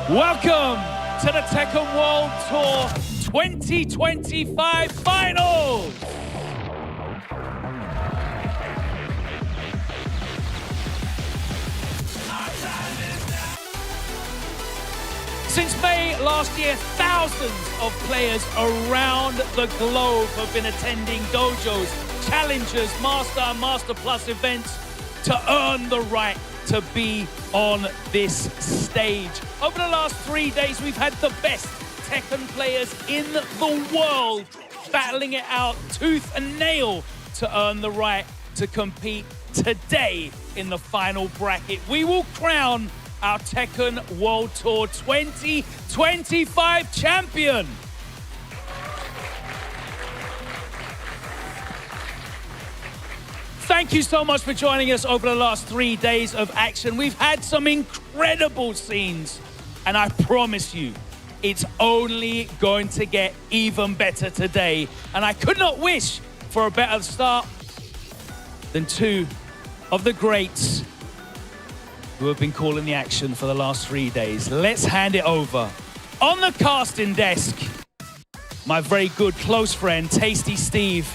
Welcome to the Tekken World Tour 2025 Finals! Since May last year, thousands of players around the globe have been attending dojos, challengers, Master and Master Plus events to earn the right to be on this stage. Over the last 3 days, we've had the best Tekken players in the world battling it out tooth and nail to earn the right to compete today in the final bracket. We will crown our Tekken World Tour 2025 champion. Thank you so much for joining us over the last 3 days of action. We've had some incredible scenes, and I promise you, it's only going to get even better today. And I could not wish for a better start than two of the greats who have been calling the action for the last 3 days. Let's hand it over. On the casting desk, my very good close friend, Tasty Steve,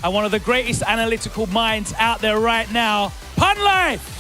and one of the greatest analytical minds out there right now, Pun Life!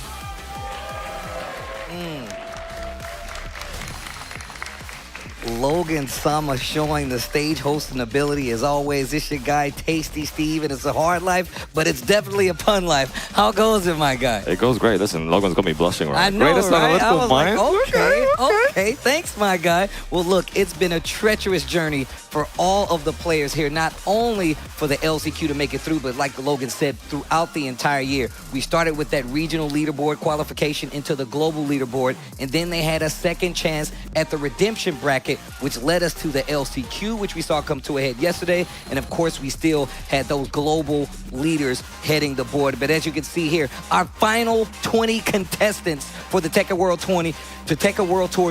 Logan Sama showing the stage hosting ability as always. It's your guy, Tasty Steve, and it's a hard life, but it's definitely a pun life. How goes it, my guy? It goes great. Listen, Logan's got me blushing right I know, Greatest right? analytical I was mind. like, okay. Thanks, my guy. Well, look, it's been a treacherous journey for all of the players here, not only for the LCQ to make it through, but like Logan said, throughout the entire year. We started with that regional leaderboard qualification into the global leaderboard, and then they had a second chance at the redemption bracket, which led us to the LCQ, which we saw come to a head yesterday. And of course, we still had those global leaders heading the board. But as you can see here, our final 20 contestants for the Tekken World Tour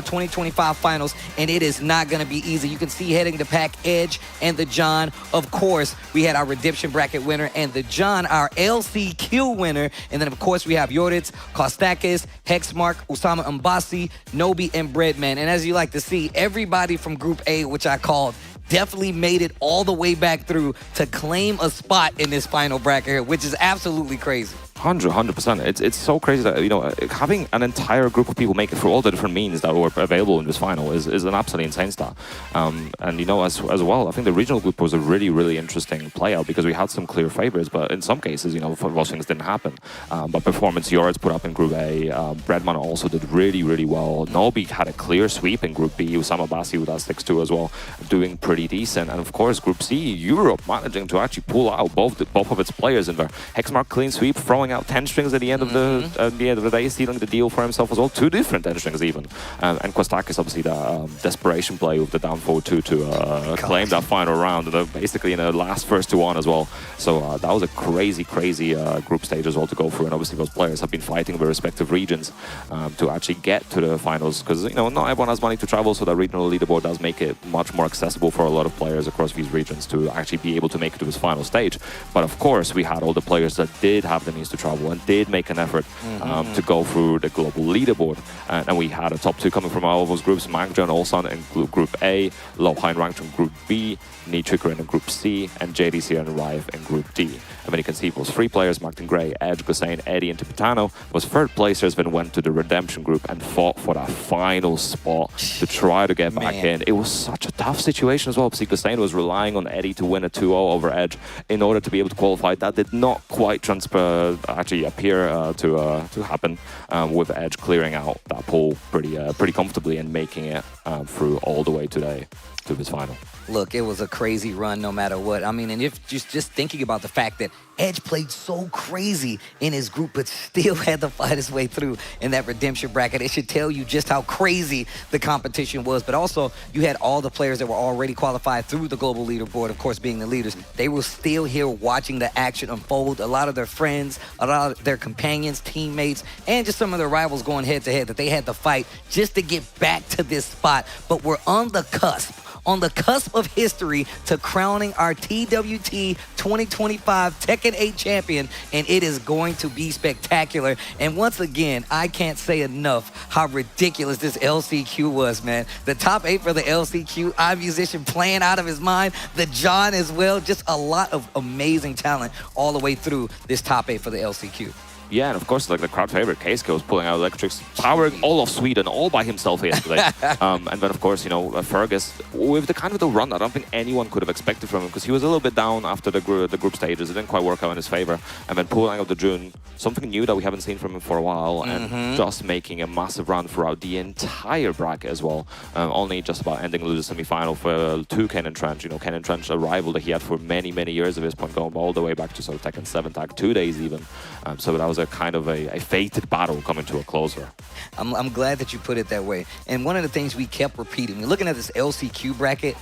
2025 Finals, and it is not going to be easy. You can see heading to pack Edge and the John. Of course, we had our redemption bracket winner and the John, our LCQ winner. And then, of course, we have Yoritz, Kostakis, Hexmark, Usama Mbasi, Nobi, and Breadman. And as you like to see, everybody from Group A, which I called, definitely made it all the way back through to claim a spot in this final bracket here, which is absolutely crazy. 100%. It's so crazy that, you know, having an entire group of people make it through all the different means that were available in this final is an absolutely insane start. And, you know, as well, I think the regional group was a really interesting play out because we had some clear favorites, but in some cases, you know, those things didn't happen. But performance Yoritz put up in Group A. Breadman also did really well. Nobi had a clear sweep in Group B. Usama Basi with that 6-2 as well, doing pretty decent. And of course, Group C, Europe managing to actually pull out both of its players in there. Hexmark clean sweep, throwing out 10 strings at the end of the day, sealing the deal for himself as well. 2 different 10 strings even. And Kostakis obviously the desperation play with the down forward 2 to claim that final round, basically in the last first 2-1 as well. So that was a crazy group stage as well to go through. And obviously those players have been fighting their respective regions to actually get to the finals, because, you know, not everyone has money to travel, so that regional leaderboard does make it much more accessible for a lot of players across these regions to actually be able to make it to this final stage. But of course, we had all the players that did have the means to travel and did make an effort to go through the global leaderboard. And we had a top 2 coming from all of those groups: Mangja and Olsan in Group A, Lopine ranked in Group B, Nitricker in Group C, and JDC and Rive in Group D. And then you can see those 3 players, Martin Gray, Edge, Gossain, Eddie, and Tipitano, was third placers, then went to the redemption group and fought for that final spot to try to get back in. It was such a tough situation as well, because Gossain was relying on Eddie to win a 2-0 over Edge in order to be able to qualify. That did not quite appear to happen, with Edge clearing out that pool pretty comfortably and making it through all the way today to this final. Look, it was a crazy run no matter what. I mean, and if just thinking about the fact that Edge played so crazy in his group, but still had to fight his way through in that redemption bracket, it should tell you just how crazy the competition was. But also, you had all the players that were already qualified through the global leaderboard, of course, being the leaders. They were still here watching the action unfold. A lot of their friends, a lot of their companions, teammates, and just some of their rivals going head-to-head that they had to fight just to get back to this spot. But we're on the cusp on the cusp of history to crowning our TWT 2025 Tekken 8 champion, and it is going to be spectacular. And once again, I can't say enough how ridiculous this LCQ was, man. The top 8 for the LCQ, iMusician playing out of his mind, the John as well, just a lot of amazing talent all the way through this top 8 for the LCQ. Yeah, and of course, like the crowd favorite, K-Skill was pulling out electrics, powering all of Sweden all by himself yesterday. And then, of course, you know, Fergus, with the kind of the run I don't think anyone could have expected from him, because he was a little bit down after the group stages. It didn't quite work out in his favor. And then pulling out the June, something new that we haven't seen from him for a while, and just making a massive run throughout the entire bracket as well. Only just about ending the semi-final to Ken and Trench. You know, Ken and Trench, a rival that he had for many, many years at this point, going all the way back to sort of Tekken 7 tag 2 days even. So that was a kind of a fated battle coming to a closer. I'm glad that you put it that way. And one of the things we kept repeating, looking at this LCQ bracket,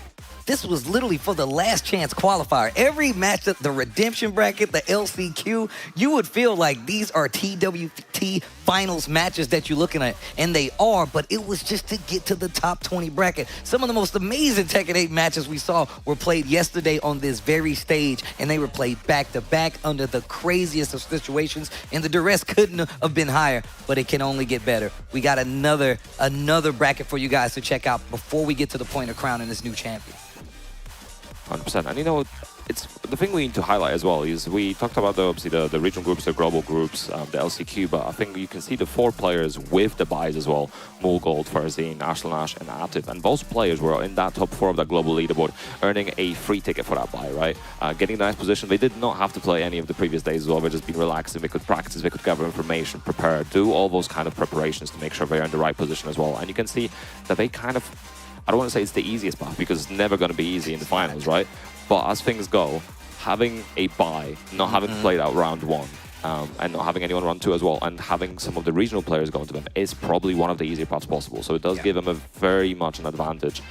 this was literally for the last chance qualifier. Every match, the redemption bracket, the LCQ, you would feel like these are TWT finals matches that you're looking at, and they are, but it was just to get to the top 20 bracket. Some of the most amazing Tekken 8 matches we saw were played yesterday on this very stage, and they were played back-to-back under the craziest of situations, and the duress couldn't have been higher, but it can only get better. We got another bracket for you guys to check out before we get to the point of crowning this new champion. 100%. And you know, it's the thing we need to highlight as well is we talked about obviously the regional groups, the global groups, the LCQ, but I think you can see the 4 players with the buys as well: Mulgold, Farzine, Ashlanash, and Atif. And those players were in that top 4 of that global leaderboard, earning a free ticket for that buy, right? Getting the nice position. They did not have to play any of the previous days as well. They've just been relaxing. They could practice, they could gather information, prepare, do all those kind of preparations to make sure they're in the right position as well. And you can see that they kind of, I don't want to say it's the easiest path because it's never going to be easy in the finals, right? But as things go, having a bye, not having played out round 1, and not having anyone run 2 as well, and having some of the regional players go into them is probably one of the easier paths possible. So it does give them a very much an advantage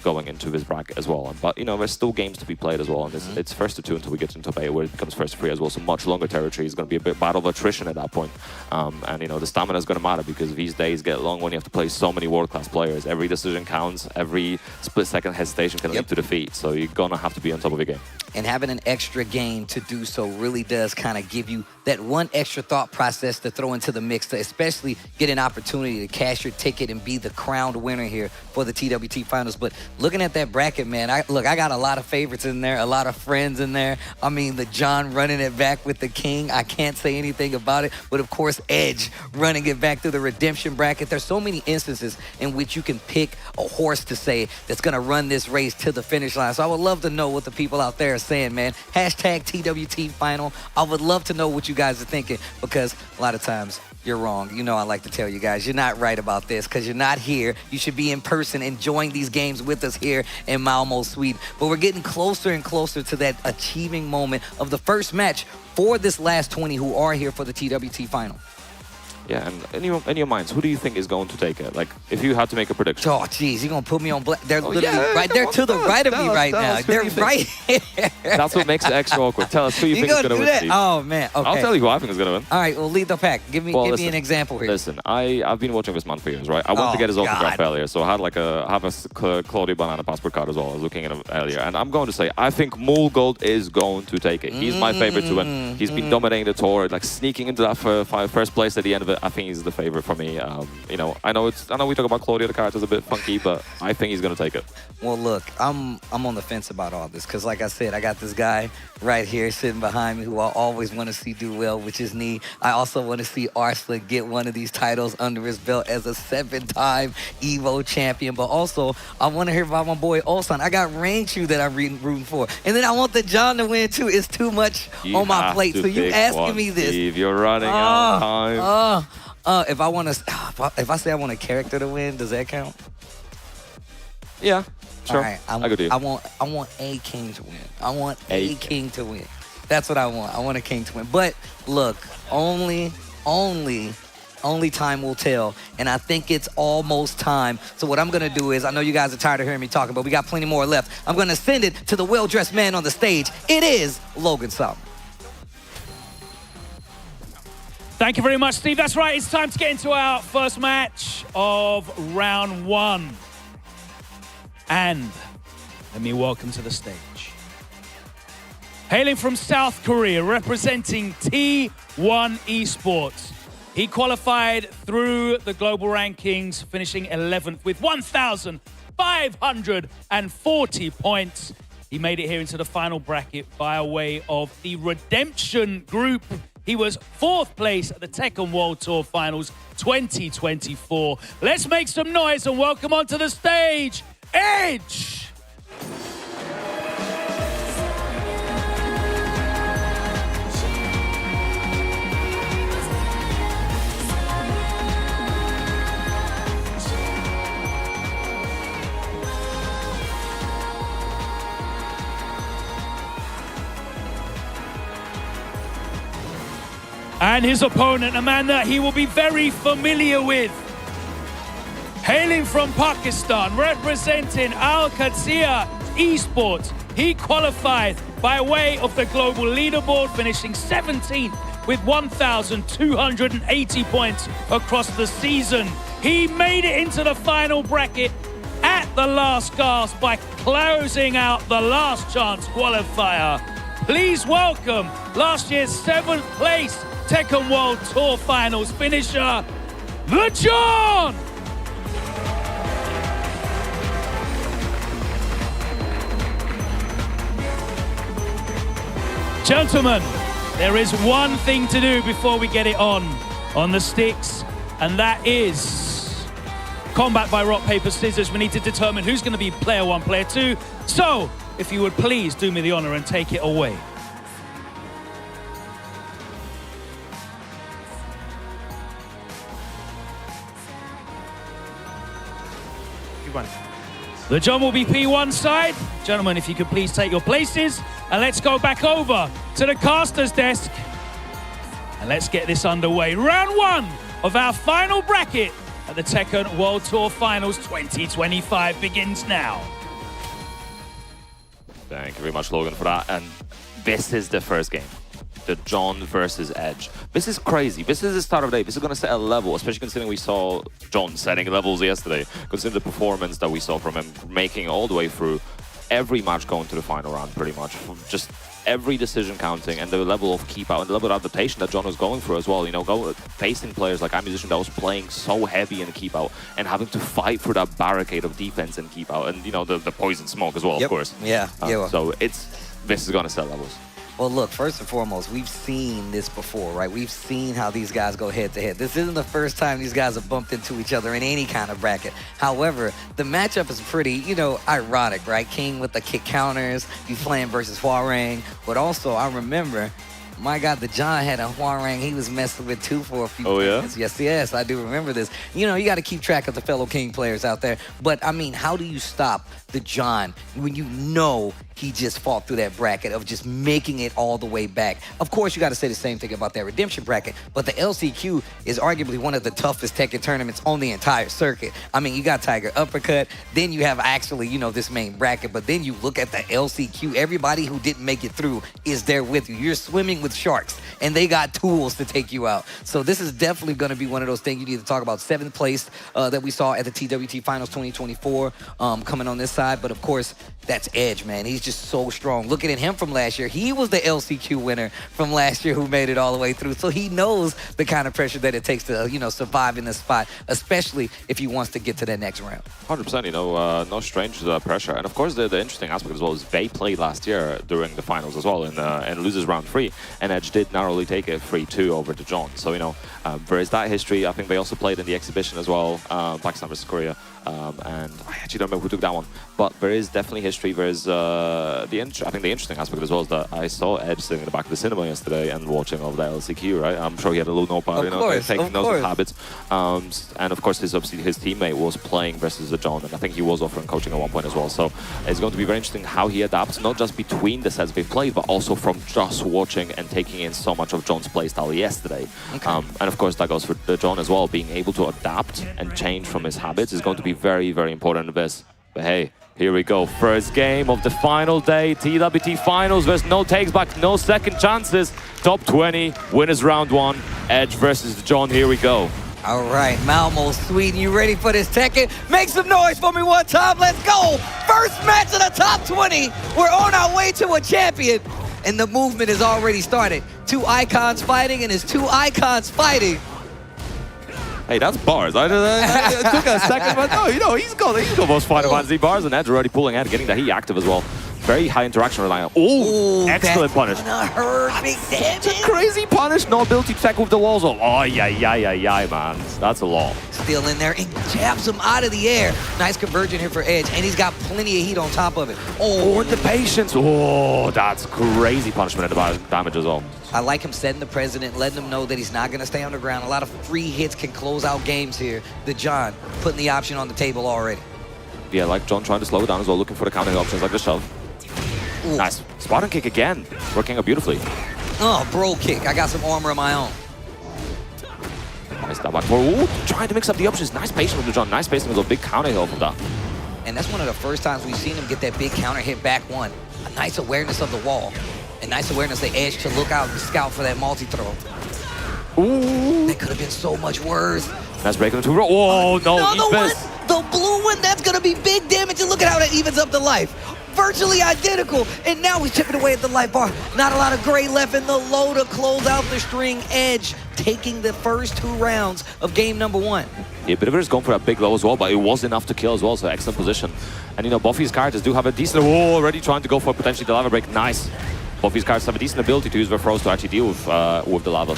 going into this bracket as well. But, you know, there's still games to be played as well, and it's first to 2 until we get into top 8, where it becomes first to 3 as well. So much longer territory is going to be a bit battle of attrition at that point. And, you know, the stamina is going to matter because these days get long when you have to play so many world-class players. Every decision counts. Every split-second hesitation can lead to defeat. So you're going to have to be on top of your game. And having an extra game to do so really does kind of give you that one extra thought process to throw into the mix to especially get an opportunity to cash your ticket and be the crowned winner here for the TWT Finals. But looking at that bracket, man, I got a lot of favorites in there, a lot of friends in there. I mean, the John running it back with the King, I can't say anything about it. But of course, Edge running it back through the redemption bracket. There's so many instances in which you can pick a horse to say that's going to run this race to the finish line. So I would love to know what the people out there are saying, man. Hashtag TWT Final. I would love to know what you guys are thinking, because a lot of times you're wrong. You know, I like to tell you guys, you're not right about this because you're not here. You should be in person enjoying these games with us here in Malmo, Sweden. But we're getting closer and closer to that achieving moment of the first match for this last 20 who are here for the TWT Final. Yeah, and in your minds, who do you think is going to take it? Like, if you had to make a prediction. Oh, geez, you're going to put me on black. They're literally right there to the right of me right now. They're right here. That's what makes it extra awkward. Tell us who you think is going to win, Steve. Oh, man. Okay. I'll tell you who I think is going to win. All right, well, lead the pack. Give me an example here. Listen, I've been watching this man for years, right? I wanted to get his autograph earlier, so I had like a Claudio Banana passport card as well. I was looking at him earlier, and I'm going to say, I think Mulgold is going to take it. He's my favorite to win. He's been dominating the tour, like sneaking into that first place at the end of it. I think he's the favorite for me. You know, I know we talk about Claudio, the character's a bit funky, but I think he's going to take it. Well, look, I'm on the fence about all this because, like I said, I got this guy right here sitting behind me who I always want to see do well, which is me. I also want to see Arslan get one of these titles under his belt as a 7-time EVO champion, but also I want to hear about my boy Ulsan. I got Rainchu that I'm rooting for, and then I want the John to win too. It's too much on my plate. So you asking me this? Steve, you're running out of time. If I say I want a character to win, does that count? Yeah, sure. All right, I want a king to win. I want a king to win. That's what I want. I want a king to win. But look, only time will tell. And I think it's almost time. So what I'm going to do is, I know you guys are tired of hearing me talking, but we got plenty more left. I'm going to send it to the well-dressed man on the stage. It is Logan Solomon. Thank you very much, Steve. That's right. It's time to get into our first match of round 1. And Let me welcome to the stage. Hailing from South Korea, representing T1 Esports. He qualified through the global rankings, finishing 11th with 1,540 points. He made it here into the final bracket by way of the Redemption Group. He was 4th place at the Tekken World Tour Finals 2024. Let's make some noise and welcome onto the stage, Edge! And his opponent, a man that he will be very familiar with. Hailing from Pakistan, representing Al Qadsiya Esports. He qualified by way of the global leaderboard, finishing 17th with 1,280 points across the season. He made it into the final bracket at the last gasp by closing out the last chance qualifier. Please welcome last year's 7th place Tekken World Tour Finals finisher, The John! Gentlemen, there is one thing to do before we get it on the sticks, and that is combat by rock, paper, scissors. We need to determine who's going to be player 1, player 2. So, if you would please do me the honor and take it away. The John will be P1 side. Gentlemen, if you could please take your places, and let's go back over to the caster's desk. And let's get this underway. Round 1 of our final bracket at the Tekken World Tour Finals 2025 begins now. Thank you very much, Logan, for that. And this is the first game. The John versus Edge. This is crazy. This is the start of the day. This is going to set a level, especially considering we saw John setting levels yesterday. Considering the performance that we saw from him, making all the way through every match going to the final round, pretty much. Just every decision counting, and the level of keep out and the level of adaptation that John was going through as well. You know, facing players like Ammunition that was playing so heavy in keep out and having to fight through that barricade of defense and keep out, and you know the poison smoke as well, of course. Yeah. So this is going to set levels. Well, look, first and foremost, we've seen this before, right? We've seen how these guys go head-to-head. This isn't the first time these guys have bumped into each other in any kind of bracket. However, the matchup is pretty, you know, ironic, right? King with the kick counters, you playing versus Hwoarang. But also, I remember, my God, the John had a Hwoarang he was messing with too for a few minutes. Yes, I do remember this. You know, you got to keep track of the fellow King players out there. But, I mean, how do you stop the John when you know he just fought through that bracket of just making it all the way back? Of course, you got to say the same thing about that Redemption bracket, but the LCQ is arguably one of the toughest Tekken tournaments on the entire circuit. I mean, you got Tiger Uppercut, then you have actually, you know, this main bracket, but then you look at the LCQ, everybody who didn't make it through is there with you. You're swimming with sharks, and they got tools to take you out. So this is definitely going to be one of those things you need to talk about. 7th place that we saw at the TWT Finals 2024 coming on this side, but of course, that's Edge, man. He's just so strong. Looking at him from last year, he was the LCQ winner from last year who made it all the way through. So he knows the kind of pressure that it takes to, you know, survive in this spot, especially if he wants to get to that next round. 100%, you know, no stranger to that pressure. And of course, the interesting aspect as well is they played last year during the finals as well and loses round 3. And Edge did narrowly take it 3-2 over to John. So, you know, there is that history. I think they also played in the exhibition as well, Pakistan versus Korea. And I actually don't remember who took that one, but there is definitely history. There's I think the interesting aspect as well is that I saw Edge sitting in the back of the cinema yesterday and watching all the LCQ, right? I'm sure he had a little notepad, you know, taking notes of habits. And of course, his teammate was playing versus the John, and I think he was offering coaching at one point as well. So it's going to be very interesting how he adapts, not just between the sets they've played, but also from just watching and taking in so much of John's playstyle yesterday. And of course, that goes for the John as well. Being able to adapt and change from his habits is going to be very, very important in this. But hey, here we go. First game of the final day. TWT Finals. There's no takes back, no second chances. Top 20, winners round 1. Edge versus John. Here we go. All right, Malmo, Sweden, you ready for this Tekken? Make some noise for me one time, let's go! First match of the top 20. We're on our way to a champion, and the movement has already started. Two icons fighting, and it's two icons fighting. Hey, that's bars. It took a second, but no, you know, he's got most Final Fantasy bars, and Edge already pulling out, getting the heat active as well. Very high interaction reliant. Oh, excellent punish. Hurt, big damage. It's a crazy punish. No ability to tech with the walls. Oh, yeah, man. That's a lot. Still in there and jabs him out of the air. Nice conversion here for Edge, and he's got plenty of heat on top of it. Oh, and the patience. Oh, that's crazy punishment and the damage as well. I like him setting the precedent, letting him know that he's not going to stay on the ground. A lot of free hits can close out games here. The John putting the option on the table already. Yeah, like John trying to slow it down as well, looking for the counter options like the shove. Ooh. Nice. Spartan kick again. Working out beautifully. Oh, bro kick. I got some armor of my own. Nice down back four. Ooh, trying to mix up the options. Nice patience with the John. Nice patience with a big counter hill from that. And that's one of the first times we've seen him get that big counter hit back one. A nice awareness of the wall. And nice awareness of Edge to look out and scout for that multi-throw. Ooh. That could have been so much worse. Nice break on the two row. Oh, no. Another one. The blue one, that's going to be big damage. And look at how that evens up the life. Virtually identical, and now he's chipping away at the life bar. Not a lot of gray left in the low to close out the string. Edge taking the first 2 rounds of game number 1. Yeah, Bitter's going for a big low as well, but it was enough to kill as well, so excellent position. And you know, Buffy's characters do have a decent, already trying to go for potentially the lava break. Nice. Buffy's characters have a decent ability to use their throws to actually deal with the lava.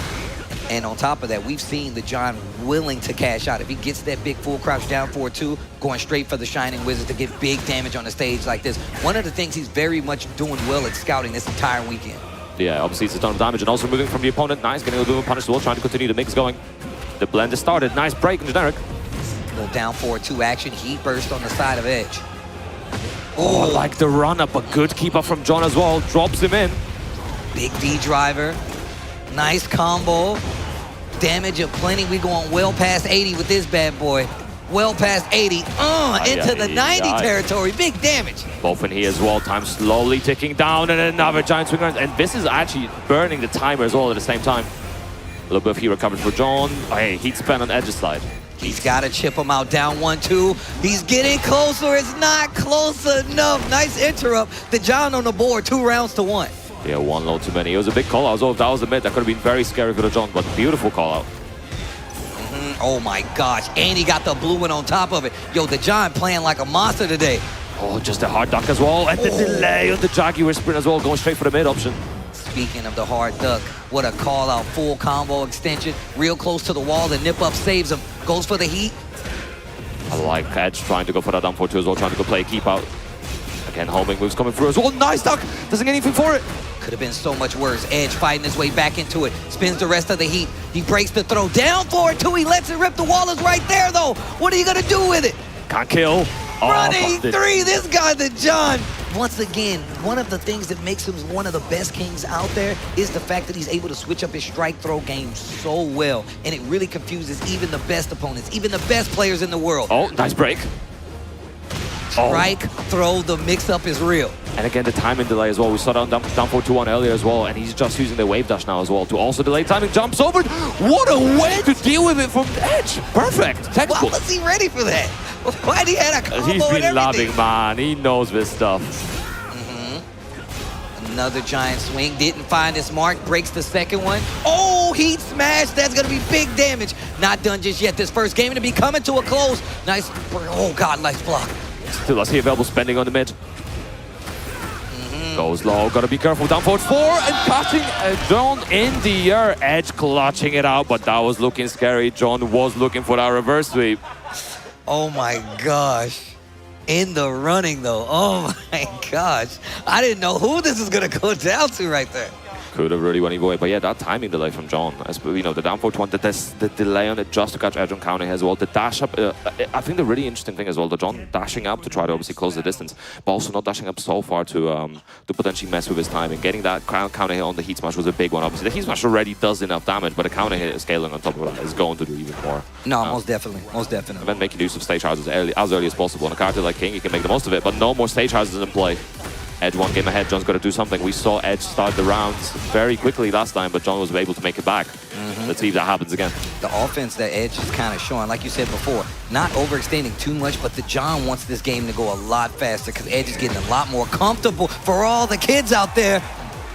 And on top of that, we've seen the John willing to cash out. If he gets that big full crouch down 4-2, going straight for the Shining Wizard to get big damage on a stage like this. One of the things he's very much doing well at scouting this entire weekend. Yeah, obviously it's a ton of damage and also moving from the opponent. Nice, getting a little bit of punish as well, trying to continue the mix going. The blend has started. Nice break in generic. Little down 4-2 action. Heat burst on the side of Edge. Oh, I like the run up. A good keep up from John as well. Drops him in. Big D driver. Nice combo. Damage of plenty. We going well past 80 with this bad boy. Well past 80. Into the 90 territory. Big damage. Both in here as well. Time slowly ticking down and another giant swing around. And this is actually burning the timer as well at the same time. A little bit of heat recovered for John. Oh, hey, heat spent on Edge's side. He's got to chip him out. Down 1-2. He's getting closer. It's not close enough. Nice interrupt. The John on the board. 2 rounds to 1. Yeah, 1 low too many. It was a big call out. So if that was a mid, that could have been very scary for the John, but beautiful call out. Oh my gosh. And he got the blue one on top of it. Yo, the John playing like a monster today. Oh, just a hard duck as well. And the delay on the Jaguar sprint as well, going straight for the mid option. Speaking of the hard duck, what a call out. Full combo extension. Real close to the wall. The nip up saves him. Goes for the heat. I like Edge trying to go for that down 4-2 as well, trying to go play a keep out. Again, homing moves coming through as well. Nice duck. Doesn't get anything for it. Could have been so much worse. Edge fighting his way back into it. Spins the rest of the heat. He breaks the throw. Down 4-2. He lets it rip. The wall is right there, though. What are you going to do with it? Can't kill. Running 3. This guy, the John. Once again, one of the things that makes him one of the best kings out there is the fact that he's able to switch up his strike throw game so well. And it really confuses even the best opponents, even the best players in the world. Oh, nice break. Strike, throw, the mix-up is real. And again, the timing delay as well. We saw down 4-2-1 earlier as well, and he's just using the wave dash now as well to also delay timing. Jumps over. What a way to deal with it from Edge. Perfect. Textbook. Why was he ready for that? Why did he have a combo He's been and loving, man. He knows this stuff. Another giant swing. Didn't find his mark. Breaks the second one. Oh, heat smash. That's going to be big damage. Not done just yet. This first game to be coming to a close. Nice. Oh, God. Nice block. Still, I see available spending on the mid. Goes low, gotta be careful. Down forward 4 and catching John in the air. Edge clutching it out, but that was looking scary. John was looking for that reverse sweep. Oh my gosh. In the running though. Oh my gosh. I didn't know who this is gonna go down to right there. Could have really went away, but yeah, that timing delay from John, as you know, the down forward 1, the delay on it just to catch Edge on counter as well, the dash up. I think the really interesting thing as well, the John dashing up to try to obviously close the distance, but also not dashing up so far to potentially mess with his timing. Getting that counter hit on the heat smash was a big one. Obviously, the heat smash already does enough damage, but a counter hit scaling on top of that is going to do even more. No, most definitely, most definitely. And then making use of stage houses as early as possible. On a character like King, you can make the most of it, but no more stage houses in play. Edge 1 game ahead, John's got to do something. We saw Edge start the rounds very quickly last time, but John was able to make it back. Let's see if that happens again. The offense that Edge is kind of showing, like you said before, not overextending too much, but the John wants this game to go a lot faster because Edge is getting a lot more comfortable. For all the kids out there,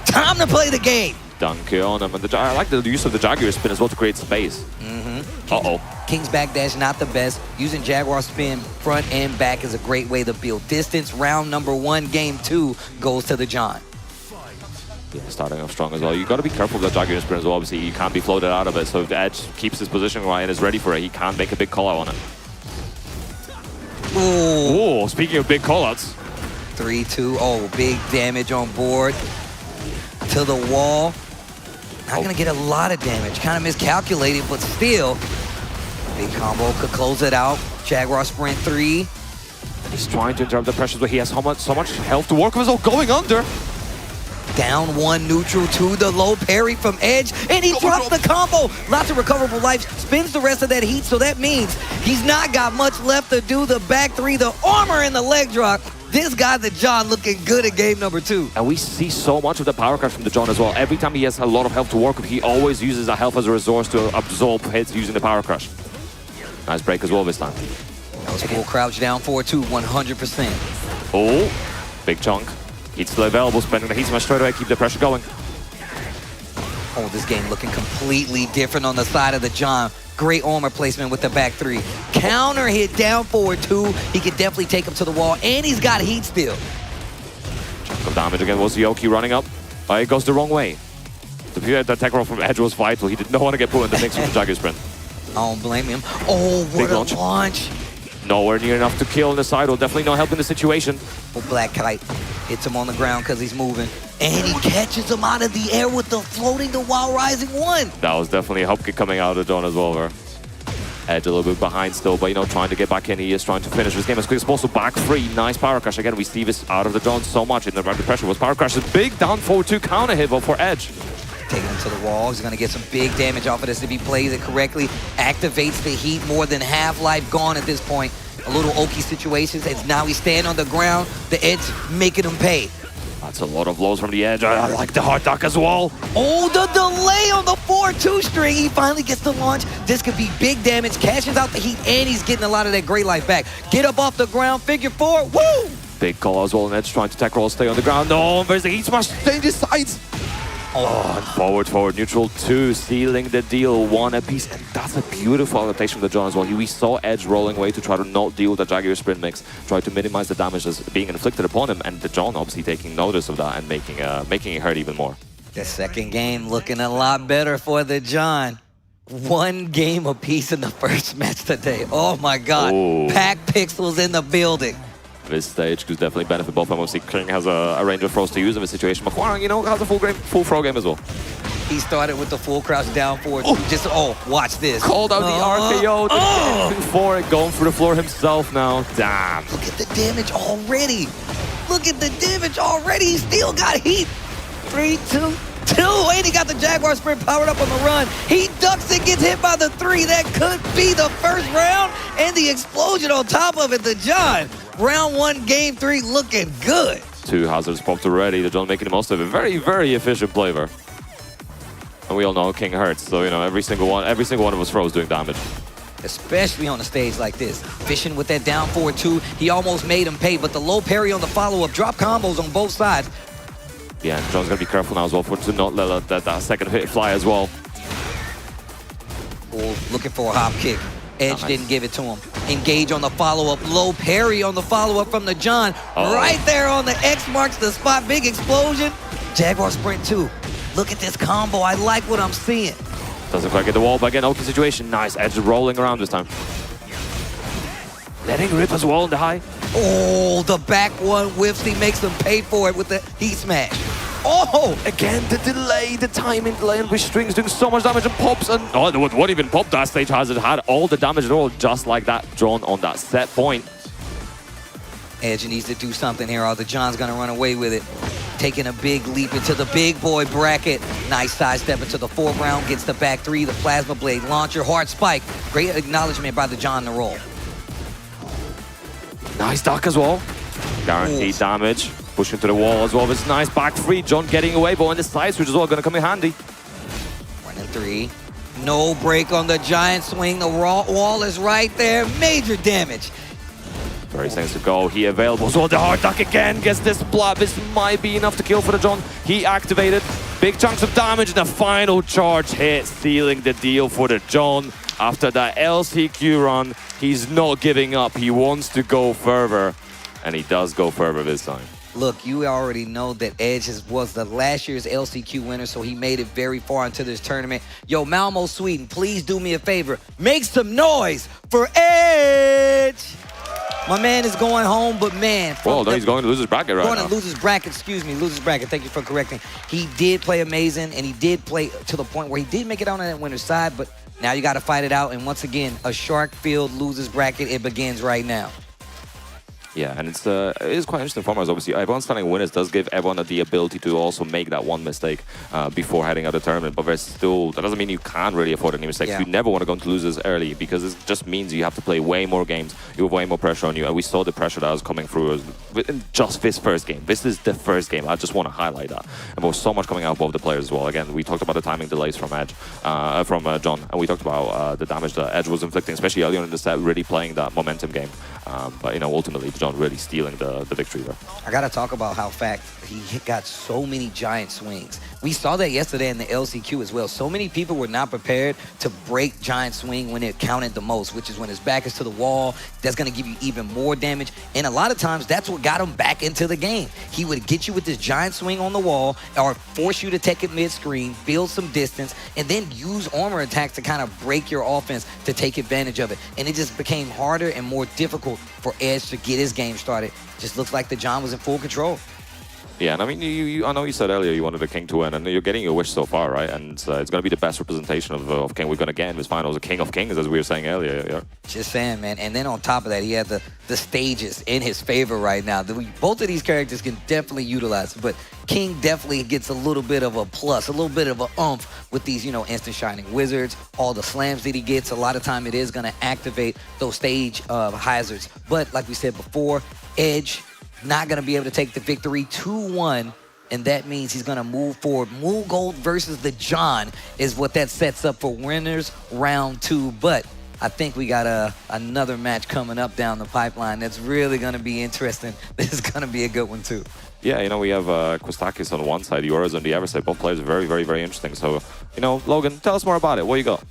time to play the game. Dunk on him. And I like the use of the Jaguar spin as well to create space. Uh-oh. King's backdash, not the best. Using Jaguar spin front and back is a great way to build distance. Round number 1, game 2 goes to the John. Yeah, starting off strong as well. You got to be careful with that Jaguar sprint as well. Obviously, you can't be floated out of it. So if the Edge keeps his position right and is ready for it, he can make a big call out on it. Ooh. Oh, speaking of big call outs. 3-2. Oh, big damage on board. To the wall. Not going to get a lot of damage. Kind of miscalculated, but still. Big combo could close it out. Jaguar sprint 3. He's trying to interrupt the pressures, but he has so much health to work with. Oh, going under. Down 1 neutral to the low parry from Edge, and he drops the combo. Lots of recoverable life, spins the rest of that heat, so that means he's not got much left to do. The back 3, the armor, and the leg drop. This guy, the John, looking good at game number 2. And we see so much of the power crash from the John as well. Every time he has a lot of health to work with, he always uses that health as a resource to absorb hits using the power crash. Nice break as well this time. That was full crouch down 4-2, 100%. Oh, big chunk. He's still available, spending the heat smash straight away, keep the pressure going. Oh, this game looking completely different on the side of the John. Great armor placement with the back 3. Counter hit down forward 2. He can definitely take him to the wall, and he's got heat still. Chunk of damage again. Was Yoki running up? It goes the wrong way. The attack roll from Edge was vital. He did not want to get put in the mix with the Jaguar sprint. I don't blame him. Oh, what a launch. Nowhere near enough to kill on the side. Definitely not helping the situation. Oh, Black Kite hits him on the ground because he's moving. And he catches him out of the air with the floating the while rising 1. That was definitely a help kick coming out of John as well. There. Edge a little bit behind still, but trying to get back in. He is trying to finish this game as quick as possible. Back 3, nice power crash. Again, we see this out of the John so much in the rapid pressure. Was power crash. Big down forward 2 counter hit for Edge. Taking him to the wall. He's going to get some big damage off of this if he plays it correctly. Activates the heat. More than half life gone at this point. A little Oki situations, and now he's standing on the ground. The Edge making him pay. That's a lot of blows from the Edge. I like the hard duck as well. Oh, the delay on the 4-2 string. He finally gets the launch. This could be big damage. Cashes out the heat, and he's getting a lot of that great life back. Get up off the ground. Figure 4. Woo! Big call as well, and Edge trying to tech roll, stay on the ground. No, there's the heat smash. Changes sides. Oh, and forward, neutral 2, sealing the deal, 1 apiece. And that's a beautiful adaptation from the John as well. We saw Edge rolling away to try to not deal with the Jaguar sprint mix, try to minimize the damage that's being inflicted upon him, and the John obviously taking notice of that and making it hurt even more. The second game looking a lot better for the John. 1 game apiece in the first match today. Oh my God, Ooh. Pack Pixels in the building. This stage could definitely benefit both of them. Obviously, King has a range of throws to use in this situation. but Hwang, has a full throw game as well. He started with the full crouch down forward. Watch this. Called out the RKO before it, going through the floor himself now. Damn. Look at the damage already. Look at the damage already. He still got heat. 3, 2, 2. And he got the Jaguar sprint powered up on the run. He ducks and gets hit by the 3. That could be the first round. And the explosion on top of it, the John. Round 1, game 3, looking good. 2 hazards popped already. The John making the most of it. Very, very efficient play there. And we all know King hurts, so every single one of his throws doing damage. Especially on a stage like this. Fishing with that down forward 2. He almost made him pay, but the low parry on the follow-up. Drop combos on both sides. Yeah, and John's gonna be careful now as well to not let that second hit fly as well. Oh, looking for a hop kick. Edge didn't give it to him. Engage on the follow-up. Low parry on the follow-up from the John. Right there on the X marks the spot. Big explosion. Jaguar sprint 2. Look at this combo. I like what I'm seeing. Doesn't quite get the wall, but again, Oki situation. Nice. Edge rolling around this time. Letting rip as well in the high. Oh, the back 1 whiffs. He makes them pay for it with the heat smash. Oh! Again, the delay, the timing delay, and with strings doing so much damage and pops. And what even popped that stage has it had all the damage at all, just like that, drawn on that set point. Edge needs to do something here, or the John's gonna run away with it. Taking a big leap into the big boy bracket. Nice sidestep into the 4th round, gets the back 3, the plasma blade launcher, hard spike. Great acknowledgement by the John to roll. Nice duck as well. Guaranteed damage. Pushing to the wall as well. This nice back 3. John getting away, but on the side switch as well, going to come in handy. 1 and 3. No break on the giant swing. The wall is right there. Major damage. 30 seconds to go. He available. So the hard duck again gets this blab. This might be enough to kill for the John. He activated. Big chunks of damage. The final charge hit, sealing the deal for the John. After that LCQ run, he's not giving up. He wants to go further. And he does go further this time. Look, you already know that Edge was the last year's LCQ winner, so he made it very far into this tournament. Yo, Malmo Sweden, please do me a favor. Make some noise for Edge! My man is going home, but man... Well, he's going to lose his bracket right now. Going to lose his bracket, excuse me, lose his bracket. Thank you for correcting. He did play amazing, and he did play to the point where he did make it out on that winner's side, but now you got to fight it out. And once again, a shark field loses bracket. It begins right now. Yeah, and it is quite interesting for us. Obviously, everyone's standing winners does give everyone the ability to also make that one mistake before heading out of the tournament. But there's still, that doesn't mean you can't really afford any mistakes. Yeah. You never want to go into losers early because it just means you have to play way more games. You have way more pressure on you. And we saw the pressure that was coming through in just this first game. This is the first game. I just want to highlight that. And there was so much coming out of both the players as well. Again, we talked about the timing delays from John, and we talked about the damage that Edge was inflicting, especially early on in the set, really playing that momentum game. But, you know, ultimately, John really stealing the victory there. I got to talk about how he got so many giant swings. We saw that yesterday in the LCQ as well. So many people were not prepared to break giant swing when it counted the most, which is when his back is to the wall. That's going to give you even more damage. And a lot of times, that's what got him back into the game. He would get you with this giant swing on the wall or force you to take it mid-screen, build some distance, and then use armor attacks to kind of break your offense to take advantage of it. And it just became harder and more difficult for Edge to get his game started. Just looks like the John was in full control. Yeah, and I mean, I know you said earlier you wanted the King to win, and you're getting your wish so far, right? And it's going to be the best representation of King we're going to get in this finals, a King of Kings, as we were saying earlier. Yeah. Just saying, man. And then on top of that, he had the stages in his favor right now. Both of these characters can definitely utilize it, but King definitely gets a little bit of a plus, a little bit of a oomph with these, you know, instant shining wizards, all the slams that he gets. A lot of time it is going to activate those stage hazards. But like we said before, Edge not going to be able to take the victory 2-1, and that means he's going to move forward. Moon Gold versus the John is what that sets up for winners round 2. But I think we got another match coming up down the pipeline that's really going to be interesting. This is going to be a good one too. Yeah, you know, we have Kostakis on one side, Yours on the other side. Both players are very, very, very interesting. So, you know, Logan, tell us more about it. What you got?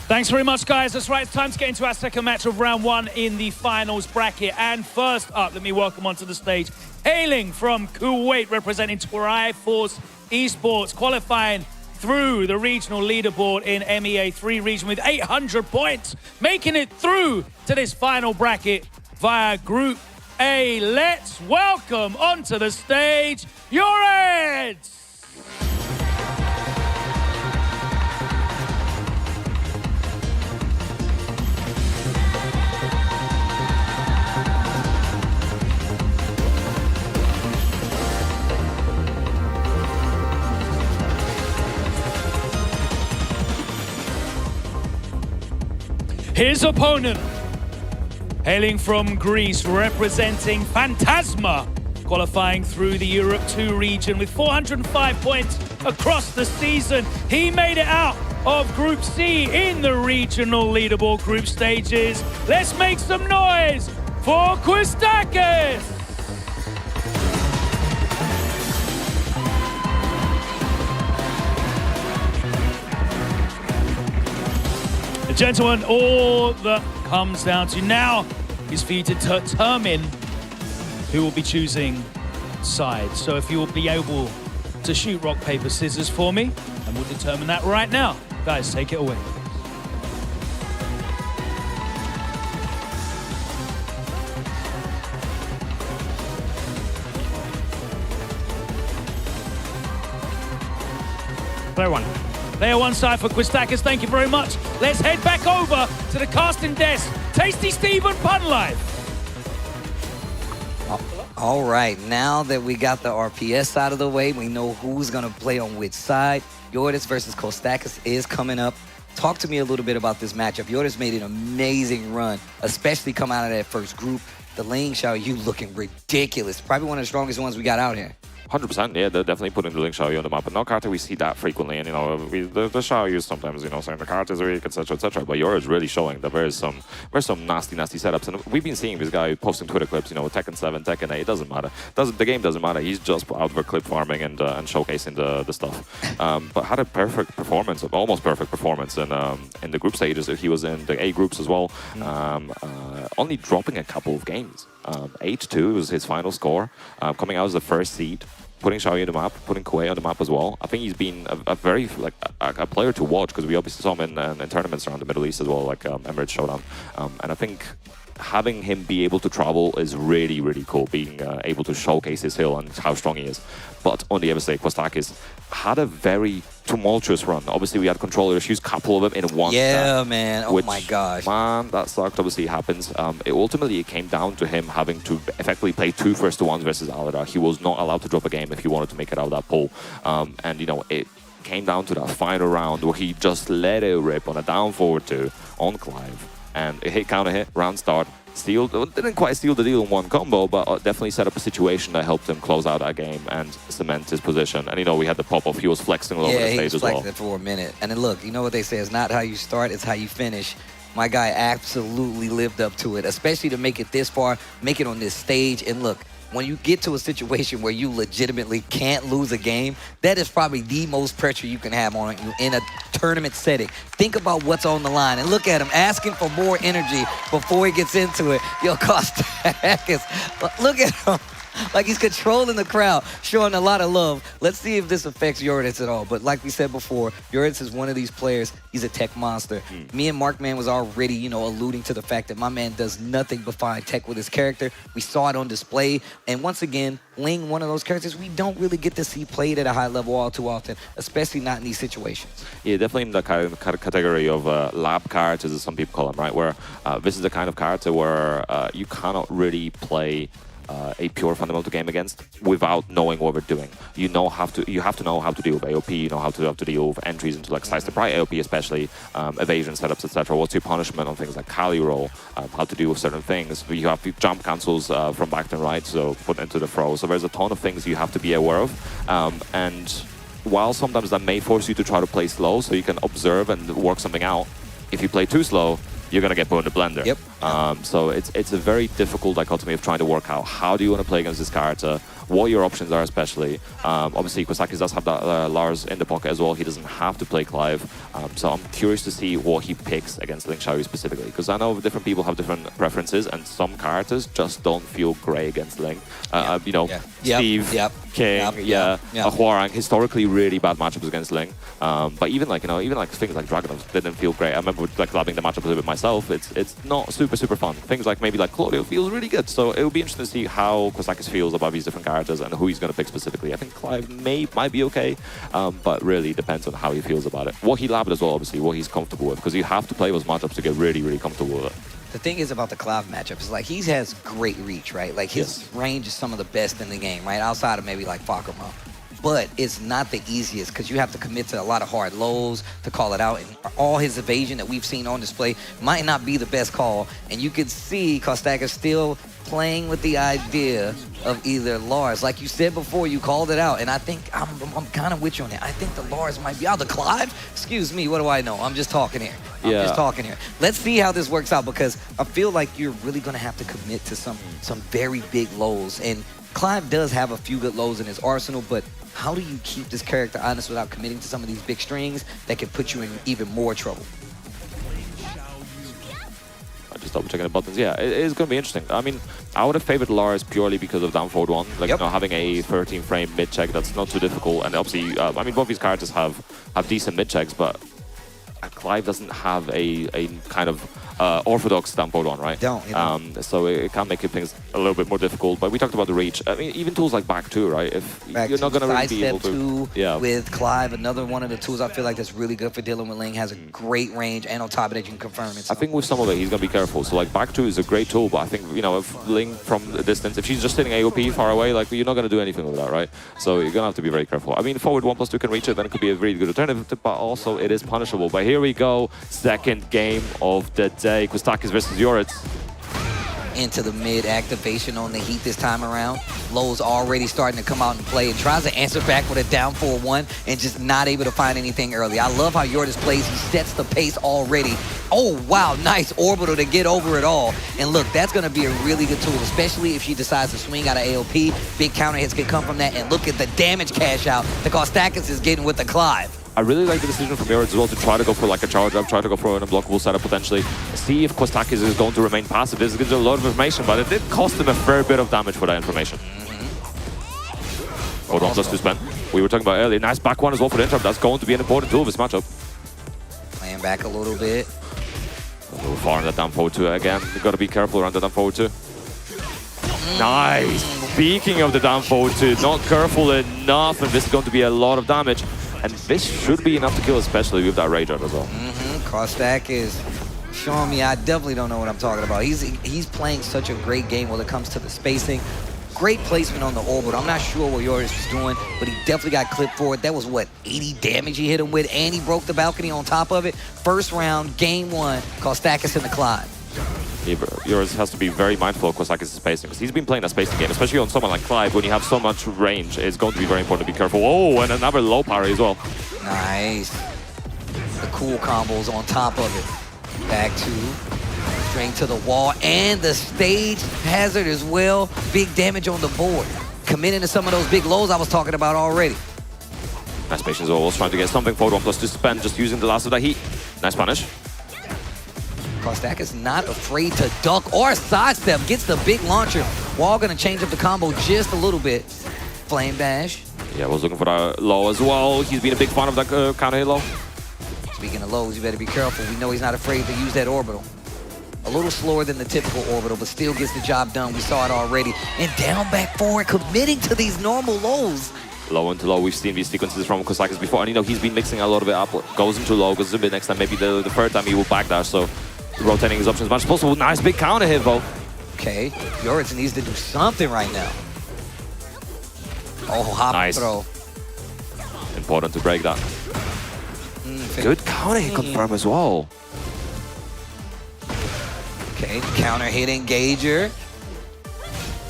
Thanks very much, guys. That's right, it's time to get into our second match of round 1 in the finals bracket. And first up, let me welcome onto the stage, hailing from Kuwait, representing Triforce Esports, qualifying through the regional leaderboard in MEA 3 region with 800 points, making it through to this final bracket via Group A. Let's welcome onto the stage, Yours! His opponent, hailing from Greece, representing Phantasma, qualifying through the Europe 2 region with 405 points across the season. He made it out of Group C in the regional leaderboard group stages. Let's make some noise for Kostakis! Gentlemen, all that comes down to now is for you to determine who will be choosing sides. So if you will be able to shoot rock, paper, scissors for me, and we'll determine that right now. Guys, take it away. Player 1. Player 1 side for Kostakis, thank you very much. Let's head back over to the casting desk. Tasty Steve and Pun Life. All right, now that we got the RPS side of the way, we know who's going to play on which side. Yoris versus Kostakis is coming up. Talk to me a little bit about this matchup. Yoris made an amazing run, especially coming out of that first group. The lane shot, you looking ridiculous. Probably one of the strongest ones we got out here. 100%, yeah, they're definitely putting the Link Xiaoyu on the map, but not Carter, we see that frequently, and, you know, the Xiaoyu sometimes, you know, saying the Carter is weak, etc., etc., but Yours really showing that there's some nasty setups, and we've been seeing this guy posting Twitter clips, you know, Tekken 7, Tekken 8, it doesn't matter. The game doesn't matter, he's just out there clip farming and showcasing the stuff. But had a perfect performance, almost perfect performance in the group stages. He was in the A groups as well, only dropping a couple of games. 8-2 was his final score, coming out as the first seed, putting Xiaoyu on the map, putting Kuei on the map as well. I think he's been a very, like, a player to watch, because we obviously saw him in tournaments around the Middle East as well, like Emirates Showdown. And I think having him be able to travel is really, really cool, being able to showcase his skill and how strong he is. But on the other side, Kostakis had a very tumultuous run. Obviously, we had controller issues, couple of them in one Yeah, set, man. Oh my gosh. Man, that sucked. Obviously, it happens. Ultimately, it came down to him having to effectively play 2 1-1s versus Aladar. He was not allowed to drop a game if he wanted to make it out of that pool. And, you know, it came down to that final round where he just let it rip on a down forward 2 on Clive. And it hit, counter hit, round start. Didn't quite steal the deal in one combo, but definitely set up a situation that helped him close out that game and cement his position. And, you know, we had the pop-off. He was flexing all over the stage as well. Yeah, he was flexing for a minute. And then look, you know what they say, it's not how you start, it's how you finish. My guy absolutely lived up to it, especially to make it this far, make it on this stage. And look, when you get to a situation where you legitimately can't lose a game, that is probably the most pressure you can have on you in a tournament setting. Think about what's on the line, and look at him asking for more energy before he gets into it. Yo, Kostakis, look at him. Like he's controlling the crowd, showing a lot of love. Let's see if this affects Yoritz at all. But like we said before, Yoritz is one of these players. He's a tech monster. Me and Markman was already, you know, alluding to the fact that my man does nothing but find tech with his character. We saw it on display. And once again, Ling, one of those characters we don't really get to see played at a high level all too often, especially not in these situations. Yeah, definitely in the kind of category of lab characters, as some people call them, right? Where this is the kind of character where you cannot really play a pure fundamental game against without knowing what we're doing. You have to know how to deal with AOP, you know how to deal with entries into like slice the bright AOP, especially evasion setups, etc. What's your punishment on things like Kali roll, how to deal with certain things. You have jump cancels from back to right, so put into the throw. So there's a ton of things you have to be aware of. And while sometimes that may force you to try to play slow so you can observe and work something out, if you play too slow, you're going to get put in the blender. Yep. So it's a very difficult dichotomy of trying to work out how do you want to play against this character, what your options are especially. Obviously, Kostakis does have that Lars in the pocket as well. He doesn't have to play Clive. So I'm curious to see what he picks against Link Xiaoyu specifically, because I know different people have different preferences, and some characters just don't feel great against Link. You know, Steve, King, Huarang, historically really bad matchups against Link. But even like things like Dragunov didn't feel great. I remember like loving the matchup a little bit myself. It's not super fun. Things like maybe like Claudio feels really good. So it will be interesting to see how Kostakis feels about these different characters and who he's going to pick specifically. I think Clive might be okay, but really depends on how he feels about it. What he labbed as well, obviously, what he's comfortable with, because you have to play those matchups to get really comfortable with it. The thing is about the Clive matchup is like he has great reach, right? Like his range is some of the best in the game, right? Outside of maybe like Fakuma. But it's not the easiest because you have to commit to a lot of hard lows to call it out. And all his evasion that we've seen on display might not be the best call. And you can see Kostakis still playing with the idea of either Lars. Like you said before, you called it out. And I think I'm kind of with you on it. I think the Lars might be out. The Clive? Excuse me, what do I know? I'm just talking here. I'm just talking here. Let's see how this works out, because I feel like you're really going to have to commit to some very big lows. And Clive does have a few good lows in his arsenal, but how do you keep this character honest without committing to some of these big strings that can put you in even more trouble? I'm just double checking the buttons. Yeah, it is going to be interesting. I mean, I would have favored Lars purely because of down forward 1. Like, you know, having a 13 frame mid check, that's not too difficult. And obviously, I mean, both these characters have decent mid checks, but Clive doesn't have a kind of orthodox down forward 1, right? So it can make things a little bit more difficult. But we talked about the reach. I mean, even tools like back 2, right? If you're not going to really be able to... with Clive, another one of the tools I feel like that's really good for dealing with Ling, has a great range, and on top of that, you can confirm it. So. I think with some of it, he's going to be careful. So like back 2 is a great tool, but I think, you know, if Ling from a distance, if she's just sitting AOP far away, like you're not going to do anything with that, right? So you're going to have to be very careful. I mean, forward 1+2 can reach it, then it could be a really good alternative, but also it is punishable. But here we go, second game of the day. Kostakis versus Yoritz. into the mid activation on the Heat this time around. Low's already starting to come out and play and tries to answer back with a down 4-1 and just not able to find anything early. I love how Yortis plays. He sets the pace already. Oh, wow, nice orbital to get over it all. And look, that's going to be a really good tool, especially if she decides to swing out of AOP. Big counter hits can come from that. And look at the damage cash out that Kostakis is getting with the Clive. I really like the decision from Yorits as well to try to go for like a charge up, try to go for an unblockable setup potentially. See if Kostakis is going to remain passive. This gives a lot of information, but it did cost him a fair bit of damage for that information. Hold on, just to spend. We were talking about earlier. Nice back one as well for the interrupt. That's going to be an important tool of this matchup. Playing back a little bit. A little far in that down forward 2 again. You got to be careful around the down forward 2. Nice. Speaking of the down forward 2, not careful enough, and this is going to be a lot of damage. And this should be enough to kill, especially with that Rage Art as well. Kostak is showing me I definitely don't know what I'm talking about. He's playing such a great game when it comes to the spacing. Great placement on the orbit. I'm not sure what Yortis was doing, but he definitely got clipped for it. That was, what, 80 damage he hit him with, and he broke the balcony on top of it. First round, game 1, Kostakis in the Clive. Yours has to be very mindful of Kostakis' spacing, because he's been playing a spacing game, especially on someone like Clive. When you have so much range, it's going to be very important to be careful. Oh, and another low parry as well. Nice. The cool combos on top of it. Back 2. Straight to the wall, and the stage hazard as well. Big damage on the board. Committing to some of those big lows I was talking about already. Nice patience as well. Was trying to get something forward 1 plus to spend, just using the last of that heat. Nice punish. Kostak is not afraid to duck or sidestep. Gets the big launcher. Wall gonna change up the combo just a little bit. Flame dash. Yeah, was looking for that low as well. He's been a big fan of that counter hit low. Speaking of lows, you better be careful. We know he's not afraid to use that orbital. A little slower than the typical orbital, but still gets the job done. We saw it already. And down, back, forward, committing to these normal lows. Low into low, we've seen these sequences from Kostakis before, and you know, he's been mixing a lot of it up. Goes into low, goes into mid next time, maybe the third time he will backdash, so rotating his options as much as possible. Nice big counter hit, though. Okay, Yorits needs to do something right now. Oh, hop nice. Throw. Important to break that. Good counter hit confirm as well. Okay, counter hit engager.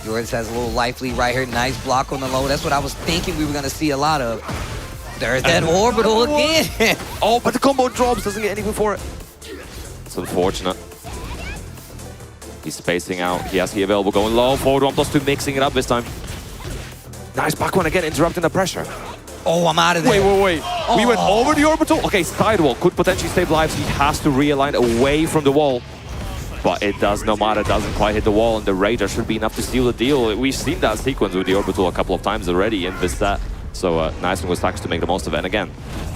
Yorits has a little life lead right here. Nice block on the low. That's what I was thinking we were going to see a lot of. There's that orbital again. Oh, but the combo drops. Doesn't get anything for it. It's unfortunate. He's spacing out. He has the available going low. Forward 1 plus 2, mixing it up this time. Nice back one again, interrupting the pressure. Oh, I'm out of there. Wait. Oh. We went over the orbital. Okay, sidewall could potentially save lives. He has to realign away from the wall. But it does no matter, doesn't quite hit the wall, and the Raider should be enough to steal the deal. We've seen that sequence with the orbital a couple of times already in this set. So nice one with Stacks to make the most of it. And again,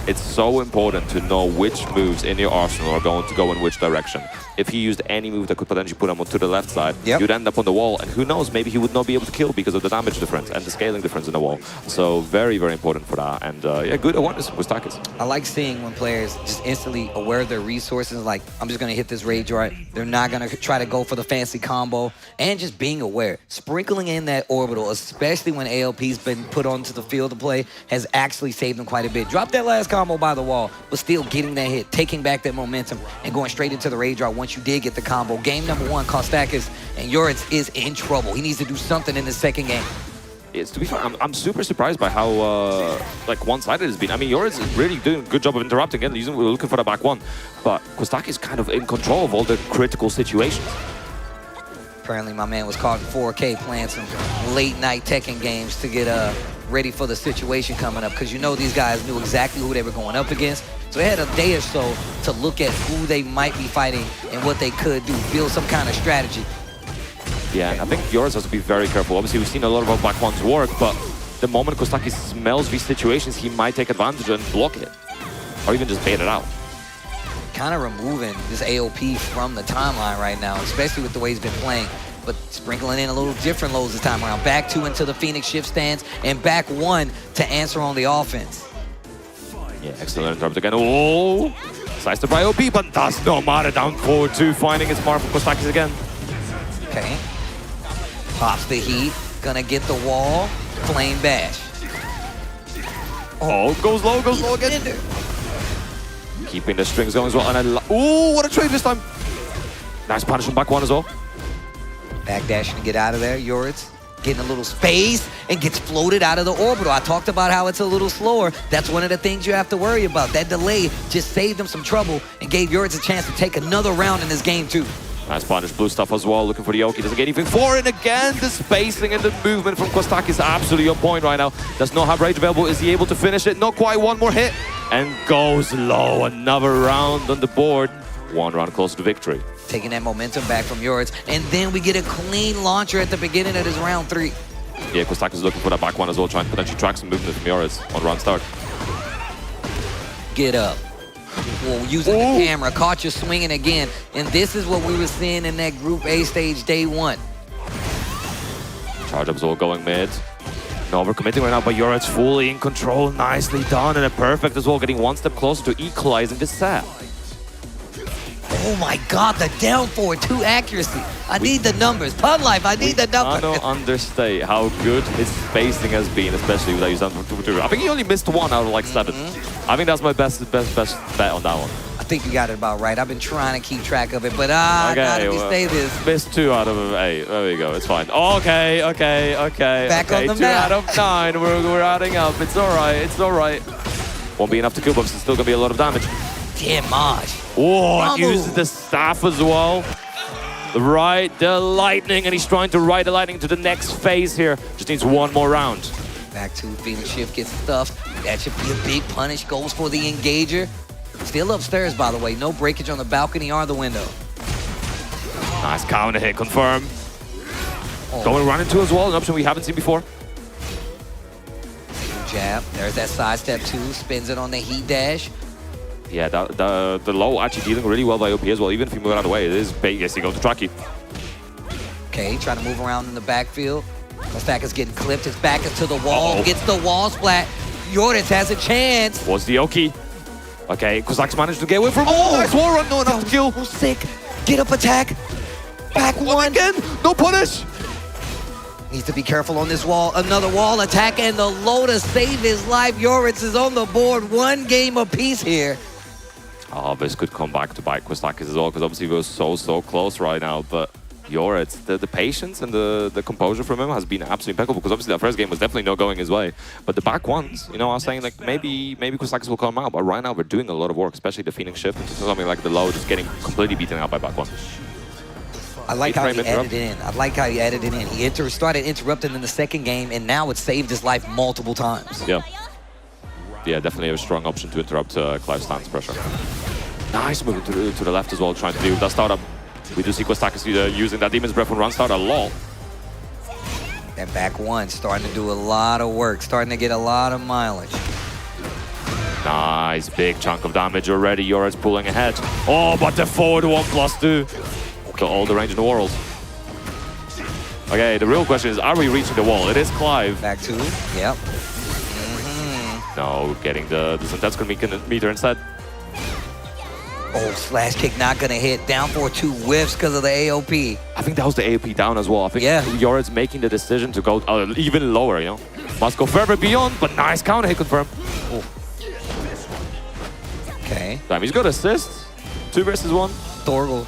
it's so important to know which moves in your arsenal are going to go in which direction. If he used any move that could potentially put him to the left side, you'd end up on the wall, and who knows, maybe he would not be able to kill because of the damage difference and the scaling difference in the wall. So very, very important for that. And yeah, good awareness with Stacks. I like seeing when players just instantly aware of their resources, like, I'm just gonna hit this Rage Art. They're not gonna try to go for the fancy combo, and just being aware. Sprinkling in that orbital, especially when ALP's been put onto the field to play, has actually saved them quite a bit. Drop that last combo by the wall, but still getting that hit, taking back that momentum, and going straight into the Rage Art once you did get the combo. Game number 1, Kostakis and Yorits is in trouble. He needs to do something in the second game. To be fair, I'm super surprised by how like one-sided it's been. I mean, Yorits is really doing a good job of interrupting and we're looking for the back one, but Kostakis is kind of in control of all the critical situations. Apparently, my man was caught in 4K playing some late-night Tekken games to get ready for the situation coming up, because you know these guys knew exactly who they were going up against. So they had a day or so to look at who they might be fighting and what they could do, build some kind of strategy. Yeah, and I think Yorits has to be very careful. Obviously, we've seen a lot of our back ones work, but the moment Kostakis smells these situations, he might take advantage and block it, or even just bait it out. Kind of removing this AOP from the timeline right now, especially with the way he's been playing, but sprinkling in a little different lows this time around. Back 2 into the Phoenix shift stance, and back 1 to answer on the offense. Yeah, excellent interrupt again. Oh! Sidestep by AOP, but does not matter. Down forward 2, finding its mark for Kostakis again. Okay. Pops the heat, gonna get the wall, flame bash. Oh, goes low again. Keeping the strings going as well, and ooh, what a trade this time! Nice punish from back 1 as well. Backdashing to get out of there. Yoritz getting a little space and gets floated out of the orbital. I talked about how it's a little slower. That's one of the things you have to worry about. That delay just saved him some trouble and gave Yoritz a chance to take another round in this game too. Nice punish, blue stuff as well, looking for the Oki. Doesn't get anything for it. Again, the spacing and the movement from Kostak is absolutely on point right now. Does not have rage available. Is he able to finish it? Not quite. One more hit. And goes low. Another round on the board. One round closer to victory. Taking that momentum back from Yoritz. And then we get a clean launcher at the beginning of this round 3. Yeah, Kostak is looking for that back one as well, trying to potentially track some movement from Yoritz on round start. Get up. Well, using the camera, caught you swinging again. And this is what we were seeing in that Group A stage day 1. Charge ups all going mid. No overcommitting right now, but Yoritz fully in control. Nicely done, and a perfect as well, getting one step closer to equalizing this set. Oh my God, the down forward 2 accuracy. I need the numbers. Pun Life, I need the numbers. I don't understate how good his spacing has been, especially with that used from 2-2. I think he only missed 1 out of like 7. I think that's my best bet on that one. I think you got it about right. I've been trying to keep track of it, but not if we stay this. Missed 2 out of 8. There we go. It's fine. Okay. Back on the 2 map. out of 9. We're adding up. It's all right. It's all right. Won't be enough to kill, but it's still gonna be a lot of damage. Damn, Maj. Oh, uses the staff as well. Right, the lightning, and he's trying to ride the lightning to the next phase here. Just needs 1 more round. Back to Phoenix Shift, gets stuffed. That should be a big punish. Goes for the engager. Still upstairs, by the way. No breakage on the balcony or the window. Nice counter hit, confirm. Going run into as well, an option we haven't seen before. Jab. There's that sidestep too. Spins it on the heat dash. Yeah, the low actually dealing really well by OP as well. Even if you move out of the way, it is big. Yes, he goes to Traki. Okay, trying to move around in the backfield. Kostak is getting clipped. His back is to the wall. Gets the wall splat. Yoritz has a chance. Was the Oki. Okay, Kostak's managed to get away from. Oh, nice wall run. No enough to kill. Oh, sick. Get up attack. Back 1 again. No punish. Needs to be careful on this wall. Another wall attack and the low to save his life. Yoritz is on the board. 1 game apiece here. Oh, this could come back to bite Kostakis as well, because obviously we're so close right now. But Yoritz, the patience and the composure from him has been absolutely impeccable, because obviously that first game was definitely not going his way. But the back ones, you know, I was saying like maybe Kostakis will come out, but right now we're doing a lot of work, especially the Phoenix Shift into something like the low, just getting completely beaten out by back one. I like how he added in. I like how he added it in. He started interrupting in the second game, and now it saved his life multiple times. Yeah. Yeah, definitely a strong option to interrupt Clive's stance pressure. Nice moving to the left as well, trying to do that startup. We do see Kostakis using that Demon's Breath on run start a lot. That back 1 starting to do a lot of work, starting to get a lot of mileage. Nice, big chunk of damage already. Yoritz pulling ahead. Oh, but the forward 1+2. Got all the range in the world. Okay, the real question is, are we reaching the wall? It is Clive. Back 2, yep. No, getting the Zentetsuka meter instead. Oh, slash kick not gonna hit. Down for 2 whiffs because of the AOP. I think that was the AOP down as well. I think Yoritz making the decision to go even lower, you know. Must go further beyond, but nice counter hit confirm. Oh. Okay. Damn, he's got assists. 2 versus 1. Thorgal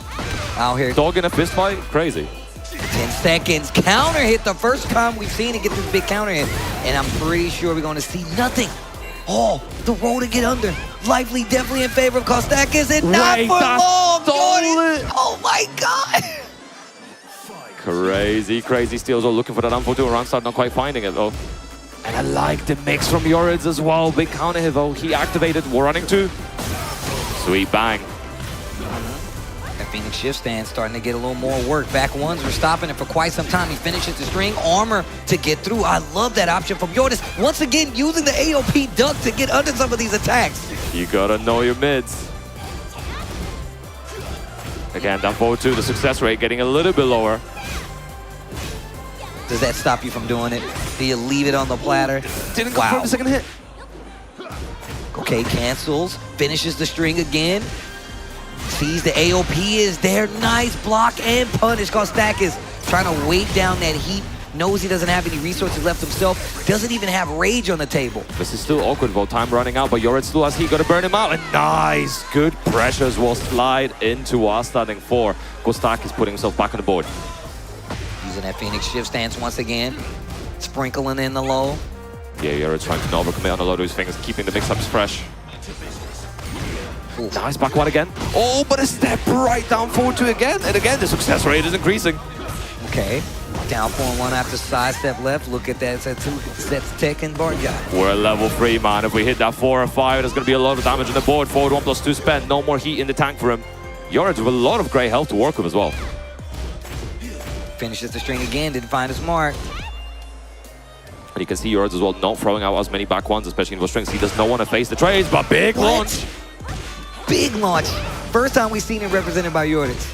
out here. Dog in a fist fight? Crazy. 10 seconds. Counter hit. The first time we've seen it get this big counter hit. And I'm pretty sure we're going to see nothing. Oh, the roll to get under. Lively definitely in favor of Kostakis, and not for long. Oh my God. Crazy steals. Looking for that unfortunate round start, not quite finding it though. And I like the mix from Yoritz as well. Big counter hit though. He activated. We're running 2. Sweet bang. That Phoenix Shift stand starting to get a little more work. Back 1s were stopping it for quite some time. He finishes the string. Armor to get through. I love that option from Yoritz. Once again, using the AOP duck to get under some of these attacks. You gotta know your mids. Again, down forward 2. The success rate getting a little bit lower. Does that stop you from doing it? Do you leave it on the platter? Didn't confirm the second hit. Okay, cancels. Finishes the string again. Sees the AOP is there. Nice block and punish. Kostakis trying to weight down that heat. Knows he doesn't have any resources left himself. Doesn't even have rage on the table. This is still awkward though. Time running out, but Yoritz still has heat. Got to burn him out. And nice. Good pressures will slide into our starting 4. Kostakis putting himself back on the board. Using that Phoenix shift stance once again. Sprinkling in the low. Yeah, you're trying to not overcommit on a lot of those things, keeping the mix-ups fresh. Ooh. Nice back one again. Oh, but a step right down forward two again. And again, the success rate is increasing. Okay. Down 4-1 after sidestep left. Look at that. That's 2 sets tech and bar guy. We're at level 3, man. If we hit that 4 or 5, there's going to be a lot of damage on the board. Forward 1 plus 2 spent. No more heat in the tank for him. Yoritz with a lot of great health to work with as well. Finishes the string again. Didn't find his mark. And you can see Yoritz as well not throwing out as many back ones, especially in those strings. He does not want to face the trades, but big launch. Big launch. First time we've seen it represented by Yoritz.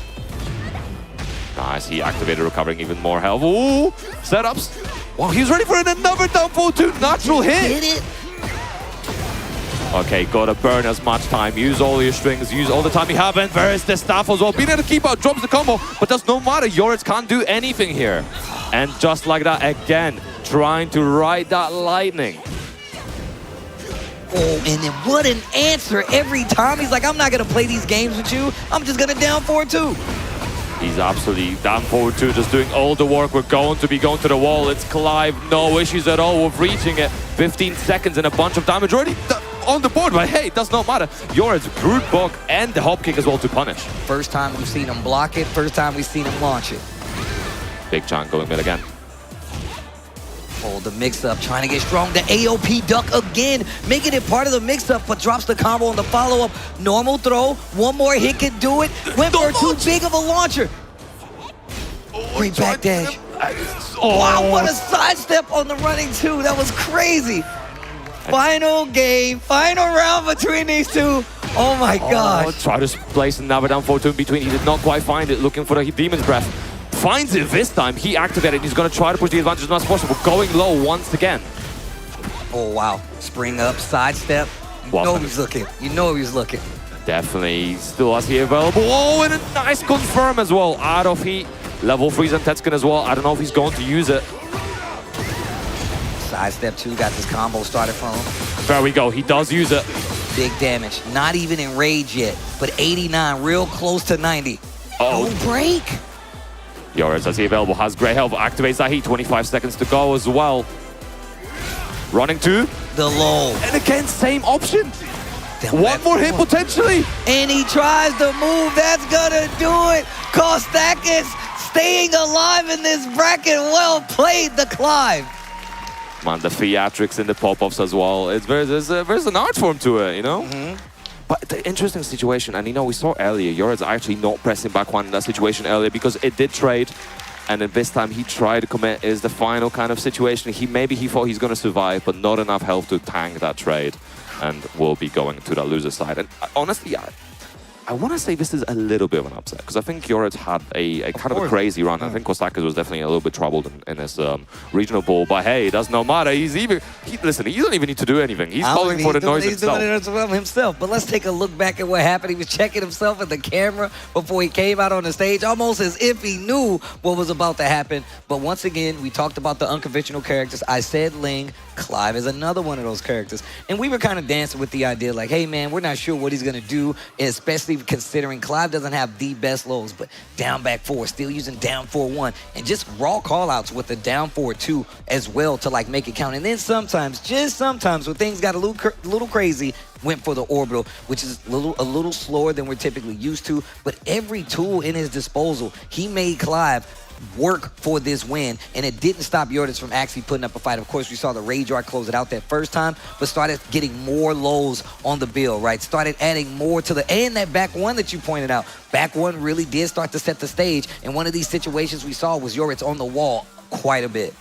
Nice, he activated, recovering even more health. Ooh, setups. Wow, he's ready for another down 4-2 natural hit. Hit it. Okay, gotta burn as much time. Use all your strings, use all the time you have, and there is the staff as well. Being able to keep out, drops the combo, but does no matter. Yoritz can't do anything here. And just like that, again, trying to ride that lightning. Oh, and then what an answer every time. He's like, I'm not gonna play these games with you. I'm just gonna down 4-2. He's absolutely down forward too, just doing all the work. We're going to be going to the wall. It's Clive, no issues at all with reaching it. 15 seconds and a bunch of damage already on the board, but hey, it does not matter. Yoritz, brute bug, and the hop kick as well to punish. First time we've seen him block it, first time we've seen him launch it. Big Chan going mid again. Hold the mix-up, trying to get strong. The AOP duck again, making it part of the mix-up, but drops the combo on the follow-up. Normal throw, one more hit can do it. Went for too big of a launcher. Great back dash. Oh. Wow, what a sidestep on the running two. That was crazy. Final game, final round between these two. Oh my gosh. Try to place another down 4-2 in between. He did not quite find it, looking for the Demon's Breath. Finds it this time. He activated. He's going to try to push the advantage as much as possible. Going low once again. Oh, wow. Spring up, sidestep. You know he's looking. You know he's looking. Definitely still has he available. Oh, and a nice confirm as well. Out of heat. Level 3's and Tetskin as well. I don't know if he's going to use it. Sidestep 2 got this combo started from him. There we go. He does use it. Big damage. Not even in rage yet, but 89, real close to 90. Oh. No break. Yoritz, as he available, has great health. Activates that heat. 25 seconds to go as well. Running to the low. And again, same option. One more hit potentially. And he tries to move. That's gonna do it. Kostakis staying alive in this bracket. Well played, the Clive. Man, the theatrics and the pop-offs as well. There's an art form to it, you know? But the interesting situation, and you know, we saw earlier, Yoritz actually not pressing back one in that situation earlier because it did trade. And then this time he tried to commit is the final kind of situation. Maybe he thought he's going to survive, but not enough health to tank that trade. And will be going to that loser side. And honestly, I want to say this is a little bit of an upset because I think Yoritz had a kind of a crazy run. I think Kostakis was definitely a little bit troubled in his regional ball. But hey, it does not matter. Listen, he doesn't even need to do anything. He's calling for the noise himself. He's doing it himself. But let's take a look back at what happened. He was checking himself at the camera before he came out on the stage, almost as if he knew what was about to happen. But once again, we talked about the unconventional characters. I said Ling. Clive is another one of those characters. And we were kind of dancing with the idea like, hey, man, we're not sure what he's going to do, especially considering Clive doesn't have the best lows, but down back 4, still using down 4-1, and just raw call-outs with the down 4-2 as well to like make it count. And then sometimes, just sometimes, when things got a little crazy, went for the orbital, which is a little slower than we're typically used to. But every tool in his disposal, he made Clive work for this win, and it didn't stop Yoritz from actually putting up a fight. Of course, we saw the Rage Art close it out that first time, but started getting more lows on the bill, right? Started adding more to and that back one that you pointed out. Back one really did start to set the stage, and one of these situations we saw was Yoritz on the wall quite a bit.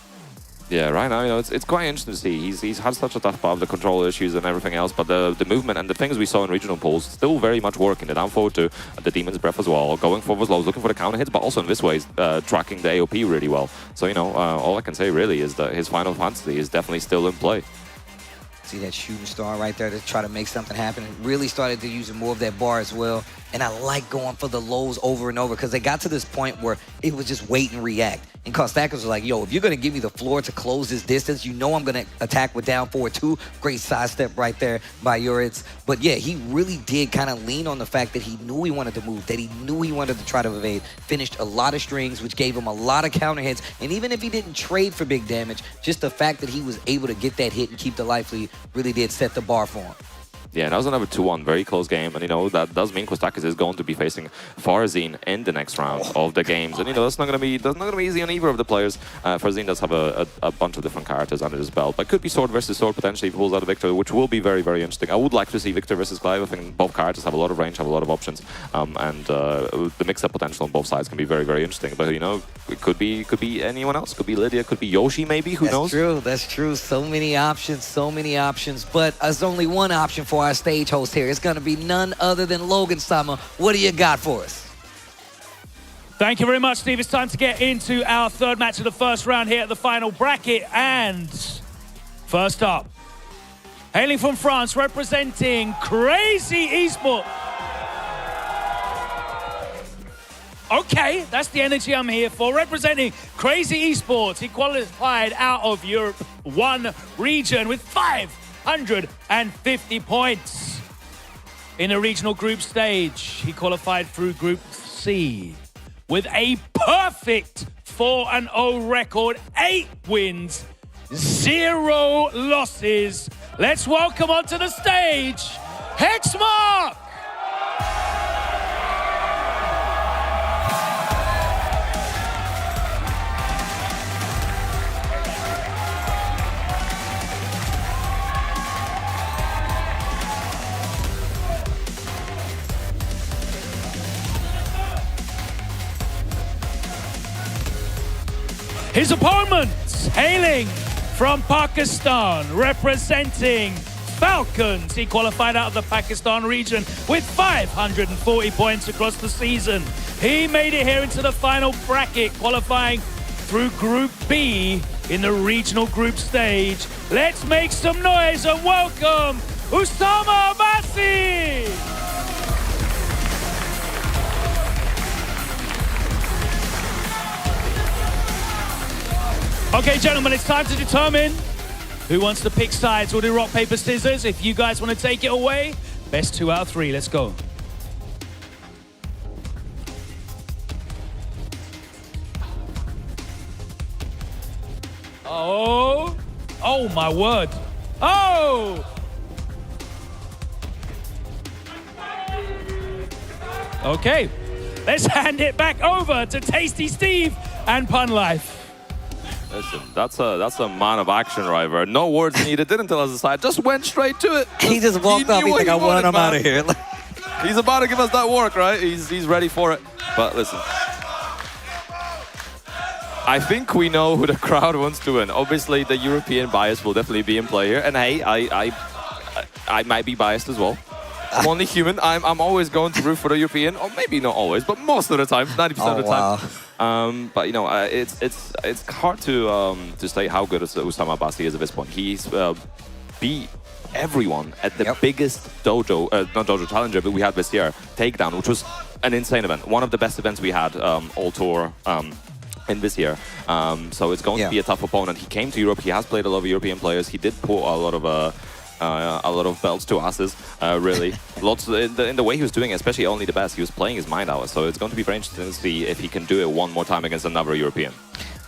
Yeah, right now, you know, it's quite interesting to see. He's had such a tough part of the control issues and everything else, but the movement and the things we saw in regional pools still very much working. The down forward to the Demon's Breath as well, going for those lows, looking for the counter hits, but also in this way, tracking the AOP really well. So, you know, all I can say really is that his Final Fantasy is definitely still in play. See that shooting star right there to try to make something happen. And really started to use more of that bar as well. And I like going for the lows over and over because they got to this point where it was just wait and react. And Kostakis was like, yo, if you're going to give me the floor to close this distance, you know I'm going to attack with down forward too. Great sidestep right there by Yuritz. But yeah, he really did kind of lean on the fact that he knew he wanted to move, that he knew he wanted to try to evade. Finished a lot of strings, which gave him a lot of counter hits. And even if he didn't trade for big damage, just the fact that he was able to get that hit and keep the life lead really did set the bar for him. Yeah, and that was another 2-1, very close game. And, that does mean Kostakis is going to be facing Farzin in the next round of the games. And, that's not going to be easy on either of the players. Farzin does have a bunch of different characters under his belt. But could be sword versus sword potentially if he pulls out a Victor, which will be very, very interesting. I would like to see Victor versus Clive. I think both characters have a lot of range, have a lot of options. And the mix-up potential on both sides can be very, very interesting. But, it could be anyone else. Could be Lydia, could be Yoshi maybe, who knows? That's true. So many options, so many options. But there's only one option for our stage host here. It's going to be none other than Logan Sama. What do you got for us? Thank you very much, Steve. It's time to get into our third match of the first round here at the final bracket. And first up, hailing from France, representing Crazy Esports. Okay, that's the energy I'm here for. Representing Crazy Esports, he qualified out of Europe 1 region with 550 points. In the regional group stage, he qualified through Group C with a perfect 4-0 record, 8 wins, 0 losses. Let's welcome onto the stage, Hexmark! His opponents, hailing from Pakistan, representing Falcons. He qualified out of the Pakistan region with 540 points across the season. He made it here into the final bracket, qualifying through Group B in the regional group stage. Let's make some noise and welcome Usama Abbasi! Okay, gentlemen, it's time to determine who wants to pick sides. We'll do rock, paper, scissors. If you guys want to take it away, best 2 out of 3. Let's go. Oh my word. Oh! Okay, let's hand it back over to Tasty Steve and Pun Life. Listen, that's a man of action, River. No words needed. Didn't tell us the side. Just went straight to it. He just walked up. He's like, I want him out of here. He's about to give us that work, right? He's ready for it. But listen, I think we know who the crowd wants to win. Obviously, the European bias will definitely be in play here. And hey, I might be biased as well. I'm only human. I'm always going to root for the European, or maybe not always, but most of the time, 90% of the time. But it's hard to say how good Usama Abbasi is at this point. He's beat everyone at the biggest dojo challenger that we had this year, Takedown, which was an insane event, one of the best events we had all tour. In this year, so it's going to be a tough opponent. He came to Europe. He has played a lot of European players. He did pull a lot of belts to asses, really. Lots in the way he was doing it, especially only the best. He was playing his mind out. So it's going to be very interesting to see if he can do it one more time against another European.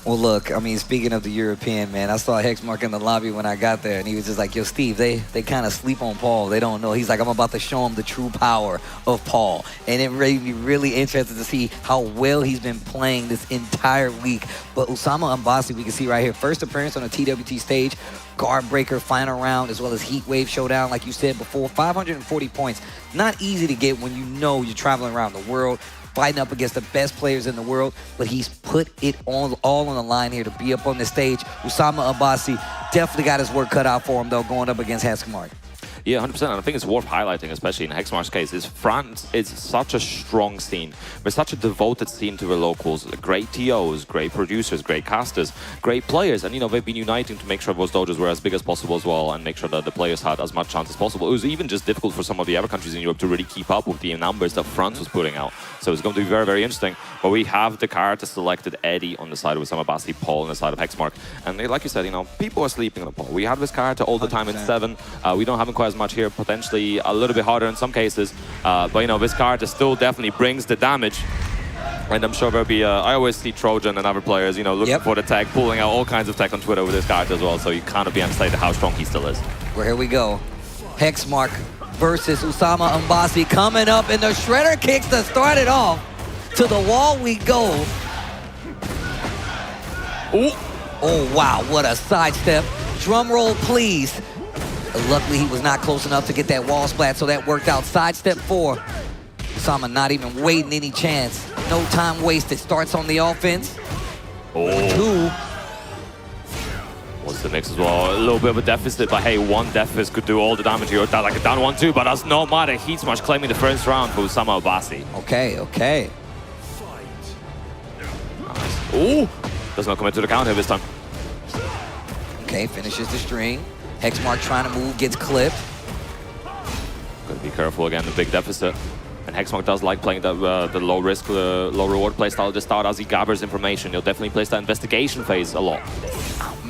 Well, look, I mean, speaking of the European, man, I saw Hexmark in the lobby when I got there, and he was just like, yo, Steve, they kind of sleep on Paul. They don't know. He's like, I'm about to show him the true power of Paul. And it made me really interested to see how well he's been playing this entire week. But Usama Abbasi, we can see right here, first appearance on a TWT stage, guard breaker, final round, as well as heat wave showdown, like you said before, 540 points. Not easy to get when you know you're traveling around the world, fighting up against the best players in the world, but he's put it all on the line here to be up on the stage. Usama Abbasi definitely got his work cut out for him, though, going up against Hexmark. Yeah, 100%. And I think it's worth highlighting, especially in Hexmark's case, is France is such a strong scene. We're such a devoted scene to the locals. Great TOs, great producers, great casters, great players. And, you know, they've been uniting to make sure those dojos were as big as possible as well and make sure that the players had as much chance as possible. It was even just difficult for some of the other countries in Europe to really keep up with the numbers that France was putting out. So it's going to be very, very interesting. But we have the card selected Eddie on the side with Usama Basti, Paul on the side of Hexmark. And like you said, you know, people are sleeping on the Paul. We have this card all the time in 7. We don't have him quite as much here, potentially a little bit harder in some cases. But, you know, this card still definitely brings the damage. And I'm sure there'll be, I always see Trojan and other players, you know, looking for the tech, pulling out all kinds of tech on Twitter with this card as well. So you can't be understated how strong he still is. Well, here we go. Hexmark versus Usama Mbasi coming up, and the Shredder kicks to start it off. To the wall we go. Ooh. Oh, wow, what a sidestep. Drum roll, please. Luckily, he was not close enough to get that wall splat, so that worked out. Sidestep 4. Usama not even waiting any chance. No time wasted. Starts on the offense. Oh. 2. What's the mix as well? A little bit of a deficit, but hey, one deficit could do all the damage here. Like a down 1-2, but that's no matter. Heat Smash claiming the first round for Usama Mbasi. Okay, okay. Nice. Ooh! Does not commit to the counter this time. Okay, finishes the string. Hexmark trying to move, gets clipped. Gotta be careful again, the big deficit. And Hexmark does like playing the low risk, low reward playstyle at the start as he gathers information. He'll definitely place that investigation phase a lot.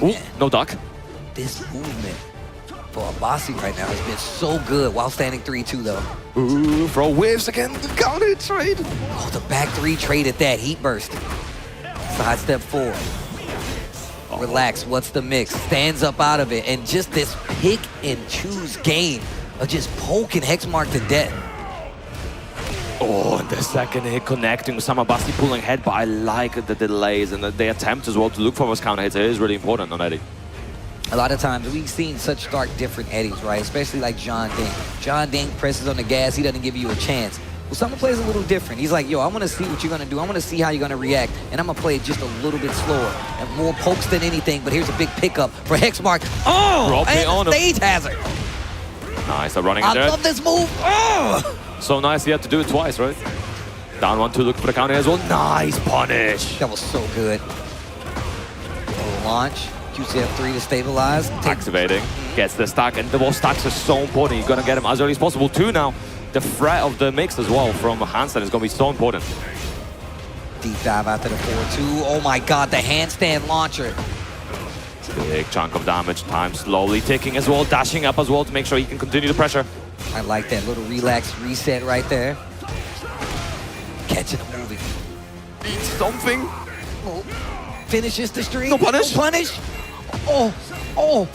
Ooh, no duck. This movement for Mbasi right now has been so good while standing 3-2 though. Ooh, throw whiffs again, the counter trade. Oh, the back 3 trade at that, heat burst. Sidestep 4. Relax, what's the mix? Stands up out of it, and just this pick and choose game of just poking Hexmark to death. Oh, and the second hit connecting with Usama Basti pulling head, but I like the delays and the attempt as well to look for those counter hits. It is really important on Eddie. A lot of times we've seen such stark different Eddies, right? Especially like John Dink. John Dink presses on the gas, he doesn't give you a chance. Usama plays a little different. He's like, yo, I want to see what you're going to do. I want to see how you're going to react. And I'm going to play it just a little bit slower and more pokes than anything. But here's a big pickup for Hexmark. Oh, and a stage hazard. Nice, they're running in there. I love this move. Oh! So nice, he had to do it twice, right? Down 1-2, look for the counter as well. Nice punish. That was so good. Launch. QCF3 to stabilize. Activating. Gets the stack, and the wall stacks are so important. You're going to get him as early as possible. 2 now. The threat of the mix as well from handstand is going to be so important. Deep dive out to the 4-2. Oh my god, the handstand launcher. Big chunk of damage. Time slowly ticking as well. Dashing up as well to make sure he can continue the pressure. I like that little relaxed reset right there. Catching him moving. Needs something. Oh. Finishes the streak. No punish. No punish. Oh. Oh.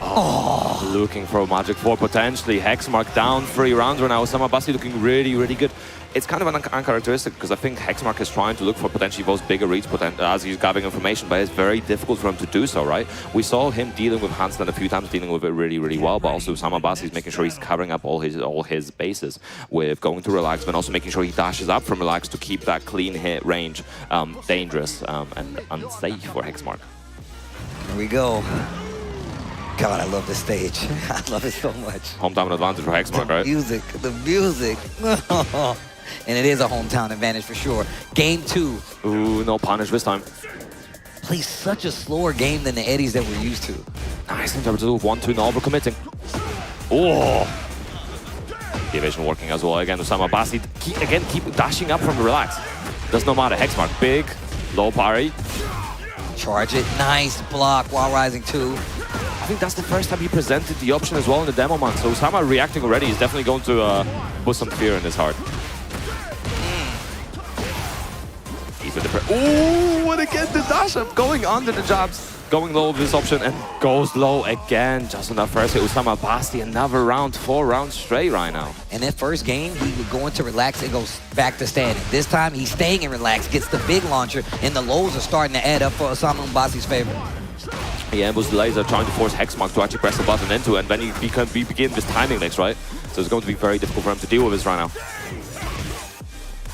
Oh. Looking for a Magic 4 potentially. Hexmark down 3 rounds right now. Usama Basti looking really, really good. It's kind of an uncharacteristic because I think Hexmark is trying to look for potentially those bigger reads as he's gathering information, but it's very difficult for him to do so, right? We saw him dealing with handstand a few times, dealing with it really, really well, but also Usama Basti is making sure he's covering up all his bases with going to relax, but also making sure he dashes up from relax to keep that clean hit range dangerous and unsafe for Hexmark. Here we go. God, I love this stage. I love it so much. Hometown advantage for Hexmark, right? The music. And it is a hometown advantage for sure. Game 2. Ooh, no punish this time. Plays such a slower game than the Eddies that we're used to. Nice in terms of 1-2, no overcommitting. Oh! The evasion working as well. Again, Usama Basti keep dashing up from the relax. Does not matter. Hexmark, big, low parry. Charge it. Nice block while rising 2. I think that's the first time he presented the option as well in the demo, man. So Usama reacting already is definitely going to put some fear in his heart. Ooh, and again the dash up, going under the jabs, going low with this option, and goes low again. Just on that first hit, Usama Basti, another round, 4 rounds straight right now. In that first game, he would go into relax and goes back to standing. This time, he's staying in relax, gets the big launcher, and the lows are starting to add up for Usama Mbassi's favor. Yeah, and those delays are trying to force Hexmark to actually press the button into, and then we begin this timing mix, right? So it's going to be very difficult for him to deal with this right now.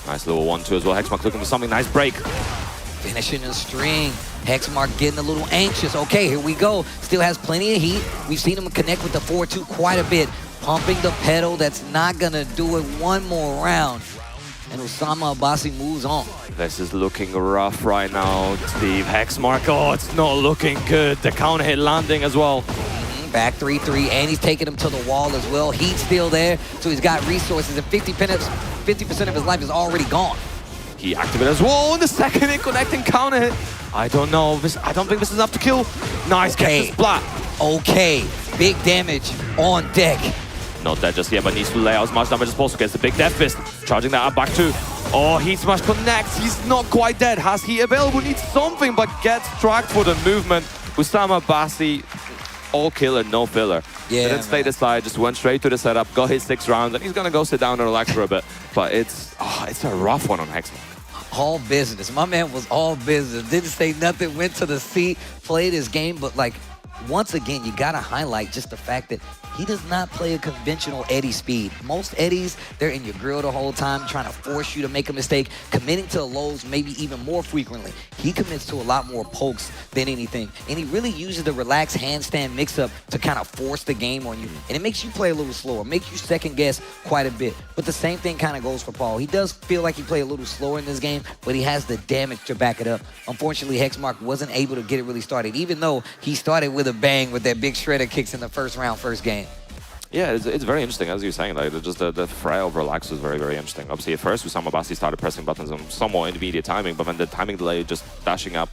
Nice little 1-2 as well. Hexmark looking for something. Nice break. Finishing the string. Hexmark getting a little anxious. Okay, here we go. Still has plenty of heat. We've seen him connect with the 4-2 quite a bit. Pumping the pedal, that's not gonna do it one more round. And Osama Abbasi moves on. This is looking rough right now, Steve. Hexmark, oh, it's not looking good. The counter hit landing as well. Back 3-3, and he's taking him to the wall as well. Heat's still there, so he's got resources, and 50% of his life is already gone. He activated as well in the second hit, connecting counter hit. I don't know. I don't think this is enough to kill. Nice, Okay. gets the splat. Okay, big damage on deck. Not dead just yet, but needs to lay out as much damage as possible. Gets the big death fist, charging that up back too. Oh, heat smash connects. He's not quite dead. Has heat available, needs something, but gets tracked for the movement. Usama Abbasi, all killer, no filler. Yeah, didn't stay aside, just went straight to the setup, got his 6 rounds, and he's gonna go sit down and relax for a bit. But it's a rough one on Hexmark. All business. My man was all business. Didn't say nothing, went to the seat, played his game, but like, once again, you gotta highlight just the fact that he does not play a conventional Eddie speed. Most Eddies, they're in your grill the whole time, trying to force you to make a mistake, committing to lows maybe even more frequently. He commits to a lot more pokes than anything. And he really uses the relaxed handstand mix-up to kind of force the game on you. And it makes you play a little slower, makes you second guess quite a bit. But the same thing kind of goes for Paul. He does feel like he played a little slower in this game, but he has the damage to back it up. Unfortunately, Hexmark wasn't able to get it really started, even though he started with a bang with that big shredder kicks in the first round, first game. Yeah, it's very interesting, as you're saying, like just the fray of relax was very, very interesting. Obviously, at first, Usama Abbasi started pressing buttons on somewhat intermediate timing, but then the timing delay, just dashing up,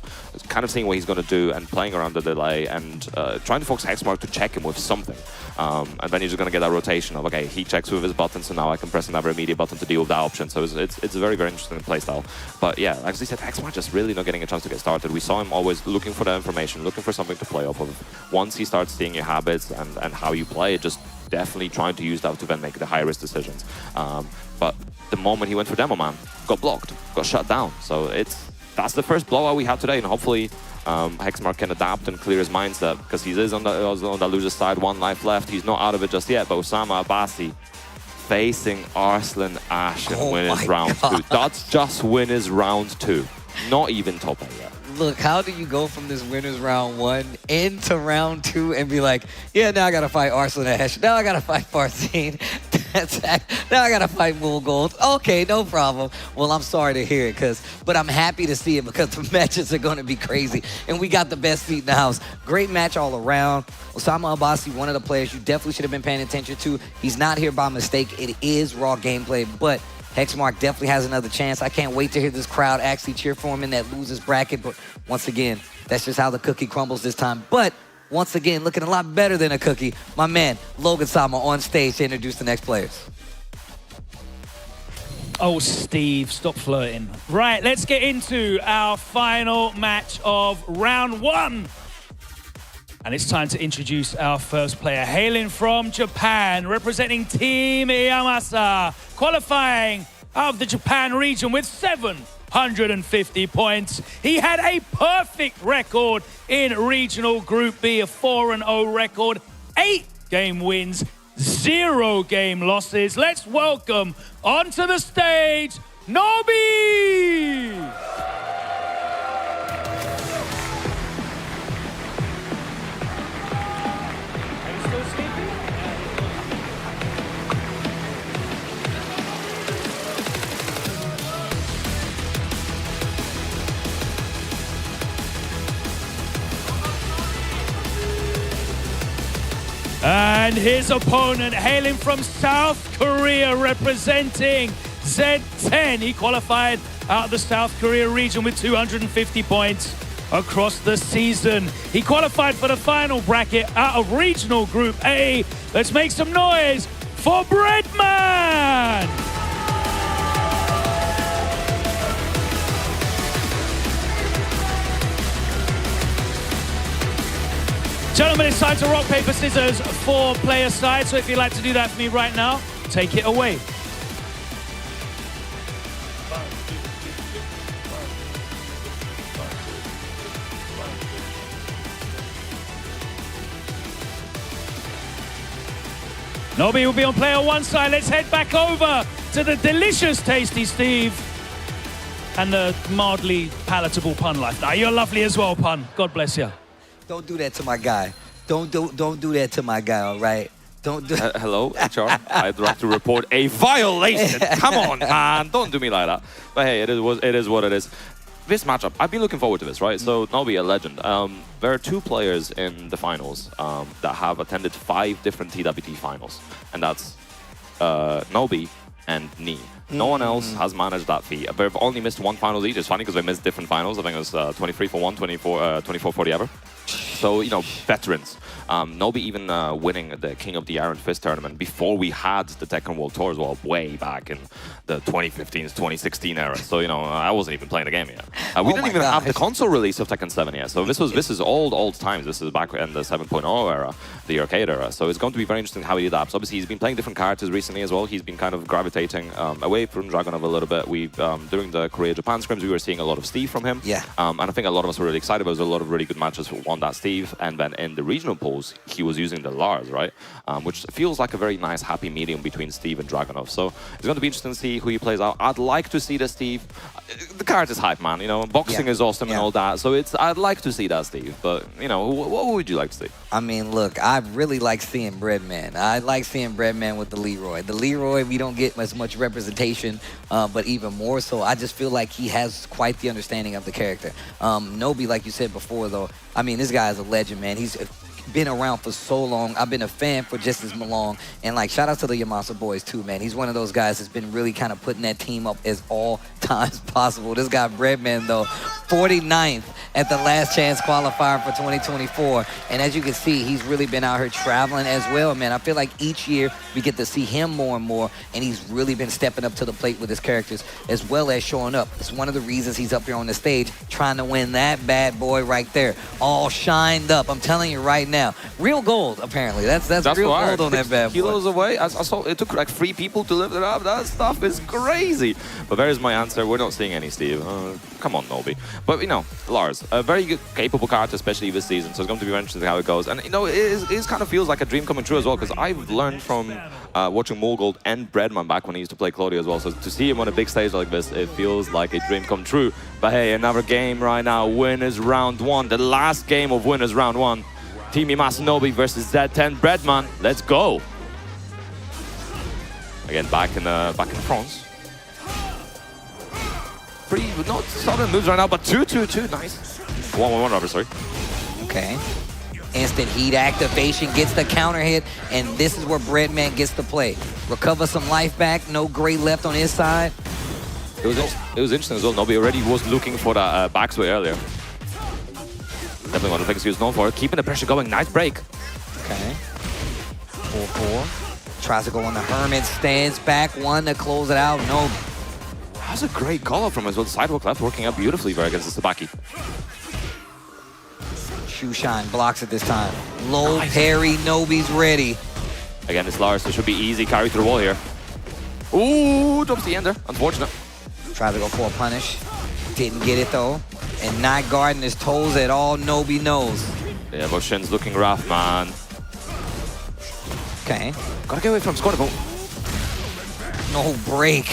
kind of seeing what he's going to do and playing around the delay and trying to focus Hexmark to check him with something. And then you're just going to get that rotation of, okay, he checks with his button, so now I can press another immediate button to deal with that option. So it's a very, very interesting playstyle. But yeah, like I said, Hexmark just really not getting a chance to get started. We saw him always looking for the information, looking for something to play off of. Once he starts seeing your habits and how you play, just definitely trying to use that to then make the high-risk decisions. But the moment he went for Demo Man, got blocked, got shut down. So that's the first blowout we have today, and hopefully Hexmark can adapt and clear his mindset, because he is on the loser's side, 1 life left. He's not out of it just yet, but Usama Abbasi facing Arslan Ash in winners round 2. That's just winners round 2, not even top 8 yet. Look, how do you go from this winners round 1 into round 2 and be like, yeah, now I gotta fight Arslan Ash, now I gotta fight Farzine, now I gotta fight Wool Gold. Okay, no problem. Well, I'm sorry to hear it, but I'm happy to see it, because the matches are gonna be crazy, and we got the best seat in the house. Great match all around. Osama Abbasi, one of the players you definitely should have been paying attention to. He's not here by mistake. It is raw gameplay, but Hexmark definitely has another chance. I can't wait to hear this crowd actually cheer for him in that losers bracket. But once again, that's just how the cookie crumbles this time. But once again, looking a lot better than a cookie, my man, Logan Sama, on stage to introduce the next players. Oh, Steve, stop flirting. Right, let's get into our final match of round 1. And it's time to introduce our first player, hailing from Japan, representing Team Yamasa, qualifying out of the Japan region with 750 points. He had a perfect record in Regional Group B, a 4-0 record, 8 game wins, 0 game losses. Let's welcome onto the stage, Nobi! And his opponent, hailing from South Korea, representing Z10. He qualified out of the South Korea region with 250 points across the season. He qualified for the final bracket out of Regional Group A. Let's make some noise for Breadman! Gentlemen, it's time to rock, paper, scissors for player side. So if you'd like to do that for me right now, take it away. Nobi will be on player 1 side. Let's head back over to the delicious Tasty Steve. And the mildly palatable pun life. Now, you're lovely as well, pun. God bless you. Don't do that to my guy. Don't do that to my guy, all right? Don't do Hello, HR. I'd like to report a violation. Come on, man. Don't do me like that. But hey, it is what it is. This matchup, I've been looking forward to this, right? So, Nobi, a legend. There are 2 players in the finals that have attended 5 different TWT finals. And that's Nobi and Ni. No one else has managed that feat. They've only missed 1 final each. It's funny because they missed different finals. I think it was 23 for 1, 24 for the other. So, you know, veterans. Nobi even winning the King of the Iron Fist tournament before we had the Tekken World Tour as well, way back in the 2015, 2016 era. So, you know, I wasn't even playing the game yet. We didn't even have the console release of Tekken 7 yet. So this is old times. This is back in the 7.0 era, the arcade era. So it's going to be very interesting how he adapts. Obviously, he's been playing different characters recently as well. He's been kind of gravitating away from Dragunov a little bit. We during the Korea Japan scrims, we were seeing a lot of Steve from him. Yeah. And I think a lot of us were really excited. There was a lot of really good matches on that Steve. And then in the regional polls, he was using the Lars, right? Which feels like a very nice, happy medium between Steve and Dragunov. So it's going to be interesting to see who he plays out. I'd like to see the Steve. The character's hype, man. You know, boxing is awesome and all that. So I'd like to see that Steve. But, you know, what would you like to see? I mean, look, I really like seeing Breadman. I like seeing Breadman with the Leroy. The Leroy, we don't get as much representation, but even more so, I just feel like he has quite the understanding of the character. Nobi, like you said before, though, I mean, this guy is a legend, man. He's been around for so long. I've been a fan for just as long. And, like, shout out to the Yamasa boys, too, man. He's one of those guys that's been really kind of putting that team up as all times possible. This guy, Breadman, though, 49th at the last chance qualifier for 2024. And as you can see, he's really been out here traveling as well, man. I feel like each year we get to see him more and more, and he's really been stepping up to the plate with his characters as well as showing up. It's one of the reasons he's up here on the stage trying to win that bad boy right there. All shined up. I'm telling you right now. Real gold, apparently. That's real gold on that bad boy. Kilos away. I saw it took like 3 people to lift it up. That stuff is crazy. But there's my answer. We're not seeing any Steve. Come on, Nobi. But, you know, Lars, a very good, capable character, especially this season. So it's going to be very interesting how it goes. And, you know, it kind of feels like a dream coming true as well, because I've learned from watching Morgold and Breadman back when he used to play Claudio as well. So to see him on a big stage like this, it feels like a dream come true. But hey, another game right now. Winners round 1. The last game of winners round 1. Team Nobi versus Z10 Breadman. Let's go. Again, back in France. Pretty not sudden moves right now, but 2-2-2, nice. 1-1-1 rubber, sorry. Okay. Instant heat activation, gets the counter hit, and this is where Breadman gets to play. Recover some life back, no gray left on his side. It was interesting as well. Nobi already was looking for that backsway earlier. Definitely one of the things he was known for. Keeping the pressure going, nice break. Okay. 4-4. Tries to go on the Hermit, stands back, one to close it out. No. That's a great call from as well. Sidewalk left working out beautifully there against the Sabaki. Shoeshine blocks it this time. Low parry, Nobi's ready. Again, it's Lars, so it should be easy. Carry through the wall here. Ooh, drops the ender. Unfortunate. Tries to go for a punish. Didn't get it though. And not guarding his toes at all, Nobi knows. Yeah, but Shin's looking rough, man. Okay. Gotta get away from Scorpion. No break.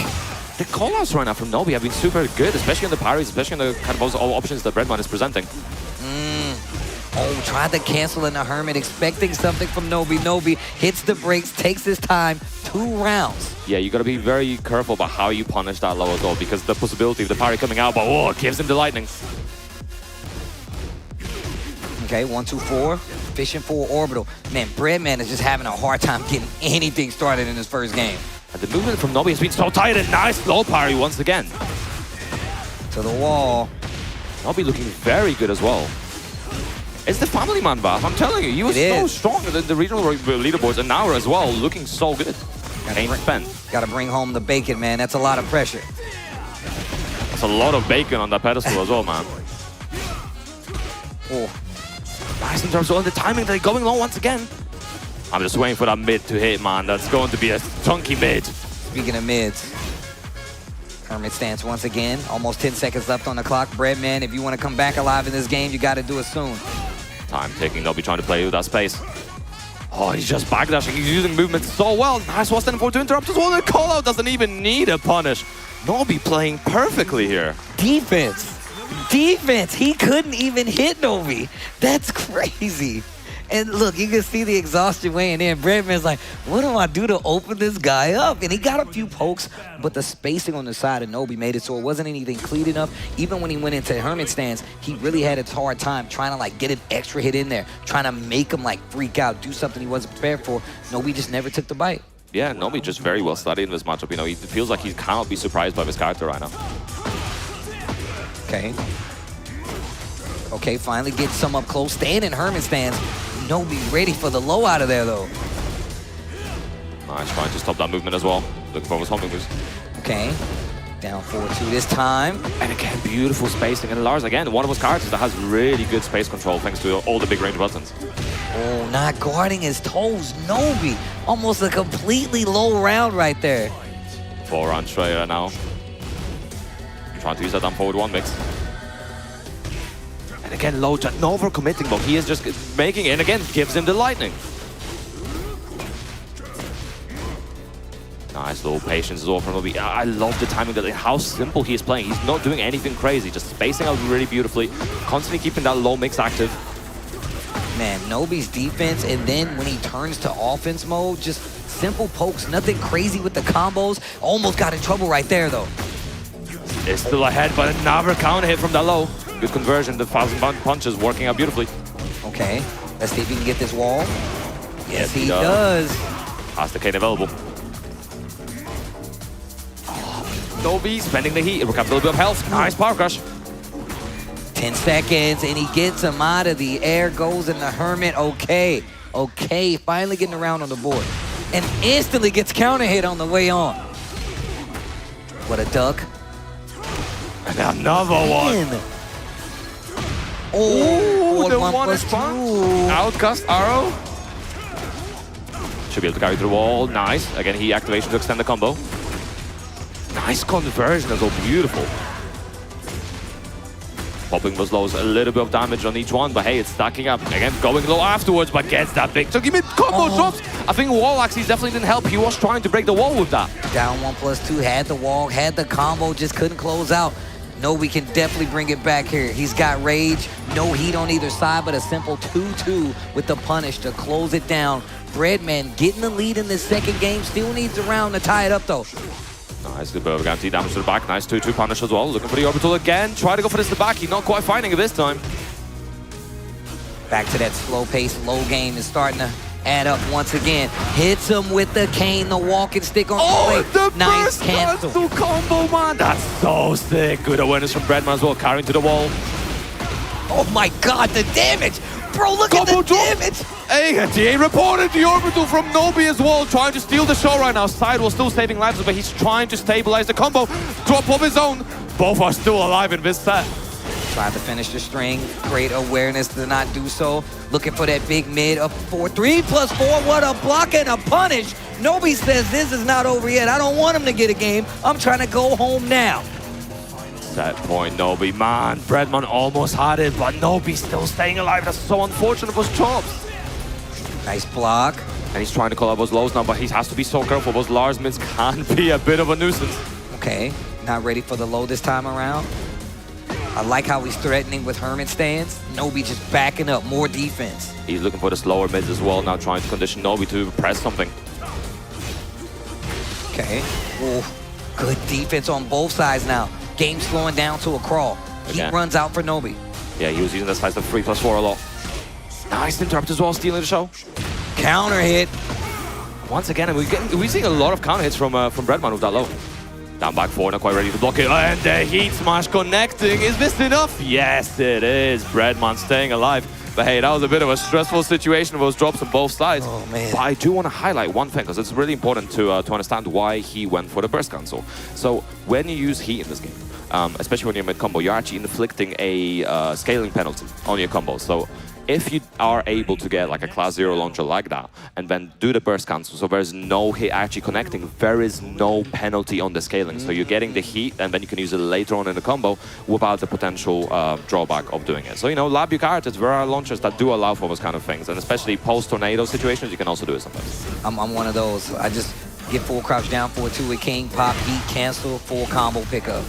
The call-outs right now from Nobi have been super good, especially in the parries, especially in the kind of all options that Breadman is presenting. Oh, tried to cancel in the Hermit, expecting something from Nobi. Nobi hits the brakes, takes his time, 2 rounds. Yeah, you gotta be very careful about how you punish that low as well, because the possibility of the parry coming out, but oh, it gives him the lightning. Okay, 1-2-4, fishing for orbital. Man, Breadman is just having a hard time getting anything started in his first game. And the movement from Nobi has been so tight, and nice low parry once again. To the wall. Nobi looking very good as well. It's the family man buff, I'm telling you. He was so strong in the regional leaderboards, and now as well, looking so good. Gotta bring home the bacon, man. That's a lot of pressure. That's a lot of bacon on that pedestal as well, man. Oh. Nice in terms of the timing, they're going low once again. I'm just waiting for that mid to hit, man. That's going to be a chunky mid. Speaking of mids, Hermit stance once again. Almost 10 seconds left on the clock. Breadman, if you want to come back alive in this game, you got to do it soon. Time taking, they'll be trying to play with that space. Oh, he's just backdashing. He's using movement so well. Nice was 10-4 to interrupt as well. The call-out doesn't even need a punish. Nobi playing perfectly here. Defense. Defense. He couldn't even hit Nobi. That's crazy. And look, you can see the exhaustion weighing in. Breadman's like, what do I do to open this guy up? And he got a few pokes, but the spacing on the side of Nobi made it so it wasn't anything clean enough. Even when he went into Hermit stance, he really had a hard time trying to like get an extra hit in there, trying to make him like freak out, do something he wasn't prepared for. Nobi just never took the bite. Yeah, Nobi just very well studied in this matchup. You know, he feels like he cannot be surprised by this character right now. Okay. Okay, finally gets some up close. Staying in Hermit stance. Nobi ready for the low out of there, though. Nice, trying to stop that movement as well. Looking for his homing moves. Okay. Down 4-2 this time. And again, beautiful spacing. And Lars, again, one of those characters that has really good space control thanks to all the big range buttons. Oh, not guarding his toes. Nobi. Almost a completely low round right there. 4-round straight now. Trying to use that down forward one mix. And again, low jet, no overcommitting, but he is just making it, and again, gives him the lightning. Nice little patience as well from Nobi. I love the timing, how simple he is playing. He's not doing anything crazy, just spacing out really beautifully, constantly keeping that low mix active. Man, Nobi's defense, and then when he turns to offense mode, just simple pokes, nothing crazy with the combos. Almost got in trouble right there, though. It's still ahead, but another counter hit from that low. Good conversion, the 1,000 punches working out beautifully. Okay, let's see if he can get this wall. Yes, he does. Has the cane available. Oh, Nobi spending the heat, recovers a little bit of health. Nice power crush. 10 seconds, and he gets him out of the air, goes in the Hermit. Okay, okay, finally getting around on the board. And instantly gets counter hit on the way on. What a duck. And another one. Oh, the 1+2. Outcast arrow. Should be able to carry through the wall. Nice. Again, he activation to extend the combo. Nice conversion as well. Beautiful. Popping those lows, a little bit of damage on each one, but hey, it's stacking up. Again, going low afterwards, but gets that big. So give me combo drops. I think wall axes definitely didn't help. He was trying to break the wall with that. Down 1+2, had the wall, had the combo, just couldn't close out. Nobi can definitely bring it back here. He's got rage, no heat on either side, but a simple 2-2 with the punish to close it down. Breadman getting the lead in this second game, still needs a round to tie it up though. Nice, good bit of guaranteed damage to the back. Nice 2-2 punish as well. Looking for the orbital again. Try to go for this to the back. He's not quite finding it this time. Back to that slow pace, low game is starting to add up once again. Hits him with the cane, the walking stick on the plate. The nice burst cancel combo, man. That's so sick. Good awareness from Breadman as well, carrying to the wall. Oh my god, the damage! Bro, look at the damage! Hey, TA reported the orbital from Nobi as well, trying to steal the show right now. Sidewall still saving lives, but he's trying to stabilize the combo. Drop of his own. Both are still alive in this set. Tried to finish the string. Great awareness to not do so. Looking for that big mid up 4. 3+4. What a block and a punish. Nobi says this is not over yet. I don't want him to get a game. I'm trying to go home now. Set point, Nobi. Man, Breadman almost had it, but Nobi still staying alive. That's so unfortunate for his chops. Nice block. And he's trying to call out those lows now, but he has to be so careful. Those Lars mids can be a bit of a nuisance. Okay, not ready for the low this time around. I like how he's threatening with Hermit stance. Nobi just backing up, more defense. He's looking for the slower mids as well, now trying to condition Nobi to press something. Okay, ooh, good defense on both sides now. Game slowing down to a crawl. He runs out for Nobi. Yeah, he was using that size of 3+4 a lot. Nice interrupt as well, stealing the show. Counter hit. Once again, we're seeing a lot of counter hits from Breadman with that low. Down back 4, not quite ready to block it. And the heat smash connecting. Is this enough? Yes, it is. Breadman staying alive. But hey, that was a bit of a stressful situation with those drops on both sides. Oh, man. But I do want to highlight one thing, because it's really important to understand why he went for the burst cancel. So when you use heat in this game, especially when you're mid-combo, you're actually inflicting a scaling penalty on your combo. So if you are able to get like a class 0 launcher like that and then do the burst cancel, so there's no hit actually connecting, there is no penalty on the scaling. So you're getting the heat and then you can use it later on in the combo without the potential drawback of doing it. So, you know, lab your characters. There are launchers that do allow for those kind of things, and especially post-tornado situations, you can also do it sometimes. I'm one of those. Get full crouch down 4-2 with King, pop, heat, cancel, full combo pickup.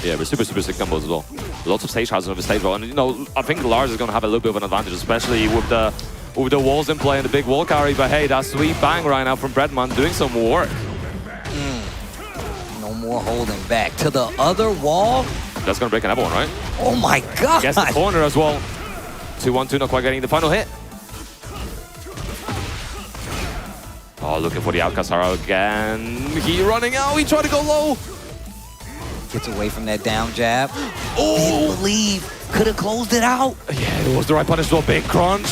Yeah, but super sick combos as well. Lots of stage houses on the stage well, and you know, I think Lars is going to have a little bit of an advantage, especially with the walls in play and the big wall carry. But hey, that sweet bang right now from Breadman doing some work. No more holding back. To the other wall. That's going to break another one, right? Oh my God. Gets the corner as well. 2-1-2, not quite getting the final hit. Oh, looking for the Alcazar again. He running out. He tried to go low. Gets away from that down jab. Oh! Didn't believe. Could have closed it out. Yeah, it was the right punish. Big crunch.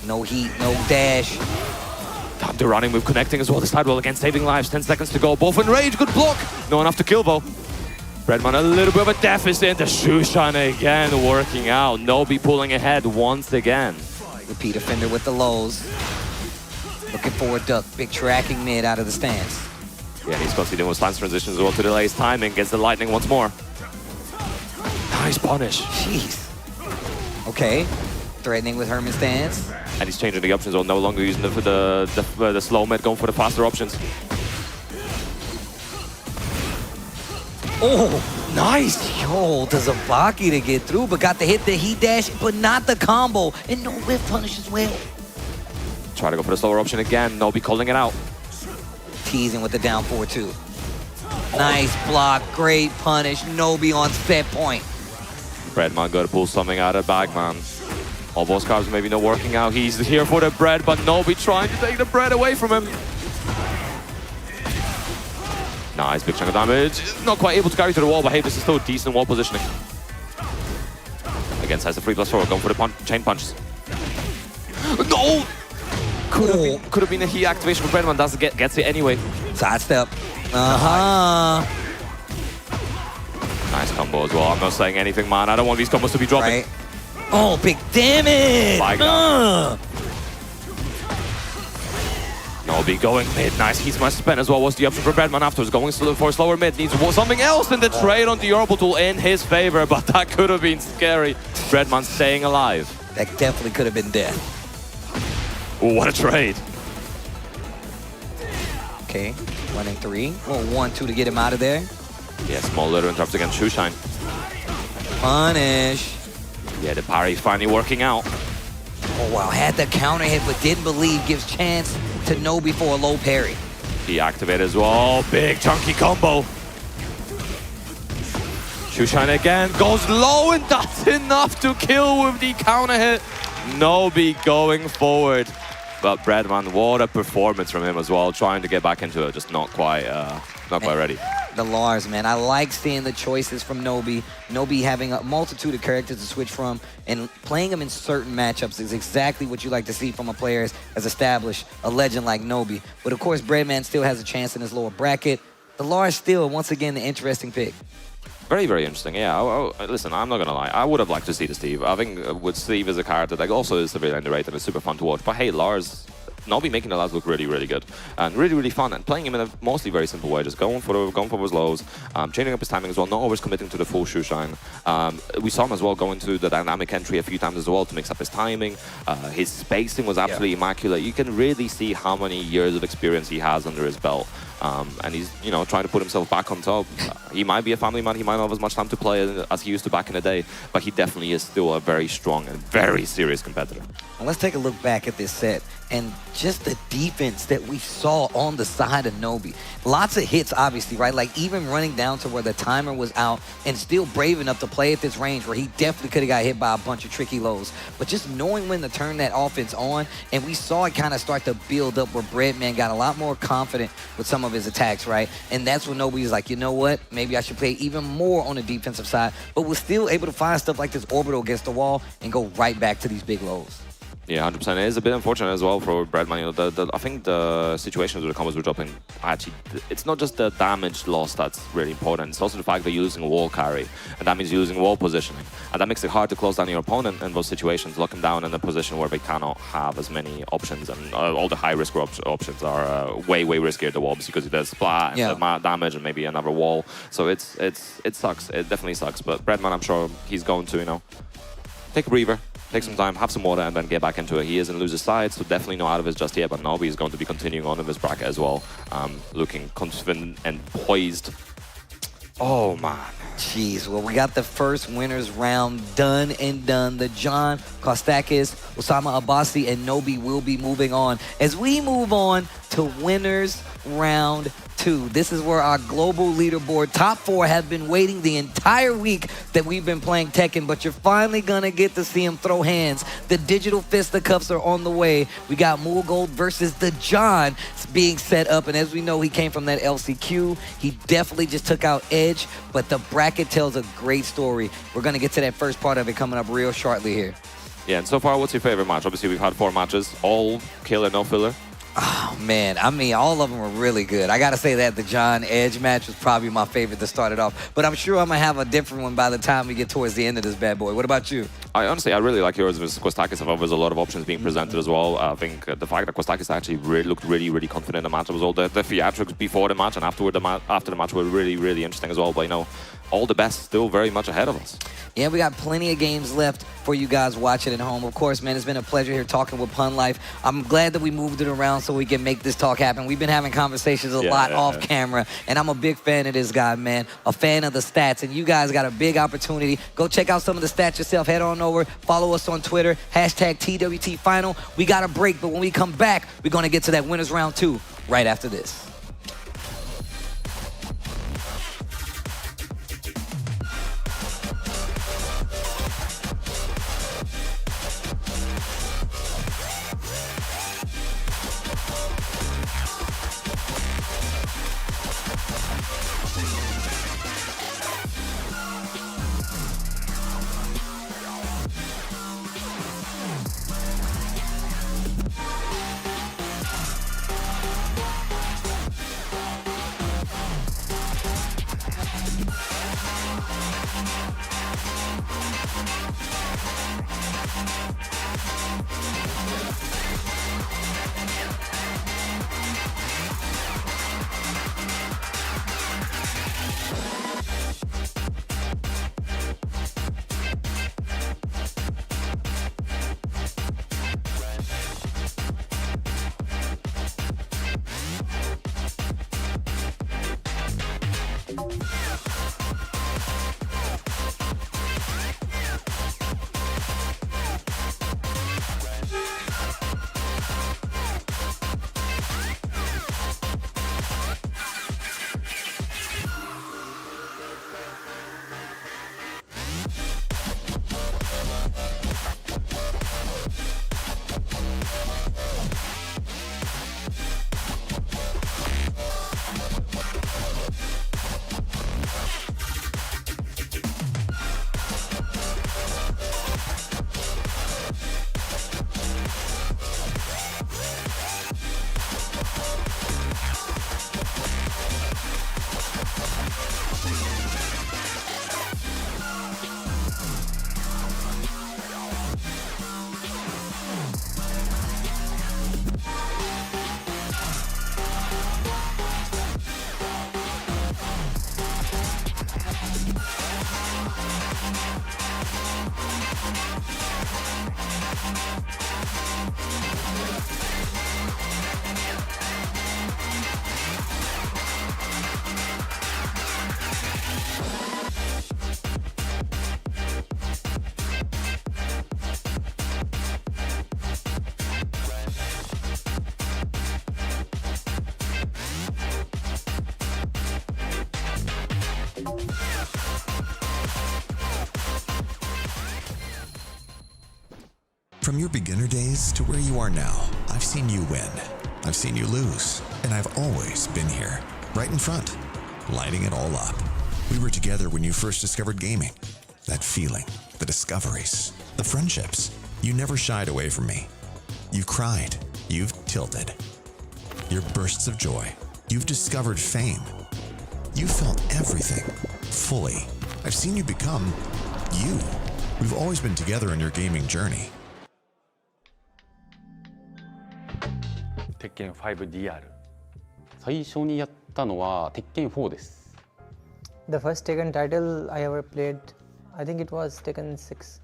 No heat, no dash. Time to running move connecting as well. The sidewall again, saving lives. 10 seconds to go. Both in rage. Good block. No enough to kill though. Breadman a little bit of a deficit. The shoe shine again working out. Nobi pulling ahead once again. Repeat offender with the lows. Looking for a duck. Big tracking mid out of the stance. Yeah, he's constantly doing stance transitions as well to delay his timing. Gets the lightning once more. Nice punish. Jeez. Okay. Threatening with Herman stance. And he's changing the options. Well, no longer using the slow mid, going for the faster options. Oh, nice. Yo, to Zabaki to get through, but got the hit, the heat dash, but not the combo. And no whiff punish as well. Try to go for the slower option again. Nobi calling it out. Teasing with the down 4-2. Nice block, great punish. Nobi on set point. Breadman got to pull something out of the bag, man. All those cards maybe not working out. He's here for the bread, but Nobi trying to take the bread away from him. Nice, big chunk of damage. Not quite able to carry to the wall, but hey, this is still decent wall positioning. Against has the 3+4, going for the chain punches. No! Could have been a heat activation for Breadman, doesn't gets it anyway. Sidestep. Nice combo as well. I'm not saying anything, man. I don't want these combos to be dropping. Right. Oh, big damage! Nobi going mid. Nice heat smash spin as well. What's the option for Breadman afterwards? Going for slower mid. Needs something else in the trade on the orbital in his favor, but that could have been scary. Breadman staying alive. That definitely could have been death. Ooh, what a trade. Okay, running 3. Well, 1-2 to get him out of there. Yeah, small little interrupts against Shoe Shine. Punish. Yeah, the parry finally working out. Oh, wow. Had the counter hit, but didn't believe. Gives chance to Nobi for a low parry. He activated as well. Big chunky combo. Shoe Shine again. Goes low, and that's enough to kill with the counter hit. Nobi going forward. But Breadman, what a performance from him as well. Trying to get back into it, just not quite ready. The Lars, man. I like seeing the choices from Nobi. Nobi having a multitude of characters to switch from, and playing them in certain matchups is exactly what you like to see from a player as established, a legend like Nobi. But of course, Breadman still has a chance in his lower bracket. The Lars still, once again, the interesting pick. Very, very interesting. Yeah, listen, I'm not going to lie. I would have liked to see the Steve. I think with Steve as a character that also is severely underrated and it's super fun to watch. But hey, Lars, Nobi making the Lars look really, really good. And really, really fun. And playing him in a mostly very simple way. Just going for his lows, changing up his timing as well, not always committing to the full shoe shine. We saw him as well going to the dynamic entry a few times as well to mix up his timing. His spacing was absolutely immaculate. You can really see how many years of experience he has under his belt. And he's, you know, trying to put himself back on top. He might be a family man, he might not have as much time to play as he used to back in the day, but he definitely is still a very strong and very serious competitor. And let's take a look back at this set and just the defense that we saw on the side of Nobi. Lots of hits, obviously, right? Like even running down to where the timer was out and still brave enough to play at this range where he definitely could have got hit by a bunch of tricky lows. But just knowing when to turn that offense on, and we saw it kind of start to build up where Breadman got a lot more confident with some of his attacks, right? And that's when Nobi was like, you know what? Maybe I should play even more on the defensive side, but was still able to find stuff like this orbital against the wall and go right back to these big lows. Yeah, 100%. It is a bit unfortunate as well for Breadman. You know, I think the situations where the combos were dropping, actually, it's not just the damage loss that's really important. It's also the fact that you're using wall carry, and that means you're using wall positioning. And that makes it hard to close down your opponent in those situations, lock them down in a position where they cannot have as many options. And all the high-risk options are way, way riskier the walls because there's splat and the damage and maybe another wall. So it sucks. It definitely sucks. But Breadman, I'm sure he's going to, you know, take a breather. Take some time, have some water, and then get back into it. He is in loser's side, so definitely not out of his just yet, but Nobi is going to be continuing on in this bracket as well, looking confident and poised. Oh, man. Jeez, well, we got the first winners round done and done. The John Kostakis, Osama Abbasi, and Nobi will be moving on. As we move on to winners round 2, this is where our global leaderboard top 4 have been waiting the entire week that we've been playing Tekken, but you're finally gonna get to see them throw hands. The digital fisticuffs are on the way. We got Mulgold versus the John being set up, and as we know, he came from that LCQ. He definitely just took out Edge, but the bracket tells a great story. We're gonna get to that first part of it coming up real shortly here. Yeah, and so far, what's your favorite match? Obviously, we've had 4 matches, all killer, no filler. Oh, man. I mean, all of them were really good. I got to say that the John Edge match was probably my favorite to start it off. But I'm sure I'm going to have a different one by the time we get towards the end of this bad boy. What about you? I really like yours versus Kostakis. I thought there's a lot of options being presented as well. I think the fact that Kostakis actually looked really confident in the match. It was all the theatrics before the match and after the match were really interesting as well. But, you know, all the best still very much ahead of us. Yeah, we got plenty of games left for you guys watching at home. Of course, man, it's been a pleasure here talking with Pun Life. I'm glad that we moved it around so we can make this talk happen. We've been having conversations a lot off camera, and I'm a big fan of this guy, man. A fan of the stats, and you guys got a big opportunity. Go check out some of the stats yourself. Head on over, follow us on Twitter, hashtag TWT Final. We got a break, but when we come back, we're going to get to that winners round 2 right after this. From your beginner days to where you are now, I've seen you win. I've seen you lose. And I've always been here, right in front, lighting it all up. We were together when you first discovered gaming. That feeling, the discoveries, the friendships. You never shied away from me. You've cried. You've tilted. Your bursts of joy. You've discovered fame. You felt everything, fully. I've seen you become you. We've always been together in your gaming journey. Tekken 5DR 最初にやったのは Tekken 4です。 The first Tekken title I ever played, I think it was Tekken 6.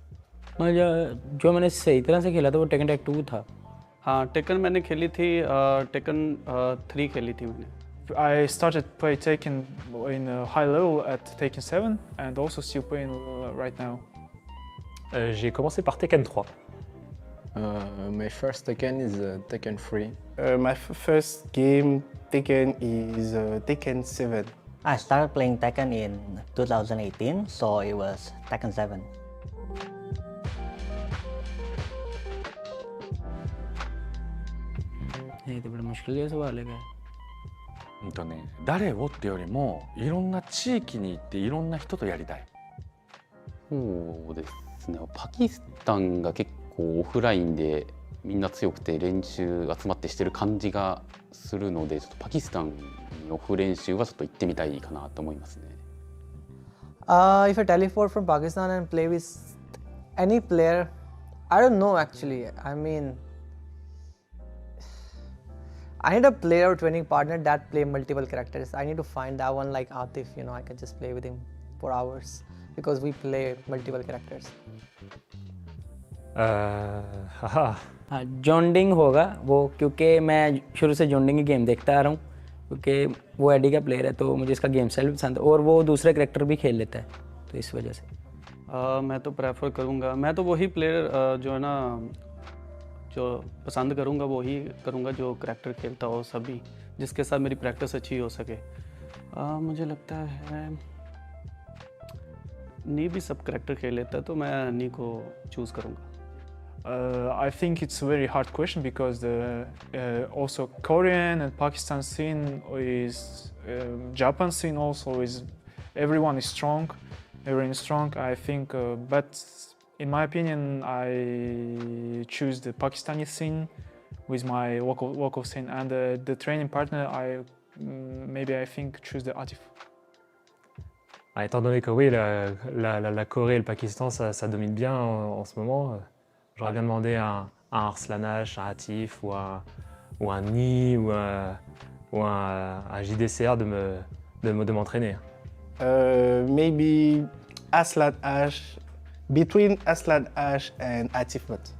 जो मैंने सही तरह से खेला था वो taken tag 2 था. हाँ टेकन मैंने खेली थी टेकन 3 खेली थी मैंने. I started play Tekken in a high level at Tekken 7 and also still playing right now. J'ai commencé par Tekken 3. My first Tekken is Tekken 3. My first game Tekken is Tekken 7. I started playing Tekken in 2018, so it was Tekken 7. ये तो बड़ा मुश्किल है सवाल है. 誰をってよりもいろんな地域に行っていろんな人とやりたい。そうですね。パキスタンが結構オフラインでみんな強くて練習集まってしてる感じがするので、ちょっとパキスタンにオフ練習はちょっと行ってみたいかなと思いますね。If I teleport from Pakistan and play with any player, I don't know actually. I mean, I need a player or training partner that play multiple characters. I need to find that one like Atif, you know, I can just play with him for hours because we play multiple characters. जॉन्डिंग होगा वो, क्योंकि मैं शुरू से जॉन्डिंग की game देखता आ रहा हूँ, क्योंकि वो एडी का प्लेयर है तो मुझे इसका गेम स्टाइल भी पसंद है और वो दूसरे करैक्टर भी खेल लेता है, तो इस वजह से मैं तो प्रेफर करूँगा, मैं तो वही प्लेयर जो है ना जो पसंद करूँगा वही करूँगा जो करैक्टर खेलता हो सभी, जिसके साथ मेरी प्रैक्टिस अच्छी हो सके. मुझे लगता है नी भी सब करैक्टर खेल लेता है तो मैं नी को चूज़ करूँगा. I think it's a very hard question because the also Korean and Pakistan scene is Japan scene also is everyone is strong, I think, but in my opinion I choose the Pakistani scene with my local scene, and the training partner I think choose the Atif. Étant donné que oui, la Corée et le Pakistan ça domine bien en ce moment. J'aurais bien demandé un Arslanash, un Atif ou un Ni ou un JDCR de m'entraîner. Maybe Aslan Ash, between Aslan Ash and Atif Mat.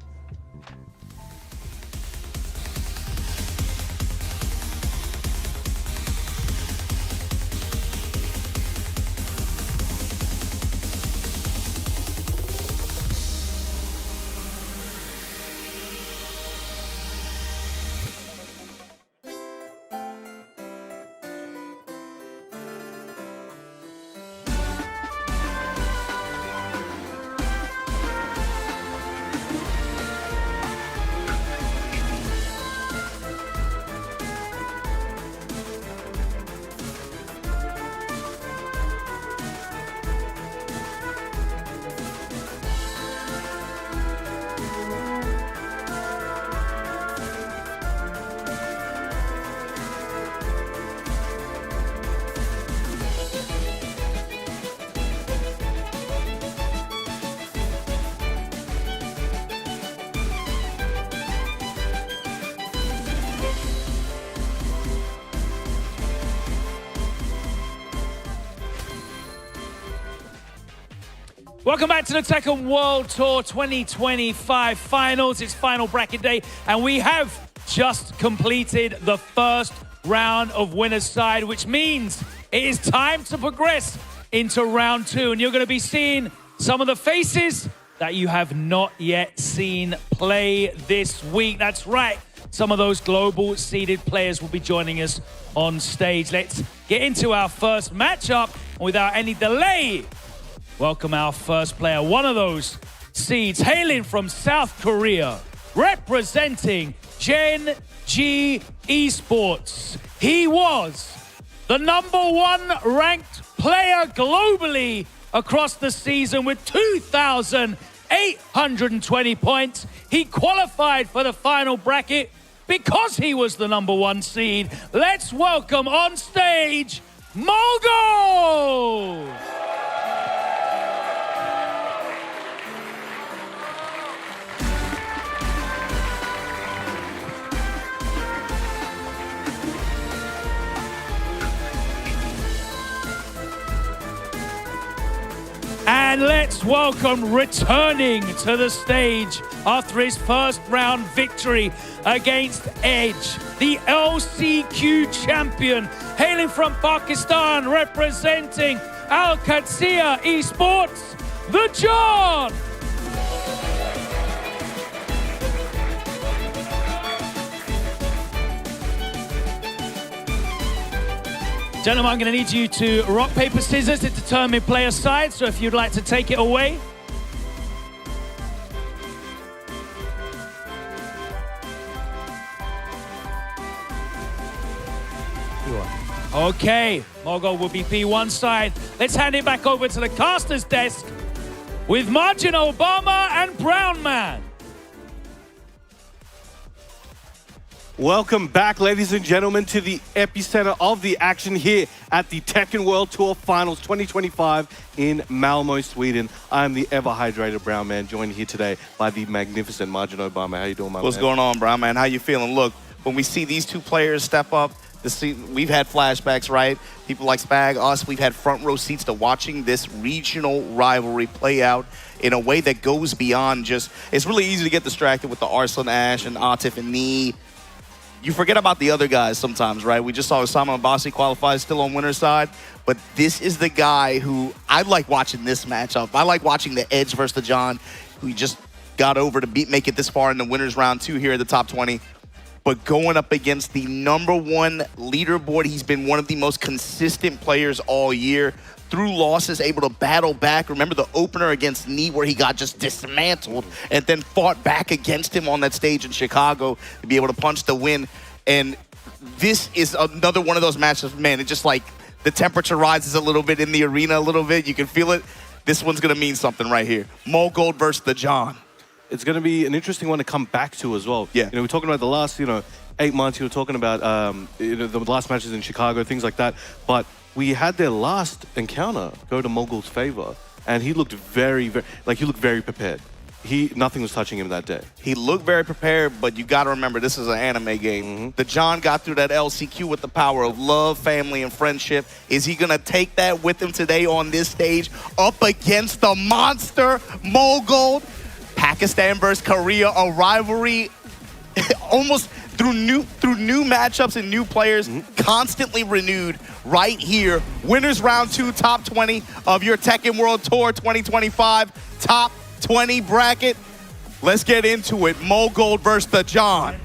Welcome back to the Tekken World Tour 2025 Finals. It's final bracket day, and we have just completed the first round of winner's side, which means it is time to progress into round 2. And you're going to be seeing some of the faces that you have not yet seen play this week. That's right. Some of those global seeded players will be joining us on stage. Let's get into our first matchup. And without any delay, welcome our first player, one of those seeds hailing from South Korea, representing Gen G Esports. He was the #1 ranked player globally across the season with 2,820 points. He qualified for the final bracket because he was the #1 seed. Let's welcome on stage, Mogo! And let's welcome, returning to the stage after his first round victory against Edge, the LCQ champion, hailing from Pakistan, representing Al Qadsiya Esports, the John. Gentlemen, I'm going to need you to rock, paper, scissors to determine player side. So if you'd like to take it away. Okay, Mogul will be P1 side. Let's hand it back over to the caster's desk with Margin Obama and Brown Man. Welcome back, ladies and gentlemen, to the epicenter of the action here at the Tekken World Tour Finals 2025 in Malmo, Sweden. I'm the ever-hydrated Brown Man, joined here today by the magnificent Margin Obama. How you doing, my man? What's going on, Brown Man? How you feeling? Look, when we see these two players step up, we've had flashbacks, right? People like Spag, us, we've had front row seats to watching this regional rivalry play out in a way that goes beyond just... It's really easy to get distracted with the Arslan Ash and Atif and Nee. You forget about the other guys sometimes, right? We just saw Osama Abbasi qualify, still on winner's side. But this is the guy who I like watching this matchup. I like watching the Edge versus the John, who just got over to make it this far in the winner's round 2 here at the top 20. But going up against the #1 leaderboard, he's been one of the most consistent players all year. Through losses, able to battle back. Remember the opener against Nee where he got just dismantled and then fought back against him on that stage in Chicago to be able to punch the win. And this is another one of those matches, man, it just like the temperature rises a little bit in the arena a little bit. You can feel it. This one's going to mean something right here. Mogul versus the John. It's going to be an interesting one to come back to as well. Yeah. We're talking about the last, 8 months. You were talking about, the last matches in Chicago, things like that. But we had their last encounter go to Mogul's favor, and he looked very prepared. Nothing was touching him that day. He looked very prepared, but you got to remember, this is an anime game. The John got through that LCQ with the power of love, family, and friendship. Is he going to take that with him today on this stage up against the monster Mogul? Pakistan versus Korea, a rivalry almost through new matchups and new players, constantly renewed right here. Winners round 2, top 20 of your Tekken World Tour 2025, top 20 bracket. Let's get into it. Mogul versus the John.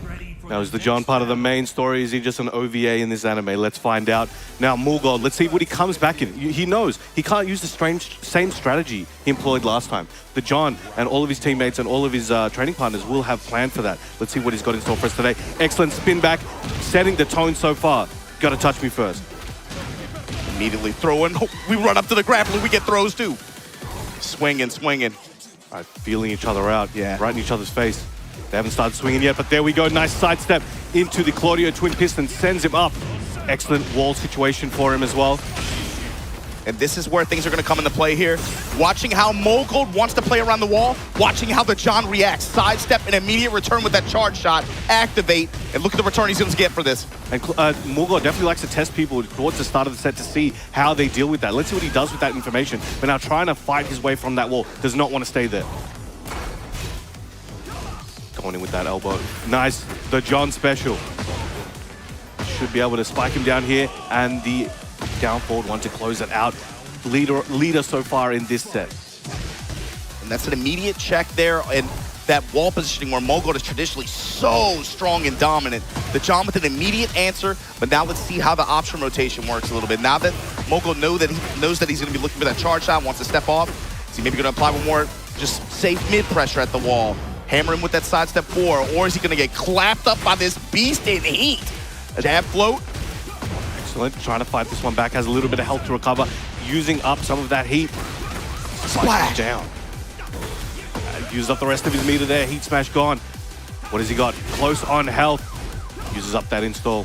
Now, is the John part of the main story? Is he just an OVA in this anime? Let's find out. Now, Mogul, let's see what he comes back in. He knows he can't use the same strategy he employed last time. The John and all of his teammates and all of his training partners will have planned for that. Let's see what he's got in store for us today. Excellent spin back, setting the tone so far. Got to touch me first. Immediately throwing. We run up to the grappler. We get throws too. Swinging. All right, feeling each other out. Yeah. Right in each other's face. They haven't started swinging yet, but there we go. Nice sidestep into the Claudio twin piston. Sends him up. Excellent wall situation for him as well. And this is where things are going to come into play here. Watching how Mogul wants to play around the wall. Watching how the John reacts. Sidestep and immediate return with that charge shot. Activate. And look at the return he's going to get for this. And Mogul definitely likes to test people towards the start of the set to see how they deal with that. Let's see what he does with that information. But now trying to fight his way from that wall. Does not want to stay there. Going in with that elbow. Nice. The John special. Should be able to spike him down here. And the down forward one to close it out. Leader so far in this set. And that's an immediate check there. And that wall positioning where Mogul is traditionally so strong and dominant. The John with an immediate answer. But now let's see how the option rotation works a little bit. Now that Mogul knows that he's going to be looking for that charge shot, wants to step off. Is he maybe going to apply one more just safe mid pressure at the wall? Hammer him with that sidestep 4, or is he going to get clapped up by this beast in heat? Jab float. Excellent. Trying to fight this one back. Has a little bit of health to recover. Using up some of that heat. Splash. Down. Uses up the rest of his meter there. Heat smash gone. What has he got? Close on health. Uses up that install.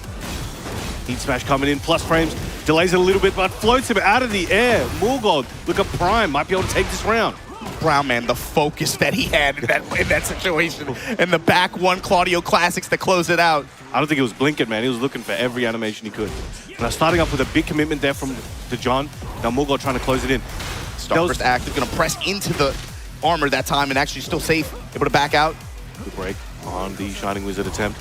Heat smash coming in. Plus frames. Delays it a little bit, but floats him out of the air. Mogul, look at Prime. Might be able to take this round. Brown Man, the focus that he had in that situation. And the back one Claudio classics to close it out. I don't think it was blinking, man. He was looking for every animation he could. Now starting up with a big commitment there from the John. Now Mogul trying to close it in. Starburst active, gonna press into the armor that time and actually still safe, able to back out. Good break on the Shining Wizard attempt.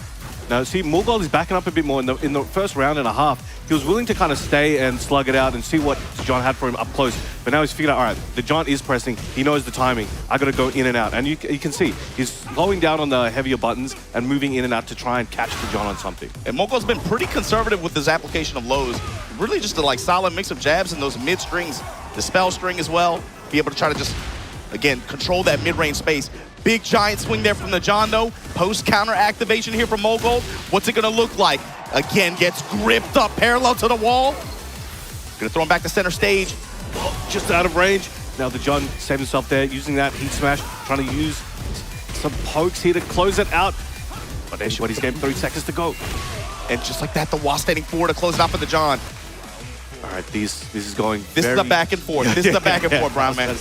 Now, see, Morgold is backing up a bit more. In the first round and a half, he was willing to kind of stay and slug it out and see what John had for him up close. But now he's figured out, all right, the John is pressing. He knows the timing. I got to go in and out. And you can see he's slowing down on the heavier buttons and moving in and out to try and catch the John on something. And Mogold's been pretty conservative with his application of lows. Really just a solid mix of jabs and those mid strings, the spell string as well. Be able to try to just, again, control that mid-range space. Big giant swing there from the John, though. Post-counter activation here from Mogold. What's it going to look like? Again, gets gripped up parallel to the wall. Going to throw him back to center stage. Just out of range. Now the John saved himself there, using that heat smash, trying to use some pokes here to close it out. But everybody's game, 30 seconds to go. And just like that, the Wasp standing forward to close it out for the John. All right, this is going This is a back and forth. This is a back and forth, Brown Man.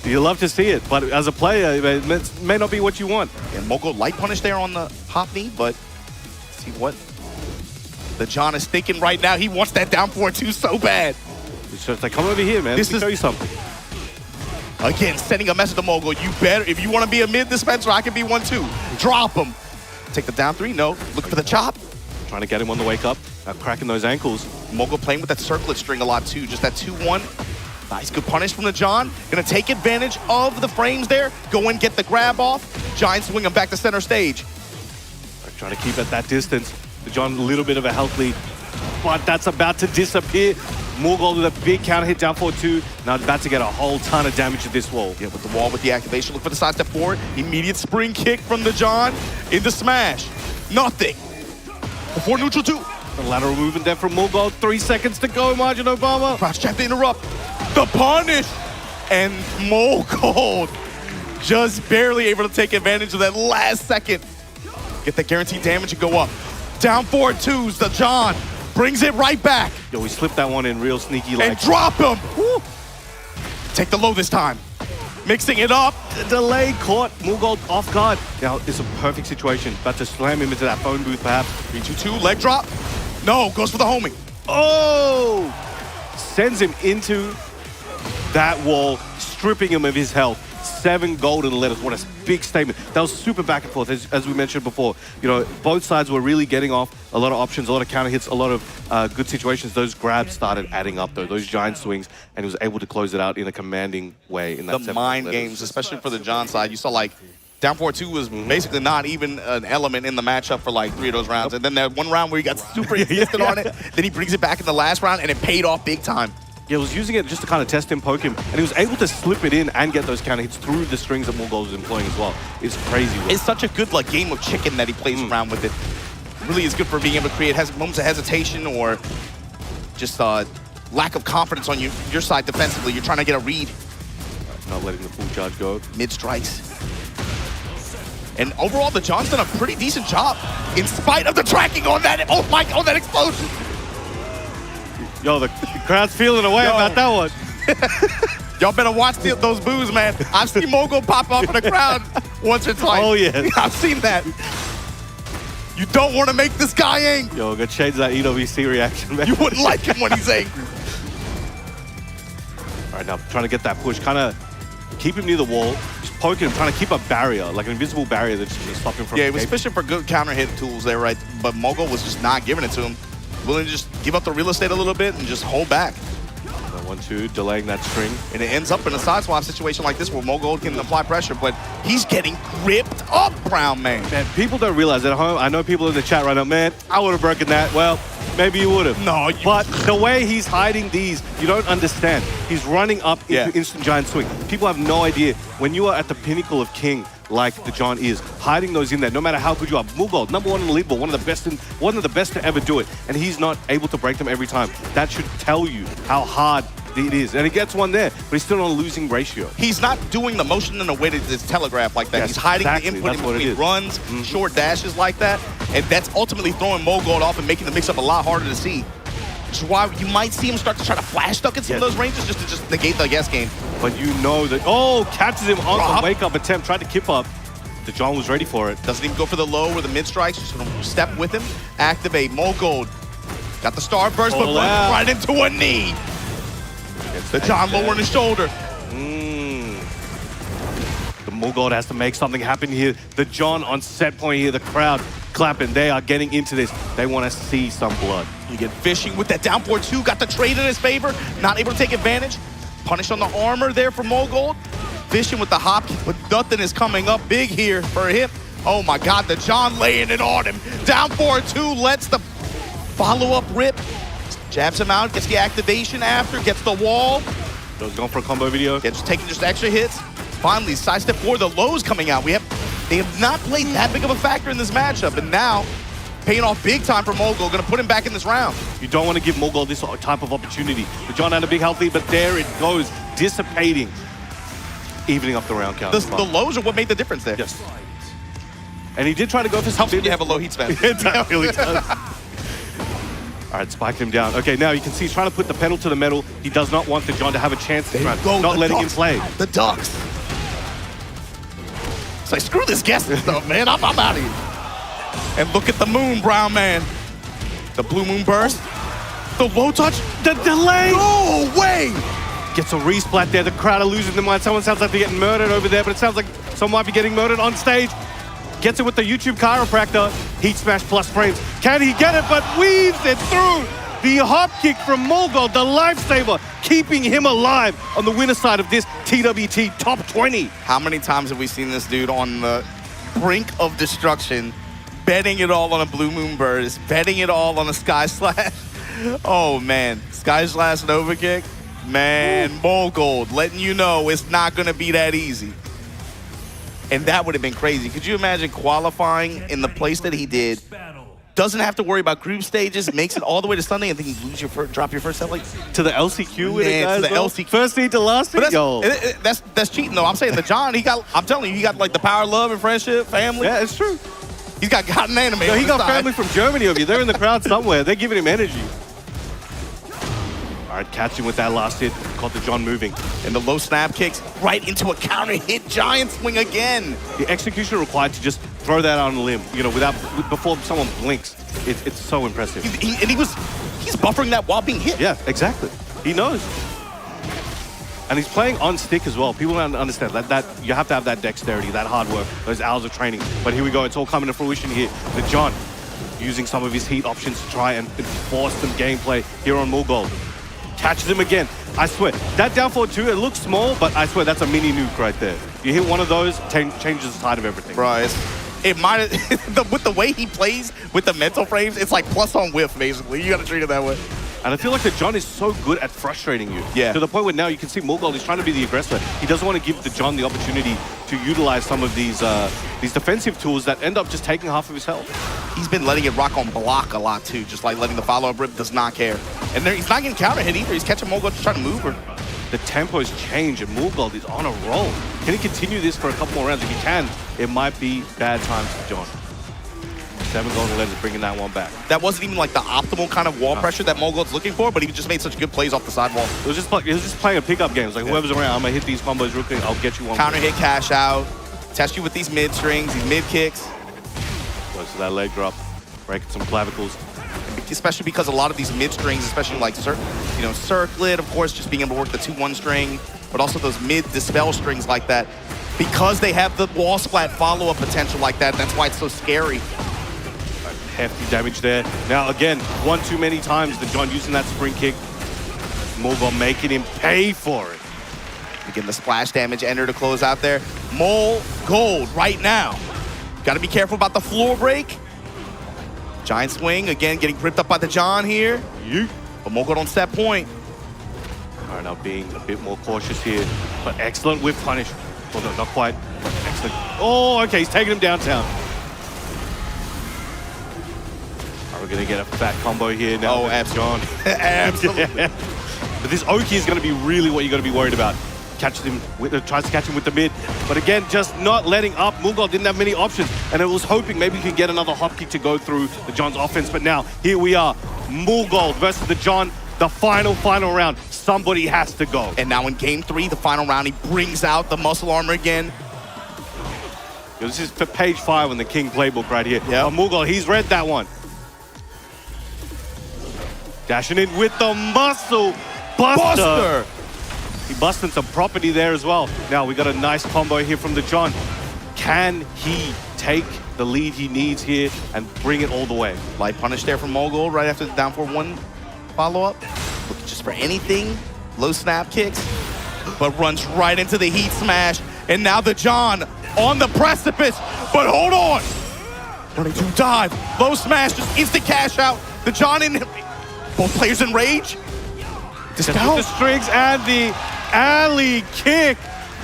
You love to see it, but as a player, it may not be what you want. And Mogold light punish there on the hop knee, but see what the John is thinking right now. He wants that down forward too so bad. It's just like, come over here, man. Let me show you something. Again, sending a message to Mogold. You better, if you want to be a mid dispenser, I can be one too. Drop him. Take the down three. No. Looking for the chop. Trying to get him on the wake up. Cracking those ankles. Mogold playing with that circlet string a lot too. Just that 2-1. Nice, good punish from the John. Gonna take advantage of the frames there. Go and get the grab off. Giant swing him back to center stage. Trying to keep at that distance. The John, a little bit of a health lead, but that's about to disappear. Morgold with a big counter hit down forward too. Now about to get a whole ton of damage to this wall. Yeah, with the wall, with the activation. Look for the side step forward. Immediate spring kick from the John into smash. Nothing. Before neutral two. The lateral movement there from Morgold. 3 seconds to go, Margin Obama. Crouch jab to interrupt. The punish. And Morgold just barely able to take advantage of that last second. Get that guaranteed damage and go up. Down forward twos. The John brings it right back. Yo, we slipped that one in real sneaky like. And drop him. Woo. Take the low this time. Mixing it up. The delay caught Morgold off guard. Now, it's a perfect situation. About to slam him into that phone booth, perhaps. 3-2-2, leg drop. No, goes for the homing. Oh! Sends him into that wall, stripping him of his health. 7 golden letters. What a big statement. That was super back and forth, as we mentioned before. You know, both sides were really getting off a lot of options, a lot of counter hits, a lot of good situations. Those grabs started adding up, though. Those giant swings, and he was able to close it out in a commanding way. In that the mind games, especially for the John side, you saw like down 4-2 was basically not even an element in the matchup for like 3 of those rounds. And then that one round where he got super insistent on it, then he brings it back in the last round, and it paid off big time. Yeah, he was using it just to kind of test him, poke him, and he was able to slip it in and get those counter hits through the strings that Morgold was employing as well. It's crazy. It's such a good like game of chicken that he plays around with it. Really is good for being able to create moments of hesitation or just lack of confidence on your side defensively. You're trying to get a read. Not letting the full charge go. Mid strikes. And overall, the John's done a pretty decent job in spite of the tracking on that. Oh my! On that explosion. Yo, the crowd's feeling away about that one. Y'all better watch those boos, man. I've seen Mogo pop off in the crowd once or twice. Oh, yeah. I've seen that. You don't want to make this guy angry. Yo, go change that EWC reaction, man. You wouldn't like him when he's angry. All right, now trying to get that push. Kind of keep him near the wall. Just poking him, trying to keep a barrier, like an invisible barrier that's just stopping him from he was fishing for good counter hit tools there, right? But Mogo was just not giving it to him. Willing to just give up the real estate a little bit and just hold back. 1-2, delaying that string. And it ends up in a side swap situation like this where Mogold can apply pressure, but he's getting gripped up, Brown Man. Man, people don't realize at home. I know people in the chat right now, man, I would have broken that. Well, maybe you would have. No, but the way he's hiding these, you don't understand. He's running up into instant giant swing. People have no idea. When you are at the pinnacle of king, like the John is, hiding those in there, no matter how good you are. Morgold, #1 in the leaderboard, one of the best to ever do it, and he's not able to break them every time. That should tell you how hard it is. And he gets one there, but he's still on a losing ratio. He's not doing the motion in a way that is telegraphed like that. Yes, he's hiding exactly. the input That's in between runs, short dashes like that, and that's ultimately throwing Mogold off and making the mix-up a lot harder to see. Which is why you might see him start to try to flash duck in some of those ranges just to negate the guess game. But you know that, catches him on the wake-up attempt, tried to kip up. The John was ready for it. Doesn't even go for the low or the mid strikes, just gonna step with him. Activate, Mogold. Got the Starburst, but runs right into a knee. The John lowering his shoulder. The Mulgold has to make something happen here. The John on set point here, the crowd clapping. They are getting into this. They want to see some blood. You get fishing with that down forward 2, got the trade in his favor, not able to take advantage. Punish on the armor there for Mulgold. Fishing with the hop, but nothing is coming up big here for him. Oh my God, the John laying it on him. Down forward 2, lets the follow-up rip. Jabs him out, gets the activation after, gets the wall. Goes going for a combo video. Gets taking just extra hits. Finally, sidestep 4, the lows coming out. They have not played that big of a factor in this matchup, and now paying off big time for Mulgold, gonna put him back in this round. You don't want to give Mulgold this type of opportunity. The John had a big health lead, but there it goes, dissipating, evening up the round count. The lows are what made the difference there. Yes. And he did try to go for some. Helps when you have a low heat span. It really does. All right, spiked him down. Okay, now you can see he's trying to put the pedal to the metal. He does not want the John to have a chance to try, not letting him play. The ducks. It's like, screw this guessing stuff, man. I'm out of here. And look at the moon, Brown Man. The blue moon burst. The low touch. The delay. No way. Gets a resplat there. The crowd are losing their mind. Someone sounds like they're getting murdered over there, but it sounds like someone might be getting murdered on stage. Gets it with the YouTube chiropractor. Heat smash plus frames. Can he get it? But weaves it through. The hop kick from Mulgold, the lifesaver, keeping him alive on the winner side of this TWT Top 20. How many times have we seen this dude on the brink of destruction, betting it all on a blue moon burst, betting it all on a sky slash? Oh man, sky slash Nova kick? Man, Mulgold letting you know it's not gonna be that easy. And that would have been crazy. Could you imagine qualifying in the place that he did? Doesn't have to worry about group stages, makes it all the way to Sunday, and then you lose your drop your first set like to the LCQ with it, guys. To the LCQ. First seed to last seed. That's cheating though. I'm saying the John, I'm telling you, he got like the power, love, and friendship, family. Yeah, it's true. He's got God and anime. Yo, he got family from Germany over here. They're in the crowd somewhere. They're giving him energy. All right, catching with that last hit. Caught the John moving. And the low snap kicks right into a counter hit. Giant swing again. The execution required to just throw that on a limb, before someone blinks. It's so impressive. He's buffering that while being hit. Yeah, exactly. He knows. And he's playing on stick as well. People don't understand that you have to have that dexterity, that hard work, those hours of training. But here we go. It's all coming to fruition here. The John using some of his heat options to try and force some gameplay here on Mulgold. Catches him again. I swear, that down forward 2, it looks small, but I swear that's a mini nuke right there. You hit one of those, changes the tide of everything. Bro, it might with the way he plays with the mental frames, it's like plus on whiff, basically. You got to treat it that way. And I feel like the John is so good at frustrating you. Yeah. To the point where now you can see Mulgold is trying to be the aggressor. He doesn't want to give the John the opportunity to utilize some of these defensive tools that end up just taking half of his health. He's been letting it rock on block a lot too, just like letting the follow-up rip, does not care. And he's not getting counter hit either. He's catching Mulgold just trying to move her. The tempos change and Mulgold is on a roll. Can he continue this for a couple more rounds? If he can, it might be bad times for John. 7 golden letters bringing that one back. That wasn't even like the optimal kind of wall pressure that Mulgold's looking for, but he just made such good plays off the sidewall. It was just playing a pickup game. It's like whoever's around, I'm gonna hit these combos real quick. I'll get you one. Counter hit, cash out, test you with these mid strings, these mid kicks. Goes to that leg drop, breaking some clavicles. Especially because a lot of these mid strings, especially like circlet, of course, just being able to work the 2-1 string, but also those mid dispel strings like that, because they have the wall splat follow-up potential like that. That's why it's so scary. Hefty damage there. Now again, one too many times the John using that spring kick. Mulgold making him pay for it. Again, the splash damage enter to close out there. Mulgold right now. Got to be careful about the floor break. Giant swing, again, getting gripped up by the John here. Yeet. But Mulgold on set point. All right, now being a bit more cautious here, but excellent whip punish. Well, no, not quite. Excellent. Oh, okay, he's taking him downtown. We're going to get a fat combo here now. Oh, absolutely. John. Absolutely. Yeah. But this Oki is going to be really what you're going to be worried about. Tries to catch him with the mid. But again, just not letting up. Mulgold didn't have many options. And it was hoping maybe he could get another hop kick to go through the John's offense. But now, here we are. Mulgold versus the John. The final round. Somebody has to go. And now in game 3, the final round, he brings out the muscle armor again. This is for page 5 on the King playbook right here. Yeah. Mulgold, he's read that one. Dashing in with the muscle buster. He busted some property there as well. Now we got a nice combo here from the John. Can he take the lead he needs here and bring it all the way? Light punish there from Mogul right after the down for one follow-up. Looking just for anything. Low snap kicks, but runs right into the heat smash. And now the John on the precipice, but hold on. Running to dive, low smash, just instant cash out. The John in, both players in rage. Discount the strings and the alley kick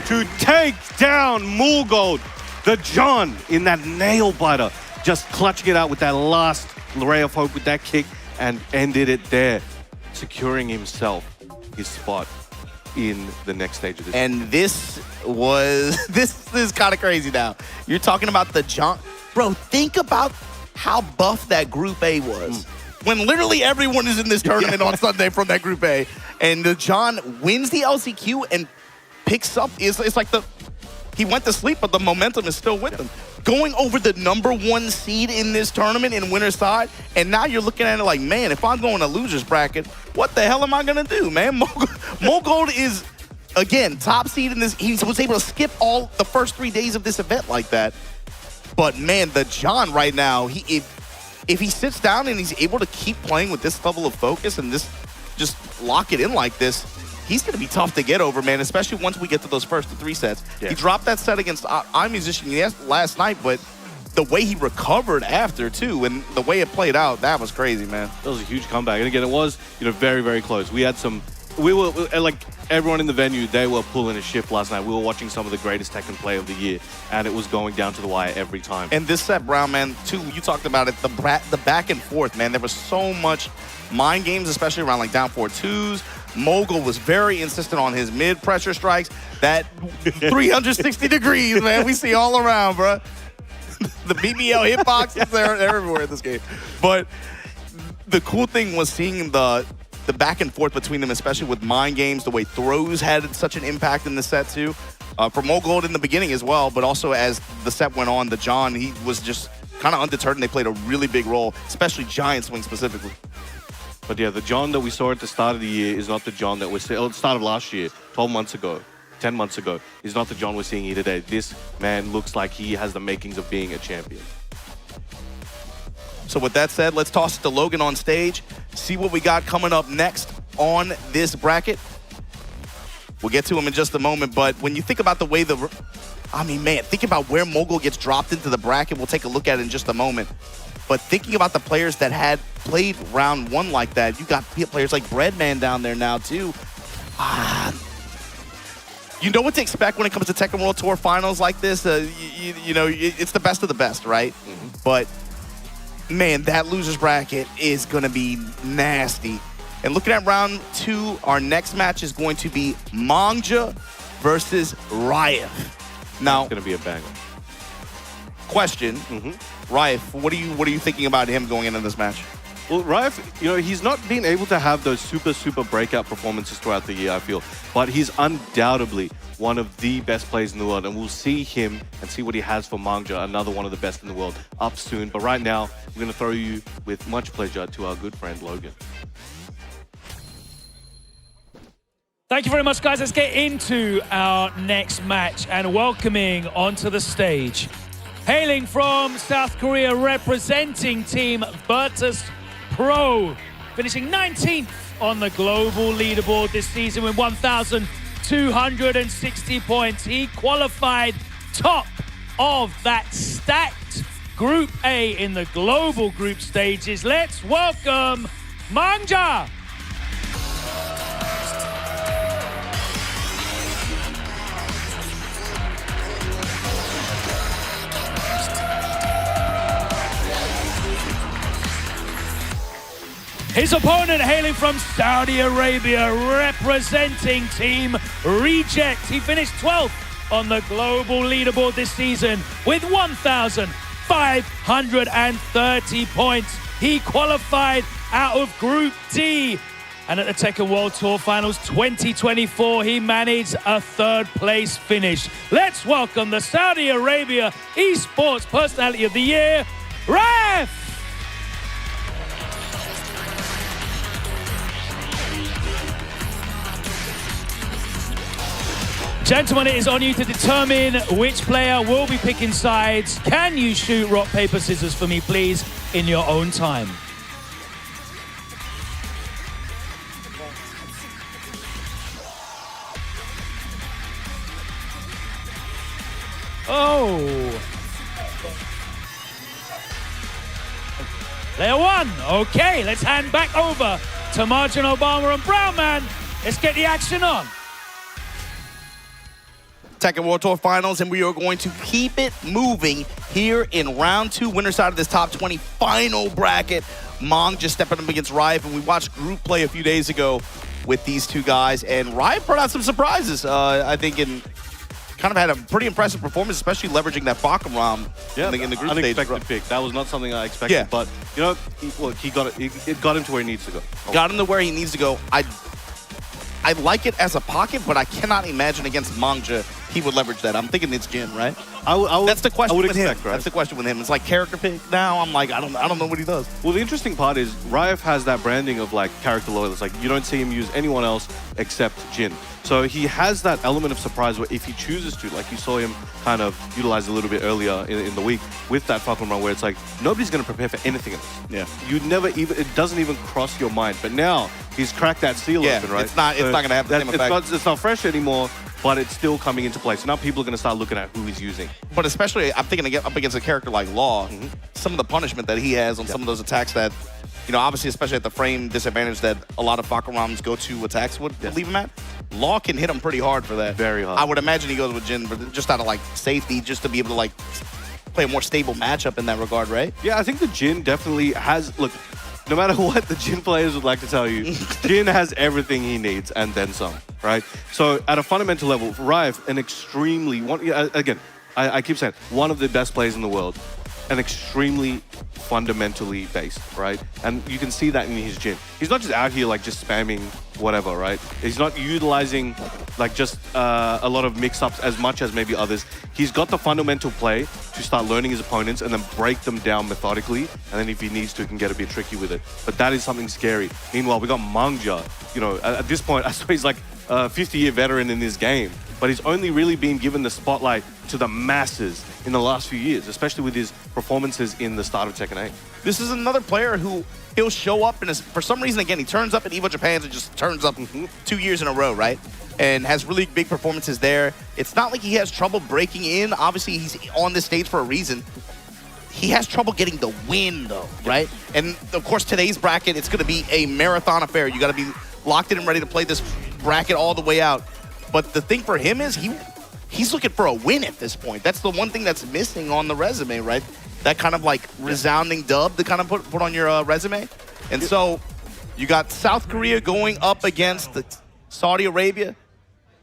to take down Mulgold. The John in that nail biter, just clutching it out with that last ray of hope with that kick and ended it there, securing himself his spot in the next stage of this. And this is kind of crazy now. You're talking about the John. Bro, think about how buff that Group A was. When literally everyone is in this tournament on Sunday from that Group A. And the John wins the LCQ and picks up, it's like he went to sleep, but the momentum is still with him. Going over the #1 seed in this tournament in winner's side, and now you're looking at it like, man, if I'm going to loser's bracket, what the hell am I going to do, man? Mulgold is, again, top seed in this. He was able to skip all the first 3 days of this event like that. But, man, the John right now, if he sits down and he's able to keep playing with this level of focus and this just lock it in like this, he's going to be tough to get over, man, especially once we get to those first 3 sets. Yeah. He dropped that set against iMusician last night, but the way he recovered after, too, and the way it played out, that was crazy, man. That was a huge comeback. And again, it was, very, very close. We had some... We were, like, everyone in the venue, they were pulling a shift last night. We were watching some of the greatest Tekken play of the year, and it was going down to the wire every time. And this set, Brown, man, too, you talked about it, the back and forth, man. There was so much mind games, especially around, like, down 4-2s. Mogul was very insistent on his mid-pressure strikes. That 360 degrees, man, we see all around, bro. The BBL hitboxes, they're everywhere in this game. But the cool thing was seeing the back and forth between them, especially with mind games, the way throws had such an impact in the set, too. For Mogul in the beginning as well, but also as the set went on, the John, he was just kind of undeterred, and they played a really big role, especially Giant Swing specifically. But yeah, the John that we saw at the start of the year is not the John that we're seeing, at the start of last year, 12 months ago, 10 months ago, is not the John we're seeing here today. This man looks like he has the makings of being a champion. So with that said, let's toss it to Logan on stage, see what we got coming up next on this bracket. We'll get to him in just a moment, but when you think about the way think about where Mogul gets dropped into the bracket. We'll take a look at it in just a moment. But thinking about the players that had played round 1 like that, you got players like Breadman down there now too. You know what to expect when it comes to Tekken World Tour Finals like this. It's the best of the best, right? But man, that loser's bracket is going to be nasty. And looking at round 2, our next match is going to be Mangja versus Riot. Now, it's going to be a banger. Question, Riot, what are you thinking about him going into this match? Well, Riot, he's not been able to have those super breakout performances throughout the year, I feel. But he's undoubtedly one of the best players in the world, and we'll see him and see what he has for Mangja, another one of the best in the world, up soon. But right now, we're going to throw you with much pleasure to our good friend, Logan. Thank you very much, guys. Let's get into our next match, and welcoming onto the stage, hailing from South Korea, representing Team Virtus Pro, finishing 19th on the global leaderboard this season with 1,260 points. He qualified top of that stacked Group A in the global group stages. Let's welcome Mangja. His opponent, hailing from Saudi Arabia, representing Team Reject. He finished 12th on the global leaderboard this season with 1,530 points. He qualified out of Group D. And at the Tekken World Tour Finals 2024, he managed a 3rd place finish. Let's welcome the Saudi Arabia Esports Personality of the Year, Raf! Gentlemen, it is on you to determine which player will be picking sides. Can you shoot rock, paper, scissors for me, please, in your own time? Oh. Player one. Okay, let's hand back over to Margin Obama and Brown Man. Let's get the action on. Tekken World Tour Finals, and we are going to keep it moving here in round 2, winner side of this top 20 final bracket. Mong just stepping up against Riot, and we watched group play a few days ago with these two guys, and Riot brought out some surprises, I think, in kind of had a pretty impressive performance, especially leveraging that Bakaram in the group unexpected stage. pick. That was not something I expected, Yeah. but, you know, it got him to where he needs to go. Got him to where he needs to go. I like it as a pocket, but I cannot imagine against Mangja he would leverage that. I'm thinking it's Jin, right? That's the question with him. Right? That's the question with him. It's like character pick now. I'm like, I don't know what he does. Well, the interesting part is Riot has that branding of like character loyalists. Like you don't see him use anyone else except Jin. So he has that element of surprise where if he chooses to, like you saw him kind of utilize a little bit earlier in the week with that Falcon run where it's like, nobody's going to prepare for anything else. Yeah. You'd never even, it doesn't even cross your mind. But now he's cracked that seal open, right? It's not going to have the same effect. It's not fresh anymore, but it's still coming into play. So now people are going to start looking at who he's using. But especially, I'm thinking up against a character like Law, some of the punishment that he has on some of those attacks that, you know, obviously, especially at the frame disadvantage that a lot of Fakaram's go-to attacks would leave him at, Law can hit him pretty hard for that. Very hard. I would imagine he goes with Jin, but just out of, like, safety, just to be able to, like, play a more stable matchup in that regard, right? Yeah, I think the Jin definitely has, look, no matter what the Jin players would like to tell you, Jin has everything he needs and then some, right? So at a fundamental level, Riot, an extremely, again, I keep saying, one of the best players in the world, and extremely fundamentally based, right? And you can see that in his Jin. He's not just out here like just spamming whatever, right? He's not utilizing like just a lot of mix-ups as much as maybe others. He's got the fundamental play to start learning his opponents and then break them down methodically. And then if he needs to, he can get a bit tricky with it. But that is something scary. Meanwhile, we got Mangja. You know, at this point, I swear he's like a 50-year veteran in this game. But he's only really been given the spotlight to the masses in the last few years, especially with his performances in the start of Tekken 8. This is another player who he'll show up, and for some reason, again, he turns up at EVO Japan and just turns up 2 years in a row, right? And has really big performances there. It's not like he has trouble breaking in. Obviously, he's on this stage for a reason. He has trouble getting the win, though, right? And, of course, today's bracket, it's going to be a marathon affair. You got to be locked in and ready to play this bracket all the way out. But the thing for him is he's looking for a win at this point. That's the one thing that's missing on the resume, right? That kind of like resounding dub to kind of put on your resume. And so you got South Korea going up against Saudi Arabia.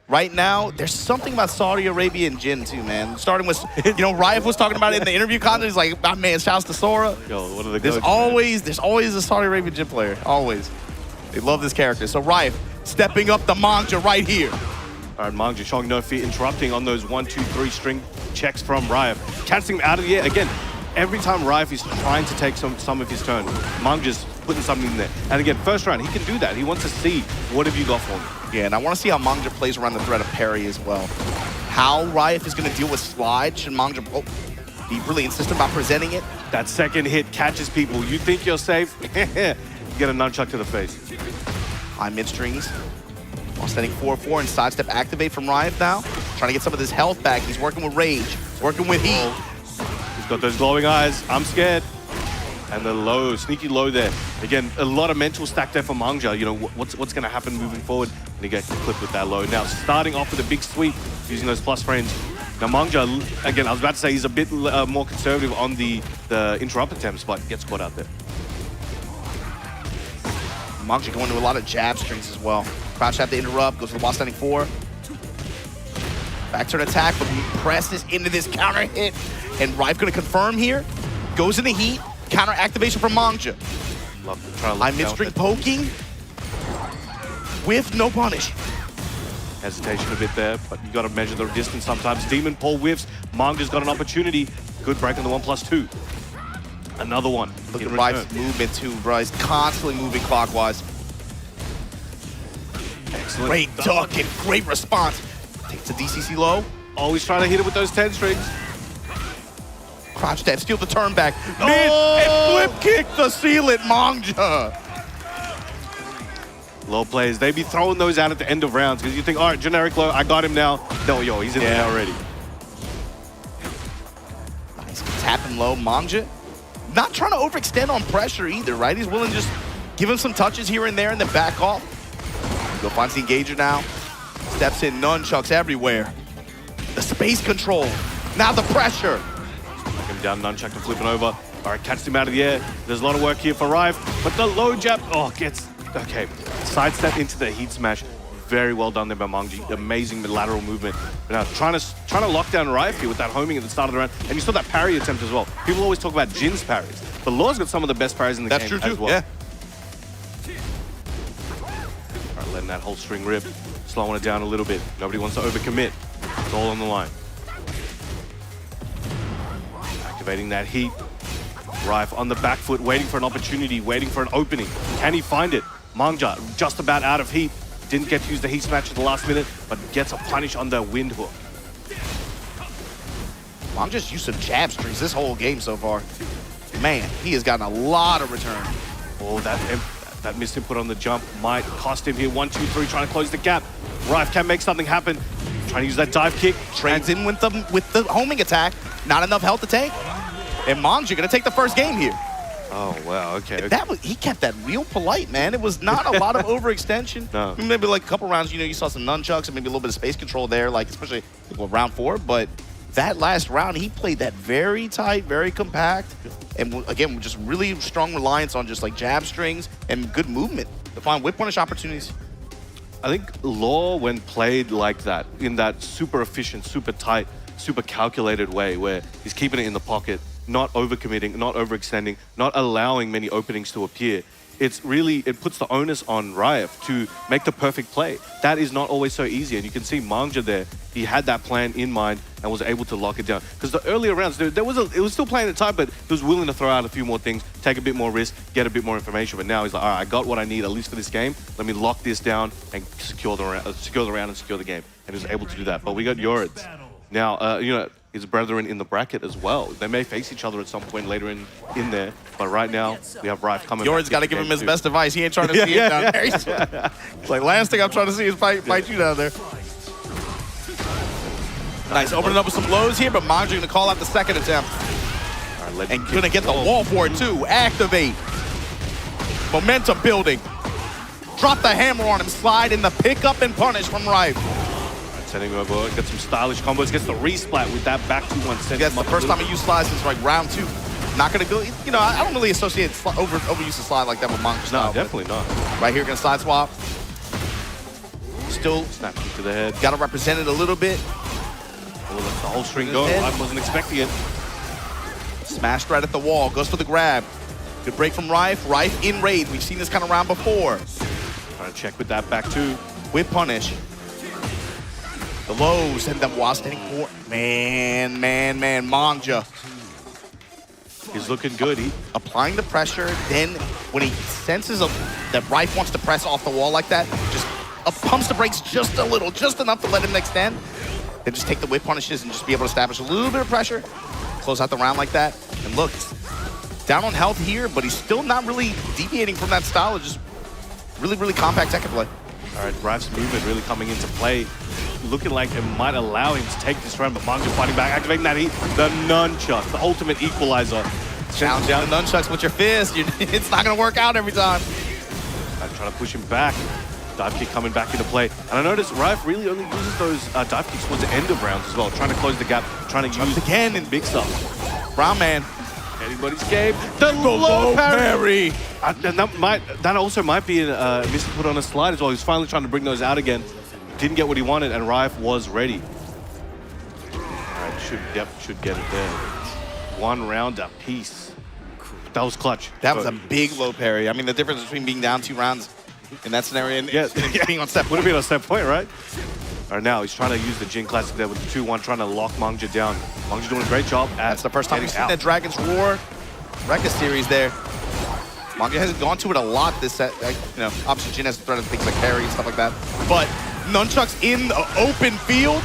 Right now, there's something about Saudi Arabia and Jin too, man. Starting with, you know, Riot was talking about it in the interview content. He's like, my man, shouts to Sora. Yo, what are the There's always a Saudi Arabian Jin player, always. They love this character. So Riot stepping up the Mangja right here. All right, Mangja showing no fear, interrupting on those 1, 2, 3 string checks from Riot. Catching him out of the air. Again, every time Riot is trying to take some of his turn, Mangja's putting something in there. And again, first round, he can do that. He wants to see, what have you got for me? Yeah, and I want to see how Mangja plays around the threat of parry as well. How Riot is going to deal with slide. Should Mangja be really insistent about presenting it? That second hit catches people. You think you're safe? You get a nunchuck to the face. High mid-strings. While standing 4-4 and sidestep activate from Riot now. Trying to get some of this health back. He's working with Rage. He's working with Heat. He's got those glowing eyes. I'm scared. And the low, sneaky low there. Again, a lot of mental stack there for Mangja. You know, what's going to happen moving forward? And he gets clipped with that low. Now, starting off with a big sweep using those plus frames. Now, Mangja, again, I was about to say he's a bit more conservative on the interrupt attempts, but gets caught out there. Mangja going to a lot of jab strings as well. Crouch at the interrupt, goes to the wall standing 4. Back turn attack, but he presses into this counter hit. And Riot going to confirm here. Goes in the heat. Counter activation from Mangja. High mid-string poking. With no punish. Hesitation a bit there, but you got to measure the distance sometimes. Demon Paul whiffs. Mangja's got an opportunity. Good break on the 1+2. Another one. Look at Riot's movement too, bro. He's constantly moving clockwise. Excellent. Great duck and great response. Takes Gets a DCC low. Always trying to hit it with those 10 strings. Crouch stab, steal the turn back. Mid and flip kick to seal it, Mangja. Low plays, they be throwing those out at the end of rounds because you think, all right, generic low, I got him now. No, yo, he's in there already. Nice, tapping low. Mangja, not trying to overextend on pressure either, right? He's willing to just give him some touches here and there and then back off. Go finds the engager now. Steps in, nunchucks everywhere. The space control. Now the pressure. Him down, nunchuck and flipping over. All right, catches him out of the air. There's a lot of work here for Rive, but the low jab, gets, okay. Sidestep into the heat smash. Very well done there by Mangji. Amazing lateral movement. But now trying to lock down Rive here with that homing at the start of the round. And you saw that parry attempt as well. People always talk about Jin's parries, but Law's got some of the best parries in the game as well. Yeah. All right, letting that whole string rip. Slowing it down a little bit. Nobody wants to overcommit. It's all on the line. Activating that heat. Rive on the back foot, waiting for an opportunity, waiting for an opening. Can he find it? Mangja just about out of heat. Didn't get to use the heat smash at the last minute, but gets a punish on the wind hook. Mangja's used some jab strings this whole game so far. Man, he has gotten a lot of return. Oh, that missed input on the jump might cost him here. 1, 2, 3, trying to close the gap. Rive can make something happen. Trying to use that dive kick. Trades in with the homing attack. Not enough health to take. And Mangja gonna take the first game here. Oh, wow, okay. He kept that real polite, man. It was not a lot of overextension. No. Maybe like a couple rounds, you saw some nunchucks and maybe a little bit of space control there, like especially round 4. But that last round, he played that very tight, very compact. And again, just really strong reliance on just like jab strings and good movement to find whip punish opportunities. I think Law, when played like that, in that super efficient, super tight, super calculated way where he's keeping it in the pocket, not overcommitting, not overextending, not allowing many openings to appear. It puts the onus on Rive to make the perfect play. That is not always so easy, and you can see Mangja there. He had that plan in mind and was able to lock it down. Because the earlier rounds, it was still playing at time, but he was willing to throw out a few more things, take a bit more risk, get a bit more information. But now he's like, all right, I got what I need, at least for this game. Let me lock this down and secure the round and secure the game. And he was able to do that. But we got Yorids. Now, his brethren in the bracket as well. They may face each other at some point later in there, but right now we have Rive coming. Yorid's got to give him his best advice. He ain't trying to see it down there. It's like, last thing I'm trying to see is fight you down there. Nice, opening up with some lows here, but Mangja going to call out the second attempt. Right, and going to get the wall for it too. Activate. Momentum building. Drop the hammer on him, slide in the pickup and punish from Rive. Sending him over, gets some stylish combos, gets the resplat with that back 2-1 Yes, the first time he used slide since like round 2. Not gonna go, I don't really associate overuse of slide like that with Mangja. No, definitely not. Right here, gonna side swap. Still, snap kick to the head. Gotta represent it a little bit. Oh, that's the whole string going. I wasn't expecting it. Smashed right at the wall, goes for the grab. Good break from Rive. Rive in raid. We've seen this kind of round before. Trying to check with that back 2. With punish. The lows and then while standing for man, Mangja. He's looking good. Applying the pressure, then when he senses that Rive wants to press off the wall like that, just pumps the brakes just a little, just enough to let him extend. Then just take the whip punishes and just be able to establish a little bit of pressure, close out the round like that. And look, down on health here, but he's still not really deviating from that style of just really, really compact tech play. All right, Rive's movement really coming into play. Looking like it might allow him to take this round, but Mangja fighting back, activating that heat. The nunchuck, the ultimate equalizer. Challenge down the nunchucks with your fist. It's not going to work out every time. I'm trying to push him back. Dive kick coming back into play. And I noticed Rive really only uses those dive kicks towards the end of rounds as well, trying to close the gap, trying to use again in big stuff. Brown man. Anybody's game. The low parry. That also might be a misinput on a slide as well. He's finally trying to bring those out again. Didn't get what he wanted, and Rive was ready. All right, should get it there. 1 round apiece. That was clutch. That was a big low parry. I mean, the difference between being down 2 rounds in that scenario and being on step point. Would have been on step point, right? All right, now he's trying to use the Jin Classic there with the 2-1, trying to lock Mangja down. Mangja doing a great job. That's the first time we've seen that Dragon's Roar Rekka series there. Mangja has gone to it a lot this set. Obviously Jin has threatened things like parry and stuff like that. But nunchucks in the open field,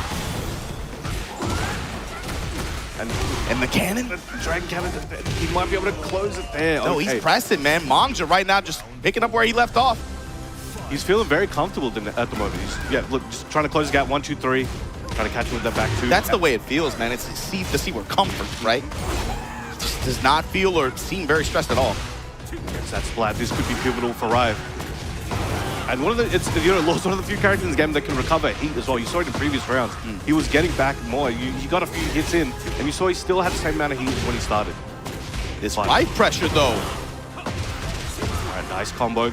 And the cannon? The Dragon Cannon, he might be able to close it there. No, Okay. he's pressing, man. Mangja right now just picking up where he left off. He's feeling very comfortable at the moment. He's, yeah, look, just trying to close the gap. 1, 2, 3. Trying to catch him with that back two. That's the way it feels, man. It's to see where comfort, right? Just does not feel or seem very stressed at all. It's that splat. This could be pivotal for Rive. And one of the, Law's one of the few characters in this game that can recover heat as well. You saw it in previous rounds. He was getting back more. He got a few hits in, and you saw he still had the same amount of heat as when he started. This Rive pressure, though. All right, nice combo.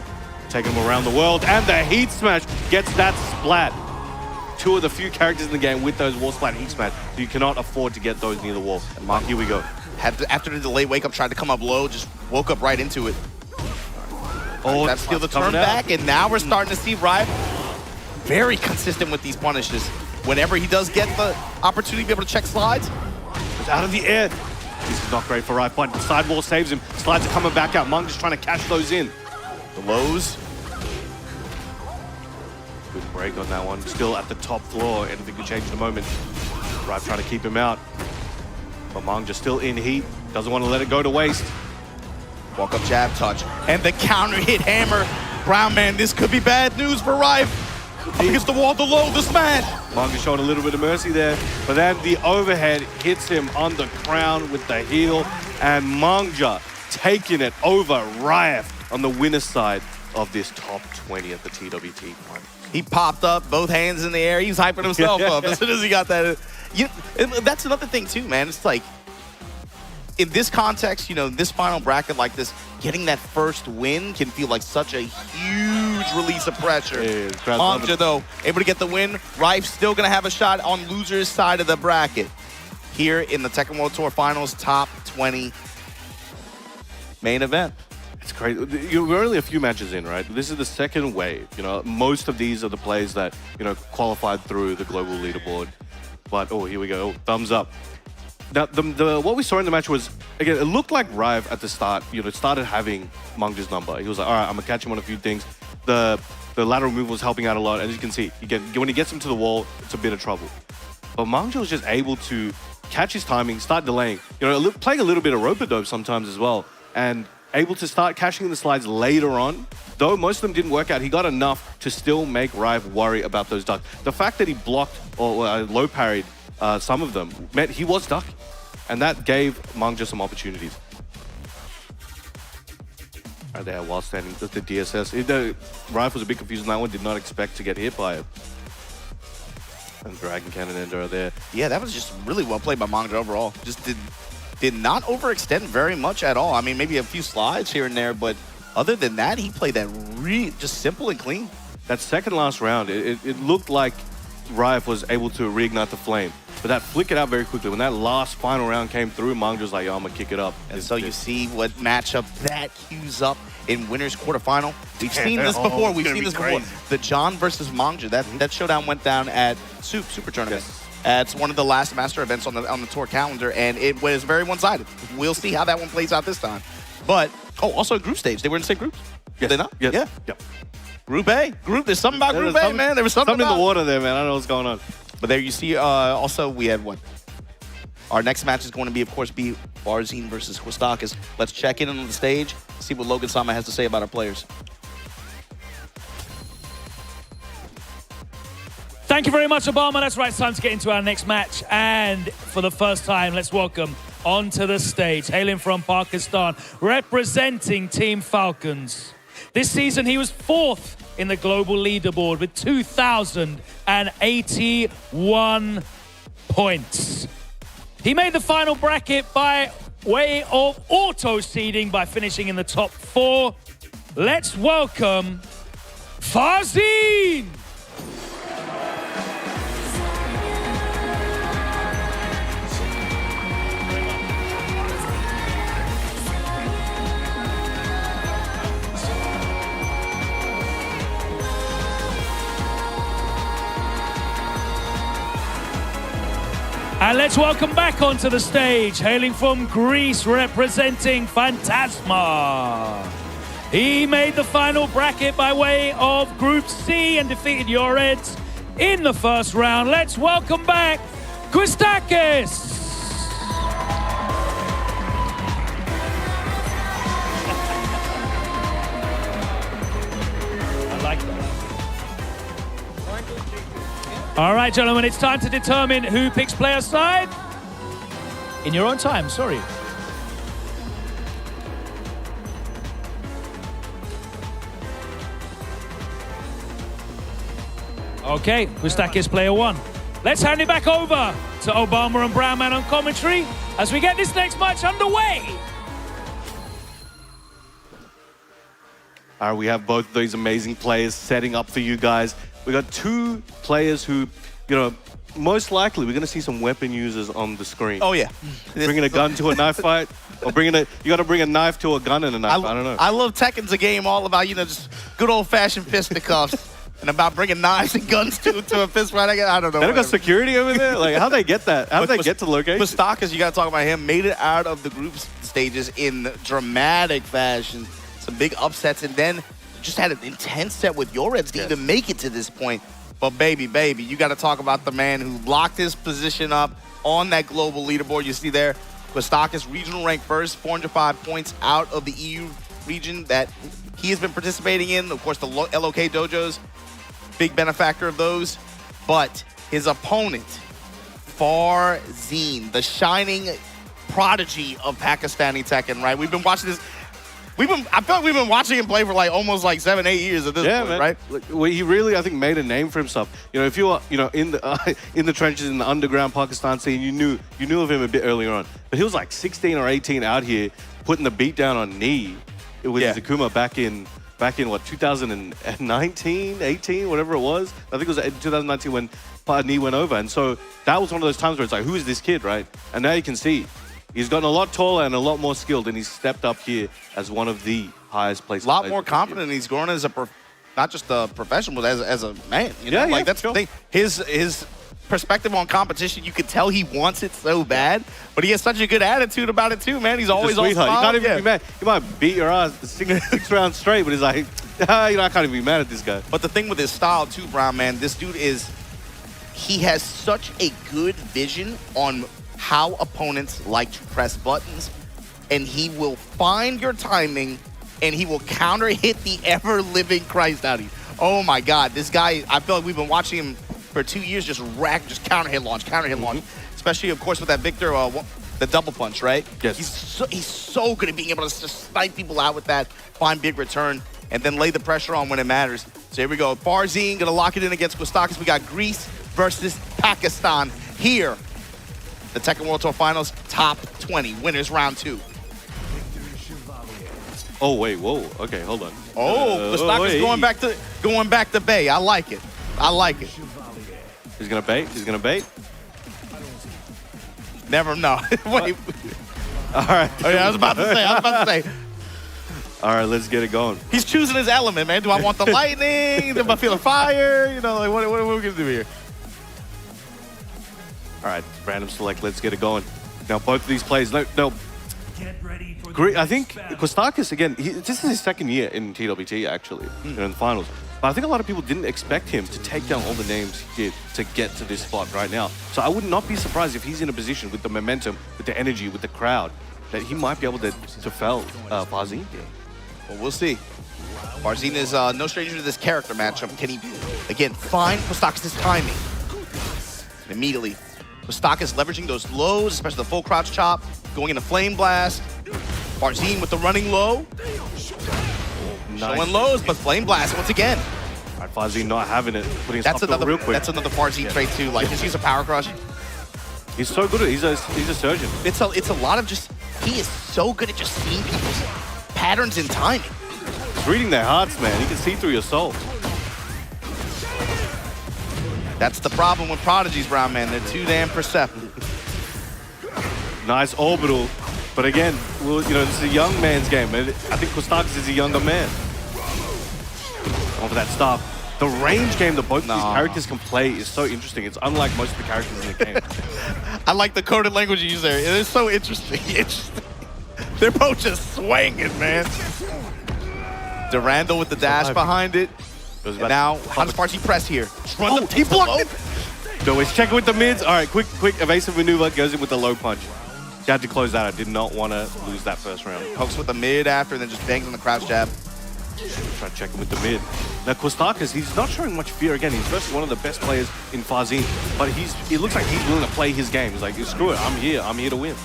Taking him around the world, and the heat smash gets that splat. Two of the few characters in the game with those wall splat heat smash. So you cannot afford to get those near the wall. And Mark, here we go. After the delayed wake up, tried to come up low, just woke up right into it. Oh, that's still the turn back, and now we're starting to see Rive very consistent with these punishes. Whenever he does get the opportunity to be able to check slides, it's out of the air. This is not great for Rive, but sidewall saves him. Slides are coming back out. Mung just trying to cash those in. The lows. Good break on that one. Still at the top floor. Anything could change in a moment. Rive trying to keep him out. But Mung just still in heat. Doesn't want to let it go to waste. Walk up jab touch. And the counter hit hammer. Brown man, this could be bad news for Rive. Up against the wall, the low, the smash. Mung is showing a little bit of mercy there. But then the overhead hits him on the crown with the heel. And Mangja taking it over Rive on the winner's side of this top 20 at the TWT one. He popped up, both hands in the air. He was hyping himself up as soon as he got that. That's another thing too, man. It's like, in this context, this final bracket like this, getting that first win can feel like such a huge release of pressure. Mangja, though, able to get the win. Rive still going to have a shot on loser's side of the bracket. Here in the Tekken World Tour Finals, top 20 main event. It's crazy. We're only a few matches in, right? This is the second wave. Most of these are the players that, qualified through the global leaderboard. But, oh, here we go. Oh, thumbs up. Now, what we saw in the match was, again, it looked like Rive at the start, started having Mangja's number. He was like, all right, I'm going to catch him on a few things. The lateral move was helping out a lot. As you can see, when he gets him to the wall, it's a bit of trouble. But Mangja was just able to catch his timing, start delaying. Playing a little bit of rope-a-dope sometimes as well. And able to start cashing the slides later on. Though most of them didn't work out, he got enough to still make Rive worry about those ducks. The fact that he blocked or low parried some of them meant he was ducking. And that gave Mangja some opportunities. Right there, while standing with the DSS. Rive was a bit confused on that one, did not expect to get hit by it. And Dragon Cannon Ender are there. Yeah, that was just really well played by Mangja overall. Just did not overextend very much at all. I mean, maybe a few slides here and there, but other than that, he played that just simple and clean. That second last round, it looked like Rive was able to reignite the flame, but that flickered out very quickly. When that last final round came through, Mangja was like, yo, I'm gonna kick it up. And so you see what matchup that cues up in winners quarterfinal. We've seen this before. We've seen this before. The John versus Mangja. That showdown went down at Super Tournament. Yes. It's one of the last master events on the tour calendar, and it was very one-sided. We'll see how that one plays out this time. But, also group stage. They were in the same groups? Yes. Did they not? Yes. Yeah. Yep. Group A. There's something about Group A, man. There was something in the water there, man. I don't know what's going on. But there you see, also, we had what? Our next match is going to be, of course, Barzine versus Hostakis. Let's check in on the stage, see what Logan Sama has to say about our players. Thank you very much, Obama. That's right, it's time to get into our next match. And for the first time, let's welcome onto the stage, hailing from Pakistan, representing Team Falcons. This season, he was 4th in the global leaderboard with 2,081 points. He made the final bracket by way of auto-seeding by finishing in the top 4. Let's welcome Farzine! And let's welcome back onto the stage, hailing from Greece, representing Phantasma. He made the final bracket by way of Group C and defeated Yoreds in the first round. Let's welcome back Kwistakis. like that. All right, gentlemen, it's time to determine who picks player side. In your own time, sorry. Okay, Kustakis player one. Let's hand it back over to Obama and Brown Man on commentary as we get this next match underway. All right, we have both of these amazing players setting up for you guys. We got two players who, you know, most likely we're going to see some weapon users on the screen. Oh, yeah. Bringing a gun to a knife fight, or you got to bring a knife to a gun and a knife. I don't know. I love Tekken's a game all about, you know, just good old-fashioned fisticuffs. And about bringing knives and guns to a fist fight. I don't know. They don't got security over there? Like, how'd they get that? How'd they get to the location? Kustakis, you got to talk about him, made it out of the group stages in dramatic fashion. Some big upsets, and then just had an intense set with your Reds to even make it to this point. But baby, you got to talk about the man who locked his position up on that global leaderboard. You see there, Kustakis, regional rank first, 405 points out of the EU region that he has been participating in. Of course, the LOK dojos, big benefactor of those. But his opponent, Farzeen, the shining prodigy of Pakistani Tekken, right? We've been watching this. I feel like we've been watching him play for like almost like 7-8 years at this point, man. right? Well, he really, I think, made a name for himself. You know, if you were, you know, in the trenches in the underground Pakistan scene, you knew of him a bit earlier on. But he was like 16 or 18 out here putting the beat down on Knee with Zakuma back in what, 2019, 18, whatever it was. I think it was 2019 when Knee went over, and so that was one of those times where it's like, who is this kid, right? And now you can see. He's gotten a lot taller and a lot more skilled, and he's stepped up here as one of the highest placed. A lot more confident. He's grown as not just a professional, but as a man. You know? Like that's the thing. His perspective on competition, you could tell he wants it so bad, but he has such a good attitude about it too, man. He's always all smiles. You can't even be mad. He might beat your ass six rounds straight, but he's like, you know, I can't even be mad at this guy. But the thing with his style too, Brown Man, this dude he has such a good vision on how opponents like to press buttons, and he will find your timing, and he will counter hit the ever-living Christ out of you. Oh my God, this guy, I feel like we've been watching him for 2 years just counter hit launch, especially, of course, with that Victor, the double punch, right? Yes. He's so good at being able to just snipe people out with that, find big return, and then lay the pressure on when it matters. So here we go. Farzeen gonna lock it in against Kustakis. We got Greece versus Pakistan here. The Tekken World Tour Finals, top 20, winners round 2. Oh wait, whoa, okay, hold on. Oh, Kustakis going back to Bay. I like it. He's gonna bait. Never know. Wait. All right. Oh yeah, I was about to say. All right, let's get it going. He's choosing his element, man. Do I want the lightning? Do I feel the fire? You know, like what are we gonna do here? All right, random select. Let's get it going. Now, both of these players, no. I think Kustakis, again, this is his second year in TWT, actually, in the finals. But I think a lot of people didn't expect him to take down all the names he did to get to this spot right now. So I would not be surprised if he's in a position with the momentum, with the energy, with the crowd, that he might be able to fell Farzeen. Well, we'll see. Farzeen is no stranger to this character matchup. Can he, again, find Kustakis' timing? And immediately, Kustakis leveraging those lows, especially the full crouch chop, going into Flame Blast. Farzeen with the running low. Nice. Showing lows, but Flame Blast once again. All right, Farzeen not having it, putting his up real quick. That's another Farzeen trait too. Like, just use a power crush. He's so good at it. He's a surgeon. It's a lot of just, he is so good at just seeing people's patterns and timing. He's reading their hearts, man. He can see through your soul. That's the problem with prodigies, Brown Man. They're too damn perceptive. Nice orbital. But again, well, you know, this is a young man's game. I think Kustakis is a younger man. On for that stop. The range game that both of these characters can play is so interesting. It's unlike most of the characters in the game. I like the coded language you use there. It is so interesting. They're both just swinging, man. Durandal with the dash behind it. And now, how does Farzeen press here? Oh, he blocked it! No, he's checking with the mids. All right, quick evasive maneuver. Goes in with the low punch. He had to close that. I did not want to lose that first round. Pokes with the mid after, and then just bangs on the crouch jab. Try to check him with the mid. Now Kostakis, he's not showing much fear again. He's versus one of the best players in Farzin, but it looks like he's willing to play his game. He's like, screw it, I'm here to win.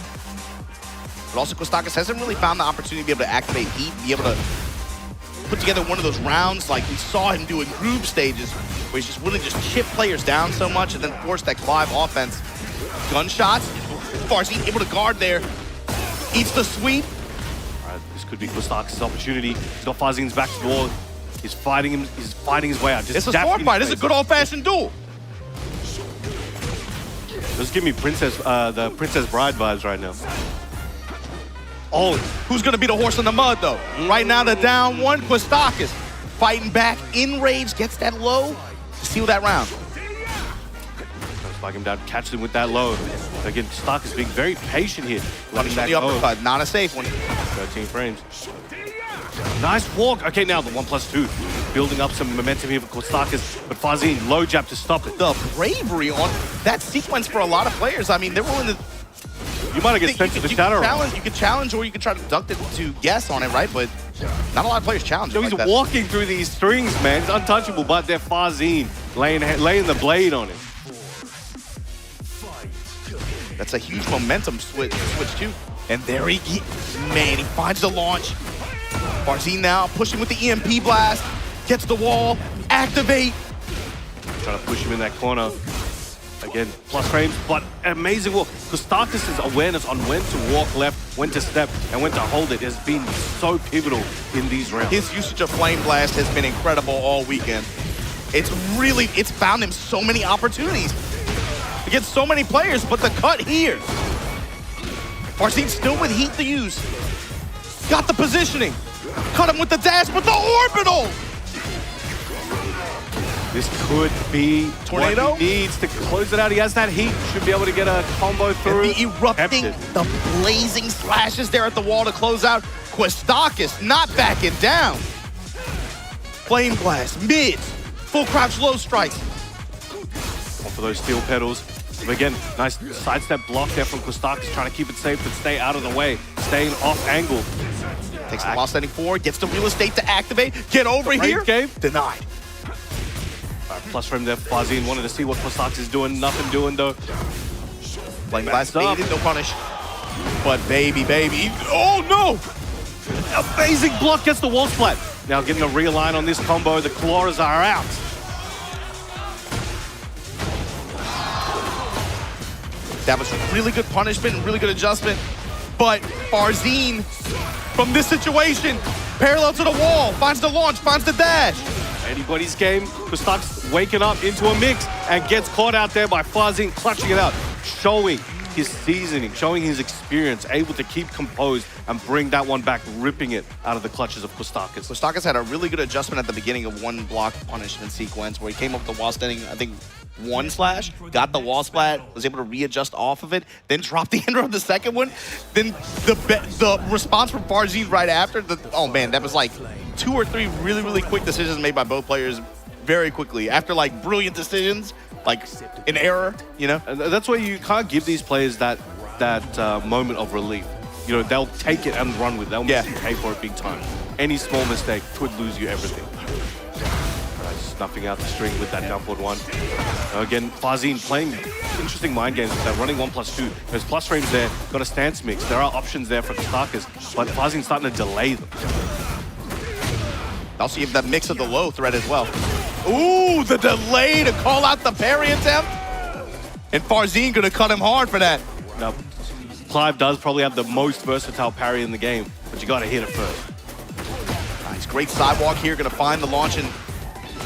But also Kostakis hasn't really found the opportunity to be able to activate heat, be able to put together one of those rounds like we saw him do in group stages, where he's just willing to just chip players down so much and then force that Clive offense. Gunshots, Farzin able to guard there, eats the sweep. All right, this could be Kostakis' opportunity. He's got Farzin's back to the wall. He's fighting him. He's fighting his way out. It's a sword fight. It's a good old-fashioned duel. Just give me the Princess Bride vibes right now. Oh, who's going to be the horse in the mud, though? Right now, the down one, Kostakis fighting back in rage, gets that low to seal that round. Trying to spike him down, catch him with that low. Again, Kostakis being very patient here. Letting that the uppercut, not a safe one. 13 frames. Nice walk. Okay, now the 1+2. Building up some momentum here for Kostakis, but Farzin, low jab to stop it. The bravery on that sequence for a lot of players. I mean, they're willing to... You might have get sent to the shadow. You can challenge or you can try to deduct it to guess on it, right? But not a lot of players challenge So he's like walking through these strings, man. He's untouchable, but they're Farzin laying the blade on him. That's a huge momentum switch too. And there he finds the launch. Farzin now pushing with the EMP blast, gets the wall, activate. Trying to push him in that corner. Again, plus frames, but amazing walk. Kostakis' awareness on when to walk left, when to step, and when to hold it has been so pivotal in these rounds. His usage of Flame Blast has been incredible all weekend. It's found him so many opportunities against so many players, but the cut here. Farzin still with heat to use. Got the positioning. Cut him with the dash, but the orbital! This could be Tornado? what he needs to close it out. He has that heat. Should be able to get a combo through. And the erupting, the blazing slashes there at the wall to close out. Kostakis not backing down. Flame Blast, mid, full crouch low strikes. One for those steel pedals. But again, nice sidestep block there from Kostakis, trying to keep it safe but stay out of the way, staying off angle. Takes the while standing forward, gets the real estate to activate. Get over here. Game. Denied. Plus frame there for Farzin. Wanted to see what Kostakis is doing. Nothing doing though. Flame Blast baited, no punish. But baby. Oh no! Amazing block, gets the wall splat. Now getting a realign on this combo. The claws are out. That was really good punishment and really good adjustment. But Farzin, from this situation, parallel to the wall, finds the launch, finds the dash. Anybody's game. Kostakis waking up into a mix and gets caught out there by Farzin, clutching it out, showing his seasoning, showing his experience, able to keep composed and bring that one back, ripping it out of the clutches of Kostakis. Kostakis had a really good adjustment at the beginning of one block punishment sequence where he came up with the wall standing, I think, one slash, got the wall splat, was able to readjust off of it, then dropped the ender on the second one. Then the response from Farzin right after, oh man, that was like 2 or 3 really quick decisions made by both players very quickly. After like brilliant decisions, like an error, you know? And that's why you can't give these players that moment of relief. You know, they'll take it and run with it. They'll pay for it big time. Any small mistake could lose you everything. Snuffing out the string with that downward one. Again, Farzin playing interesting mind games with that, running 1+2. There's plus frames there, got a stance mix. There are options there for Kostakis, but Farzin's starting to delay them. Also, you have that mix of the low threat as well. Ooh, the delay to call out the parry attempt. And Farzin gonna cut him hard for that. Now, Clive does probably have the most versatile parry in the game, but you gotta hit it first. Nice, great sidewalk here, gonna find the launch and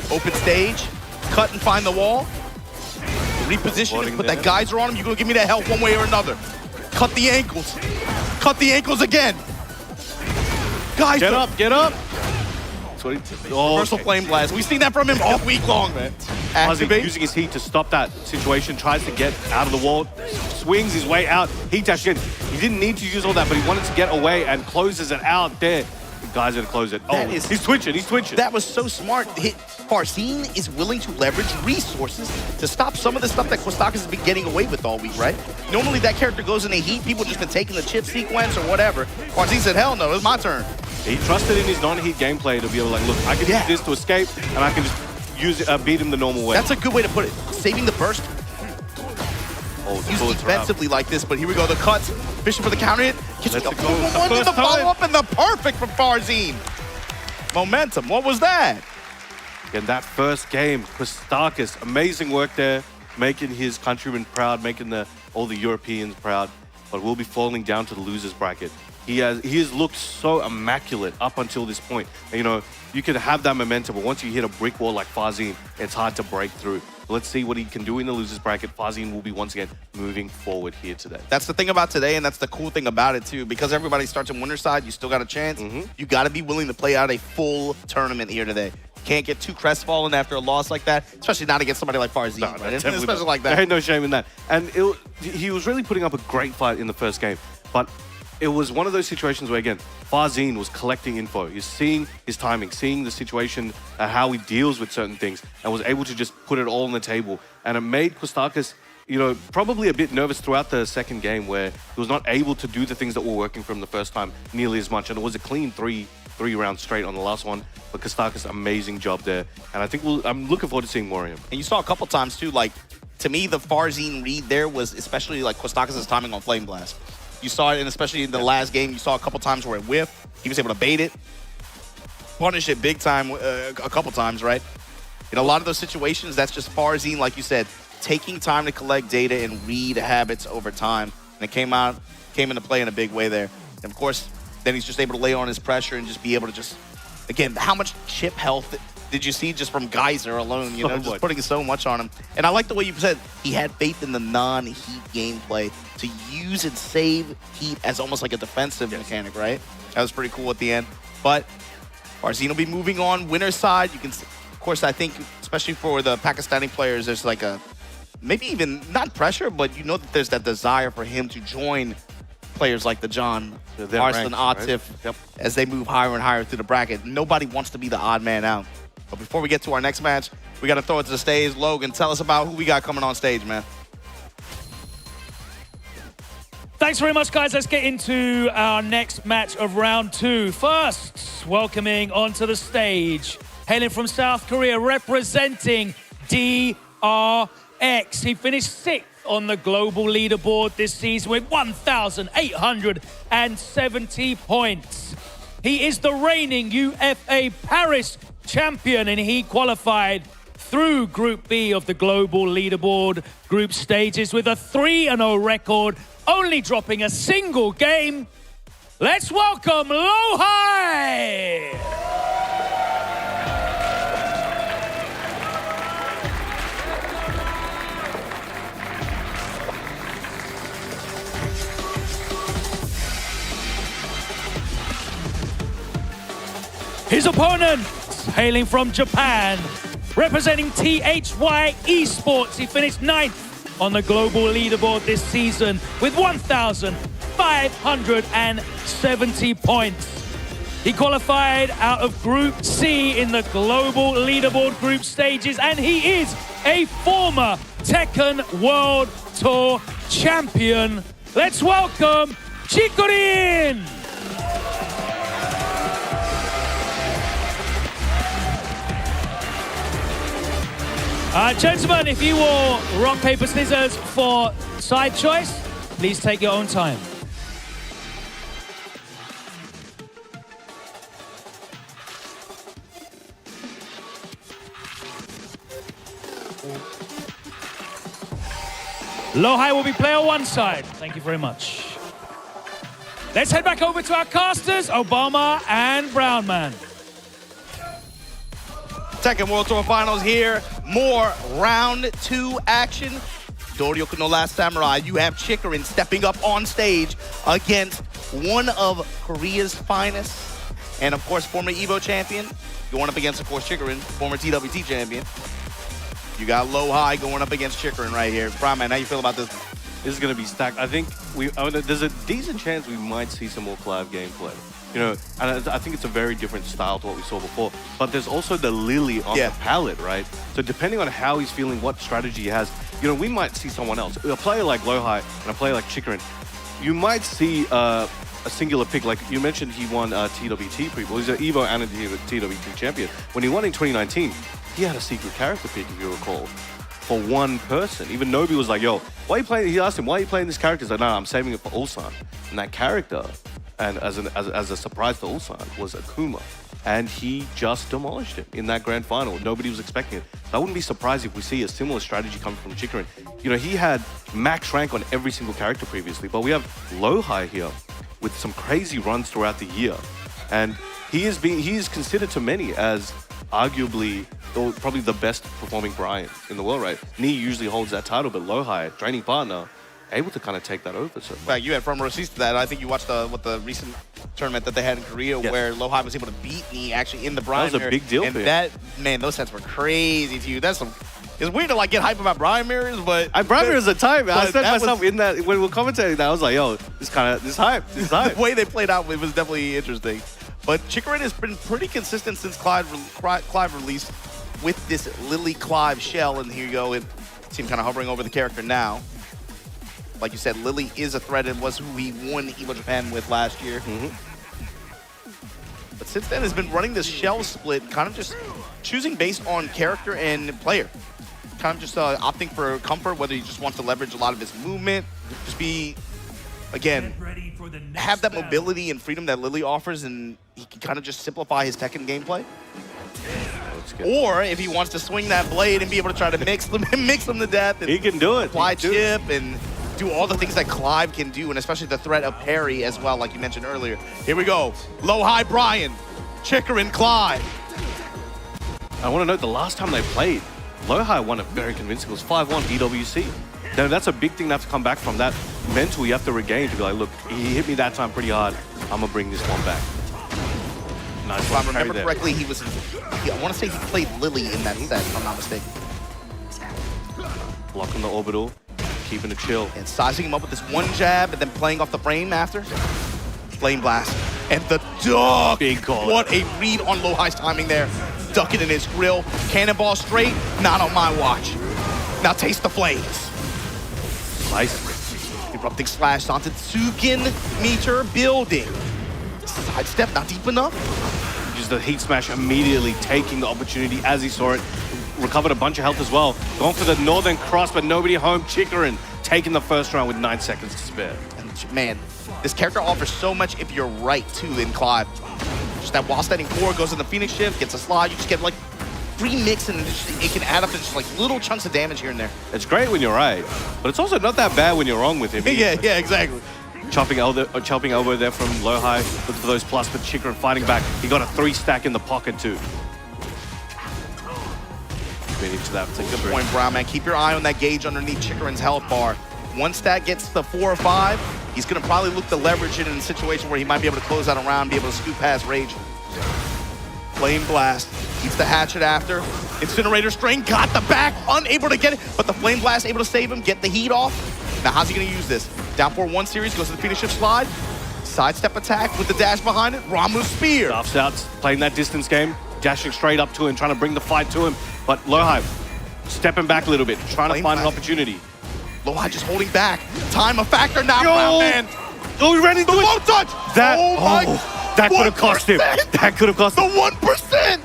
open stage, cut and find the wall, reposition it, put that geyser on him, you're gonna give me that help one way or another. Cut the ankles again. Geyser. Get up. Reversal Flame Blast, we've seen that from him all week long, man. Activate. Using his heat to stop that situation, tries to get out of the wall, swings his way out, heat dash again. He didn't need to use all that, but he wanted to get away and closes it out there. Guy's gonna close it. Oh, he's twitching. That was so smart. Farzin is willing to leverage resources to stop some of the stuff that Kostakis has been getting away with all week, right? Normally that character goes in a heat, people just been taking the chip sequence or whatever. Farzin said, hell no, it's my turn. He trusted in his non-heat gameplay to be able to, like, look, I can use this to escape, and I can just use it, beat him the normal way. That's a good way to put it. Saving the burst. Use defensively like this, but here we go. The cuts. Fishing for the counter hit. Gets the follow-up and the perfect from Farzine. Momentum. What was that? In that first game, Kostakis, amazing work there, making his countrymen proud, making all the Europeans proud, but will be falling down to the losers bracket. He has looked so immaculate up until this point. And, you know, you can have that momentum, but once you hit a brick wall like Farzine, it's hard to break through. Let's see what he can do in the losers bracket. Farzine will be once again moving forward here today. That's the thing about today, and that's the cool thing about it too. Because everybody starts in winner's side, you still got a chance. You got to be willing to play out a full tournament here today. Can't get too crestfallen after a loss like that, especially not against somebody like Farzine, right? Especially like that. There ain't no shame in that. And he was really putting up a great fight in the first game, but it was one of those situations where, again, Farzine was collecting info. He's seeing his timing, seeing the situation, how he deals with certain things, and was able to just put it all on the table. And it made Kostakis, you know, probably a bit nervous throughout the second game, where he was not able to do the things that were working for him the first time nearly as much. And it was a clean three rounds straight on the last one. But Kostakis, amazing job there. And I think I'm looking forward to seeing more of him. And you saw a couple times too, like, to me, the Farzine read there was especially like Kostakis' timing on Flame Blast. You saw it, and especially in the last game, you saw a couple times where it whiffed. He was able to bait it, punish it big time a couple times, right? In a lot of those situations, that's just Farzine, like you said, taking time to collect data and read habits over time. And it came into play in a big way there. And of course, then he's just able to lay on his pressure and just be able to just, again, how much chip health did you see just from Geyser alone, you know, just putting so much on him. And I like the way you said he had faith in the non-heat gameplay to use and save heat as almost like a defensive mechanic, right? That was pretty cool at the end. But Farzine will be moving on winner's side. You can, of course, I think, especially for the Pakistani players, there's like a, maybe even not pressure, but you know that there's that desire for him to join players like the John, Arslan, Atif, right? as they move higher and higher through the bracket. Nobody wants to be the odd man out. But before we get to our next match, we got to throw it to the stage. Logan, tell us about who we got coming on stage, man. Thanks very much, guys. Let's get into our next match of round two. First, welcoming onto the stage, hailing from South Korea, representing DRX. He finished 6th on the global leaderboard this season with 1,870 points. He is the reigning UFA Paris champion, and he qualified through Group B of the global leaderboard group stages with a 3-0 record, only dropping a single game. Let's welcome Lohai! His opponent, hailing from Japan, representing THY Esports. He finished 9th on the global leaderboard this season with 1,570 points. He qualified out of Group C in the global leaderboard group stages, and he is a former Tekken World Tour champion. Let's welcome Chikurin! Gentlemen, if you will rock, paper, scissors for side choice, please take your own time. Lohai will be player 1 side. Thank you very much. Let's head back over to our casters, Obama and Brownman. Tekken World Tour Finals here. More round 2 action. Doryoku no Last Samurai, you have Chikurin stepping up on stage against one of Korea's finest. And of course, former EVO champion. Going up against, of course, Chikurin, former TWT champion. You got Lohai going up against Chikurin right here. Brahman, how you feel about this? This is going to be stacked. I think there's a decent chance we might see some more collab gameplay. You know, and I think it's a very different style to what we saw before. But there's also the Lily on the palette, right? So depending on how he's feeling, what strategy he has, you know, we might see someone else. A player like Lohai and a player like Chikurin, you might see a singular pick. Like you mentioned, he won TWT pre-ball. He's an EVO and a TWT champion. When he won in 2019, he had a secret character pick, if you recall, for one person. Even Nobi was like, yo, why are you playing? He asked him, why are you playing this character? He's like, no, I'm saving it for Ulsan. And that character, and as a surprise to Ulsan, was Akuma. And he just demolished him in that grand final. Nobody was expecting it. I wouldn't be surprised if we see a similar strategy coming from Chikarin. You know, he had max rank on every single character previously, but we have Lohai here with some crazy runs throughout the year. And he is considered to many as arguably, or probably the best performing Brian in the world, right? Nee usually holds that title, but Lohai, training partner, able to kind of take that over. So, fact, you had front row seats to that. I think you watched the recent tournament that they had in Korea, where Lohai was able to beat Nee actually in the Brian. That was a big deal and for him. that, man, those sets were crazy to you. That's some. It's weird to like get hype about Brian mirrors, but Brian mirrors are tight, man. I but said that myself in that when we were commentating that, I was like, yo, this hype. the way they played out, it was definitely interesting. But Chikarin has been pretty consistent since Clive released with this Lily Clive shell, and here you go. It seems kind of hovering over the character now. Like you said, Lily is a threat and was who he won Evo Japan with last year. But since then has been running this shell split, kind of just choosing based on character and player. Kind of just opting for comfort, whether he just wants to leverage a lot of his movement, just be, again, have that mobility and freedom that Lily offers, and he can kind of just simplify his Tekken gameplay. Or if he wants to swing that blade and be able to try to mix them to death. And he can do it. Apply chip and do all the things that Clive can do, and especially the threat of parry as well, like you mentioned earlier. Here we go. Lohai Brian, Chikarin Clive. I want to note the last time they played, Lohai won it very convincing. It was 5-1 EWC. Now, that's a big thing to have to come back from. That mental you have to regain to be like, look, he hit me that time pretty hard. I'm going to bring this one back. Nice. If I remember correctly, I want to say he played Lily in that set, if I'm not mistaken. Blocking the orbital, keeping it chill. And sizing him up with this one jab and then playing off the frame after. Flame Blast. And the duck! Big call. What a read on Lohai's timing there. Duck it in his grill. Cannonball straight, not on my watch. Now taste the flames. Nice. Erupting slash onto Tsukin meter building. Sidestep, not deep enough. Just the heat smash immediately taking the opportunity as he saw it. Recovered a bunch of health as well. Going for the northern cross, but nobody home. Chikarin taking the first round with 9 seconds to spare. And man, this character offers so much if you're right too in Clive. Just that while standing forward, goes in the Phoenix shift, gets a slide, you just get like free mix, and it can add up to just like little chunks of damage here and there. It's great when you're right, but it's also not that bad when you're wrong with him. yeah, exactly. Chopping elbow there from Lohai. Look for those plus, but Chikarin fighting back. He got a 3-stack in the pocket too. Been into that particular Good point, Brown, man. Keep your eye on that gauge underneath Chikarin's health bar. Once that gets the 4 or 5, he's going to probably look to leverage it in a situation where he might be able to close out a round, be able to scoop past Rage. Flame Blast. Keeps the hatchet after. Incinerator Strain got the back, unable to get it, but the Flame Blast able to save him, get the heat off. Now, how's he going to use this? Down 4-1 series, goes to the Phoenix Shift slide. Sidestep attack with the dash behind it. Ramuh Spear. Stuffs out, playing that distance game, dashing straight up to him, trying to bring the fight to him. But Lohai stepping back a little bit, trying to find an opportunity. Lohai just holding back. Time a factor now, Brown man. Oh, he ran into the low touch. That, that could have 1%. cost him. That could have cost him. The 1%.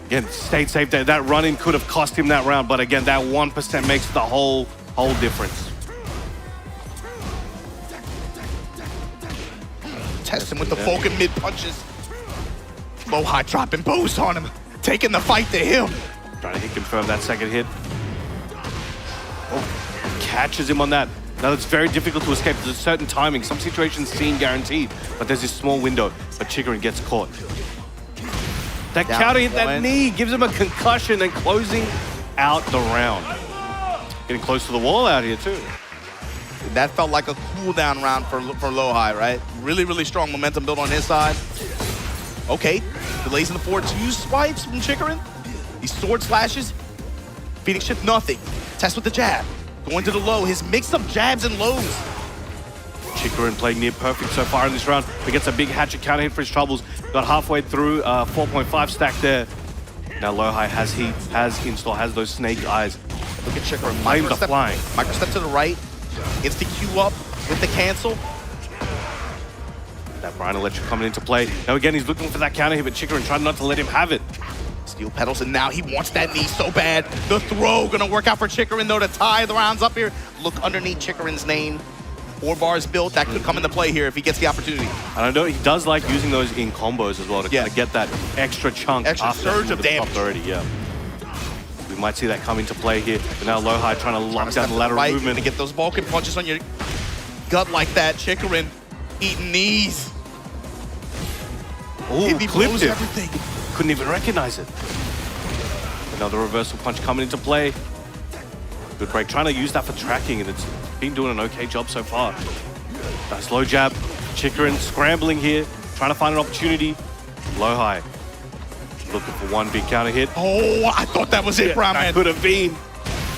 Again, stayed safe there. That run-in could have cost him that round, but again, that 1% makes the whole difference. Test him with the Vulcan mid punches. Lohai dropping bows on him, taking the fight to him. Trying to hit confirm that second hit. Oh, catches him on that. Now it's very difficult to escape. There's a certain timing. Some situations scene guaranteed, but there's this small window. But Chikarin gets caught. That counter hit, that knee gives him a concussion and closing out the round. Getting close to the wall out here too. That felt like a cooldown round for Lohai, right? Really, really strong momentum built on his side. Okay, delays in the 4-2 swipes from Chikarin. These sword slashes. Phoenix Shift, nothing. Test with the jab. Going to the low, his mix of jabs and lows. Chikarin playing near perfect so far in this round. He gets a big hatchet counter hit for his troubles. Got halfway through, 4.5 stack there. Now Lohai has heat, has install, has those snake eyes. Look at Chikarin. Flames are flying. Microstep to the right. Gets the Q up with the cancel. That Brian Electric coming into play. Now again, he's looking for that counter hit, but Chikarin trying not to let him have it. Steel pedals, and now he wants that knee so bad. The throw gonna work out for Chikarin though to tie the rounds up here. Look underneath Chikarin's name. 4 bars built, that could come into play here if he gets the opportunity. And I know he does like using those in combos as well to kind of get that extra chunk. Extra after surge of damage. Already, yeah. We might see that come into play here. But now Lohai trying to lock down the lateral movement. To get those Vulcan punches on your gut like that. Chikarin eating knees. Oh, clipped him. Everything. Couldn't even recognize it. Another reversal punch coming into play. Good break, trying to use that for tracking, and it's been doing an okay job so far. Nice low jab. Chikarin scrambling here, trying to find an opportunity. Lohai looking for one big counter hit. Oh, I thought that was it, Brown Man. That could have been.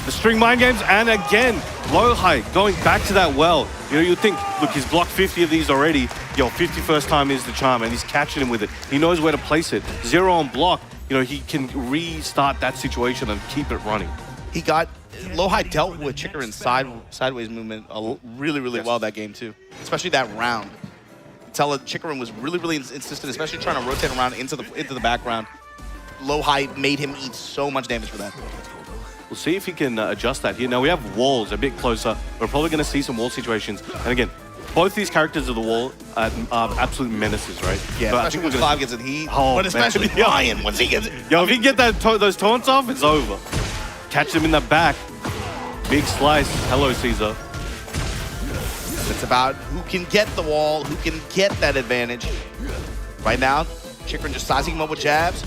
The string mind games, and again, Lohai going back to that well. You know, you'd think, look, he's blocked 50 of these already. Yo, 51st time is the charm, and he's catching him with it. He knows where to place it. 0 on block, you know, he can restart that situation and keep it running. He got, Lohai dealt with Chikarin's sideways movement really, really well that game too. Especially that round. Tell Chikarin was really insistent, especially trying to rotate around into the background. Lohai made him eat so much damage for that. We'll see if he can adjust that here. Now we have walls a bit closer. We're probably going to see some wall situations. And again, both these characters of the wall are absolute menaces, right? Yeah, but especially when Clive gets in heat. Oh, but especially Ryan once he gets it. Yo, if he can get those taunts off, it's over. Catch him in the back. Big slice. Hello, Caesar. It's about who can get the wall, who can get that advantage. Right now, Chikarin just sizing him up with jabs.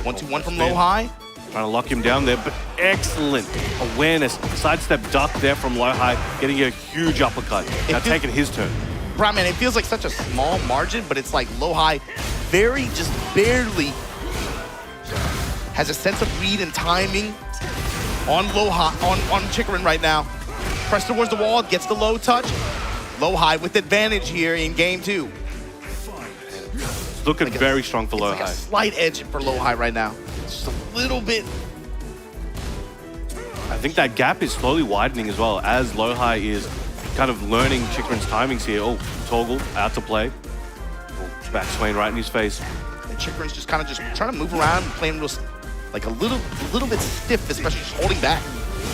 1-2-1 from Lohai. Trying to lock him down there, but excellent awareness. Sidestep duck there from Lohai, getting a huge uppercut. Now taking his turn. Right, man, it feels like such a small margin, but it's like Lohai just barely has a sense of read and timing on Lohai, on Chikarin right now. Press towards the wall, gets the low touch. Lohai with advantage here in game 2. It's looking very strong for Lohai. Like a slight edge for Lohai right now. Just a little bit. I think that gap is slowly widening as well as Lohai is kind of learning Chikarin's timings here. Oh, toggle, out to play. Oh, back swing right in his face. And Chikarin's just kind of trying to move around and playing real, like a little bit stiff, especially just holding back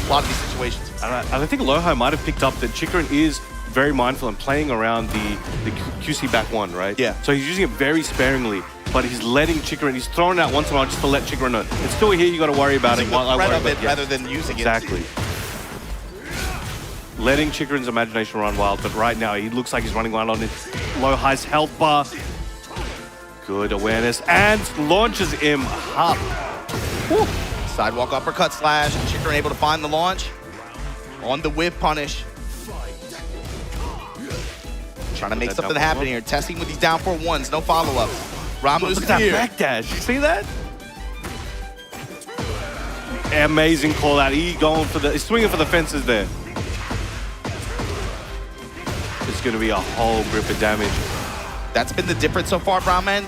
a lot of these situations. And I think Lohai might have picked up that Chikarin is very mindful and playing around the QC back one, right? Yeah. So he's using it very sparingly, but he's letting Chikarin, he's throwing it out once in a while just to let Chikarin know. It's still here, you got to worry about it. While I worry about it rather than using exactly. Letting Chikarin's imagination run wild, but right now he looks like he's running wild on it. Lohai's health bar. Good awareness, and launches him up. Woo. Sidewalk uppercut slash. Chikarin able to find the launch on the whip punish. Trying to make something happen here. Testing with these down 4-1s. No follow-up. Ramu's Look at that backdash. You see that? Amazing call out. He's swinging for the fences there. It's going to be a whole grip of damage. That's been the difference so far, Brown Man.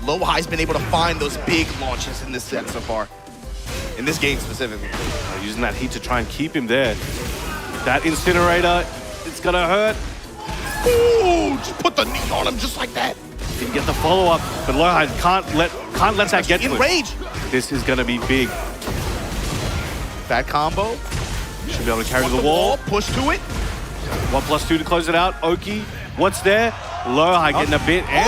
Lohai's been able to find those big launches in this set so far. In this game specifically. Using that heat to try and keep him there. That incinerator, it's going to hurt. Ooh, just put the knee on him just like that. Didn't get the follow-up, but Lohai can't let that get to him. Rage. This is going to be big. Bad combo. Should be able to carry the wall. Push to it. 1+2 to close it out. Oki, what's there? Lohai getting a bit. And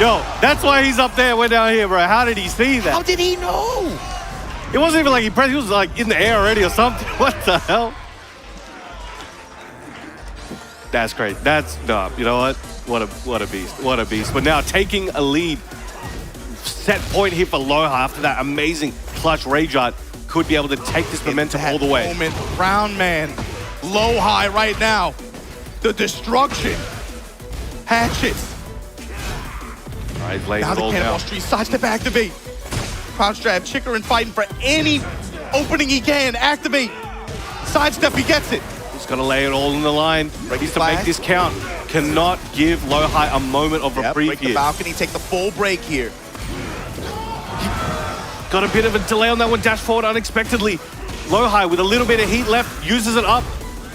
yo, that's why he's up there. We're down here, bro. How did he see that? How did he know? It wasn't even like he pressed. He was like in the air already or something. What the hell? That's great. That's no. You know what? What a beast. What a beast. But now taking a lead. Set point here for Lohai after that amazing clutch rage art. Could be able to take this momentum all the way. Brown Man. Lohai right now. The destruction. Hatchets. All right, he's laying now it the all cannonball down. street sidestep activate. Crouch trap. Chikarin fighting for any opening he can. Activate. Sidestep, he gets it. He's got to lay it all in the line. Ready to make this count. Cannot give Lohai a moment of reprieve break the balcony, take the full break here. Got a bit of a delay on that one, dash forward unexpectedly. Lohai with a little bit of heat left, uses it up,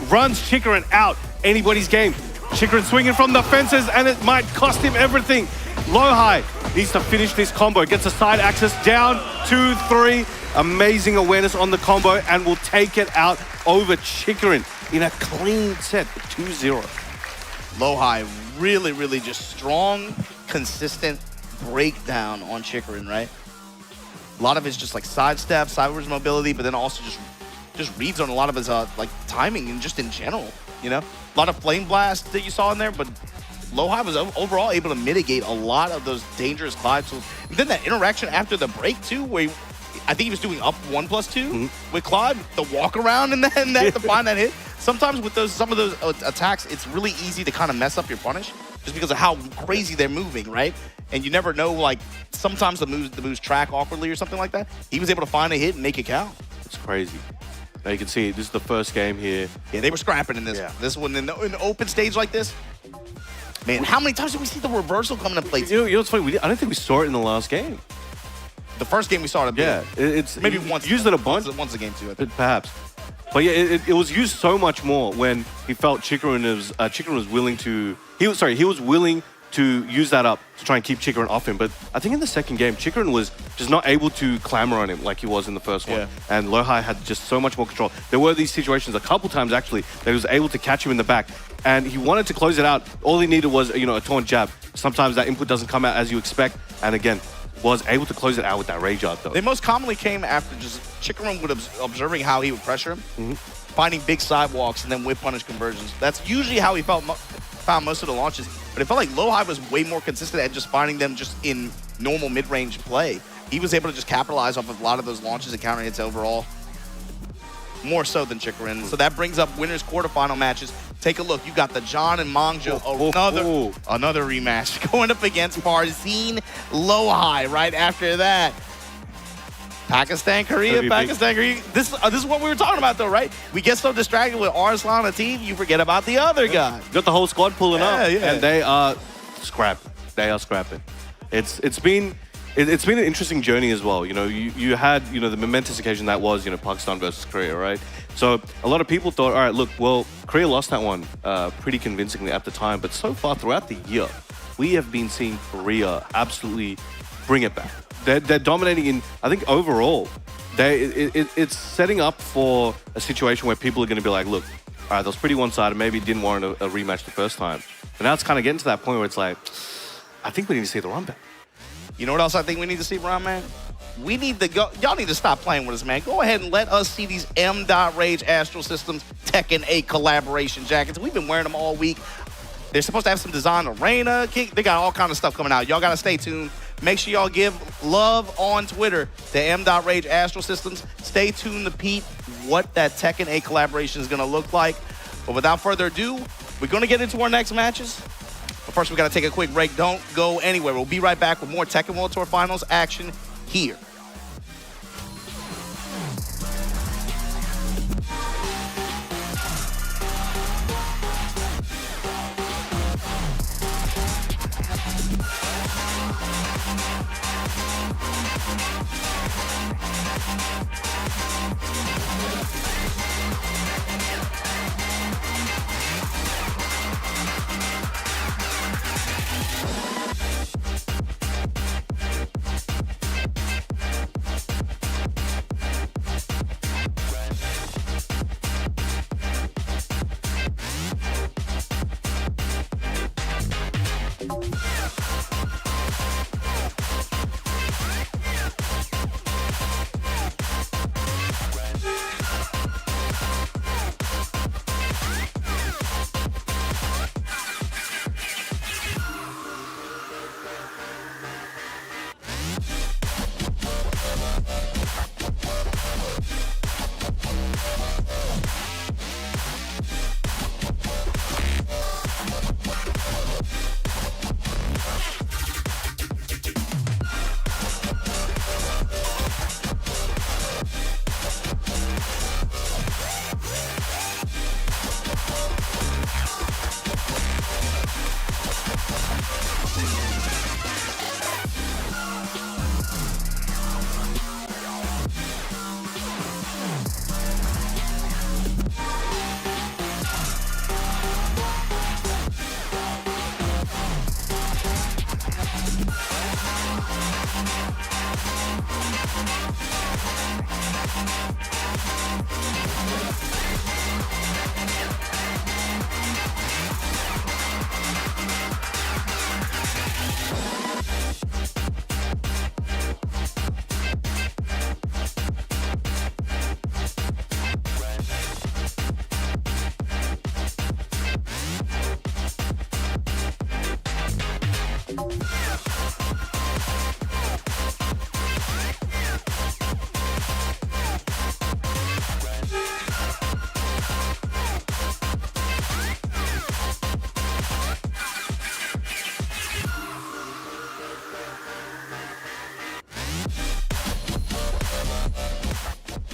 runs Chikarin out. Anybody's game. Chikrin swinging from the fences, and it might cost him everything. Low-high needs to finish this combo. Gets a side access down, 2-3. Amazing awareness on the combo, and will take it out over Chikrin in a clean set, 2-0. Low-high, really, really just strong, consistent breakdown on Chikrin, right? A lot of his just like sidestep, sideways mobility, but then also just reads on a lot of his like timing and just in general, you know? A lot of flame blast that you saw in there, but Low-high was overall able to mitigate a lot of those dangerous Clyde tools. And then that interaction after the break too, where I think he was doing up 1+2 with Clyde, the walk around and then that to find that hit. Sometimes with some of those attacks, it's really easy to kind of mess up your punish just because of how crazy they're moving, right? And you never know, like, sometimes the moves track awkwardly or something like that. He was able to find a hit and make it count. It's crazy. Now you can see this is the first game here. Yeah, they were scrapping in this. Yeah. This one in the open stage like this. Man, how many times did we see the reversal come into play? You know what's funny? I don't think we saw it in the last game. The first game we saw it. Yeah, it's maybe once. Used it a bunch. Once a game too, I think. Perhaps. But yeah, it was used so much more when he felt Chikrin was willing to. He was willing to use that up to try and keep Chikrin off him. But I think in the second game, Chikrin was just not able to clamor on him like he was in the first one. And Low-high had just so much more control. There were these situations a couple times actually that he was able to catch him in the back. And he wanted to close it out. All he needed was, you know, a taunt jab. Sometimes that input doesn't come out as you expect. And again, was able to close it out with that rage art though. They most commonly came after just Chikrin would observing how he would pressure him, finding big sidewalks and then whip punish conversions. That's usually how he found most of the launches. But it felt like Low-high was way more consistent at just finding them just in normal mid-range play. He was able to just capitalize off of a lot of those launches and counter hits overall. More so than Chikrin. So that brings up winners quarterfinal matches. Take a look. You got the John and Mangjo. Another rematch going up against Farzin Low-high right after that. Pakistan, Korea. This is what we were talking about, though, right? We get so distracted with Arslan on the team, you forget about the other guy. You got the whole squad pulling up, and they are scrapping. It's been an interesting journey as well. You know, you had the momentous occasion that was Pakistan versus Korea, right? So a lot of people thought, all right, look, well, Korea lost that one pretty convincingly at the time, but so far throughout the year, we have been seeing Korea absolutely bring it back. They're dominating in, I think overall, it's setting up for a situation where people are going to be like, look, all right, that was pretty one-sided, maybe it didn't warrant a rematch the first time. But now it's kind of getting to that point where it's like, I think we need to see the run back. You know what else I think we need to see, Ron, man? We need to go. Y'all need to stop playing with us, man. Go ahead and let us see these M.Rage Astral Systems Tekken 8 collaboration jackets. We've been wearing them all week. They're supposed to have some design arena. They got all kind of stuff coming out. Y'all got to stay tuned. Make sure y'all give love on Twitter to M.Rage Astral Systems. Stay tuned to peep what that Tekken 8 collaboration is going to look like. But without further ado, we're going to get into our next matches. But first, we got to take a quick break. Don't go anywhere. We'll be right back with more Tekken World Tour Finals action here.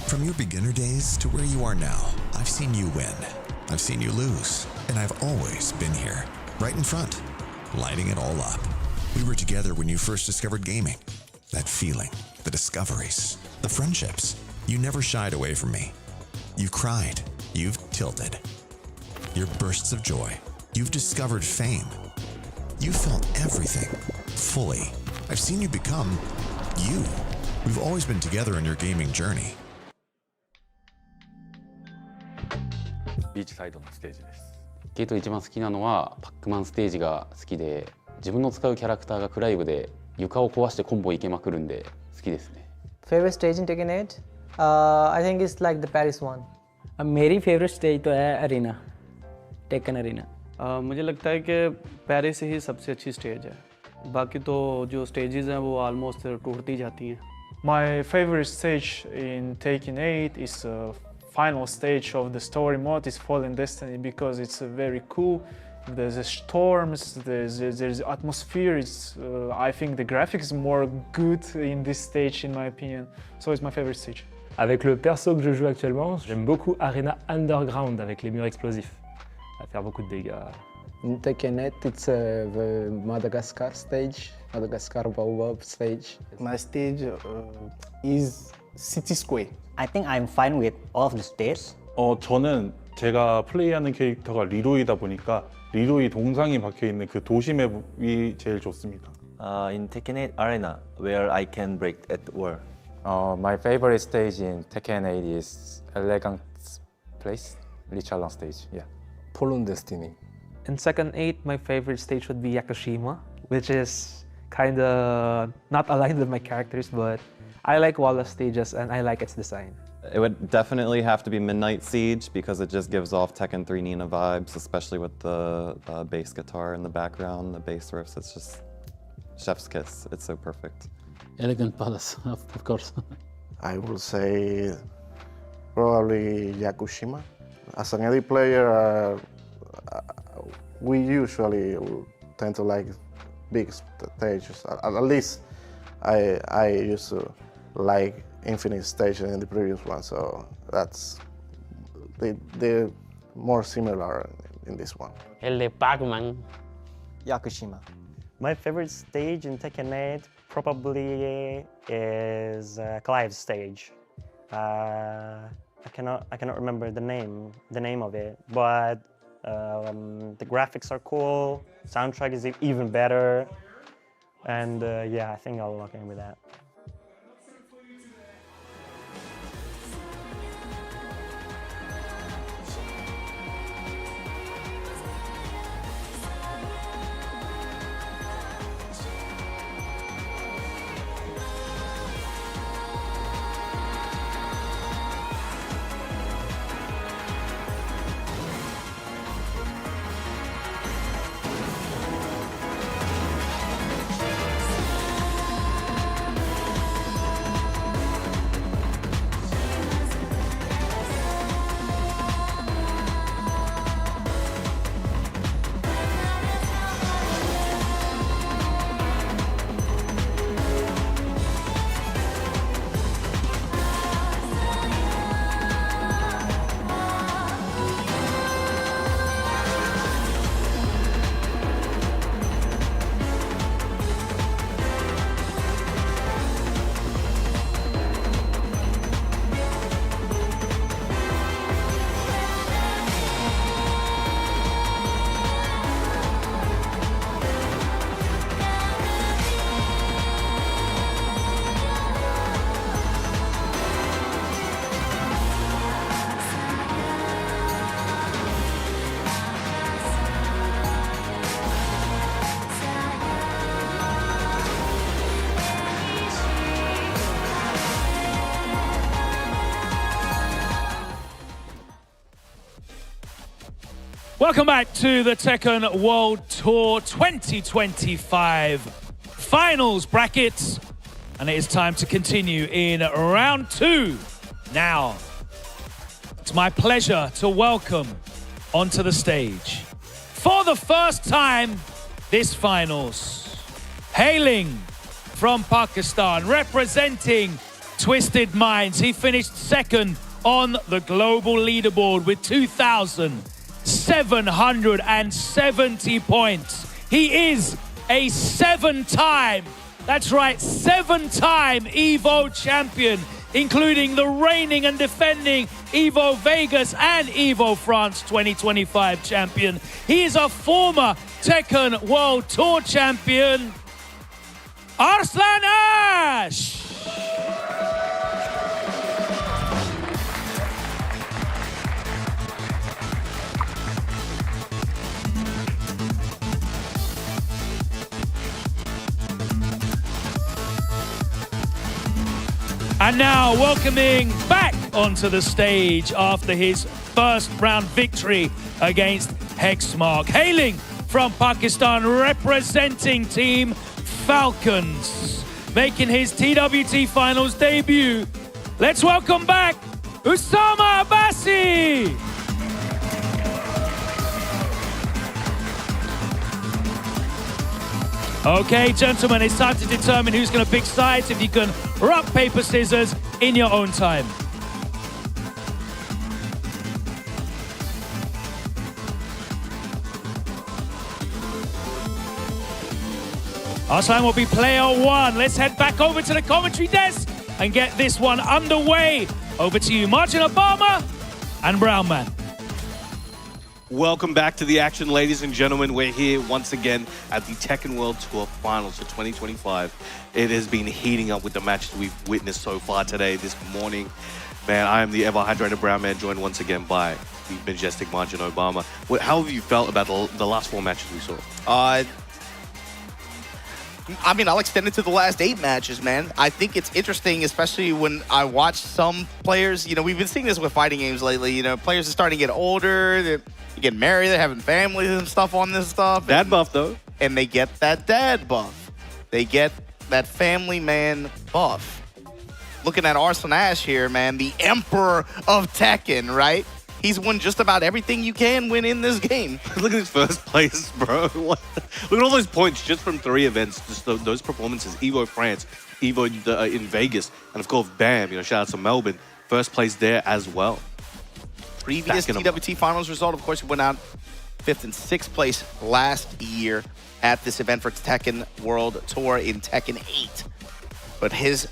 From your beginner days to where you are now, I've seen you win. I've seen you lose. And I've always been here, right in front, lighting it all up. We were together when you first discovered gaming. That feeling, the discoveries, the friendships. You never shied away from me. You've cried. You've tilted. Your bursts of joy. You've discovered fame. You felt everything, fully. I've seen you become you. We've always been together in your gaming journey. ビーチサイドのステージです。ゲート一番好きなのはパックマンステージが好きで、自分の使うキャラクターがクライブで床を壊してコンボいけまくるんで好きですね。Favorite stage in Tekken 8? I think it's like the Paris one. मेरी favourite stage तो है arena, taken arena. मुझे लगता है कि Paris ही सबसे अच्छी stage है, बाकी तो जो स्टेजेस हैं वो ऑलमोस्ट टूटती जाती हैं। My favorite stage in Tekken 8 is final stage of the story mode is Fallen Destiny because it's very cool. There's storms, there's atmosphere. I think the graphics is more good in this stage in my opinion. So it's my favorite stage. Avec le perso que je joue actuellement, j'aime beaucoup Arena Underground avec les murs explosifs. Ça va faire beaucoup de dégâts. In Tekken 8, it's the Madagascar stage, Madagascar Baobab stage. My stage is City Square. I think I'm fine with all of the stages. 저는 제가 플레이하는 캐릭터가 리로이다 보니까 리로이 동상이 박혀있는 그 도시 맵이 제일 좋습니다. In Tekken 8 Arena, where I can break at war. My favorite stage in Tekken 8 is Elegant Place, Lichalan stage, yeah. Fallen Destiny. In Tekken 8, my favorite stage would be Yakushima, which is kind of not aligned with my characters, but I like Wallace stages and I like its design. It would definitely have to be Midnight Siege because it just gives off Tekken 3 Nina vibes, especially with the bass guitar in the background, the bass riffs. It's just chef's kiss. It's so perfect. Elegant Palace, of course. I would say probably Yakushima. As an early player, we usually tend to like big stages. At least I used to like Infinite Station in the previous one, so that's they're more similar in this one. El de Pac-Man. Yakushima. My favorite stage in Tekken 8 probably is Clive's stage. I cannot remember the name of it, but the graphics are cool, soundtrack is even better, and yeah, I think I'll lock in with that. Welcome back to the Tekken World Tour 2025 finals brackets. And it is time to continue in round 2. Now, it's my pleasure to welcome onto the stage, for the first time this finals, hailing from Pakistan, representing Twisted Minds. He finished second on the global leaderboard with 2,770 points. He is a 7-time, that's right, 7-time EVO champion, including the reigning and defending EVO Vegas and EVO France 2025 champion. He is a former Tekken World Tour champion, Arslan Ash! And now welcoming back onto the stage after his first round victory against Hexmark, hailing from Pakistan, representing Team Falcons, making his TWT Finals debut. Let's welcome back Usama Abbasi! Okay, gentlemen, it's time to determine who's going to pick sides. If you can rock, paper, scissors in your own time. Arslan will be player 1. Let's head back over to the commentary desk and get this one underway. Over to you, Martin Obama and Brown Man. Welcome back to the action, ladies and gentlemen. We're here once again at the Tekken World Tour Finals for 2025. It has been heating up with the matches we've witnessed so far today, this morning. Man, I am the ever-hydrated Brown Man, joined once again by the majestic Martin Obama. How have you felt about the last 4 matches we saw? I mean, I'll extend it to the last 8 matches, man. I think it's interesting, especially when I watch some players. You know, we've been seeing this with fighting games lately. You know, players are starting to get older. They're getting married. They're having families and stuff on this stuff. Dad buff, though. And they get that dad buff. They get that family man buff. Looking at Arslan Ash here, man, the Emperor of Tekken, right? He's won just about everything you can win in this game. Look at his first place, bro. Look at all those points just from 3 events. Just those performances. EVO France, EVO in Vegas, and of course, BAM. You know, shout out to Melbourne. First place there as well. Previous TWT Finals result, of course, went out 5th and 6th place last year at this event for Tekken World Tour in Tekken 8. But his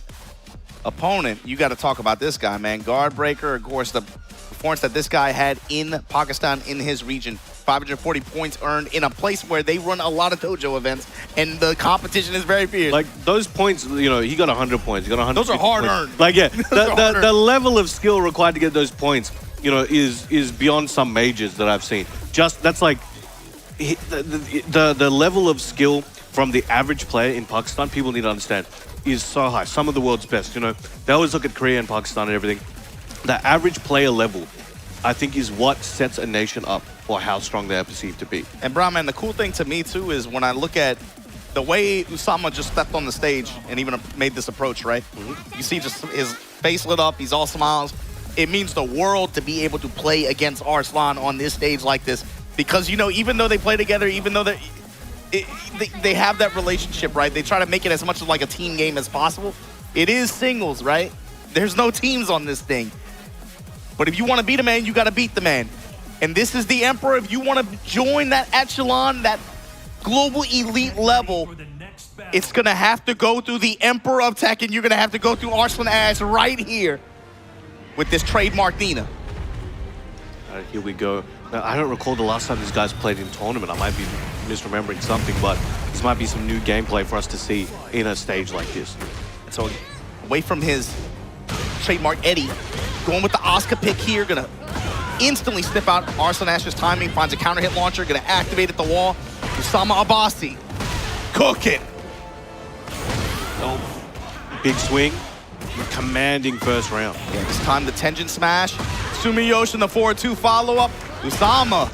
opponent, you got to talk about this guy, man. Guard breaker, of course, the performance that this guy had in Pakistan, in his region. 540 points earned in a place where they run a lot of dojo events, and the competition is very fierce. Like, those points, you know, he got 100 points. He got 100. Those are hard-earned. Like, yeah, the level of skill required to get those points, you know, is beyond some majors that I've seen. Just, that's like, the level of skill from the average player in Pakistan, people need to understand, is so high. Some of the world's best, you know. They always look at Korea and Pakistan and everything. The average player level, I think, is what sets a nation up for how strong they are perceived to be. And Brown Man, the cool thing to me too is when I look at the way Usama just stepped on the stage and even made this approach, right? You see just his face lit up, he's all smiles. It means the world to be able to play against Arslan on this stage like this. Because, you know, even though they play together, even though they have that relationship, right? They try to make it as much of like a team game as possible. It is singles, right? There's no teams on this thing. But if you want to beat a man, you got to beat the man. And this is the Emperor. If you want to join that echelon, that global elite level, it's going to have to go through the Emperor of Tekken. You're going to have to go through Arslan Ash right here with this trademark Nina. All right, here we go. Now, I don't recall the last time these guys played in tournament. I might be misremembering something, but this might be some new gameplay for us to see in a stage like this. And so away from his trademark Eddie, going with the Oscar pick here, gonna instantly snip out Arslan Ash's timing, finds a counter hit launcher, gonna activate at the wall. Usama Abbasi, cook it. Oh, big swing, commanding first round. Yeah, this time the Tenjin smash. Sumiyoshi in the 4-2 follow-up. Usama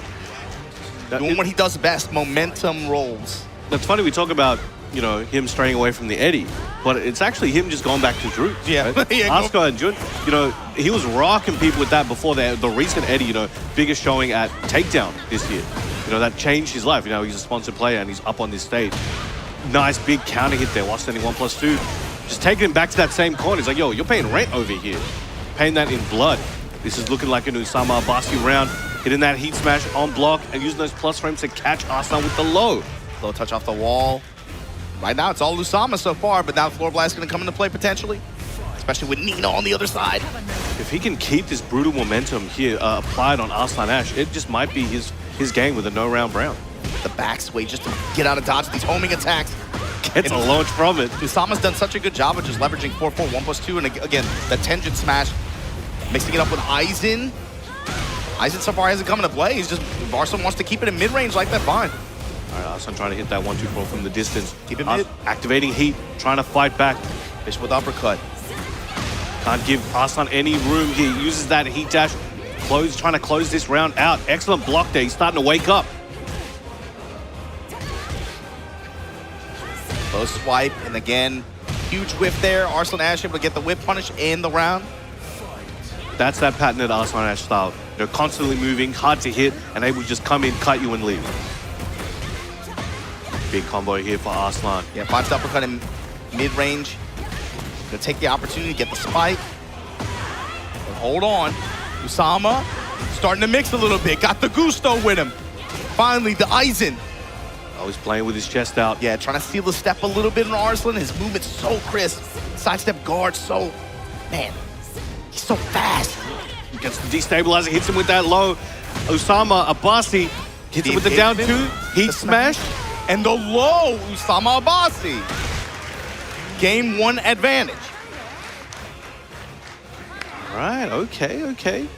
Doing what he does best, momentum rolls. That's funny, we talk about, you know, him straying away from the Eddie, but it's actually him just going back to Drew. Yeah. Right? Yeah, Asuka and Jun, you know, he was rocking people with that before the recent Eddie, you know, biggest showing at Takedown this year. You know, that changed his life. You know, he's a sponsored player and he's up on this stage. Nice big counter hit there while standing 1+2. Just taking him back to that same corner. He's like, yo, you're paying rent over here. Paying that in blood. This is looking like an Usama Abasi round. Hitting that heat smash on block and using those plus frames to catch Arslan with the low. Low touch off the wall. Right now, it's all Usama so far, but now Floor Blast going to come into play potentially, especially with Nina on the other side. If he can keep this brutal momentum here applied on Arslan Ash, it just might be his game with a no-round round. The back sway just to get out of dodge these homing attacks. Gets a launch from it. Usama's done such a good job of just leveraging 4-4, 1+2, and again, the Tenjin smash, mixing it up with Aizen. Aizen so far hasn't come into play. He's just, if Arslan wants to keep it in mid-range like that, fine. All right, Arslan trying to hit that 1-2 from the distance. Keep it mid. Activating heat, trying to fight back. Fish with uppercut. Can't give Arslan any room here. He uses that heat dash. Trying to close this round out. Excellent block there. He's starting to wake up. Low swipe, and again, huge whiff there. Arslan Ash able to get the whip punish in the round. That's that patented Arslan Ash style. They're constantly moving, hard to hit, and able to just come in, cut you, and leave. Big combo here for Arslan. Yeah, finds the uppercut in mid-range. Gonna take the opportunity to get the spike. But hold on. Usama starting to mix a little bit. Got the gusto with him. Finally, the Aizen. Oh, he's playing with his chest out. Yeah, trying to seal the step a little bit on Arslan. His movement's so crisp. Sidestep guard so... Man, he's so fast. Gets the destabilizer, hits him with that low. Usama Abasi hits him with the down 2. Heat smash. And the low Usama Abasi. Game 1 advantage. All right, okay.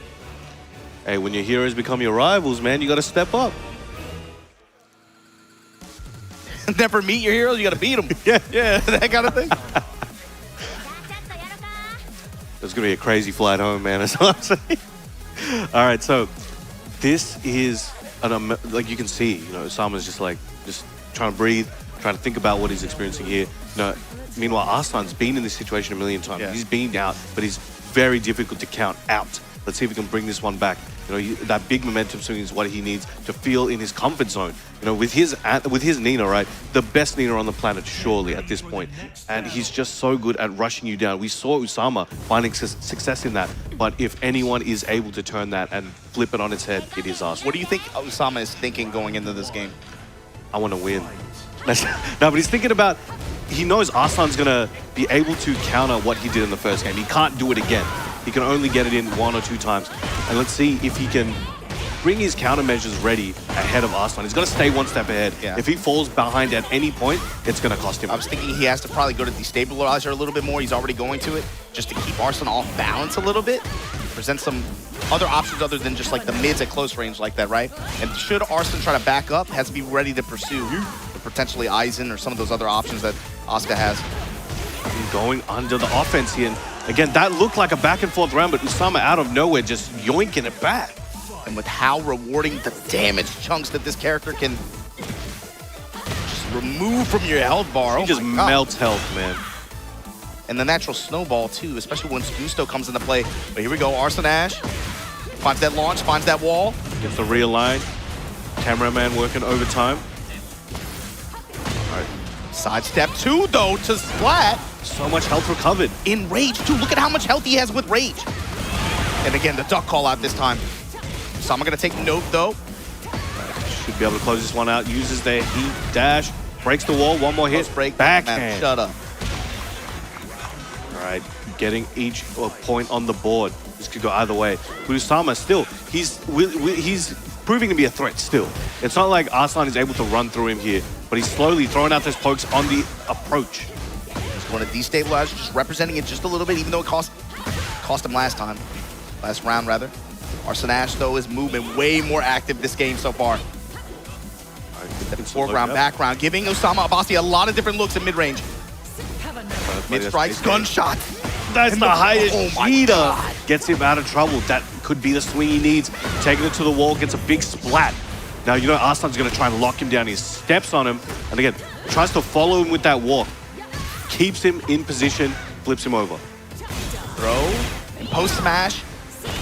Hey, when your heroes become your rivals, man, you got to step up. Never meet your heroes, you got to beat them. yeah, that kind of thing. It's going to be a crazy flight home, man. That's all I'm saying. All right, so this is, like you can see, you know, Usama's just trying to breathe, trying to think about what he's experiencing here. You know, meanwhile, Arslan's been in this situation a million times. Yeah. He's been out, but he's very difficult to count out. Let's see if we can bring this one back. You know, that big momentum swing is what he needs to feel in his comfort zone. You know, with his Nina, right? The best Nina on the planet, surely, at this point. And he's just so good at rushing you down. We saw Usama finding success in that. But if anyone is able to turn that and flip it on its head, it is us. What do you think Usama is thinking going into this game? I want to win. No, but he's thinking about, he knows Arslan's going to be able to counter what he did in the first game. He can't do it again. He can only get it in 1 or 2 times. And let's see if he can bring his countermeasures ready ahead of Arslan. He's got to stay one step ahead. Yeah. If he falls behind at any point, it's going to cost him. I was thinking he has to probably go to destabilizer a little bit more. He's already going to it just to keep Arslan off balance a little bit. Present some other options other than just like the mids at close range like that, right? And should Arslan try to back up, has to be ready to pursue potentially Aizen or some of those other options that Asuka has. Going under the offense here. And again, that looked like a back and forth round, but Usama out of nowhere just yoinking it back. And with how rewarding the damage chunks that this character can just remove from your health bar. He just melts health, man. And the natural snowball too, especially once Gusto comes into play. But here we go, Arslan Ash finds that launch, finds that wall. Gets the realign. Cameraman working overtime. All right. Sidestep 2 though to Splat. So much health recovered. In Rage too, look at how much health he has with Rage. And again, the duck call out this time. Usama gonna take note though. Should be able to close this one out. Uses their heat dash. Breaks the wall, one more hit. Break, backhand. Shut up. All right, getting each point on the board. This could go either way. But Usama still, he's proving to be a threat still. It's not like Arslan is able to run through him here, but he's slowly throwing out those pokes on the approach. Just want to destabilize, just representing it just a little bit, even though it cost him last round rather. Arslan Ash though is moving way more active this game so far. Foreground, background, giving Usama Abasi a lot of different looks in mid-range. Mid-strikes, gunshot. That's the highest cheetah. Gets him out of trouble. That could be the swing he needs. Taking it to the wall, gets a big splat. Now, you know, Arslan's going to try and lock him down. He steps on him, and again, tries to follow him with that walk. Keeps him in position, flips him over. Throw and post smash.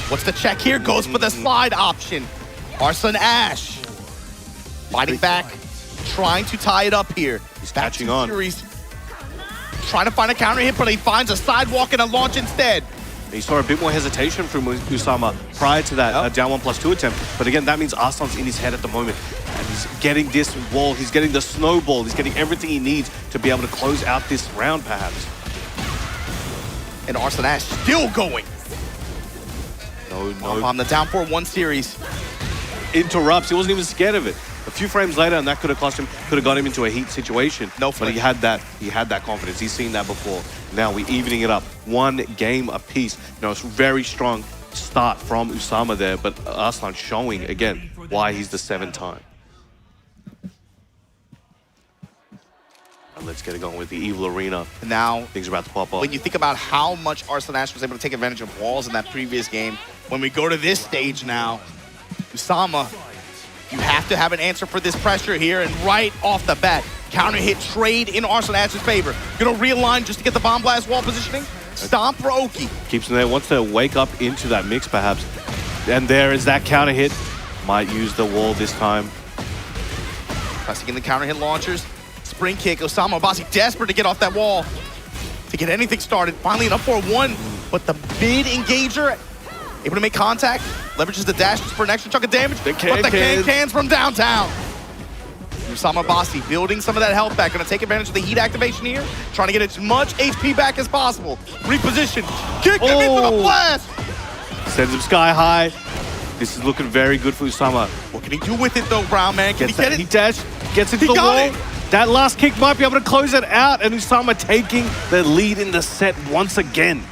What's the check here? Goes for the slide option. Arslan Ash fighting back, trying to tie it up here. He's catching on. Series. Trying to find a counter hit, but he finds a sidewalk and a launch instead. You saw a bit more hesitation from Usama prior to that down 1+2 attempt. But again, that means Arslan's in his head at the moment. And he's getting this wall, he's getting the snowball, he's getting everything he needs to be able to close out this round, perhaps. And Arslan Ash still going. No. On the down 4-1 series. Interrupts, he wasn't even scared of it. A few frames later, and that could have cost him, could have got him into a heat situation. But he had that confidence. He's seen that before. Now we're evening it up. One game apiece. You know, it's a very strong start from Usama there, but Arslan showing again why he's the 7th time. And let's get it going with the Evil Arena. Now, things are about to pop up. When you think about how much Arslan Ash was able to take advantage of walls in that previous game, when we go to this stage now, Usama, you have to have an answer for this pressure here, and right off the bat, counter hit trade in Arslan Ash's favor. Gonna realign just to get the bomb blast wall positioning. Stomp for Oki. Keeps him there, wants to wake up into that mix perhaps. And there is that counter hit. Might use the wall this time. Pressing in the counter hit launchers. Spring kick, Usama Abbasi desperate to get off that wall to get anything started. Finally an up 4-1, but the mid engager able to make contact, leverages the dash for an extra chunk of damage, but the cans from downtown. Usama Abbasi building some of that health back, gonna take advantage of the heat activation here, trying to get as much HP back as possible. Reposition, kick him into the blast! Sends him sky high. This is looking very good for Usama. What can he do with it though, Brown man? Can he get it? He dash, gets into the wall. That last kick might be able to close it out, and Usama taking the lead in the set once again.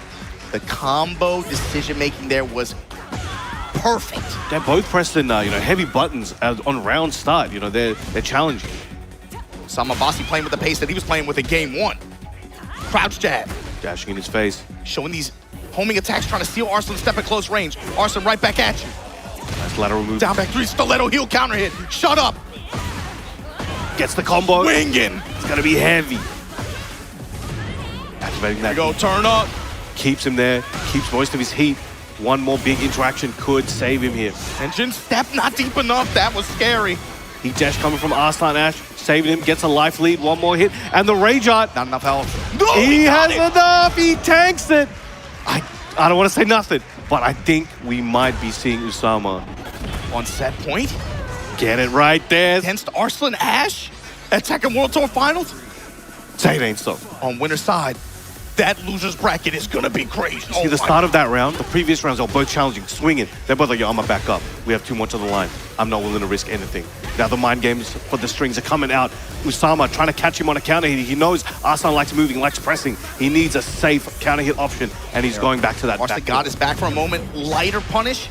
The combo decision-making there was perfect. They're both pressing, heavy buttons on round start. You know, they're challenging. Usama Abbasi playing with the pace that he was playing with in game 1. Crouch jab. Dashing in his face. Showing these homing attacks, trying to steal Arslan's step at close range. Arslan right back at you. Nice lateral move. Down back 3, stiletto heel counter hit. Shut up. Gets the combo. Winging. It's gonna be heavy. Activating that. Go, turn up. Keeps him there, keeps most of his heat. One more big interaction could save him here. Engine step not deep enough, that was scary. Heat dash coming from Arslan Ash, saving him, gets a life lead, one more hit, and the Rage Art. Not enough health. No, he has enough, he tanks it. I don't want to say nothing, but I think we might be seeing Usama. On set point. Get it right there. Against Arslan Ash at Tekken World Tour Finals. Say it ain't so. On winner's side, that loser's bracket is gonna be crazy. See, the start of that round, the previous rounds are both challenging, swinging. They're both like, yo, I'm gonna back up. We have too much on the line. I'm not willing to risk anything. Now the mind games for the strings are coming out. Usama trying to catch him on a counter hit. He knows Arslan likes moving, likes pressing. He needs a safe counter hit option, and he's going back to that. Arslan got his back for a moment. Lighter punish.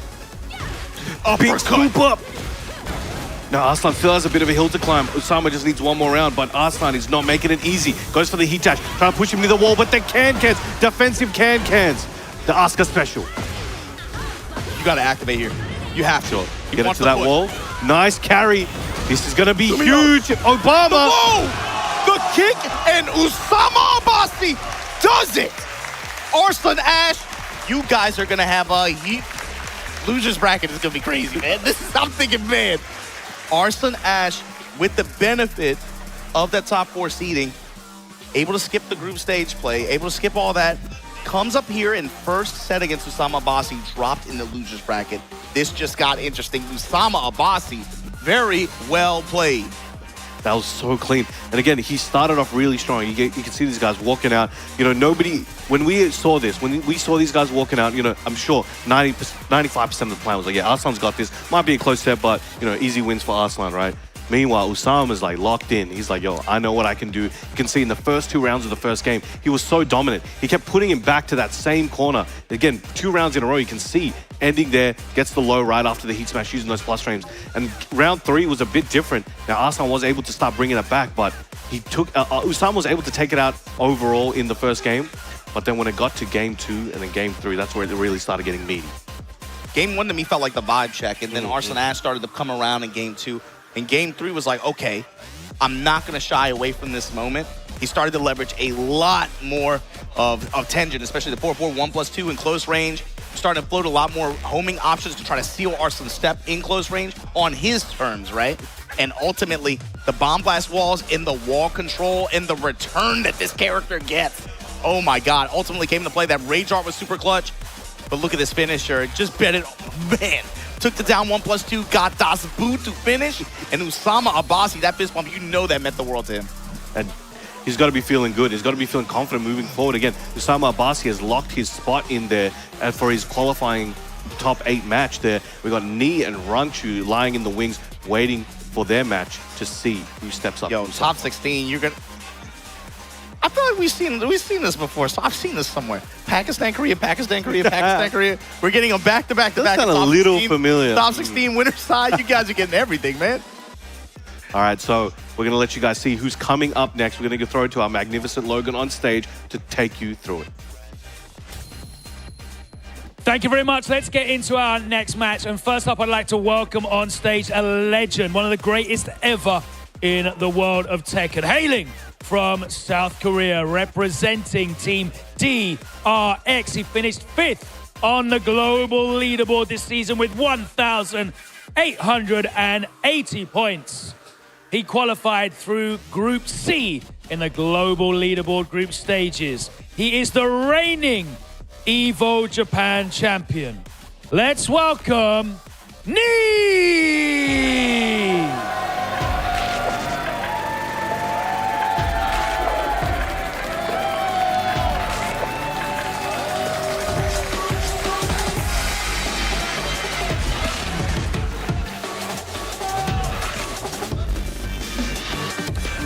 Big scoop up. Now Arslan still has a bit of a hill to climb. Usama just needs one more round, but Arslan is not making it easy. Goes for the heat dash, trying to push him near the wall, but the can-cans, defensive can-cans. The Asuka special. You gotta activate here. You have to. Get it to that wall. Nice carry. This is gonna be huge. Obama. The kick, and Usama Abbasi does it. Arslan Ash, you guys are gonna have a heat. Loser's bracket is gonna be crazy, man. This is, I'm thinking, man. Arslan Ash, with the benefit of that top 4 seeding, able to skip the group stage play, able to skip all that, comes up here in first set against Usama Abbasi, dropped in the loser's bracket. This just got interesting. Usama Abbasi, very well played. That was so clean. And again, he started off really strong. You can see these guys walking out. You know, nobody, when we saw this, when we saw these guys walking out, you know, I'm sure 95% of the plan was like, yeah, Arslan's got this. Might be a close set, but, you know, easy wins for Arslan, right? Meanwhile, Usama's like locked in. He's like, yo, I know what I can do. You can see in the first 2 rounds of the first game, he was so dominant. He kept putting him back to that same corner. Again, 2 rounds in a row, you can see ending there, gets the low right after the heat smash using those plus frames. And round 3 was a bit different. Now, Arslan was able to start bringing it back, but he took, Usama was able to take it out overall in the first game. But then when it got to game 2 and then game 3, that's where it really started getting meaty. Game 1 to me felt like the vibe check, and then Arslan Ash started to come around in Game 2. And Game 3 was like, okay, I'm not going to shy away from this moment. He started to leverage a lot more of Tenjin, especially the 4-4, 1+2 in close range. Starting to float a lot more homing options to try to seal Arslan's step in close range on his terms, right? And ultimately, the bomb blast walls and the wall control and the return that this character gets. Oh my God, ultimately came into play. That Rage Art was super clutch. But look at this finisher. Just bet it, man. Took the down 1+2, got Das Boot to finish. And Usama Abbasi, that fist bump, you know that meant the world to him. And he's got to be feeling good. He's got to be feeling confident moving forward. Again, Usama Abbasi has locked his spot in there for his qualifying top 8 match there. We got Ni and Rangchu lying in the wings, waiting for their match to see who steps up. Yo, top 16, you're gonna. I feel like we've seen this before, so I've seen this somewhere. Pakistan, Korea, Pakistan, Korea, Pakistan, Korea. We're getting them back to back to back. That's kind of a little 16, familiar. Top 16 winner side. You guys are getting everything, man. All right, so we're going to let you guys see who's coming up next. We're going to throw it to our magnificent Logan on stage to take you through it. Thank you very much. Let's get into our next match. And first up, I'd like to welcome on stage a legend, one of the greatest ever in the world of Tekken, hailing from South Korea, representing Team DRX. He finished 5th on the global leaderboard this season with 1,880 points. He qualified through Group C in the global leaderboard group stages. He is the reigning EVO Japan champion. Let's welcome Ni!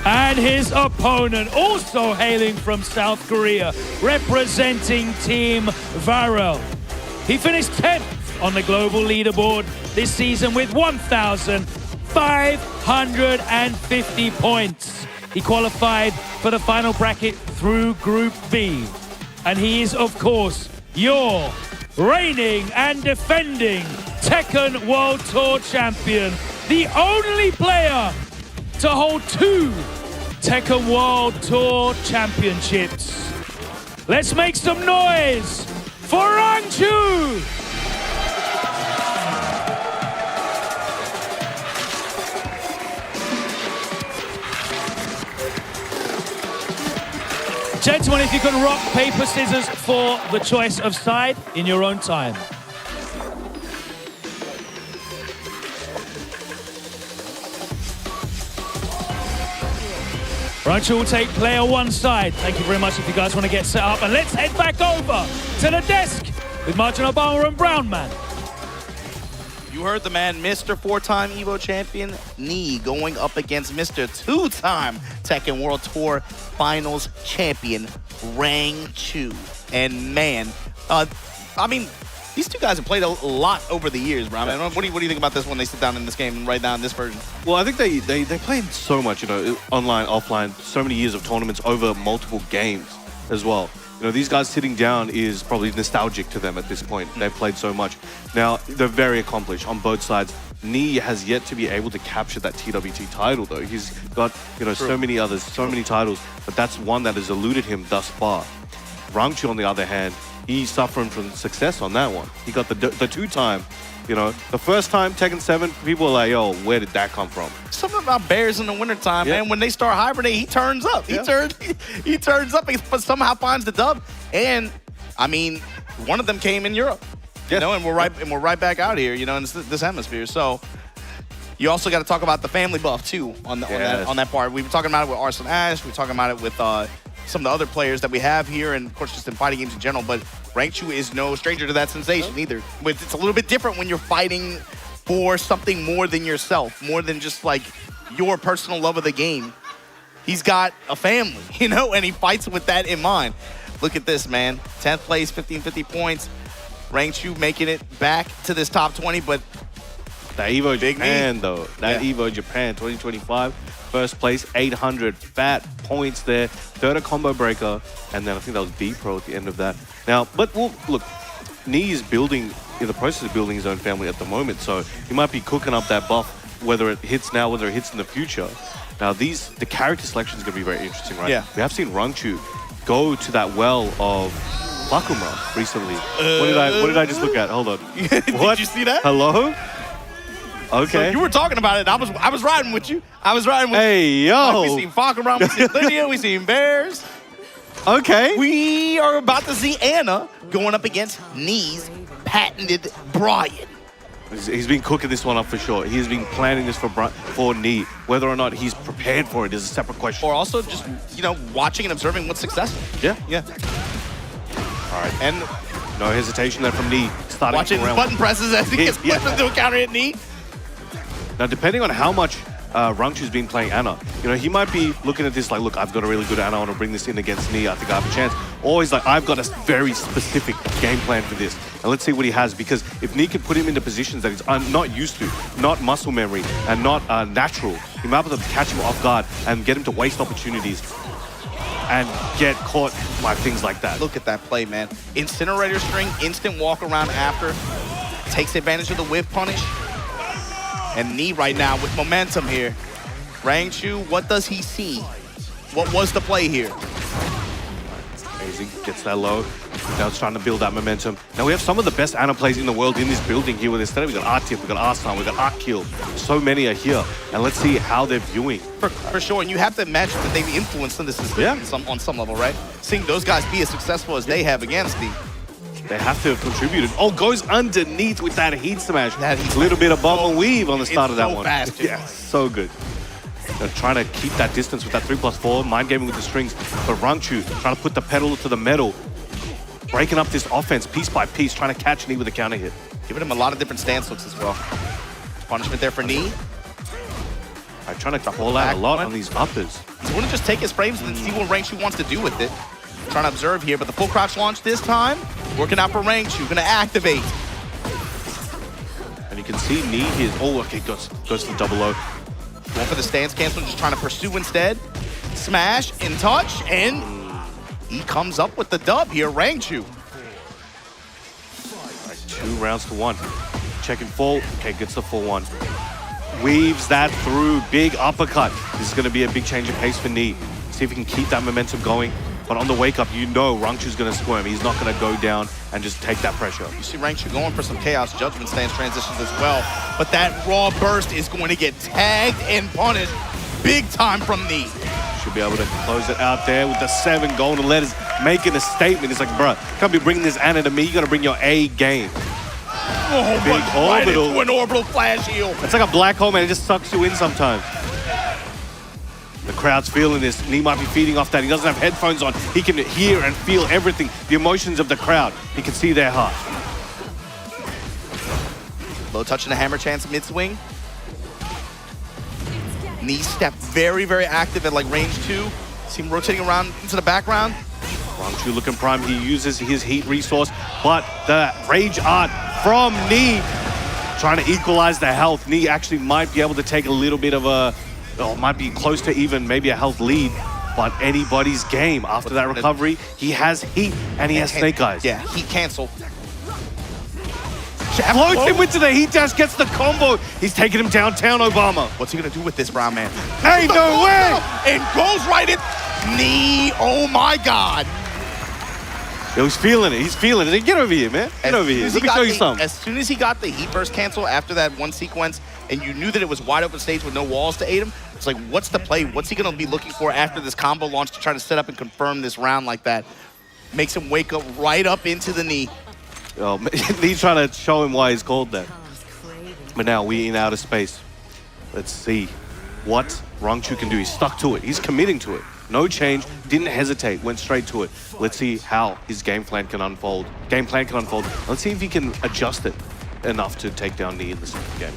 And his opponent, also hailing from South Korea, representing Team Varel. He finished 10th on the global leaderboard this season with 1,550 points. He qualified for the final bracket through Group B. And he is, of course, your reigning and defending Tekken World Tour champion, the only player to hold 2 Tekken World Tour championships. Let's make some noise for Rangchu! Gentlemen, if you can rock, paper, scissors for the choice of side in your own time. Rangchu will take player 1 side. Thank you very much if you guys want to get set up. And let's head back over to the desk with Martin Obama and Brown Man. You heard the man, Mr. 4-time EVO champion, Ni, going up against Mr. 2-time Tekken World Tour Finals champion, Rangchu. And man, I mean, these two guys have played a lot over the years, Brown. Yeah. What do you think about this when they sit down in this game and write down this version? Well, I think they played so much, you know, online, offline, so many years of tournaments over multiple games as well. You know, these guys sitting down is probably nostalgic to them at this point. They've played so much. Now, they're very accomplished on both sides. Ni has yet to be able to capture that TWT title, though. He's got, you know, so many others, so many titles, but that's one that has eluded him thus far. Rangchu, on the other hand, he's suffering from success on that one. He got the 2-time, you know. The first time, Tekken 7, people were like, yo, where did that come from? Something about bears in the wintertime, man. When they start hibernating, he turns up. He turns up, but somehow finds the dub. And, I mean, one of them came in Europe, you know, and we're right back out here, you know, in this hemisphere. So you also got to talk about the family buff, too, on that part. We were talking about it with Arslan Ash. We were talking about it with some of the other players that we have here, and of course just in fighting games in general, but Rangchu is no stranger to that sensation either. It's a little bit different when you're fighting for something more than yourself, more than just like your personal love of the game. He's got a family, you know, and he fights with that in mind. Look at this, man. 10th place, 1,550 points. Rangchu making it back to this top 20, but that EVO Japan, though. That EVO Japan 2025. First place, 800 fat points there. Third, a combo breaker. And then I think that was B Pro at the end of that. Now, but well, look, Ni is building in the process of building his own family at the moment, so he might be cooking up that buff, whether it hits now, whether it hits in the future. Now, the character selection is going to be very interesting, right? Yeah. We have seen Rangchu go to that well of Bakumra recently. What did I just look at? Hold on. Did you see that? Hello? Okay. So you were talking about it. I was riding with you. I was riding with you. Hey, yo. Like, we seen Bakumra, we seen Lydia, we seen Bears. Okay. We are about to see Anna going up against Knee's patented Brian. He's been cooking this one up for sure. He's been planning this for Knee. Whether or not he's prepared for it is a separate question. Or also just, watching and observing what's successful. Yeah. Yeah. All right. And no hesitation there from Knee. Starting watching button presses as he gets flipped into a counter hit Knee. Now, depending on how much Rangchu's been playing Anna, he might be looking at this like, look, I've got a really good Anna, I want to bring this in against Knee, I think I have a chance. Or he's like, I've got a very specific game plan for this. And let's see what he has, because if Knee can put him into positions that he's not used to, not muscle memory, and not natural, he might be able to catch him off guard and get him to waste opportunities and get caught by things like that. Look at that play, man. Incinerator string, instant walk around after, takes advantage of the whiff punish. And Knee right now with momentum here. Rangchu, what does he see? What was the play here? Amazing, gets that low. Now it's trying to build that momentum. Now we have some of the best Anna plays in the world in this building here with this today. We got R-Tip, we got Arslan, we got Arkill. So many are here. And let's see how they're viewing. For sure, and you have to imagine that they've influenced in this system on some level, right? Seeing those guys be as successful as they have against Knee. They have to have contributed. Oh, goes underneath with that heat smash. A little bit of bubble weave on the start of that one. Fast, yeah, so good. They're trying to keep that distance with that 3+4, mind gaming with the strings. But Rangchu trying to put the pedal to the metal, breaking up this offense piece by piece, trying to catch Knee with a counter hit. Giving him a lot of different stance looks as well. Punishment there for Knee. Trying to call out a lot on these uppers. So we're gonna just take his frames and then see what Rangchu wants to do with it. Trying to observe here, but the full crouch launch this time, working out for Rangchu, gonna activate. And you can see Knee here. Oh, okay, goes to double O. Going for the stance cancel, just trying to pursue instead. Smash, in touch, and he comes up with the dub here, Rangchu. All right, 2 rounds to 1. Checking full, okay, gets the full one. Weaves that through, big uppercut. This is gonna be a big change of pace for Knee. See if he can keep that momentum going. But on the wake up, Rangchu's gonna squirm. He's not gonna go down and just take that pressure. You see Rangchu going for some Chaos Judgment stance transitions as well. But that raw burst is going to get tagged and punished big time from Knee. Should be able to close it out there with the 7 golden letters, making a statement. It's like, bro, can't be bringing this Anna to me. You gotta bring your A game. Oh, big orbital. Right into an orbital flash heal. It's like a black hole, man. It just sucks you in sometimes. The crowd's feeling this. Knee might be feeding off that. He doesn't have headphones on. He can hear and feel everything, the emotions of the crowd. He can see their heart. Low touch and a hammer chance mid-swing. Knee step very, very active at like range 2. See him rotating around into the background. Rangchu looking prime. He uses his heat resource, but the rage art from Knee trying to equalize the health. Knee actually might be able to take a little bit of a, might be close to even maybe a health lead, but anybody's game. After that recovery, he has heat and he has snake eyes. Yeah, heat cancel. Floats him into the heat dash, gets the combo. He's taking him downtown, Obama. What's he gonna do with this, brown man? Hey, no way! And goes right in. Knee, oh my God. Yo, he's feeling it. He's feeling it. Get over here, man. Get over here. Let me show you something. As soon as he got the heat burst cancel after that one sequence, and you knew that it was wide open stage with no walls to aid him, it's like, what's the play? What's he gonna be looking for after this combo launch to try to set up and confirm this round like that? Makes him wake up right up into the Knee. Oh, he's trying to show him why he's called that. But now we're in outer space. Let's see what Rangchu can do. He's stuck to it. He's committing to it. No change, didn't hesitate, went straight to it. Let's see how his game plan can unfold. Let's see if he can adjust it enough to take down Knee in the second game.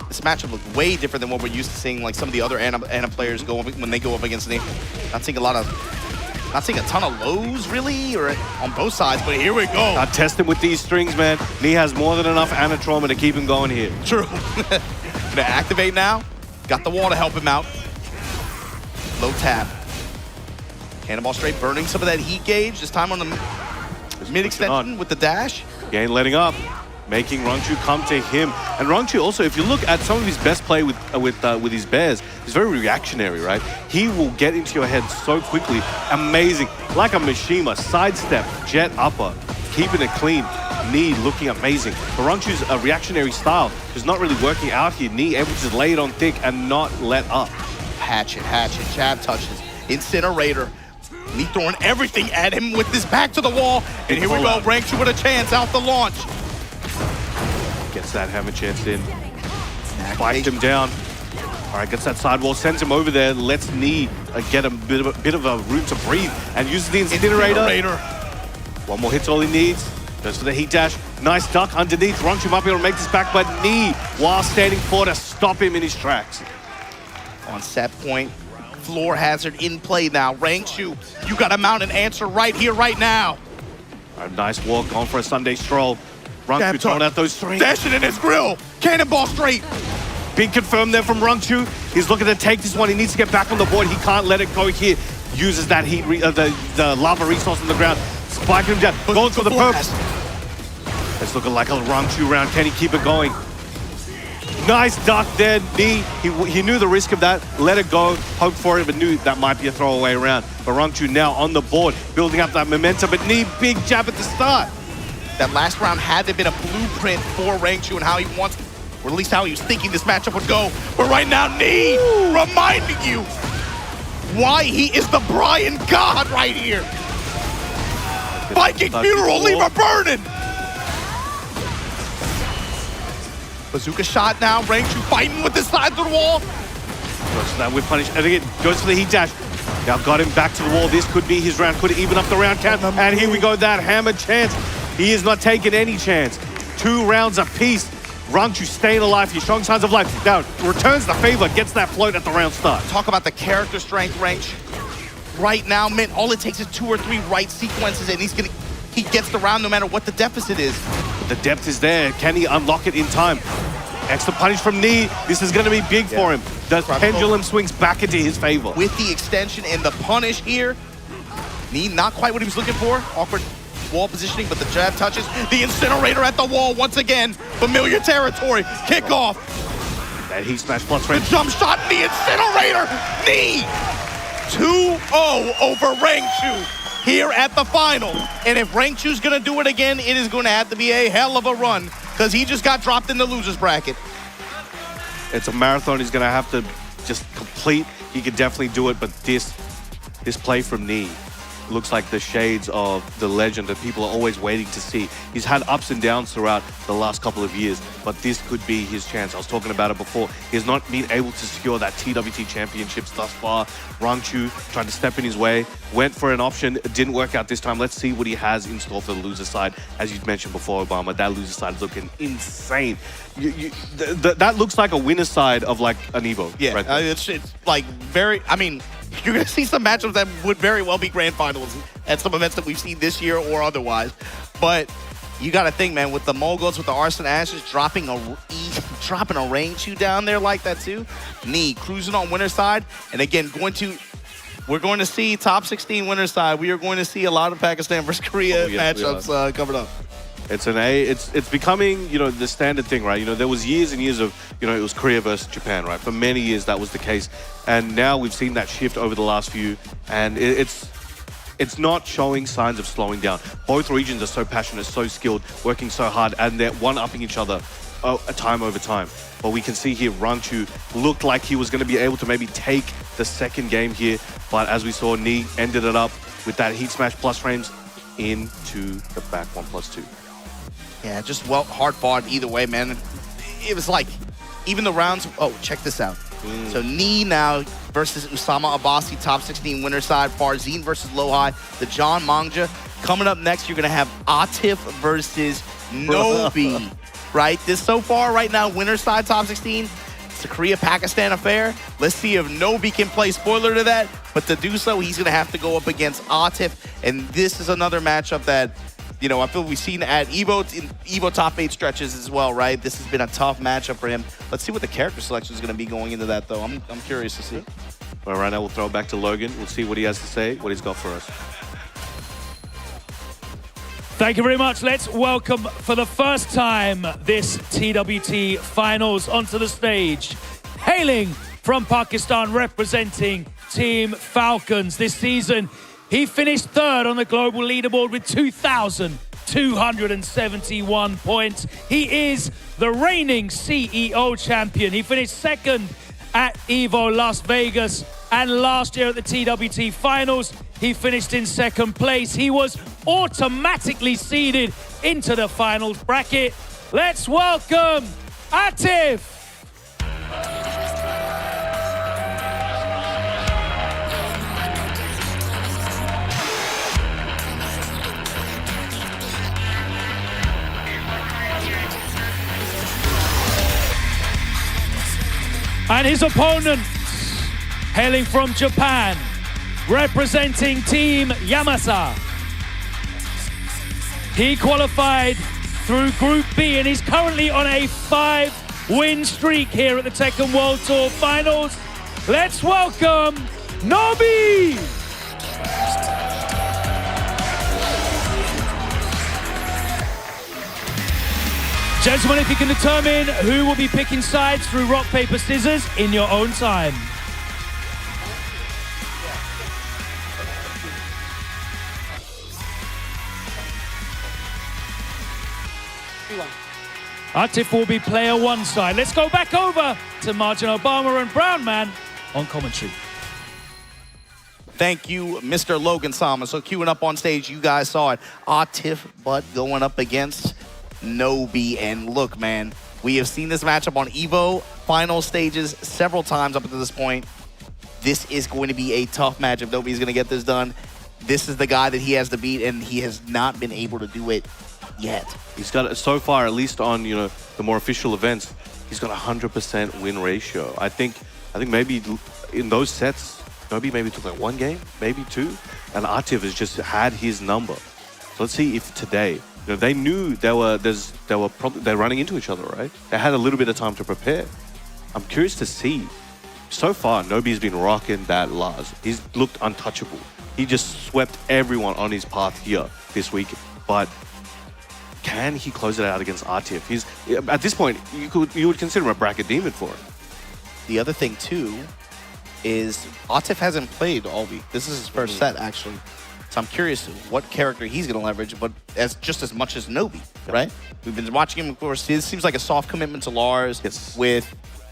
This matchup looked way different than what we're used to seeing, like some of the other Anna players go when they go up against Knee. Not seeing a ton of lows really, or on both sides, but here we go. Not testing with these strings, man. Knee has more than enough Anna trauma to keep him going here. True. Gonna activate now. Got the wall to help him out. Low tap. Cannonball straight, burning some of that heat gauge. This time on the Mid-extension with the dash. Again, letting up, making Rangchu come to him. And Rangchu also, if you look at some of his best play with his bears, he's very reactionary, right? He will get into your head so quickly. Amazing. Like a Mishima, sidestep, jet upper, keeping it clean. Knee looking amazing. But Rangchu's a reactionary style is not really working out here. Knee able to just lay it on thick and not let up. Hatchet, jab touches, incinerator. Knee throwing everything at him with his back to the wall. And here we go, Rangchu with a chance out the launch. Gets that hammer chance in. Bites him down. All right, gets that sidewall, sends him over there, lets Knee get a bit of a room to breathe and uses the incinerator. One more hit's all he needs. Goes for the heat dash. Nice duck underneath. Rangchu might be able to make this back, but Knee, while standing forward, to stop him in his tracks. On set point, floor hazard in play now. Rangchu, you got to mount an answer right here, right now. A nice walk, going for a Sunday stroll. Rangchu throwing out those three. Dashing in his grill. Cannonball straight. Big confirm there from Rangchu. He's looking to take this one. He needs to get back on the board. He can't let it go here. Uses that heat, the lava resource on the ground. Spiking him down. Going for the purpose. It's looking like a Rangchu round. Can he keep it going? Nice duck there, Knee. He knew the risk of that. Let it go. Hoped for it, but knew that might be a throwaway round. But Rangchu now on the board, building up that momentum. But Knee, big jab at the start. That last round had to have been a blueprint for Rangchu and how he wants, or at least how he was thinking this matchup would go. But right now, Knee reminding you why he is the Brian God right here. Viking funeral, leave her burning. Bazooka shot now, Rangchu fighting with his side to the wall. Goes for that whip punish, and again, goes for the heat dash. Now got him back to the wall. This could be his round, could even up the round count. And here we go, that hammer chance. He is not taking any chance. 2 rounds apiece. Rangchu staying alive here, showing signs of life. Now, returns the favor, gets that float at the round start. Talk about the character strength, Rangchu. Right now, man, all it takes is 2 or 3 right sequences and he gets the round no matter what the deficit is. But the depth is there. Can he unlock it in time? Extra punish from Knee. This is going to be big for him. The pendulum swings back into his favor. With the extension and the punish here, Knee not quite what he was looking for. Awkward wall positioning, but the jab touches. The incinerator at the wall once again. Familiar territory. Kickoff. That heat smash plus the jump shot, the incinerator. Knee 2-0 over Rangchu here at the final. And if Rangchu's gonna do it again, it is gonna have to be a hell of a run because he just got dropped in the loser's bracket. It's a marathon he's gonna have to just complete. He could definitely do it, but this play from Knee looks like the shades of the legend that people are always waiting to see. He's had ups and downs throughout the last couple of years, but this could be his chance. I was talking about it before. He has not been able to secure that TWT championships thus far. Rangchu tried to step in his way, went for an option, it didn't work out this time. Let's see what he has in store for the loser side. As you mentioned before, Obama, that loser side is looking insane. That looks like a winner side of like an Evo. Yeah, right it's like very, I mean, you're going to see some matchups that would very well be grand finals at some events that we've seen this year or otherwise. But you got to think, man, with the Moguls, with the Arson Ashes dropping a Rangchu down there like that too. Knee cruising on winner side. And again, we're going to see top 16 winner side. We are going to see a lot of Pakistan versus Korea matchups coming up. It's becoming, you know, the standard thing, right? You know, there was years and years of, you know, it was Korea versus Japan, right? For many years that was the case. And now we've seen that shift over the last few, and it's not showing signs of slowing down. Both regions are so passionate, so skilled, working so hard, and they're one-upping each other time over time. But we can see here, Rangchu looked like he was going to be able to maybe take the second game here, but as we saw, Knee ended it up with that heat smash plus frames into the back 1+2. Yeah, just hard fought either way, man. It was like, even the rounds, oh, check this out. So Knee now versus Usama Abbasi, top 16 winner side. Farzine versus Lohai. The John Mangja. Coming up next, you're going to have Atif versus Nobi, right? This so far, right now, winner side, top 16. It's a Korea-Pakistan affair. Let's see if Nobi can play spoiler to that. But to do so, he's going to have to go up against Atif. And this is another matchup that, you know, I feel we've seen at Evo top 8 stretches as well, right? This has been a tough matchup for him. Let's see what the character selection is going to be going into that, though. I'm curious to see. Well, right now we'll throw it back to Logan. We'll see what he has to say, what he's got for us. Thank you very much. Let's welcome for the first time this TWT Finals onto the stage. Hailing from Pakistan, representing Team Falcons this season. He finished third on the global leaderboard with 2,271 points. He is the reigning CEO champion. He finished second at EVO Las Vegas, and last year at the TWT Finals, he finished in second place. He was automatically seeded into the finals bracket. Let's welcome Atif. And his opponent, hailing from Japan, representing Team Yamasa. He qualified through Group B and he's currently on a 5-win streak here at the Tekken World Tour Finals. Let's welcome Nobi! Gentlemen, if you can determine who will be picking sides through rock, paper, scissors in your own time. Atif will be player one side. Let's go back over to Martin Obama and Brown Man on commentary. Thank you, Mr. Logan Sama. So queuing up on stage, you guys saw it. Atif Butt going up against Nobi. And look, man, we have seen this matchup on EVO final stages several times up until this point. This is going to be a tough matchup. Nobi is going to get this done. This is the guy that he has to beat, and he has not been able to do it yet. He's got, so far, at least on the more official events, he's got a 100% win ratio. I think maybe in those sets, Nobi maybe took like one game, maybe two, and Atif has just had his number. So let's see if today, they knew they're running into each other, right? They had a little bit of time to prepare. I'm curious to see. So far, Nobi's been rocking that Lars. He's looked untouchable. He just swept everyone on his path here this week. But can he close it out against Atif? He's at this point, you would consider him a bracket demon for it. The other thing too is Atif hasn't played all week. This is his first set actually. So I'm curious what character he's going to leverage, but just as much as Nobi, right? We've been watching him, of course. It seems like a soft commitment to Lars with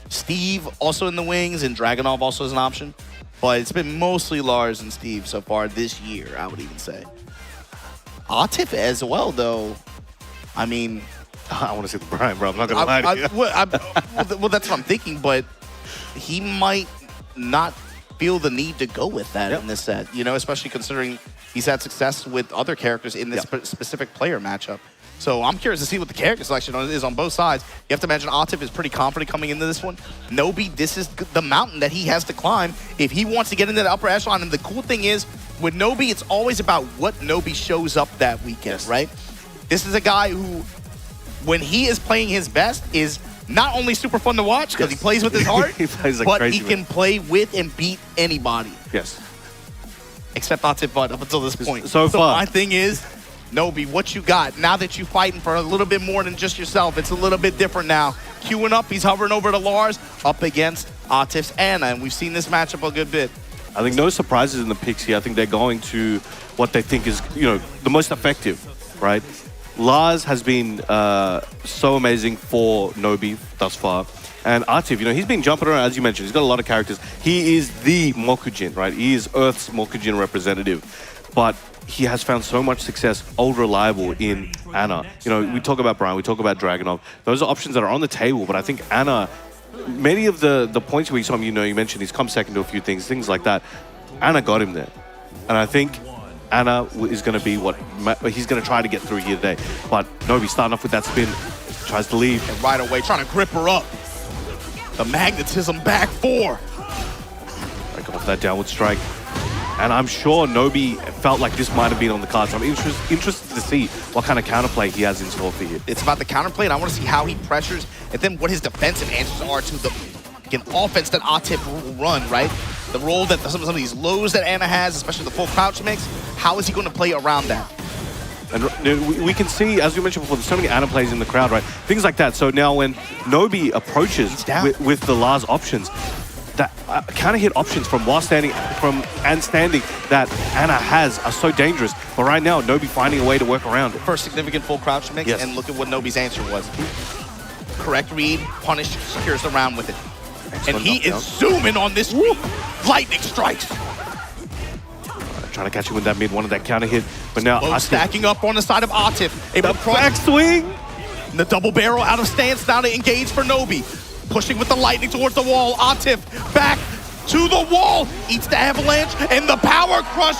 Steve also in the wings and Dragunov also as an option. But it's been mostly Lars and Steve so far this year, I would even say. Atif as well, though. I mean, I want to see the Brian, bro. I'm not going to lie to you. Well, that's what I'm thinking, but he might not feel the need to go with that in this set, especially considering he's had success with other characters in this specific player matchup. So I'm curious to see what the character selection is on both sides. You have to imagine Atif is pretty confident coming into this one. Nobi, this is the mountain that he has to climb if he wants to get into the upper echelon. And the cool thing is, with Nobi, it's always about what Nobi shows up that weekend, right? This is a guy who, when he is playing his best, is not only super fun to watch because he plays with his heart, but he can play with and beat anybody. Yes. Except Atif Butt up until this point. So far. My thing is, Nobi, what you got? Now that you're fighting for a little bit more than just yourself, it's a little bit different now. Queuing up, he's hovering over to Lars, up against Atif's Anna, and we've seen this matchup a good bit. I think no surprises in the picks here. I think they're going to what they think is, the most effective, right? Lars has been so amazing for Nobi thus far. And Atif, he's been jumping around, as you mentioned. He's got a lot of characters. He is the Mokujin, right? He is Earth's Mokujin representative. But he has found so much success, old reliable in Anna. We talk about Brian, we talk about Dragunov. Those are options that are on the table, but I think Anna, many of the points where you saw him, you mentioned he's come second to a few things like that. Anna got him there. And I think Anna is going to be what he's going to try to get through here today. But Nobi starting off with that spin, tries to leave. And right away, trying to grip her up. The magnetism back four. Break off that downward strike. And I'm sure Nobi felt like this might have been on the cards. I'm interested to see what kind of counterplay he has in store for you. It's about the counterplay, and I want to see how he pressures, and then what his defensive answers are to the offense that Atif will run, right? The role that some of these lows that Anna has, especially the full crouch mix, how is he going to play around that? And we can see, as we mentioned before, there's so many Ana plays in the crowd, right? Things like that. So now when Nobi approaches with the Lars options, that counter hit options from while standing that Ana has are so dangerous. But right now, Nobi finding a way to work around it. First significant full crouch mix, and look at what Nobi's answer was. Correct read, punish, secures the round with it. And he is zooming on this lightning strikes. Trying to catch him with that mid one of that counter hit, but now Atif stacking up on the side of Atif. Able to backswing. The double barrel out of stance now to engage for Nobi. Pushing with the lightning towards the wall. Atif back to the wall. Eats the avalanche and the power crush.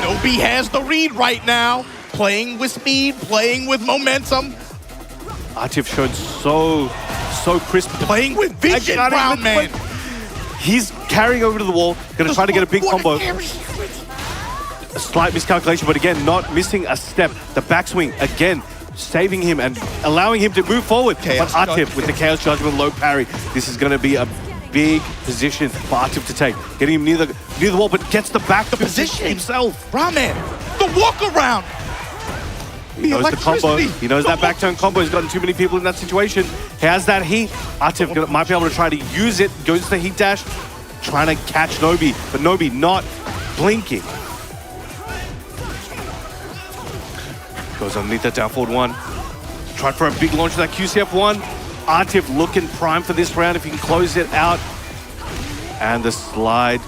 Nobi has the read right now. Playing with speed, playing with momentum. Atif showed so crisp. Playing with vision, Brown Man. He's carrying over to the wall. Gonna try to get a big combo. A slight miscalculation, but again, not missing a step. The backswing, again, saving him and allowing him to move forward. But Atif with the Chaos Judgment low parry. This is going to be a big position for Atif to take. Getting him near the wall, but gets the back position himself. Ramen, the walk around. He knows the combo. He knows that back turn combo. He's gotten too many people in that situation. He has that heat. Atif might be able to try to use it. Goes to the heat dash, trying to catch Nobi, but Nobi not blinking. Goes underneath that down forward one. Tried for a big launch of that QCF one. Atif looking prime for this round if he can close it out. And the slide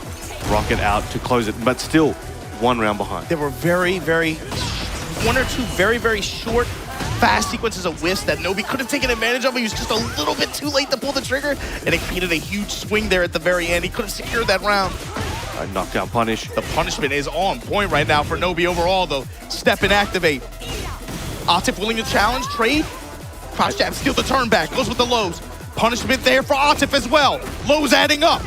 rocket out to close it, but still one round behind. There were one or two very short, fast sequences of whiffs that Nobi could have taken advantage of. He was just a little bit too late to pull the trigger, and it created a huge swing there at the very end. He could have secured that round. A knockdown punish. The punishment is on point right now for Nobi overall, though. Step and activate. Atif willing to challenge, trade. Crouch jab, steal the turn back, goes with the lows. Punishment there for Atif as well. Lows adding up.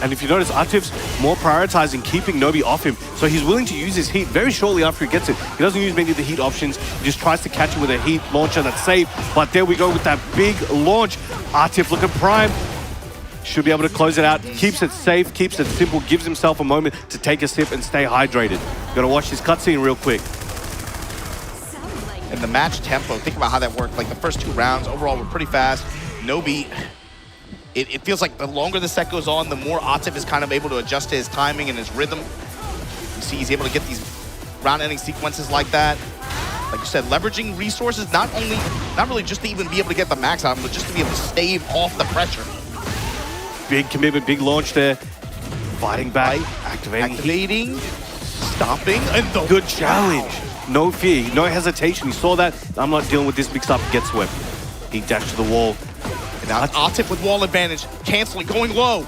And if you notice, Atif's more prioritizing keeping Nobi off him, so he's willing to use his heat very shortly after he gets it. He doesn't use many of the heat options. He just tries to catch him with a heat launcher that's safe. But there we go with that big launch. Atif looking prime. Should be able to close it out. Keeps it safe, keeps it simple, gives himself a moment to take a sip and stay hydrated. Gotta watch this cutscene real quick. And the match tempo, think about how that worked. Like the first two rounds overall were pretty fast. Nobi, it feels like the longer the set goes on, the more Atif is kind of able to adjust to his timing and his rhythm. You see he's able to get these round-ending sequences like that. Like you said, leveraging resources, not really just to even be able to get the max out of him, but just to be able to stave off the pressure. Big commitment, big launch there. Fighting back, activating, stopping, and the good challenge. No fear, no hesitation. He saw that. I'm not dealing with this mix up. Gets swept. He dashed to the wall. And now Atif with wall advantage, canceling, going low.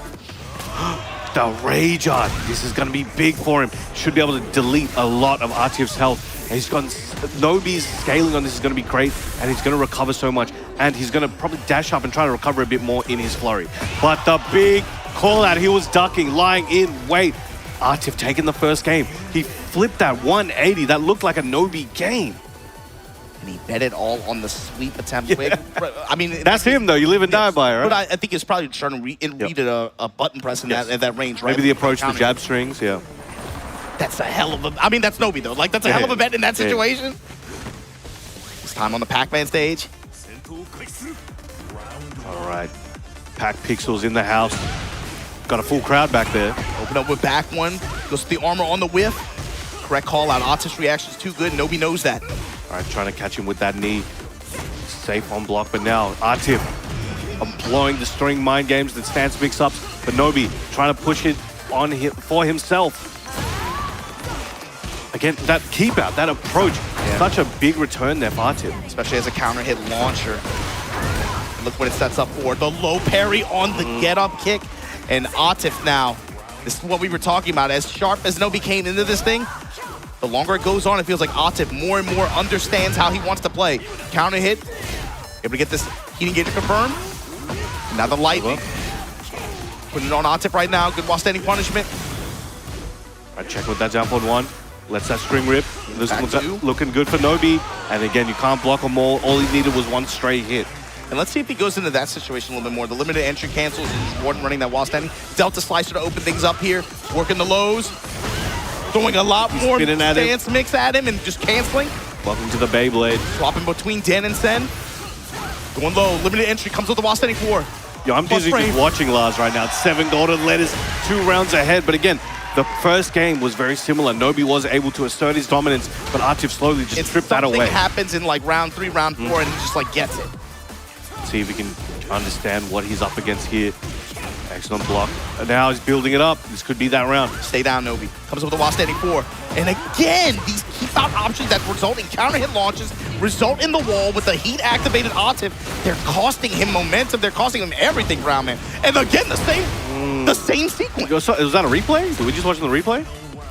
The rage art. This is going to be big for him. Should be able to delete a lot of Atif's health. And he's gone. Nobi's scaling on this is going to be great, and he's going to recover so much. And he's going to probably dash up and try to recover a bit more in his flurry. But the big call out, he was ducking, lying in wait. Atif taking the first game. He flipped that 180. That looked like a Nobi game. And he bet it all on the sweep attempt. Yeah. I mean, that's him though. You live and die by it, right? But I think it's probably trying to read a button press in that range, right? Maybe the approach to the jab strings, yeah. That's a hell of a... I mean, that's Nobi though. Like, that's a hell of a bet in that situation. It's time on the Pac-Man stage. All right. Pac Pixels in the house. Got a full crowd back there. Open up with back one. Goes to the armor on the whiff. Correct call out. Atif's reaction is too good. Nobi knows that. All right, trying to catch him with that knee. Safe on block, but now Atif employing the string mind games that stance mix-ups. But Nobi trying to push it on him for himself. Again, that keep out, that approach, such a big return there for Atif. Especially as a counter hit launcher. And look what it sets up for. The low parry on the get-up kick. And Atif now, this is what we were talking about. As sharp as Nobi came into this thing, the longer it goes on, it feels like Atif more and more understands how he wants to play. Counter hit, able to get this heat engagement confirmed. Now the lightning. Putting it on Atif right now. Good while standing punishment. All right, check with that down forward one. Lets that string rip. This one's looking good for Nobi. And again, you can't block them all. All he needed was one straight hit. And let's see if he goes into that situation a little bit more. The limited entry cancels and Warden running that while standing. Delta Slicer to open things up here. Working the lows. Throwing a lot more spinning at him. stance mix at him and just canceling. Welcome to the Beyblade. Swapping between Dan and Sen. Going low, limited entry, comes with the while standing 4. Yo, I'm Plus dizzy frame. just watching Lars right now. It's 7 golden letters, 2 rounds ahead. But again, the first game was very similar. Nobi was able to assert his dominance, but Atif slowly just stripped that away. Something happens in like round 3, round 4, and he just like gets it. See if we can understand what he's up against here. Excellent block. And now he's building it up. This could be that round. Stay down, Nobi. Comes up with a while standing 4. And again, these keep out options that result in counter hit launches, result in the wall with the heat activated Atif. They're costing him momentum. They're costing him everything, Brown Man. And again, the same sequence. Was that a replay? Did we just watch the replay? All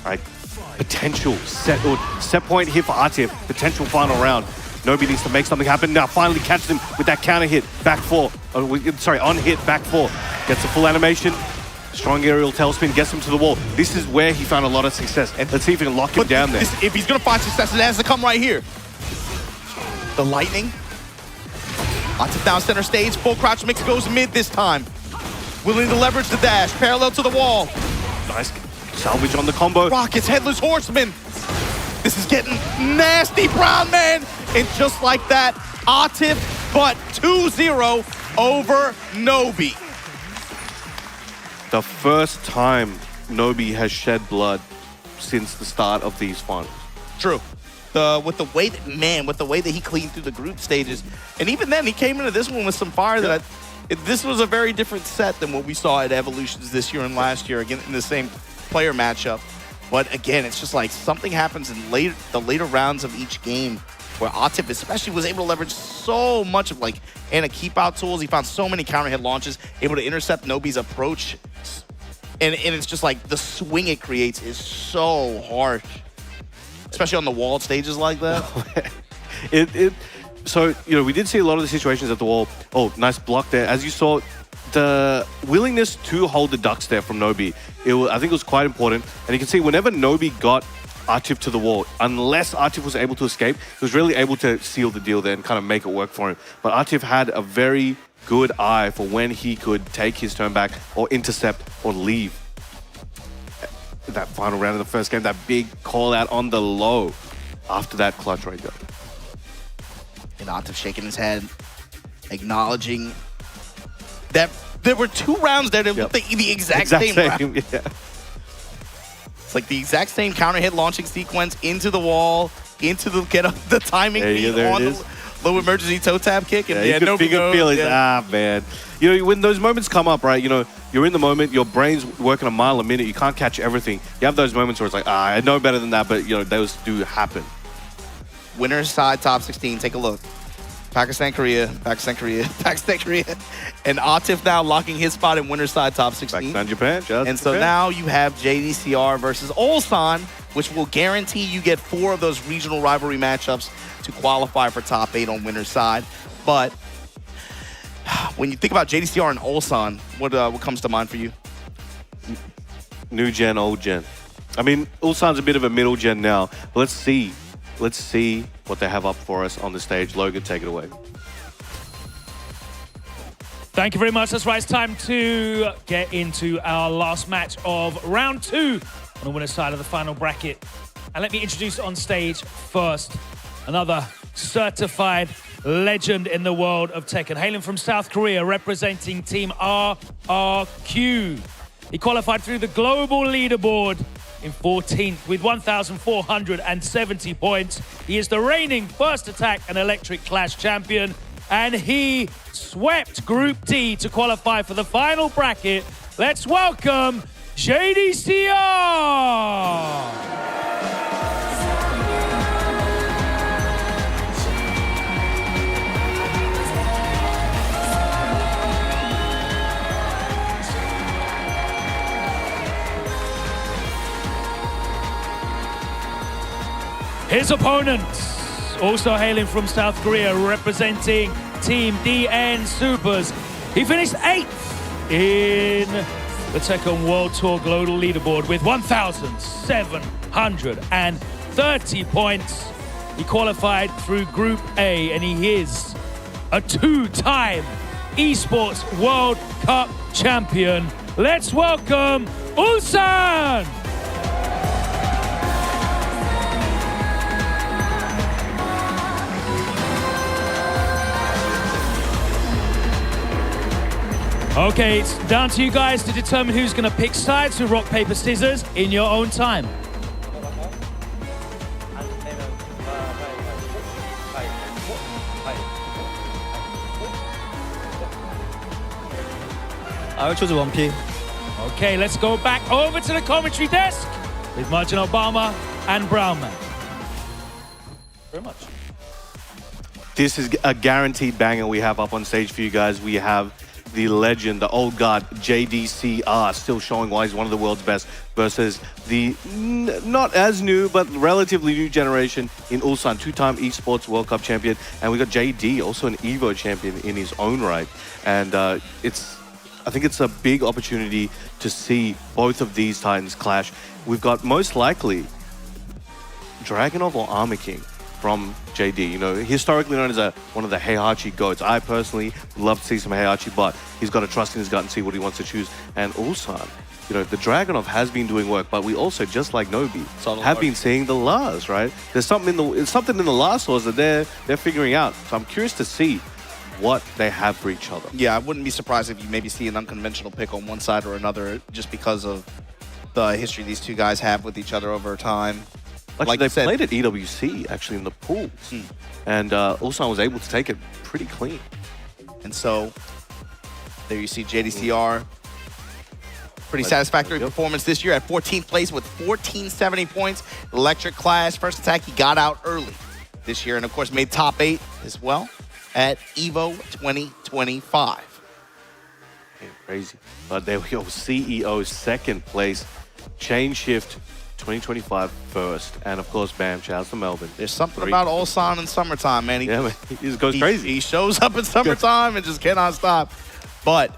right. Potential set point here for Atif. Potential final round. Nobi needs to make something happen now. Finally catches him with that counter hit. Back 4. Sorry, on hit, back 4. Gets the full animation. Strong aerial tailspin, gets him to the wall. This is where he found a lot of success. And let's see if we can lock him down there. If he's going to find success, it has to come right here. The lightning. Atif down center stage. Full crouch mix goes mid this time. Willing to leverage the dash. Parallel to the wall. Nice salvage on the combo. Rockets, Headless Horseman. This is getting nasty, Brown Man. And just like that, Atif, but 2-0 over Nobi. The first time Nobi has shed blood since the start of these finals. True. With the way that he cleaned through the group stages. And even then, he came into this one with some fire that this was a very different set than what we saw at Evolutions this year and last year, again, in the same player matchup. But again, it's just like something happens in the later rounds of each game where Atif especially was able to leverage so much of like keep out tools. He found so many counter hit launches, able to intercept Nobi's approach. And it's just like the swing it creates is so harsh, especially on the wall stages like that. So, you know, we did see a lot of the situations at the wall. Oh, nice block there. As you saw, the willingness to hold the ducks there from Nobi, I think it was quite important. And you can see whenever Nobi got Atif to the wall, unless Atif was able to escape, he was really able to seal the deal there and kind of make it work for him. But Atif had a very good eye for when he could take his turn back or intercept or leave. That final round of the first game, that big call out on the low after that clutch right there. And Atif shaking his head, acknowledging that there were 2 rounds there that looked the exact same round. Yeah. It's like the exact same counter hit launching sequence into the wall, into the the timing beat on the low emergency toe tap kick. And you could feel it. Ah, man. You know, when those moments come up, right, you know, you're in the moment, your brain's working a mile a minute, you can't catch everything. You have those moments where it's like, I know better than that, but, you know, those do happen. Winner's side top 16, take a look. Pakistan, Korea, Pakistan, Korea, Pakistan, Korea. And Atif now locking his spot in winner's side top 16. Pakistan, Japan, and so now you have JDCR versus Ulsan, which will guarantee you get 4 of those regional rivalry matchups to qualify for top 8 on winner's side. But when you think about JDCR and Ulsan, what comes to mind for you? New gen, old gen. I mean, Ulsan's a bit of a middle gen now. But let's see what they have up for us on the stage. Logan, take it away. Thank you very much. That's right. It's time to get into our last match of round 2 on the winner's side of the final bracket. And let me introduce on stage first another certified legend in the world of Tekken, hailing from South Korea, representing Team RRQ. He qualified through the global leaderboard in 14th with 1,470 points. He is the reigning First Attack and Electric Clash champion, and he swept Group D to qualify for the final bracket. Let's welcome JDCR! His opponents, also hailing from South Korea, representing Team DN Supers. He finished 8th in the Tekken World Tour Global Leaderboard with 1,730 points. He qualified through Group A, and he is a 2-time Esports World Cup champion. Let's welcome Ulsan! Okay, it's down to you guys to determine who's going to pick sides with rock, paper, scissors in your own time. I will choose 1P. Okay, let's go back over to the commentary desk with Martin Obama and Brownman. Very much. This is a guaranteed banger we have up on stage for you guys. We have the legend, the old god, JDCR, still showing why he's one of the world's best, versus the not as new, but relatively new generation in Ulsan, two-time esports World Cup champion. And we got JD, also an Evo champion in his own right. And I think it's a big opportunity to see both of these titans clash. We've got most likely Dragunov or Armor King from JD, you know, historically known as one of the Heihachi goats. I personally would love to see some Heihachi, but he's got to trust in his gut and see what he wants to choose. And Ulsan, you know, the Dragunov has been doing work, but we also, just like Nobi, have been seeing the Lars, right? There's something in the Lars source that they're figuring out. So I'm curious to see what they have for each other. Yeah, I wouldn't be surprised if you maybe see an unconventional pick on one side or another, just because of the history these two guys have with each other over time. Like they played at EWC, actually, in the pools. And Ulsan was able to take it pretty clean. And so, there you see JDCR. Pretty satisfactory performance this year at 14th place with 1470 points. Electric Clash, first attack, he got out early this year. And of course, made top 8 as well at EVO 2025. Yeah, crazy. But there we go, CEO second place. Chain Shift 2025 first, and of course, bam, shouts to Melbourne. There's something about Ulsan in summertime, man. He just goes crazy. He shows up in summertime and just cannot stop. But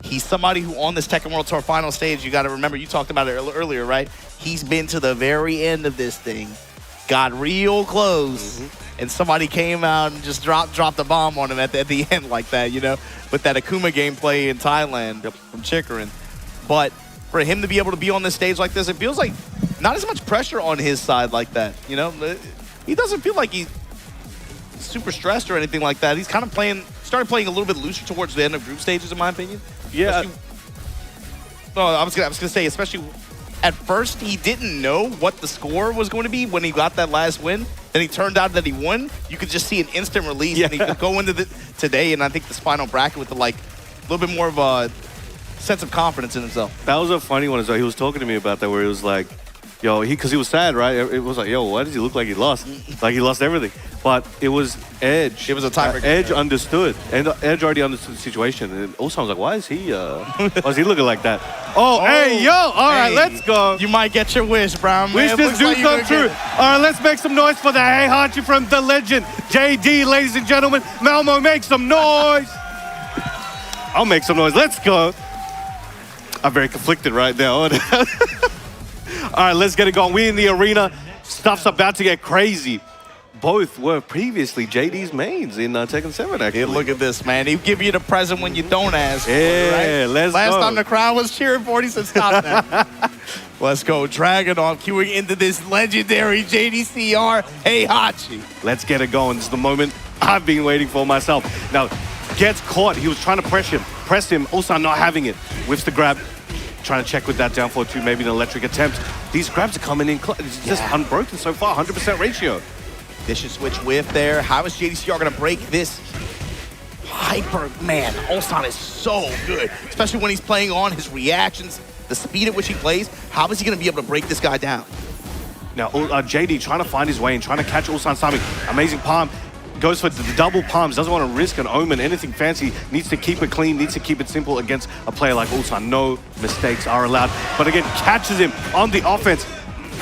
he's somebody who on this Tekken World Tour final stage, you got to remember, you talked about it earlier, right? He's been to the very end of this thing, got real close, and somebody came out and just dropped a bomb on him at the end like that, you know, with that Akuma gameplay in Thailand from Chikrin. But for him to be able to be on this stage like this, it feels like not as much pressure on his side like that, you know? He doesn't feel like he's super stressed or anything like that. He's kind of started playing a little bit looser towards the end of group stages, in my opinion. Yeah. I was gonna say, especially at first, he didn't know what the score was going to be when he got that last win. Then he turned out that he won. You could just see an instant release, and he could go into today, and I think this final bracket with a little bit more of a sense of confidence in himself. That was a funny one as well. He was talking to me about that, where he was like, yo, because he was sad, right? It was like, yo, why does he look like he lost? Like he lost everything. But it was Edge. It was a tiebreaker. Edge understood. And Edge already understood the situation. And also I was like, why is he looking like that? Oh, hey, yo, all right, let's go. You might get your wish, Brown, man. Wish this do come true. All right, let's make some noise for the Heihachi from the legend, JD, ladies and gentlemen. Malmo, make some noise. I'll make some noise. Let's go. I'm very conflicted right now. All right, let's get it going. We in the arena. Stuff's about to get crazy. Both were previously JD's mains in Tekken 7, actually. Yeah, look at this, man. He'll give you the present when you don't ask for yeah, it, right? Let's Last go. time the crowd was cheering for it, he said, stop that. Let's go. Dragunov queuing into this legendary JDCR Heihachi. Let's get it going. This is the moment I've been waiting for myself. Now, gets caught. He was trying to press him. Ulsan not having it. Whiffs the grab. Trying to check with that down 4-2, maybe an electric attempt. These grabs are coming in. It's just unbroken so far, 100% ratio. Vicious switch whiff there. How is JDCR going to break this? Hyper, man, Ulsan is so good, especially when he's playing on his reactions, the speed at which he plays. How is he going to be able to break this guy down? Now, JD trying to find his way and trying to catch Ulsan's timing. Amazing palm. Goes for the double palms, doesn't want to risk an omen, anything fancy, needs to keep it clean, needs to keep it simple against a player like Ulsan. No mistakes are allowed. But again, catches him on the offense,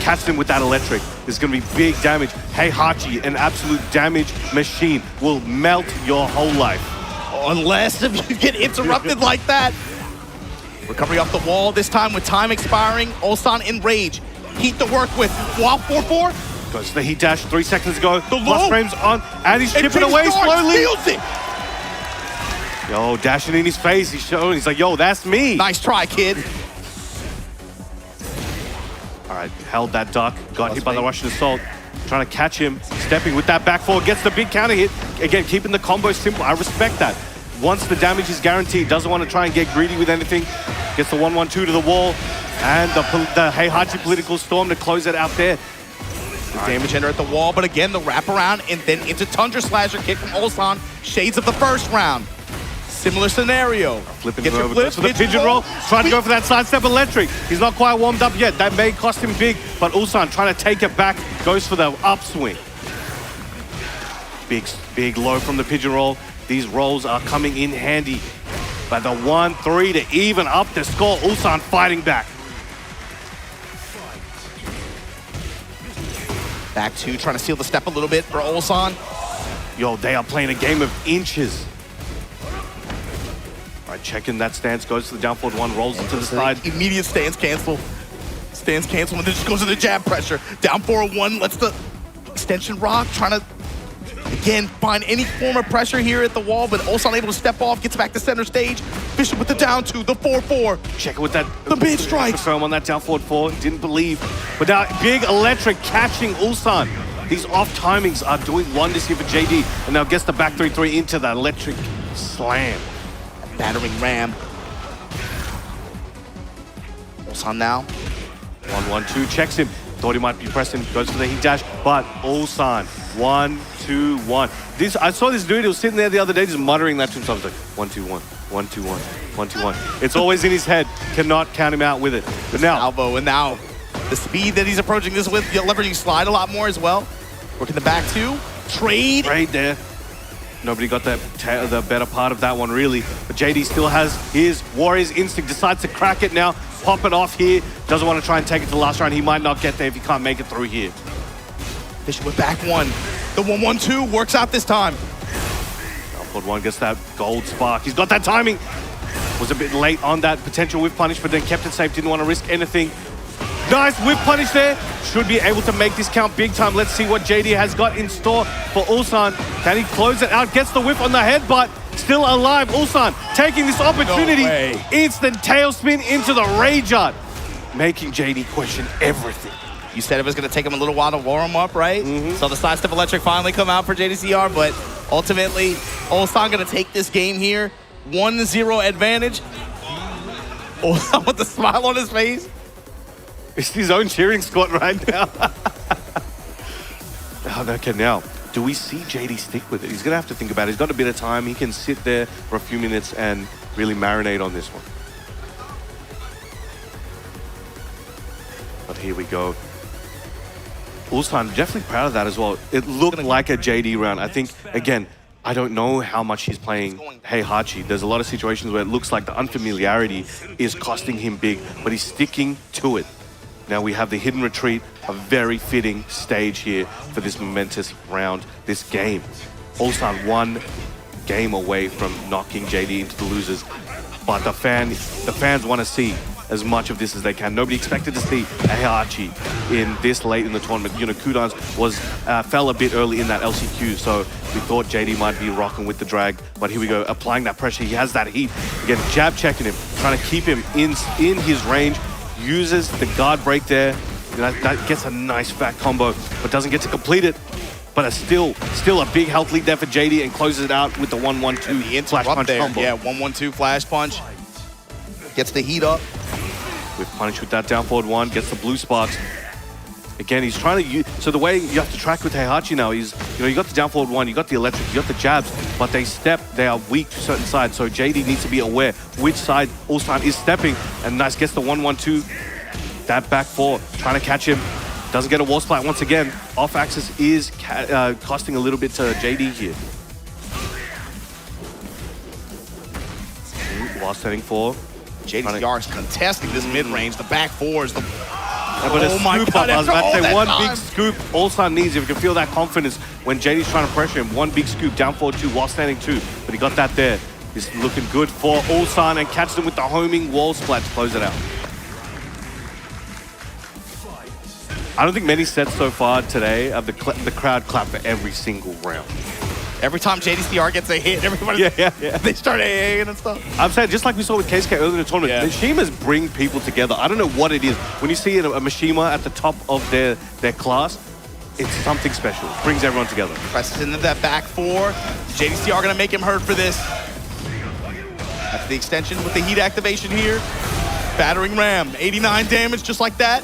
catches him with that electric. There's going to be big damage. Heihachi, an absolute damage machine, will melt your whole life. Unless if you get interrupted like that. Recovery off the wall, this time with time expiring. Ulsan in rage. Heat to work with. Wow, 4-4. Goes to the heat dash 3 seconds ago. Plus frames on, and he's chipping away slowly. Yo, dashing in his face. He's showing. He's like, yo, that's me. Nice try, kid. All right, held that duck. Got hit by the Russian assault. Trying to catch him. Stepping with that back four. Gets the big counter hit. Again, keeping the combo simple. I respect that. Once the damage is guaranteed, doesn't want to try and get greedy with anything. Gets the 1-1-2 to the wall, and the Heihachi political storm to close it out there. Damage enter at the wall, but again, the wraparound and then into Tundra Slasher kick from Ulsan. Shades of the first round. Similar scenario. Flipping him over, goes for the pigeon roll. Trying to go for that sidestep electric. He's not quite warmed up yet. That may cost him big, but Ulsan trying to take it back, goes for the upswing. Big low from the pigeon roll. These rolls are coming in handy. But the 1-3 to even up the score. Ulsan fighting back. Back two, trying to seal the step a little bit for Ulsan. Yo, they are playing a game of inches. All right, checking that stance, goes to the down forward one, rolls into the side. Immediate stance cancel. Stance cancel, and then just goes to the jab pressure. Down 4-1, lets the extension rock, trying to, again, find any form of pressure here at the wall, but Ulsan able to step off, gets back to center stage. Bishop with the down 2, the 4-4. Check it with that. The big strike. Firm on that down forward 4, didn't believe. But now, big electric catching Ulsan. These off timings are doing wonders here for JD. And now gets the back 3-3 into that electric slam. Battering ram. Ulsan now. 1-1-2, checks him. Thought he might be pressing, goes for the heat dash, but Ulsan, 1-2-1. I saw this dude, he was sitting there the other day just muttering that to himself, like 1-2-1, 1-2-1, 1-2-1. It's always in his head, cannot count him out with it. But now, Albo, and now the speed that he's approaching this with, leveraging slide a lot more as well. Working the back two, trade. Trade there. Nobody got the better part of that one, really. But JD still has his Warriors instinct, decides to crack it now, pop it off here. Doesn't want to try and take it to the last round. He might not get there if he can't make it through here. Bishop with back one. The 1-1-2 works out this time. Upward one gets that gold spark. He's got that timing. Was a bit late on that potential whip punish, but then kept it safe. Didn't want to risk anything. Nice whip punish there. Should be able to make this count big time. Let's see what JD has got in store for Ulsan. Can he close it out? Gets the whip on the headbutt. Still alive. Ulsan taking this opportunity. No Instant tailspin into the rage art. Making JD question everything. You said it was going to take him a little while to warm up, right? So the sidestep electric finally come out for JDCR, but ultimately, Ulsan going to take this game here. 1-0 advantage. Ulsan with the smile on his face. It's his own cheering squad right now. Okay, now, do we see JD stick with it? He's going to have to think about it. He's got a bit of time. He can sit there for a few minutes and really marinate on this one. But here we go. Ulsan, definitely proud of that as well. It looked like a JD round. I think, again, I don't know how much he's playing Heihachi. There's a lot of situations where it looks like the unfamiliarity is costing him big, but he's sticking to it. Now we have the hidden retreat, a very fitting stage here for this momentous round, this game. Ulsan one game away from knocking JD into the losers, but the fans want to see as much of this as they can. Nobody expected to see Heihachi in this late in the tournament. You know, Kudans fell a bit early in that LCQ, so we thought JD might be rocking with the drag, but here we go, applying that pressure. He has that heat. Again, jab checking him, trying to keep him in his range. Uses the guard break there. That gets a nice fat combo, but doesn't get to complete it. But it's still a big health lead there for JD and closes it out with the 1-1-2 flash punch there. combo. Yeah, 1-1-2 flash punch. Gets the heat up. With punish with that down forward one, gets the blue sparks. Again, he's trying to use, so the way you have to track with Heihachi now is, you know, you got the down forward one, you got the electric, you got the jabs, but they are weak to certain sides, so JD needs to be aware which side Ulsan is stepping, and nice, gets the 1-1-2, that back four, trying to catch him, doesn't get a wall splat once again. Off axis is costing a little bit to JD here. While setting four. JDCR is contesting this mid-range, the back fours, the... But oh my God, I was about to say, one time. big scoop Ulsan needs, if you can feel that confidence when JD's trying to pressure him. One big scoop, down forward two, while standing two. But he got that there. He's looking good for Ulsan and catches him with the homing wall splat to close it out. I don't think many sets so far today have the crowd clap for every single round. Every time JDCR gets a hit, everybody they start AAing and stuff. I'm saying, just like we saw with KSK earlier in the tournament, the Mishimas bring people together. I don't know what it is. When you see a Mishima at the top of their class, it's something special. It brings everyone together. Presses into that back four. JDCR gonna make him hurt for this. That's the extension with the heat activation here. Battering ram, 89 damage just like that.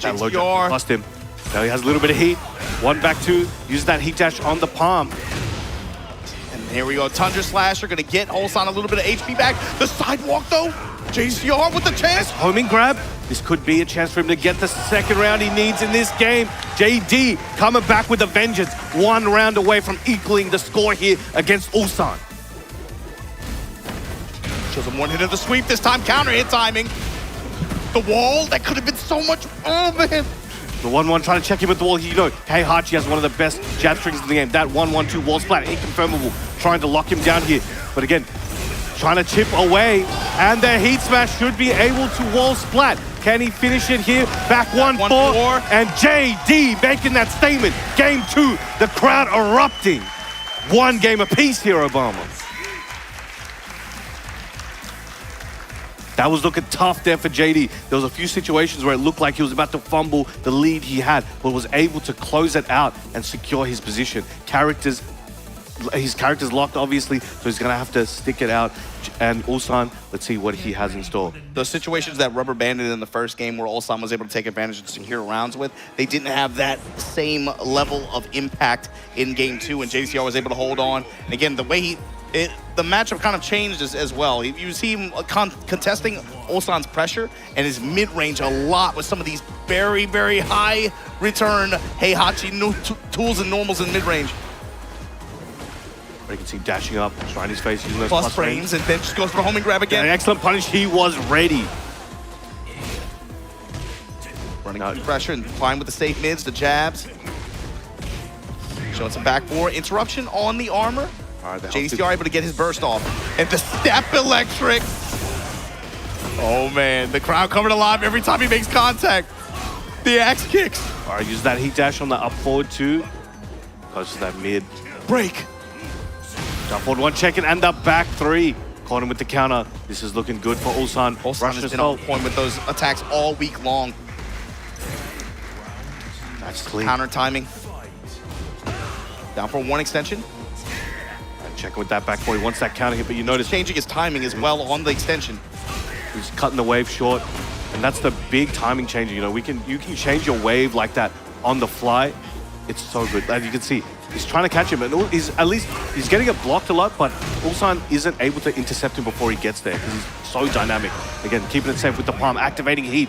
That low jump lost him. Now he has a little bit of heat. One back two, use that heat dash on the palm. And here we go, Tundra Slasher gonna get Ulsan a little bit of HP back. The sidewalk though, JCR with the chance. Homing grab. This could be a chance for him to get the second round he needs in this game. JD coming back with a vengeance. 1 round away from equaling the score here against Ulsan. Shows him one hit of the sweep, this time counter hit timing. The wall, that could have been so much, oh man. The 1-1 trying to check him with the wall. You know, Heihachi has one of the best jab strings in the game. That 1-1-2 wall splat, inconfirmable. Trying to lock him down here. But again, trying to chip away. And the heat smash should be able to wall splat. Can he finish it here? Back 1-4. And JD making that statement. Game 2, the crowd erupting. 1 game apiece here, Obama. That was looking tough there for JD. There was a few situations where it looked like he was about to fumble the lead he had, but was able to close it out and secure his position. His character's locked, obviously, so he's gonna have to stick it out. And Ulsan, let's see what he has in store. Those situations that rubber banded in the first game where Ulsan was able to take advantage and secure rounds with, they didn't have that same level of impact in game 2, and JCR was able to hold on. And again, the way the matchup kind of changed as well. You see him contesting Ulsan's pressure and his mid-range a lot with some of these very, very high return Heihachi tools and normals in mid-range. You can see dashing up, trying his face, using those plus frames, and then just goes for a homing grab again. An excellent punish, he was ready. Running out pressure and flying with the safe mids, the jabs. Showing some back four, interruption on the armor. JCR able to get his burst off. And the step electric. Oh man, the crowd coming alive every time he makes contact. The axe kicks. All right, use that heat dash on the up forward too. Goes to that mid. Break. Jump forward 1 check and the back 3. Caught him with the counter. This is looking good for Ulsan. Ulsan has been on point with those attacks all week long. That's clean. Counter timing. Down for 1 extension. Checking with that back 4. He wants that counter hit, but you notice changing his timing as well on the extension. He's cutting the wave short, and that's the big timing changer. You know, you can change your wave like that on the fly. It's so good. As you can see, he's trying to catch him, and he's getting it blocked a lot, but Ulsan isn't able to intercept him before he gets there because he's so dynamic. Again, keeping it safe with the palm, activating heat.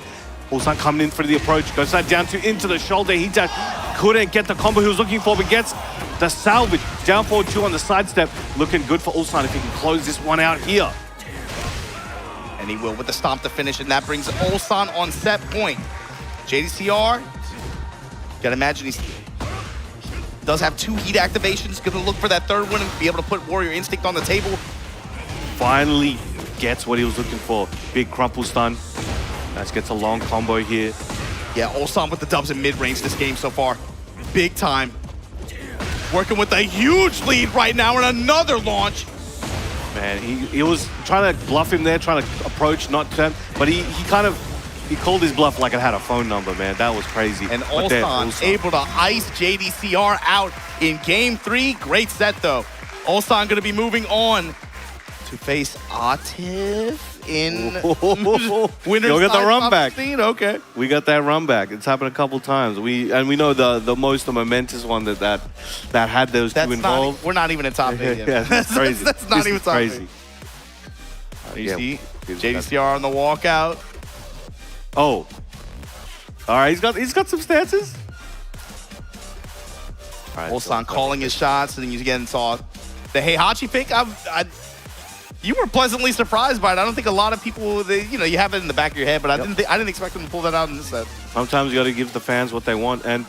Ulsan coming in for the approach, goes that down to into the shoulder. He just couldn't get the combo he was looking for, but gets the salvage. Down forward 2 on the sidestep. Looking good for Ulsan if he can close this one out here. And he will with the stomp to finish, and that brings Ulsan on set point. JDCR, gotta imagine he does have 2 heat activations. Gonna look for that 3rd one and be able to put Warrior Instinct on the table. Finally gets what he was looking for. Big crumple stun. That gets a long combo here. Yeah, Ulsan with the dubs in mid-range this game so far. Big time. Working with a huge lead right now and another launch. Man, he was trying to bluff him there, trying to approach, not turn, but he called his bluff like it had a phone number, man. That was crazy. And Ulsan able to ice JDCR out in game 3. Great set though. Ulsan gonna be moving on to face Atif in winner's You'll get the run back. 16? Okay. We got that run back. It's happened a couple times. We know the most momentous one that had those 2 involved. We're not even in top 8 yet. Yeah, that's crazy. That's not even top 8. Crazy. You see JDCR on the walkout. Oh. All right, he's got some stances. All right, Ulsan calling his shots, and you again saw the Heihachi pick. You were pleasantly surprised by it. I don't think a lot of people, you have it in the back of your head, but I didn't expect them to pull that out in this set. Sometimes you got to give the fans what they want, and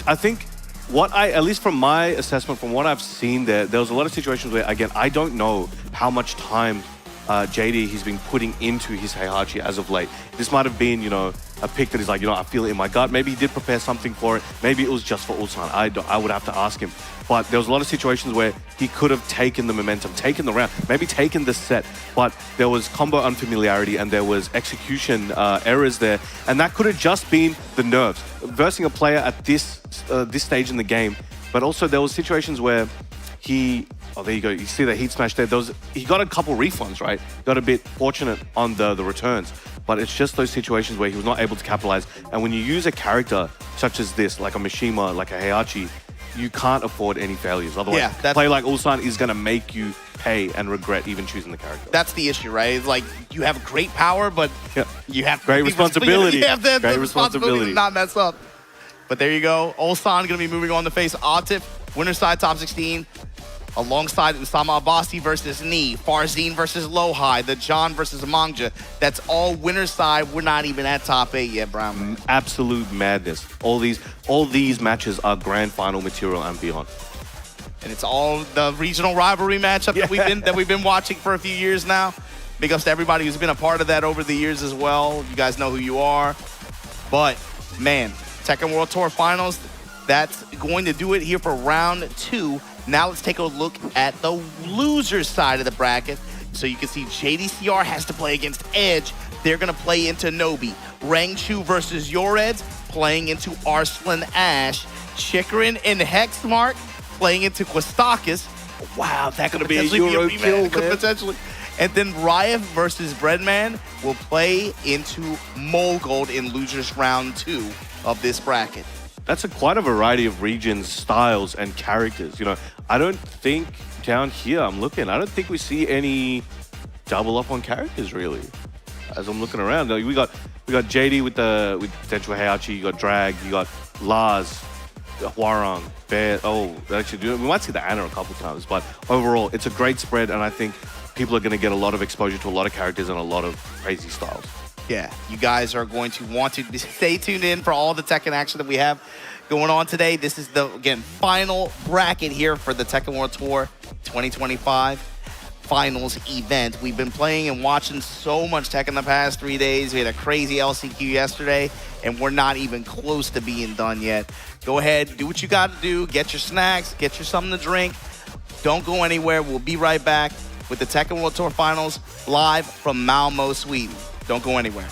I think at least from my assessment, from what I've seen there was a lot of situations where, again, I don't know how much time JD he's been putting into his Heihachi as of late. This might have been, a pick that he's like, I feel it in my gut. Maybe he did prepare something for it. Maybe it was just for Ulsan. I would have to ask him. But there was a lot of situations where he could have taken the momentum, taken the round, maybe taken the set, but there was combo unfamiliarity and there was execution errors there, and that could have just been the nerves. Versing a player at this stage in the game, but also there was situations where he Oh, there you go. You see the heat smash there. He got a couple refunds, right? Got a bit fortunate on the returns. But it's just those situations where he was not able to capitalize. And when you use a character such as this, like a Mishima, like a Heihachi, you can't afford any failures. Otherwise, a play like Ulsan is going to make you pay and regret even choosing the character. That's the issue, right? It's like you have great power, but you have great responsibility. You have the great responsibility to not mess up. But there you go. Ulsan going to be moving on to face Atif, winner side top 16. Alongside Usama Abbasi versus Ni, Farzine versus Lohai, the John versus Mangja. That's all winner's side. We're not even at top 8 yet, Brown. Absolute madness. All these matches are grand final material and beyond. And it's all the regional rivalry matchup that we've been watching for a few years now. Big ups to everybody who's been a part of that over the years as well. You guys know who you are. But man, Tekken World Tour Finals, that's going to do it here for round 2. Now let's take a look at the loser's side of the bracket. So you can see JDCR has to play against Edge. They're going to play into Nobi. Rangchu versus Yoreds playing into Arslan Ash. Chikrin and Hexmark playing into Quistakis. Wow, that could be a Euro kill, potentially. And then Ryef versus Breadman will play into Molgold in losers round 2 of this bracket. That's quite a variety of regions, styles, and characters. You know, I don't think down here, I don't think we see any double up on characters really. As I'm looking around, we got JD with potential Heihachi, you got Drag, you got Lars, Hwarang, Bear. Oh, actually, we might see the Anna a couple times, but overall, it's a great spread, and I think people are going to get a lot of exposure to a lot of characters and a lot of crazy styles. Yeah, you guys are going to want to stay tuned in for all the Tekken action that we have going on today. This is the, again, final bracket here for the Tekken World Tour 2025 finals event. We've been playing and watching so much Tekken the past 3 days. We had a crazy LCQ yesterday, and we're not even close to being done yet. Go ahead, do what you got to do. Get your snacks, get your something to drink. Don't go anywhere. We'll be right back with the Tekken World Tour Finals live from Malmo, Sweden. Don't go anywhere.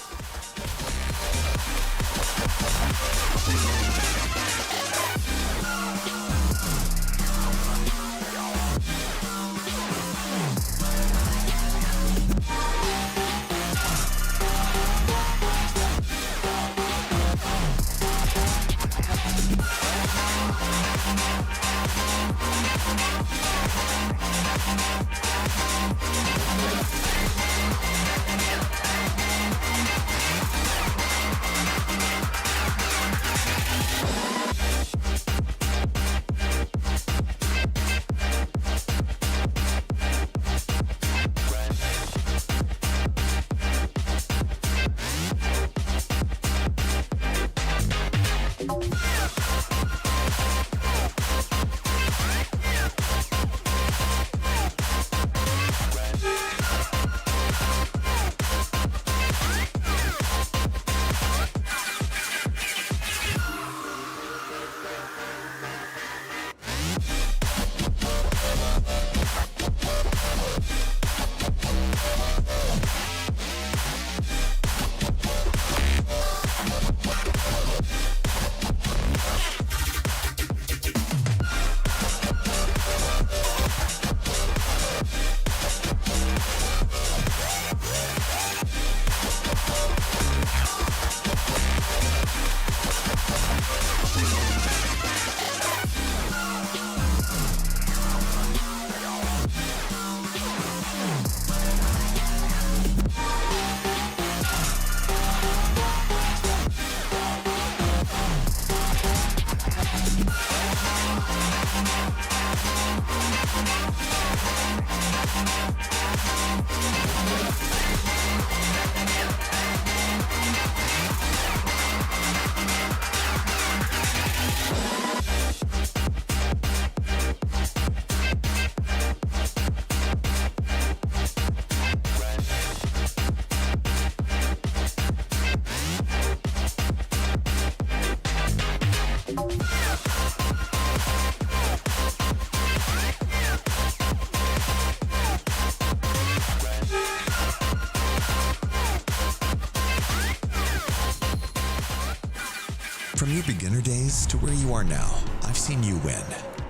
From your beginner days to where you are now, I've seen you win.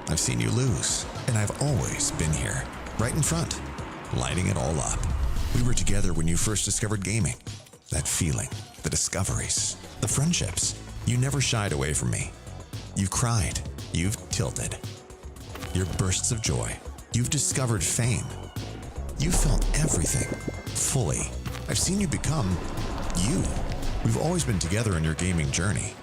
I've seen you lose. And And I've always been here, right in front, lighting it all up. We were together when you first discovered gaming. That feeling, the discoveries, the friendships. You never shied away from me. You've cried. You've tilted. Your bursts of joy. You've discovered fame. You felt everything, fully. I've seen you become you. We've always been together in your gaming journey.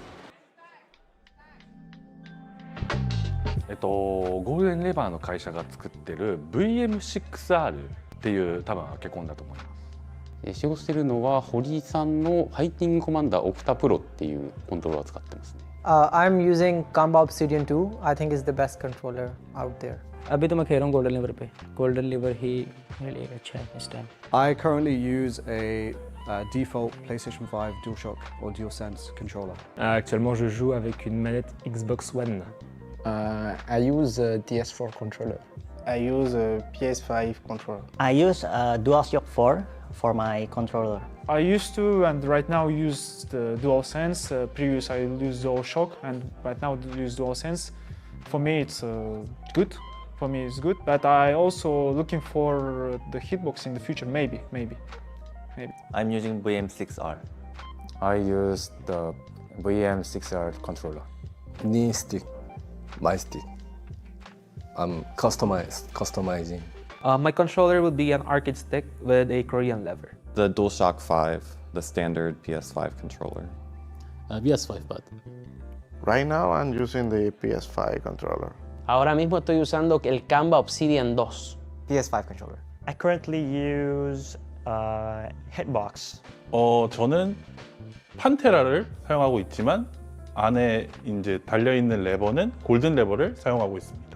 ゴールデンレバーの会社が作ってる VM6R っていう多分アケコンだと思います。使用しているのは堀井さんのファイティングコマンダーオクタプロっていうコントローラーを使ってますね。I'm using Combo Obsidian 2. I think it's the best controller out there. अभी तो मैं खेल रहा हूँ golden liver पे. Golden liver ही मेरे लिए अच्छा है इस time. I currently use a default PlayStation 5 DualShock or DualSense controller. Actuellement, je joue avec une manette Xbox One. I use a DS4 controller. I use a PS5 controller. I use DualShock 4 for my controller. I used to and right now use the DualSense. Previous I used DualShock and right now I use DualSense. For me it's good. For me it's good, but I also looking for the hitbox in the future. Maybe. I'm using VM6R. I use the VM6R controller. Knee stick, my stick. I'm customizing. My controller would be an arcade stick with a Korean lever. The DualShock 5, the standard PS5 controller. PS5 pad. Right now I'm using the PS5 controller. Ahora mismo estoy usando el Canva Obsidian 2. PS5 controller. I currently use Hitbox. 저는 판테라를 사용하고 있지만 안에 이제 달려 있는 레버는 골든 레버를 사용하고 있습니다.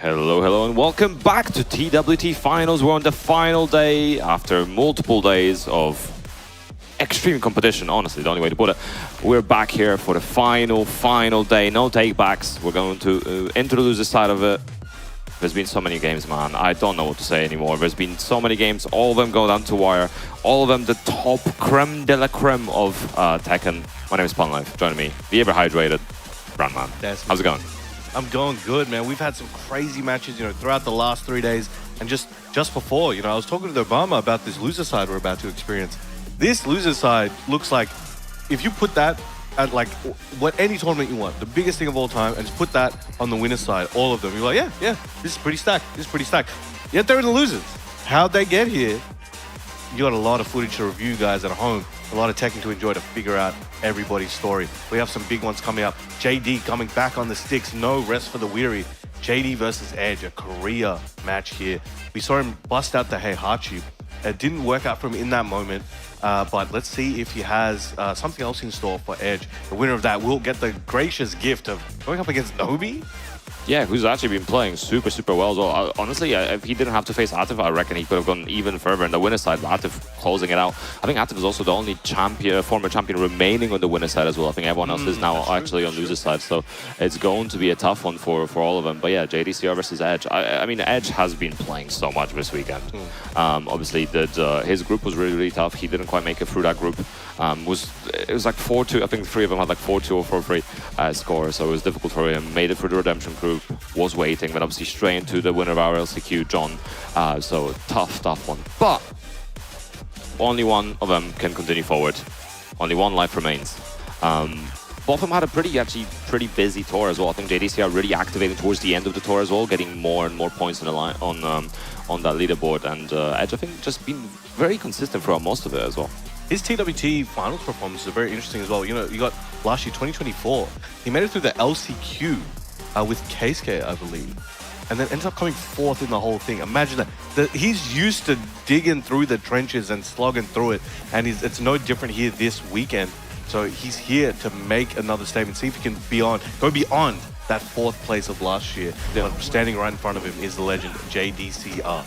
Hello, and welcome back to TWT Finals. We're on the final day after multiple days of extreme competition, honestly, the only way to put it. We're back here for the final day, no takebacks. We're going to introduce this side of it. There's been so many games, man. I don't know what to say anymore. There's been so many games, all of them go down to wire. All of them the top creme de la creme of Tekken. My name is Punlife, joining me, the ever hydrated Brandman. How's it going? I'm going good, man. We've had some crazy matches, you know, throughout the last 3 days. And just before, you know, I was talking to Obama about this loser side we're about to experience. This loser side looks like if you put that at like any tournament you want, the biggest thing of all time, and just put that on the winner's side, all of them, you're like, yeah, this is pretty stacked. This is pretty stacked. Yet they're in the losers. How'd they get here? You got a lot of footage to review, guys, at home. A lot of Tekken to enjoy to figure out everybody's story. We have some big ones coming up. JD coming back on the sticks. No rest for the weary. JD versus Edge, a Korea match here. We saw him bust out the Heihachi. It didn't work out for him in that moment, but let's see if he has something else in store for Edge. The winner of that will get the gracious gift of going up against Nobi. Yeah, who's actually been playing super, super well as well. Honestly, if he didn't have to face Atif, I reckon he could have gone even further in the winner's side. Atif closing it out. I think Atif is also the only former champion remaining on the winner's side as well. I think everyone else is now actually on loser's side. So it's going to be a tough one for all of them. But yeah, JDCR versus Edge. I mean, Edge has been playing so much this weekend. Obviously, his group was really, really tough. He didn't quite make it through that group. It was like 4-2. I think 3 of them had like 4-2 or 4-3 score. So it was difficult for him. Made it through the redemption group. Was waiting, but obviously straight into the winner of our LCQ, John. So tough one. But only one of them can continue forward. Only one life remains. Both of them had a pretty busy tour as well. I think JDCR really activating towards the end of the tour as well, getting more and more points in the line on that leaderboard. And Edge, I think, just been very consistent throughout most of it as well. His TWT finals performances are very interesting as well. You know, you got last year, 2024, he made it through the LCQ with Keisuke, I believe, and then ends up coming 4th in the whole thing. Imagine that. He's used to digging through the trenches and slogging through it, and it's no different here this weekend. So he's here to make another statement, see if he can go beyond that 4th place of last year. Yeah. But standing right in front of him is the legend JDCR.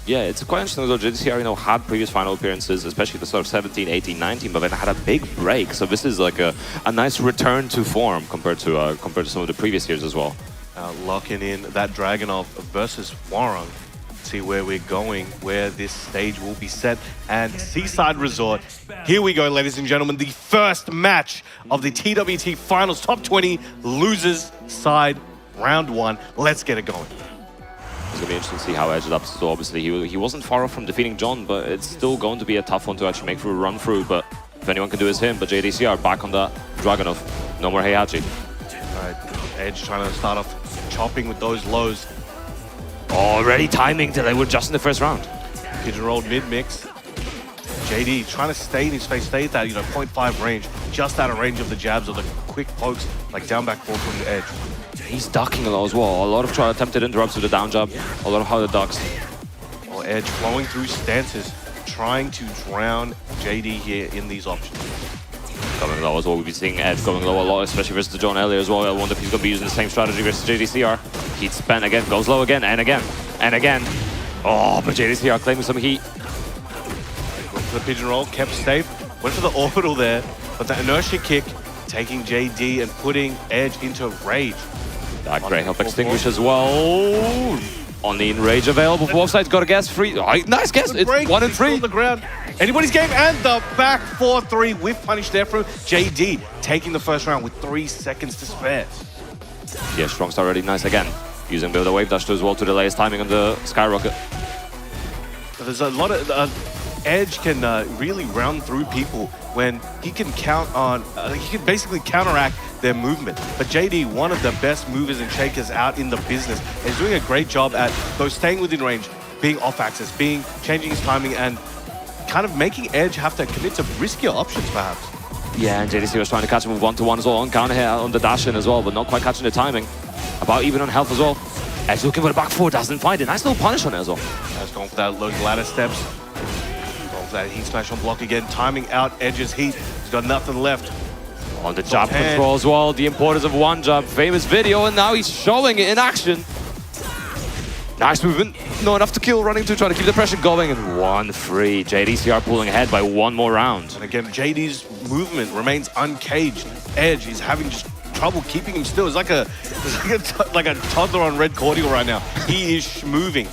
Yeah, it's quite interesting though. JDCR, you know, had previous final appearances, especially the sort of 17, 18, 19, but then had a big break. So this is like a nice return to form compared to some of the previous years as well. Locking in that Dragunov versus Warung. See where we're going, where this stage will be set. And Seaside Resort. Here we go, ladies and gentlemen. The first match of the TWT Finals Top 20 Losers Side Round 1. Let's get it going. It's going to be interesting to see how Edge adapts. So obviously he wasn't far off from defeating John, but it's still going to be a tough one to actually make through a run through. But if anyone can do, it's him. But JDCR back on the Dragunov. No more Heihachi. All right, Edge trying to start off chopping with those lows. Already timing till they were just in the first round. Pigeon rolled mid-mix. JD trying to stay in his face, stay at that, 0.5 range, just out of range of the jabs or the quick pokes, like down back forward from the Edge. He's ducking a lot as well. A lot of attempted interrupts with the down jab, a lot of how the ducks. Well, Edge flowing through stances, trying to drown JD here in these options. Going low as well. We've been seeing Edge going low a lot, especially versus John earlier as well. I wonder if he's going to be using the same strategy versus JDCR. Heat spent again, goes low again, and again, and again. Oh, but JDCR claiming some heat. Went for the pigeon roll, kept safe, went for the orbital there, but the inertia kick taking JD and putting Edge into rage. That great help extinguish as well. Only Enrage available for offside. Got a guess. 3. Nice guess. It's 1 and 3. On the ground. Anybody's game, and the back 4-3 with punish there from JD, taking the first round with 3 seconds to spare. Yeah, strong start already. Nice again. Using the wave dash as well to delay his timing on the skyrocket. There's a lot of Edge can really round through people when he can count on, he can basically counteract their movement. But JD, one of the best movers and shakers out in the business, is doing a great job at both staying within range, being off axis, changing his timing, and kind of making Edge have to commit to riskier options perhaps. Yeah, and JDC was trying to catch him with 1-to-1 as well, on counter hit on the dash in as well, but not quite catching the timing. About even on health as well. Edge looking for the back 4, doesn't find it. Nice little punish on it as well. Edge going for those ladder steps. Going for that heat smash on block again, timing out Edge's heat. He's got nothing left. On the jab control as well, the importance of one jab. Famous video, and now he's showing it in action. Nice movement, not enough to kill, running to try to keep the pressure going, and 1-3. JDCR pulling ahead by 1 more round. And again, JD's movement remains uncaged. Edge is having just trouble keeping him still. It's like a toddler on red cordial right now. He is moving.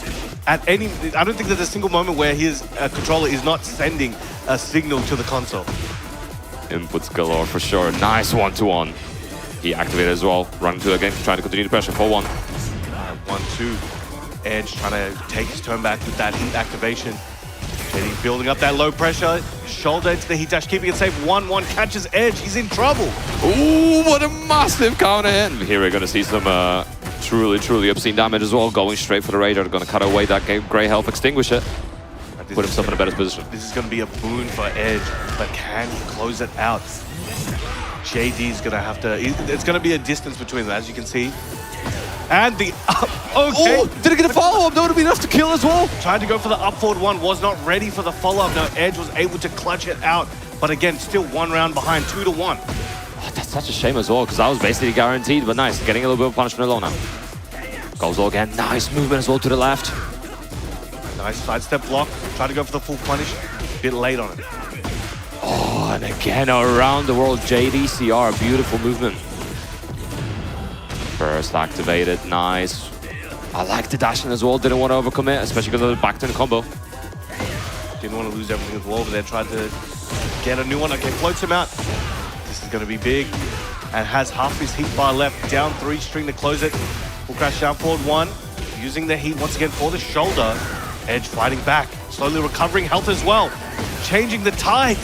I don't think there's a single moment where his controller is not sending a signal to the console. Inputs galore for sure. Nice 1-to-1. He activated as well, running to again, trying to continue the pressure. 4-1. 1-2. Edge trying to take his turn back with that heat activation. JD building up that low pressure. Shoulder into the heat dash, keeping it safe. 1-1 catches Edge. He's in trouble. Ooh, what a massive counter hit. Here we're going to see some truly obscene damage as well. Going straight for the radar. Going to cut away that grey health, extinguish it. Put himself in a better position. This is going to be a boon for Edge, but can he close it out? JD's going to have to... It's going to be a distance between them, as you can see. And the up... Okay. Oh, did he get a follow-up? That would have been enough to kill as well. Tried to go for the up forward one, was not ready for the follow-up. No, Edge was able to clutch it out. But again, still 1 round behind, 2-1. Oh, that's such a shame as well, because that was basically guaranteed. But nice, getting a little bit of punishment low now. Goes all again. Nice movement as well to the left. Nice sidestep block. Try to go for the full punish. Bit late on it. Oh, and again around the world, JDCR. Beautiful movement. First activated. Nice. I like the dashing as well. Didn't want to overcommit, especially because of the back turn combo. Didn't want to lose everything as well, but then tried to get a new one. Okay, floats him out. This is going to be big. And has half his heat bar left. Down 3 string to close it. Full crash down forward 1. Using the heat once again for the shoulder. Edge fighting back, slowly recovering health as well. Changing the tide.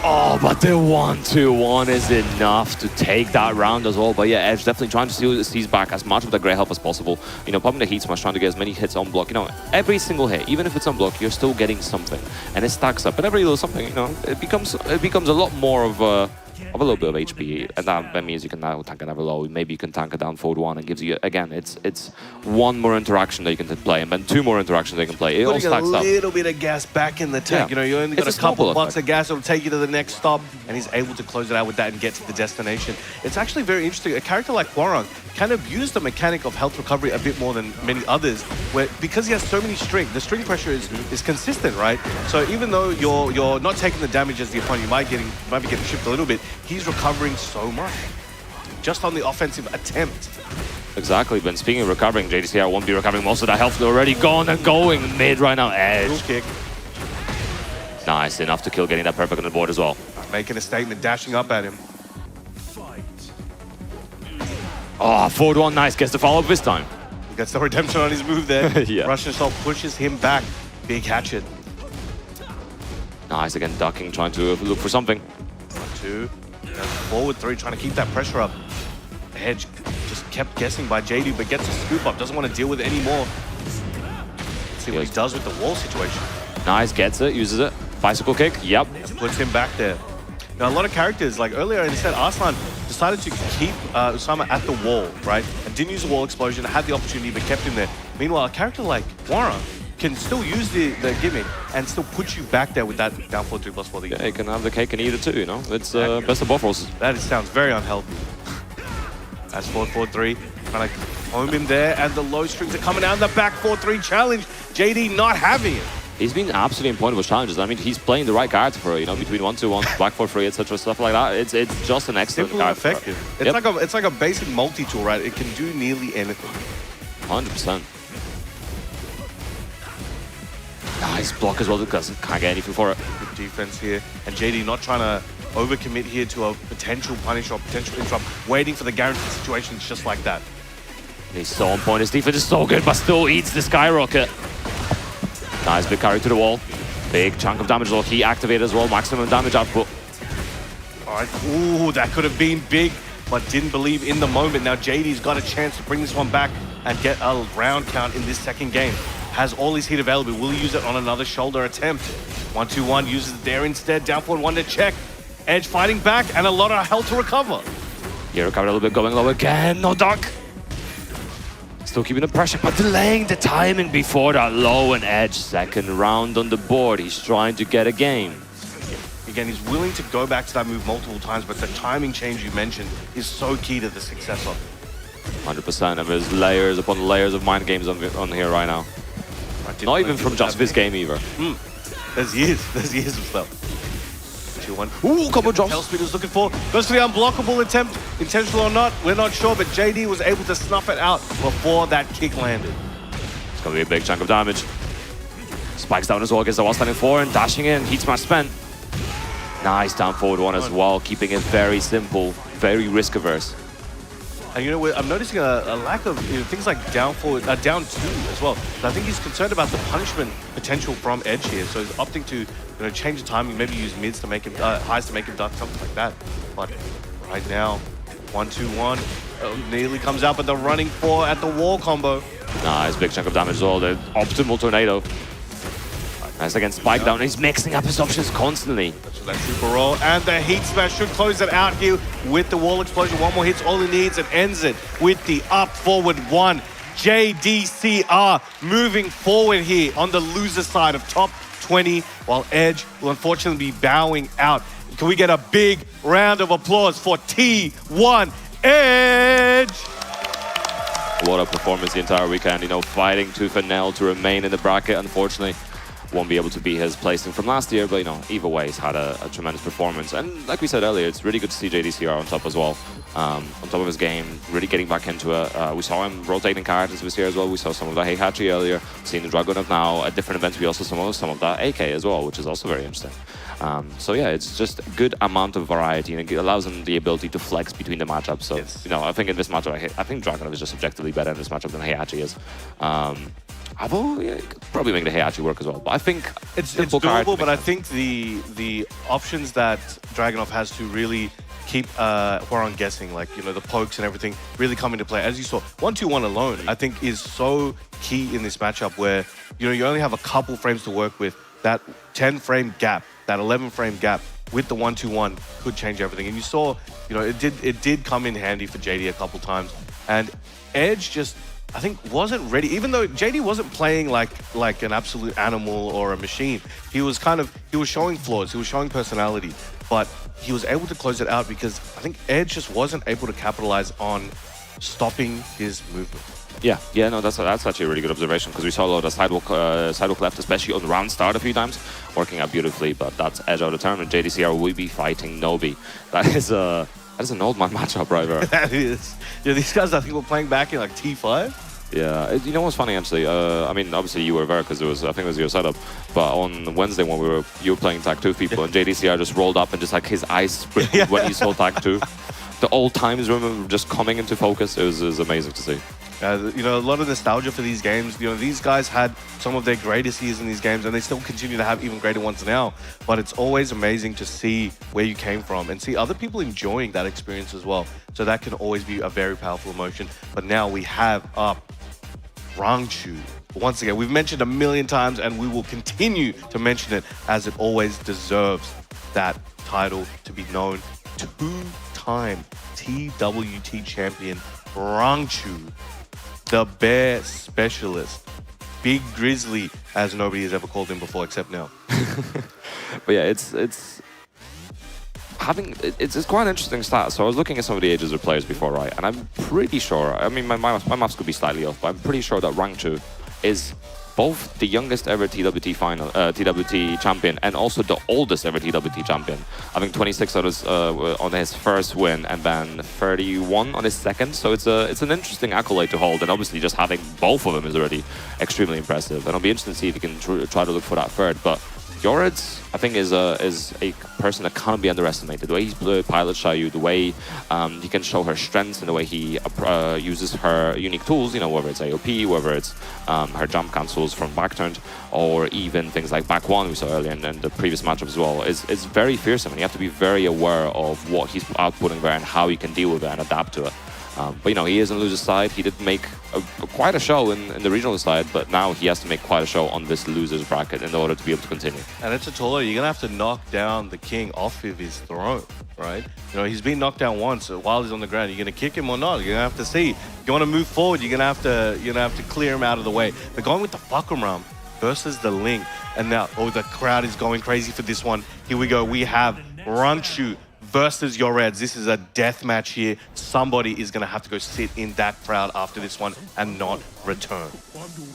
Oh, but the 1-2-1 is enough to take that round as well. But yeah, Edge definitely trying to seize back as much of the grey health as possible. You know, popping the heat smash, trying to get as many hits on block. You know, every single hit, even if it's on block, you're still getting something. And it stacks up. And every little something, you know, it becomes a lot more of a little bit of HP, and that means you can now tank another low. Maybe you can tank it down forward 1 and gives you, again, it's 1 more interaction that you can play, and then 2 more interactions they can play. It all stacks up. Putting a little bit of gas back in the tank. Yeah. You know, you only got a couple of bucks of gas, it'll take you to the next stop, and he's able to close it out with that and get to the destination. It's actually very interesting. A character like Hwoarang can abuse the mechanic of health recovery a bit more than many others, where because he has so many string, the string pressure is consistent, right? So even though you're not taking the damage as the opponent, you might be getting chipped a little bit, he's recovering so much just on the offensive attempt. Exactly, but speaking of recovering, JDCR won't be recovering most of that health. They're already gone and going mid right now. Edge. Kick. Nice, enough to kill, getting that perfect on the board as well. Making a statement, dashing up at him. Oh, forward 1, nice, gets the follow-up this time. He gets the redemption on his move there. Yeah. Russian Assault pushes him back. Big hatchet. Nice, again, ducking, trying to look for something. 1-2. Forward 3, trying to keep that pressure up. Edge just kept guessing by JD, but gets a scoop up. Doesn't want to deal with it anymore. Let's see what he does with the wall situation. Nice, gets it, uses it. Bicycle kick, yep. Puts him back there. Now, a lot of characters, like earlier in the set, Arslan decided to keep Usama at the wall, right? And didn't use the wall explosion, had the opportunity, but kept him there. Meanwhile, a character like Hwoarang can still use the gimmick and still put you back there with that down 4-3+4. Yeah, you can have the cake and eat it too, you know? It's best of both worlds. That sounds very unhealthy. That's 4-4-3. Trying to home him there, and the low strings are coming out in the back 4-3 challenge. JD not having it. He's been absolutely in point with challenges. I mean, he's playing the right character for it, you know, between 1-2-1, back 4-3, etc., stuff like that. It's just an excellent Simple and character. effective. It's like a basic multi-tool, right? It can do nearly anything. 100%. Nice block as well, because can't get anything for it. Good defense here. And JD not trying to overcommit here to a potential punish or potential interrupt, waiting for the guaranteed situations just like that. He's so on point. His defense is so good, but still eats the skyrocket. Nice big carry to the wall. Big chunk of damage, though. He activated as well. Maximum damage output. All right. Ooh, that could have been big, but didn't believe in the moment. Now JD's got a chance to bring this one back and get a round count in this second game. Has all his heat available. Will he use it on another shoulder attempt? 1-2-1, uses it there instead. Down forward 1 to check. Edge fighting back and a lot of health to recover. He recovered a little bit, going low again. No duck. Still keeping the pressure, but delaying the timing before that low and Edge. Second round on the board. He's trying to get a game. Again, he's willing to go back to that move multiple times, but the timing change you mentioned is so key to the success of it. 100%, and there's layers upon layers of mind games on here right now. Not even from just this game either. There's years of stuff. 2-1. Ooh, couple drops. Hellspeed was looking for. Goes for the unblockable attempt. Intentional or not, we're not sure, but JD was able to snuff it out before that kick landed. It's going to be a big chunk of damage. Spikes down as well, gets the wall standing 4 and dashing in. Heat smash spent. Nice down forward 1 as well, keeping it very simple, very risk averse. And I'm noticing a lack of things like down 2 as well. And I think he's concerned about the punishment potential from Edge here, so he's opting to change the timing, maybe use mids to make him highs to make him duck, something like that. But right now, 1-2-1 nearly comes out, but the running 4 at the wall combo. Nice big chunk of damage as well. The optimal tornado. Nice against Spike down. He's mixing up his options constantly. That's that super roll, and the heat smash should close it out here with the wall explosion. One more hit's all he needs, and ends it with the up forward 1. JDCR moving forward here on the loser side of top 20, while Edge will unfortunately be bowing out. Can we get a big round of applause for T1 Edge? What a performance the entire weekend. Fighting tooth and nail to remain in the bracket. Unfortunately, won't be able to be his placing from last year, but either way, he's had a tremendous performance. And like we said earlier, it's really good to see JDCR on top as well. On top of his game, really getting back into it. We saw him rotating characters this year as well. We saw some of the Heihachi earlier, seeing the Dragunov now. At different events, we also saw some of that AK as well, which is also very interesting. So yeah, it's just a good amount of variety, and it allows him the ability to flex between the matchups. So, I think in this matchup, I think Dragunov is just objectively better in this matchup than Heihachi is. Although, yeah, you could probably make the Heihachi work as well. But I think it's doable, but I think the options that Dragunov has to really keep Hwoarang guessing, like, the pokes and everything, really come into play. As you saw, 1-2-1 alone, I think, is so key in this matchup where, you only have a couple frames to work with. That 10-frame gap, that 11-frame gap with the 1-2-1 could change everything. And you saw, it did come in handy for JD a couple times. And Edge just, I think, wasn't ready. Even though JD wasn't playing like an absolute animal or a machine, he was showing flaws, he was showing personality, but he was able to close it out because I think Edge just wasn't able to capitalize on stopping his movement. Yeah, no, that's actually a really good observation, because we saw a lot of sidewalk left, especially on round start a few times, working out beautifully. But that's Edge out of the tournament. JDCR will be fighting Nobi. That is an old man matchup right there. That is. Yeah, these guys, I think, were playing back in like T5. Yeah, you know what's funny actually? I mean, obviously you were there because I think it was your setup. But on Wednesday when you were playing Tag 2 people, and JDCR just rolled up and just like his eyes sprinkled when he saw Tag 2. The old times remember just coming into focus. It was amazing to see. A lot of nostalgia for these games. These guys had some of their greatest years in these games, and they still continue to have even greater ones now. But it's always amazing to see where you came from and see other people enjoying that experience as well. So that can always be a very powerful emotion. But now we have up Rangchu. Once again, we've mentioned a million times, and we will continue to mention it, as it always deserves that title to be known. Two-time TWT champion Rangchu, the bear specialist, Big Grizzly, as nobody has ever called him before except now. But yeah, it's quite an interesting stat. So I was looking at some of the ages of players before, right? And I'm pretty sure, I mean, my maths could be slightly off, but I'm pretty sure that Rangchu is both the youngest ever TWT champion and also the oldest ever TWT champion. I think 26 on his first win, and then 31 on his second. So it's an interesting accolade to hold, and obviously just having both of them is already extremely impressive. And it'll be interesting to see if he can try to look for that third. But Yoreds, I think, is a person that can't be underestimated. The way he pilots Xiaoyu, the way he can show her strengths, and the way he uses her unique tools, whether it's AOP, whether it's her jump cancels from back turned, or even things like back one we saw earlier in the previous matchup as well, is very fearsome. And you have to be very aware of what he's outputting there and how you can deal with it and adapt to it. But he is on the loser's side. He did make quite a show in the regional side, but now he has to make quite a show on this loser's bracket in order to be able to continue. And it's a taller. You're gonna have to knock down the king off of his throne, right? He's been knocked down once while he's on the ground. You're gonna kick him or not? You're gonna have to see. If you want to move forward, you're gonna have to clear him out of the way. They're going with the Fakumram versus the Ling, and now the crowd is going crazy for this one. Here we go. We have Rangchu versus Yoreds. This is a death match here. Somebody is going to have to go sit in that crowd after this one and not return.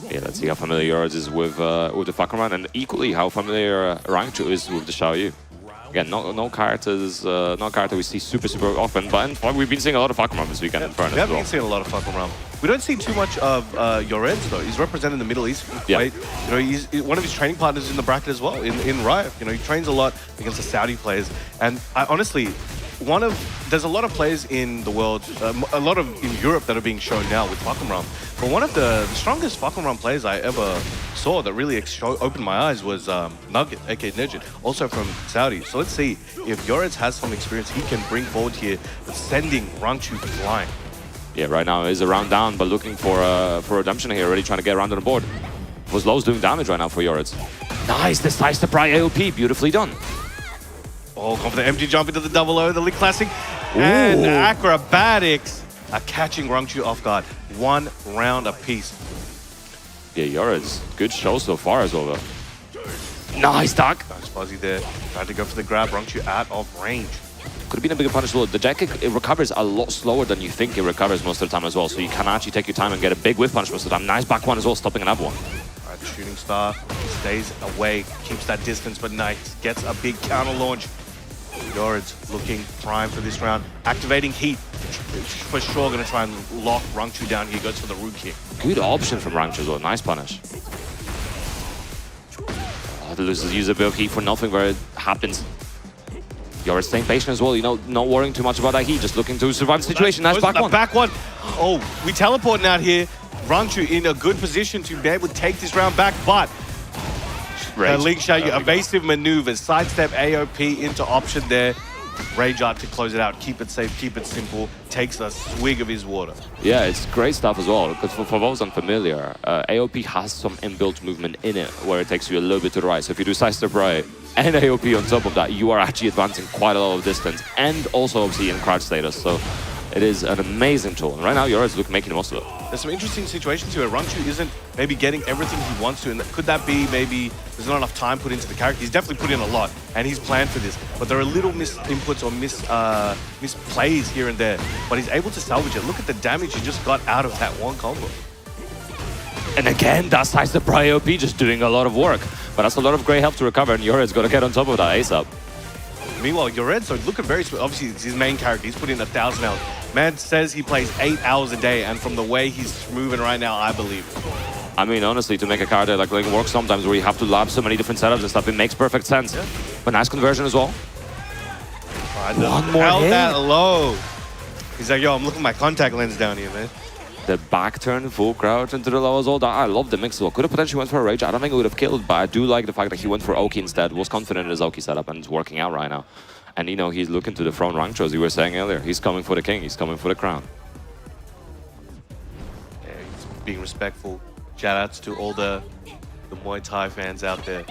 Yeah, let's see how familiar Yoreds is with the Fakumran, and equally how familiar Rangchu is with the Xiaoyu. Again, no characters, not a character we see super often, but we've been seeing a lot of Fakumran this weekend. Yeah, we have been seeing a lot of Fakumran. We don't see too much of Yoreds though. He's representing the Middle East. Right? He's one of his training partners in the bracket as well, in Riot. He trains a lot against the Saudi players. And honestly, there's a lot of players in the world, a lot of in Europe that are being shown now with Fakkenram. But one of the strongest Fakkenram players I ever saw that really opened my eyes was Nugget, aka Nugget, also from Saudi. So let's see if Yoretz has some experience he can bring forward here, sending Rangchu flying. Yeah, right now is a round down, but looking for redemption here, already trying to get around on the board. Was Lowe's doing damage right now for Yoretz. Nice, this slice to pry AOP, beautifully done. Oh, going for the MG jump into the double O, the Lick Classic. And Acrobatics are catching Rangchu off guard. 1 round apiece. Yeah, Yoretz, good show so far as well, though. Nice duck. Nice fuzzy there. Tried to go for the grab, Rangchu out of range. Could have been a bigger punish as well. The jet kick, it recovers a lot slower than you think it recovers most of the time as well. So you can actually take your time and get a big whiff punch most of the time. Nice back one as well, stopping another one. All right, Shooting Star stays away, keeps that distance, but nice. Gets a big counter launch. Yoretz looking prime for this round. Activating Heat. For sure going to try and lock Rangchu down here. Goes for the root kick. Good option from Rangchu as well. Nice punish. Oh, the losers use a bit of Heat for nothing where it happens. Yoretz staying patient as well, you know, not worrying too much about that Heat, just looking to survive the situation. Nice back one. Back one. Oh, we teleporting out here. Rangchu in a good position to be able to take this round back, but Link show you evasive maneuvers, sidestep AOP into option there. Rage Art to close it out, keep it safe, keep it simple, takes a swig of his water. Yeah, it's great stuff as well, because for those unfamiliar, AOP has some inbuilt movement in it where it takes you a little bit to the right. So if you do sidestep right and AOP on top of that, you are actually advancing quite a lot of distance and also obviously in crouch status. So it is an amazing tool. And right now, Yoretz making the most of it. There's some interesting situations here where Rangchu isn't maybe getting everything he wants to, and could that be maybe there's not enough time put into the character? He's definitely put in a lot, and he's planned for this, but there are little misinputs or misplays here and there, but he's able to salvage it. Look at the damage he just got out of that one combo. And again, that's nice to AOP just doing a lot of work, but that's a lot of great help to recover, and Yoretz got to get on top of that ASAP. Meanwhile, Yoretz, looking very sweet. Obviously, it's his main character. He's put in 1,000 hours. Man says he plays 8 hours a day, and from the way he's moving right now, I believe. I mean, honestly, to make a character like work sometimes where you have to lab so many different setups and stuff, it makes perfect sense. Yeah. But nice conversion as well. One more held that low. He's like, yo, I'm looking at my contact lens down here, man. The back turn, full crouch into the low as well. I love the mix as well. Could have potentially went for a Rage. I don't think it would have killed, but I do like the fact that he went for Oki instead. Was confident in his Oki setup and it's working out right now. And, you know, he's looking to dethrone Rangchu, as you were saying earlier. He's coming for the king. He's coming for the crown. Yeah, he's being respectful. Shout-outs to all the Muay Thai fans out there.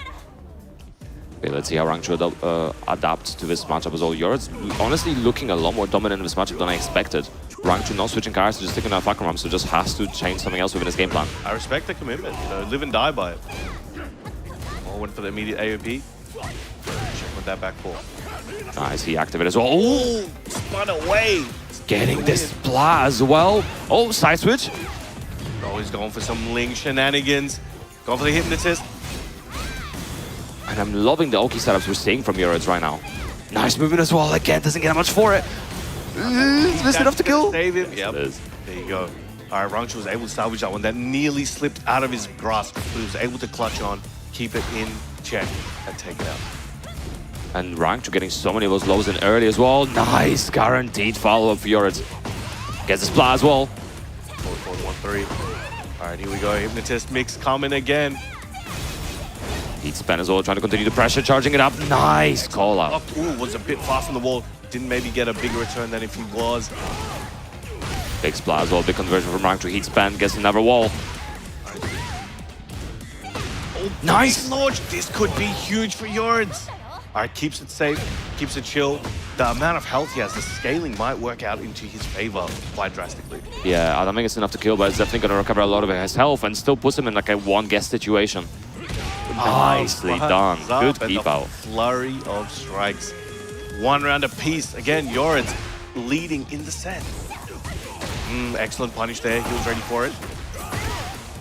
Okay, let's see how Rangchu adapts to this matchup as well. Yoretz honestly looking a lot more dominant in this matchup than I expected. Rangchu not switching characters, just sticking out Fakkenram, so just has to change something else within his game plan. I respect the commitment. You know, live and die by it. Oh, went for the immediate AOP. Check with that back four. Nice, he activated as well. Oh, spun away. Getting this splat as well. Oh, side switch. Oh, he's going for some Ling shenanigans. Going for the Hypnotist. And I'm loving the Oki setups we're seeing from Yoretz right now. Nice movement as well. Again, doesn't get much for it. Is this enough to kill? Save him. Yep. There you go. All right, Rangchu was able to salvage that one. That nearly slipped out of his grasp, but he was able to clutch on, keep it in check, and take it out. And Rangchu getting so many of those lows in early as well. Nice, guaranteed follow-up for Yoretz. Gets the splat as well. 4-4-1-3. All right, here we go. Hypnotist mix coming again. Heat spin as well, trying to continue the pressure, charging it up. Nice call out. Ooh, was a bit fast on the wall. Didn't maybe get a bigger return than if he was. Big splat as well, big conversion from Rangchu. Heat spin, gets another wall. Oh, nice launch. This could be huge for Yoretz. All right, keeps it safe, keeps it chill. The amount of health he has, the scaling might work out into his favor quite drastically. Yeah, I don't think it's enough to kill, but it's definitely going to recover a lot of his health and still puts him in like a one-guess situation. Nicely done. Good keep out. Flurry of strikes. 1 round apiece. Again, Yoretz leading in the set. Excellent punish there. He was ready for it.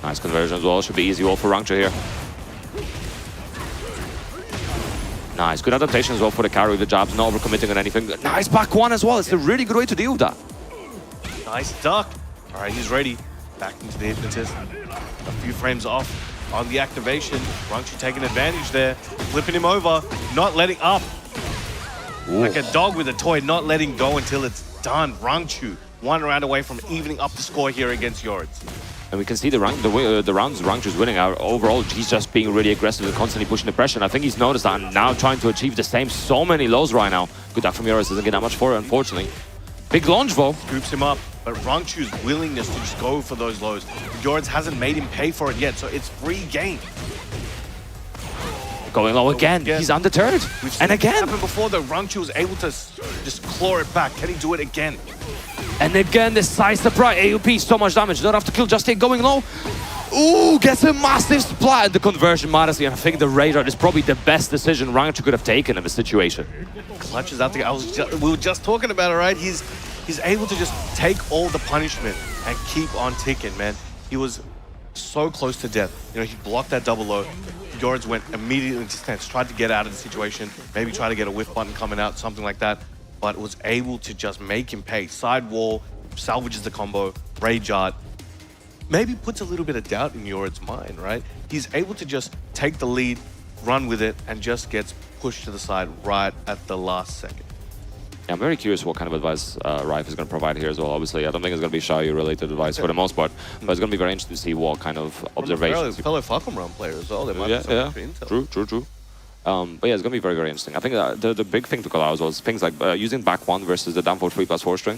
Nice conversion as well. Should be easy wall for Rangchu here. Nice. Good adaptation as well for the carry. The jabs, not overcommitting on anything. Nice back one as well. It's a really good way to deal with that. Nice duck. All right, he's ready. Back into the Hypnotist. A few frames off on the activation. Rangchu taking advantage there. Flipping him over. Not letting up. Like a dog with a toy, not letting go until it's done. Rangchu, 1 round away from evening up the score here against Yoritz. And we can see the rounds Rangchu's winning. Overall, he's just being really aggressive and constantly pushing the pressure. And I think he's noticed that and now trying to achieve the same. So many lows right now. Good luck from Yoritz. Doesn't get that much for it, unfortunately. Big launch, though. Scoops him up. But Rangchu's willingness to just go for those lows. Yoritz hasn't made him pay for it yet, so it's free game. Going low again. He's undeterred. We've seen and again. It happened before, though. Rangchu was able to just claw it back. Can he do it again? And again, this side surprise. AOP, so much damage. Don't have to kill just here, going low. Ooh, gets a massive splat. The conversion, modestly. And I think the radar is probably the best decision Rangchu could have taken in this situation. Clutches out the... we were just talking about it, right? He's able to just take all the punishment and keep on ticking, man. He was so close to death. You know, he blocked that double low. Yoritz went immediately into stance, tried to get out of the situation, maybe try to get a whiff button coming out, something like that, but was able to just make him pay. Side wall, salvages the combo, rage art, maybe puts a little bit of doubt in Yoritz's mind, right? He's able to just take the lead, run with it, and just gets pushed to the side right at the last second. Yeah, I'm very curious what kind of advice Rife is going to provide here as well. Obviously, I don't think it's going to be Xiaoyu-related advice for the most part, but it's going to be very interesting to see what kind of observations. Fellow Falcon Realm player as well. There might be some intel. True. But yeah, it's going to be very, very interesting. I think the big thing to call out was things like using back 1 versus the down 3+4 string.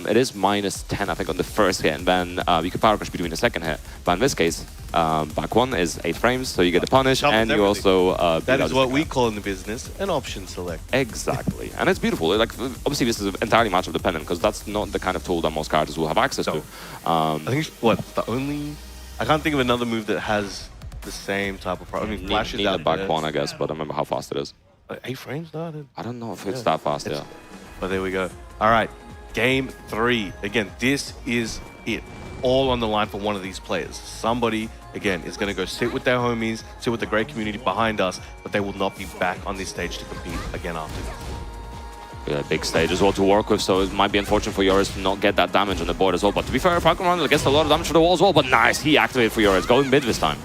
It is -10, I think, on the first hit, and then you can power crush between the second hit. But in this case, back 1 is 8 frames, so you get the punish, and you also... that is what we call in the business an option select. Exactly. And it's beautiful. Like, obviously, this is entirely matchup dependent, because that's not the kind of tool that most characters will have access to. I think, the only... I can't think of another move that has the same type of problem. I mean, flashes need out the back there. 1, I guess, but I remember how fast it is. 8 frames? No, I don't know if it's that fast, yeah. But there we go. All right, game 3. Again, this is it. All on the line for one of these players. Somebody, again, is going to go sit with their homies, sit with the great community behind us, but they will not be back on this stage to compete again after this. Yeah, big stage as well to work with, so it might be unfortunate for Yoritz to not get that damage on the board as well. But to be fair, Falcon Runner gets a lot of damage to the wall as well, but nice, he activated for Yoritz, going mid this time.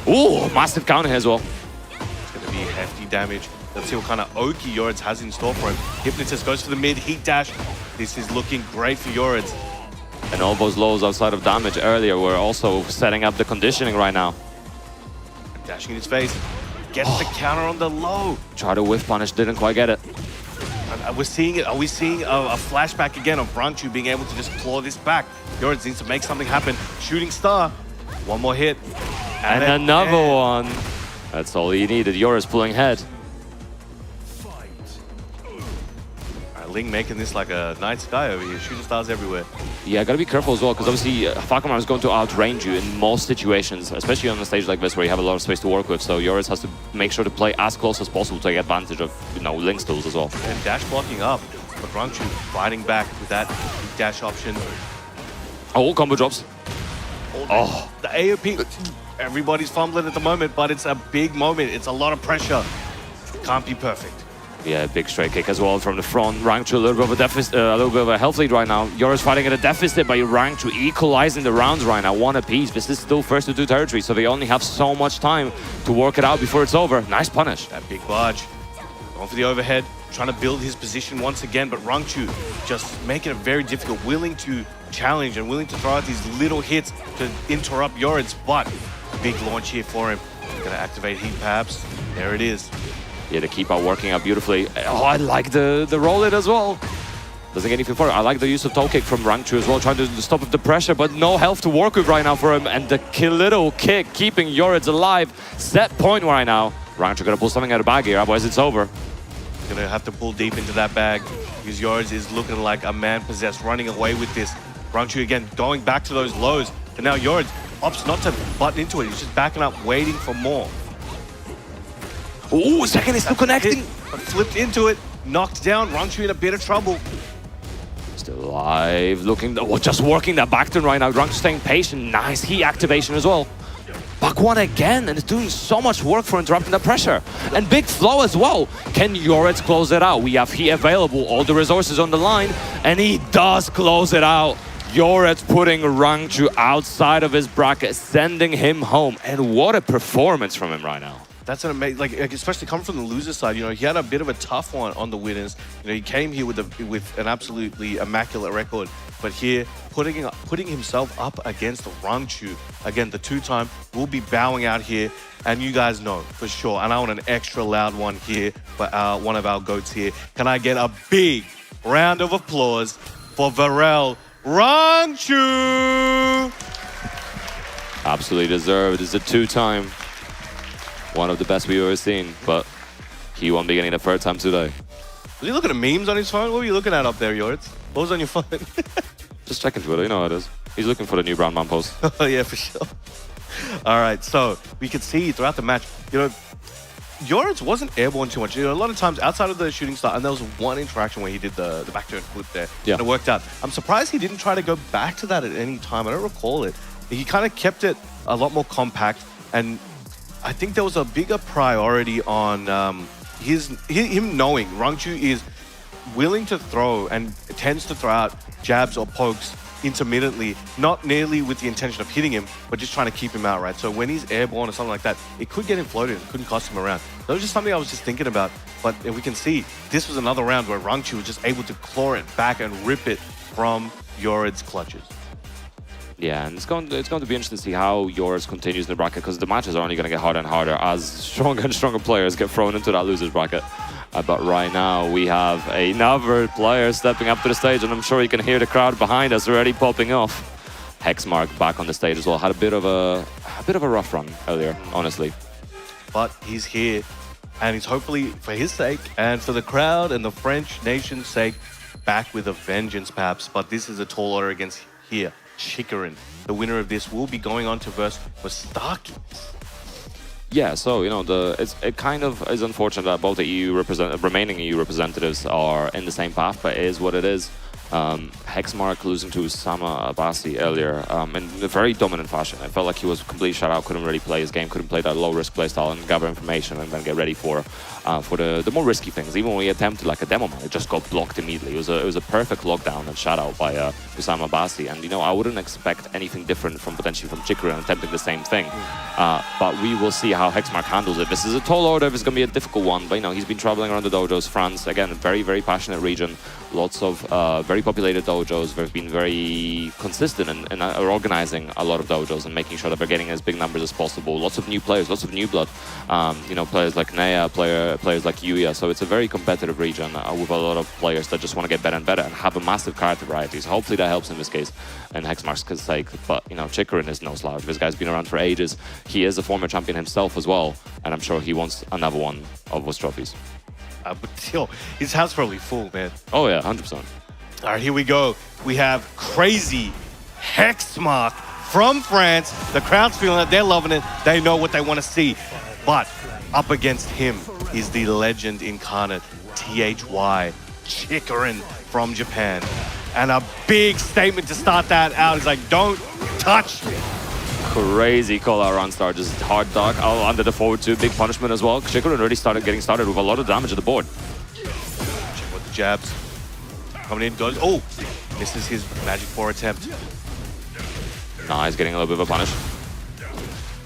Ooh, massive counter here as well. It's going to be hefty damage. Let's see what kind of Oki Yoritz has in store for him. Hypnotist goes for the mid, heat dash. This is looking great for Yoritz. And all those lows outside of damage earlier were also setting up the conditioning right now. Dashing in his face. Gets the counter on the low. Tried to whiff punish, didn't quite get it. We're seeing it. Are we seeing a flashback again of Rangchu being able to just claw this back? Yoritz needs to make something happen. Shooting star. One more hit. And another one. That's all he needed. Yoritz pulling head. Ling making this like a night sky over here. Shooting stars everywhere. Yeah, gotta be careful as well, because obviously Falcon is going to outrange you in most situations, especially on a stage like this where you have a lot of space to work with. So Yoritz has to make sure to play as close as possible to take advantage of, Ling's tools as well. And dash blocking up, but Rangchu fighting back with that dash option. Oh, combo drops. Oh, the AOP. Everybody's fumbling at the moment, but it's a big moment. It's a lot of pressure. Can't be perfect. Yeah, big straight kick as well from the front. Rangchu a little bit of a deficit, a little bit of a health lead right now. Yoritz fighting at a deficit, but Rangchu equalizing the rounds right now, 1 apiece. This is still first to 2 territory, so they only have so much time to work it out before it's over. Nice punish. That big barge, going for the overhead, trying to build his position once again, but Rangchu just making it very difficult, willing to challenge and willing to throw out these little hits to interrupt Yoritz, but big launch here for him. Gonna activate heat perhaps. There it is. Yeah, they keep on working out beautifully. Oh, I like the roll it as well. Doesn't get anything for it. I like the use of toe kick from Rangchu as well, trying to stop the pressure, but no health to work with right now for him. And the little kick keeping Yoritz alive. Set point right now. Rangchu gonna pull something out of the bag here, otherwise it's over. Gonna have to pull deep into that bag because Yoritz is looking like a man possessed, running away with this. Rangchu again going back to those lows, and now Yoritz opts not to button into it. He's just backing up, waiting for more. Ooh, second is still connecting. But flipped into it, knocked down. Rangchu in a bit of trouble. Still alive, looking, just working that back turn right now. Rangchu staying patient. Nice heat activation as well. Back 1 again, and it's doing so much work for interrupting the pressure. And big flow as well. Can Yoritz close it out? We have heat available, all the resources on the line, and he does close it out. Yoritz putting Rangchu outside of his bracket, sending him home. And what a performance from him right now. That's an amazing, like especially coming from the loser side. You know, he had a bit of a tough one on the winners. You know, he came here with an absolutely immaculate record, but here putting himself up against Rangchu, again the two-time, will be bowing out here, and you guys know for sure. And I want an extra loud one here for one of our goats here. Can I get a big round of applause for Varel Rangchu? Absolutely deserved. It's a two-time. One of the best we've ever seen, but he won't be getting the third time today. Was he looking at memes on his phone? What were you looking at up there, Yoritz? What was on your phone? Just checking Twitter, you know how it is. He's looking for the new Brown Man post. Oh yeah, for sure. All right, so we could see throughout the match, you know, Yoritz wasn't airborne too much. You know, a lot of times outside of the shooting star, and there was one interaction where he did the back turn flip there, and it worked out. I'm surprised he didn't try to go back to that at any time. I don't recall it. He kind of kept it a lot more compact, and I think there was a bigger priority on him knowing Rangchu is willing to throw and tends to throw out jabs or pokes intermittently, not nearly with the intention of hitting him, but just trying to keep him out, right? So when he's airborne or something like that, it could get him floated, it couldn't cost him a round. That was just something I was just thinking about, but we can see this was another round where Rangchu was just able to claw it back and rip it from Yoritz's clutches. Yeah, and it's going to be interesting to see how yours continues in the bracket, because the matches are only going to get harder and harder as stronger and stronger players get thrown into that losers bracket. But right now we have another player stepping up to the stage, and I'm sure you can hear the crowd behind us already popping off. Hexmark back on the stage as well. Had a bit of a rough run earlier, honestly. But he's here, and he's hopefully, for his sake and for the crowd and the French nation's sake, back with a vengeance perhaps. But this is a tall order against here. Chikarin, the winner of this, will be going on to verse Starkey. Yeah, so you know it kind of is unfortunate that both the remaining EU representatives are in the same path, but it is what it is. Hexmark losing to Usama Abbasi earlier in a very dominant fashion. I felt like he was completely shut out, couldn't really play his game, couldn't play that low-risk playstyle and gather information and then get ready for the more risky things. Even when he attempted like a demo man, it just got blocked immediately. It was a perfect lockdown and shut out by Usama Abbasi. And you know, I wouldn't expect anything different from potentially from Chikarin attempting the same thing. But we will see how Hexmark handles it. This is a tall order. It's going to be a difficult one. But you know, he's been traveling around the dojos. France, again, a very, very passionate region. Lots of very populated dojos. They've been very consistent and are organizing a lot of dojos and making sure that they're getting as big numbers as possible. Lots of new players, lots of new blood. You know, players like Nea, players like Yuya. So it's a very competitive region with a lot of players that just want to get better and better and have a massive character variety. So hopefully that helps in this case, in Hexmark's sake. But you know, Chikarin is no slouch. This guy's been around for ages. He is a former champion himself as well, and I'm sure he wants another one of those trophies. But still, his house probably full, man. Oh yeah, 100%. All right, here we go. We have crazy Hexmark from France. The crowd's feeling it. They're loving it. They know what they want to see. But up against him is the legend incarnate, THY, Chikarin from Japan. And a big statement to start that out is like, don't touch me. Crazy call out on star, just hard dog under the forward two, big punishment as well. Chikarin already getting started with a lot of damage at the board. Check with the jabs. Coming in, goes, oh, misses his Magic 4 attempt. Nah, he's getting a little bit of a punish.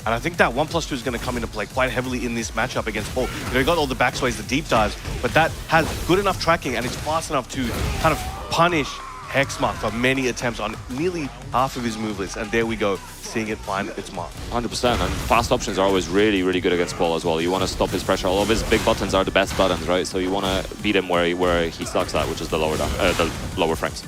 And I think that 1+2 is going to come into play quite heavily in this matchup against Paul. You know, he got all the backsways, the deep dives, but that has good enough tracking and it's fast enough to kind of punish Hexmark for many attempts on nearly half of his move list. And there we go, seeing it find its mark. 100%, and fast options are always really, really good against Paul as well. You want to stop his pressure. All of his big buttons are the best buttons, right? So you want to beat him where he sucks at, which is the lower frames.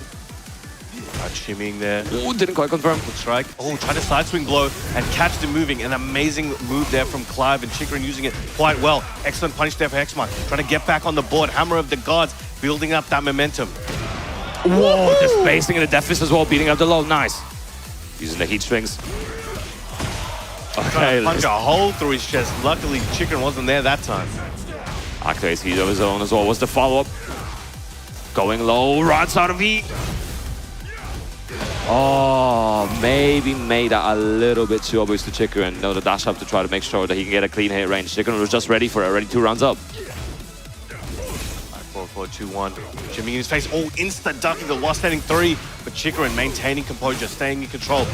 Shimmying there. Oh, didn't quite confirm. Good strike. Oh, trying to side swing blow and catch the moving. An amazing move there from Clive, and Chikarin using it quite well. Excellent punish there for Hexmark. Trying to get back on the board. Hammer of the Gods, building up that momentum. Whoa, the spacing and the death fist as well, beating up the low. Nice. Using the heat strings. Trying to punch a hole through his chest. Luckily, Chikarin wasn't there that time. Activates heat of his own as well. What's the follow-up? Going low, rods out of heat. Oh, maybe made that a little bit too obvious to Chikarin. No, the dash up to try to make sure that he can get a clean hit range. Chikarin was just ready for it, already 2 rounds up. 4-4-2-1. Shimmying in his face. Oh, instant ducking the lost standing 3. But Chikarin maintaining composure, staying in control.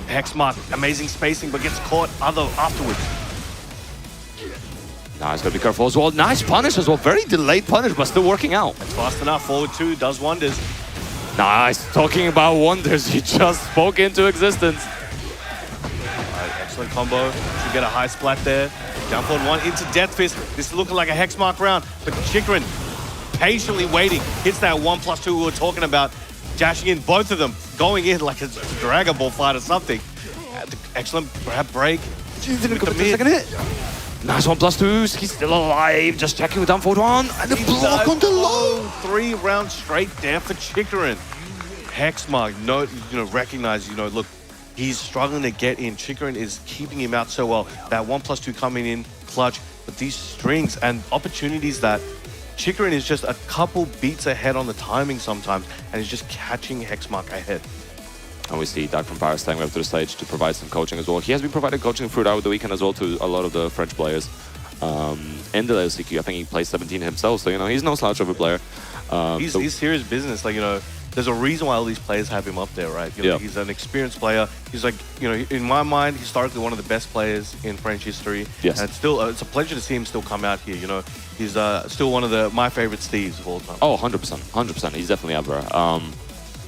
Hexmark, amazing spacing, but gets caught afterwards. Nice, gotta be careful as well. Nice punish as well. Very delayed punish, but still working out. It's fast enough. Forward 2 does wonders. Nice. Talking about wonders, he just spoke into existence. Excellent combo. Should get a high splat there. Down forward 1 into Death Fist. This is looking like a Hexmark round, but Chikrin patiently waiting. Hits that 1+2 we were talking about. Dashing in, both of them going in like a Dragon Ball fight or something. Excellent grab break. Jeez, didn't go for the second hit. Nice 1+2s. He's still alive. Just checking with down forward 1. And the block on the low. 3 rounds straight there for Chikrin. Hexmark, recognize, look, he's struggling to get in. Chikrin is keeping him out so well. That 1+2 coming in clutch. But these strings and opportunities that Chikrin is just a couple beats ahead on the timing sometimes, and he's just catching Hexmark ahead. And we see Doug from Paris staying up to the stage to provide some coaching as well. He has been providing coaching throughout the weekend as well to a lot of the French players. In the LCQ, I think he plays 17 himself, so he's no slouch of a player. He's serious business. Like, there's a reason why all these players have him up there, right? He's an experienced player. He's like, in my mind, historically one of the best players in French history. Yes. And it's a pleasure to see him still come out here. He's still one of my favorite Steves of all time. Oh, 100%. He's definitely up there.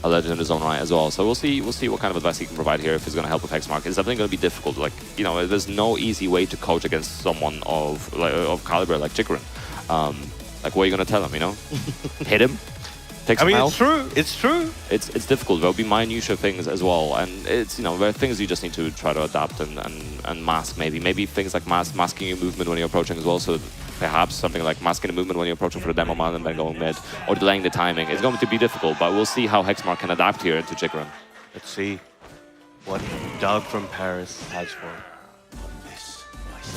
A legend in his own right as well. So we'll see what kind of advice he can provide here if he's going to help with Hexmark. It's definitely going to be difficult. Like, there's no easy way to coach against someone of caliber like Chikrin. Like, what are you going to tell him, Hit him? Take some health? It's true. It's difficult. There'll be minutiae things as well. And it's, there are things you just need to try to adapt and mask maybe. Maybe things like masking your movement when you're approaching as well. So perhaps something like masking the movement when you're approaching for the demo man and then going mid, or delaying the timing. It's going to be difficult, but we'll see how Hexmark can adapt here into Chikrin. Let's see what Doug from Paris has for him.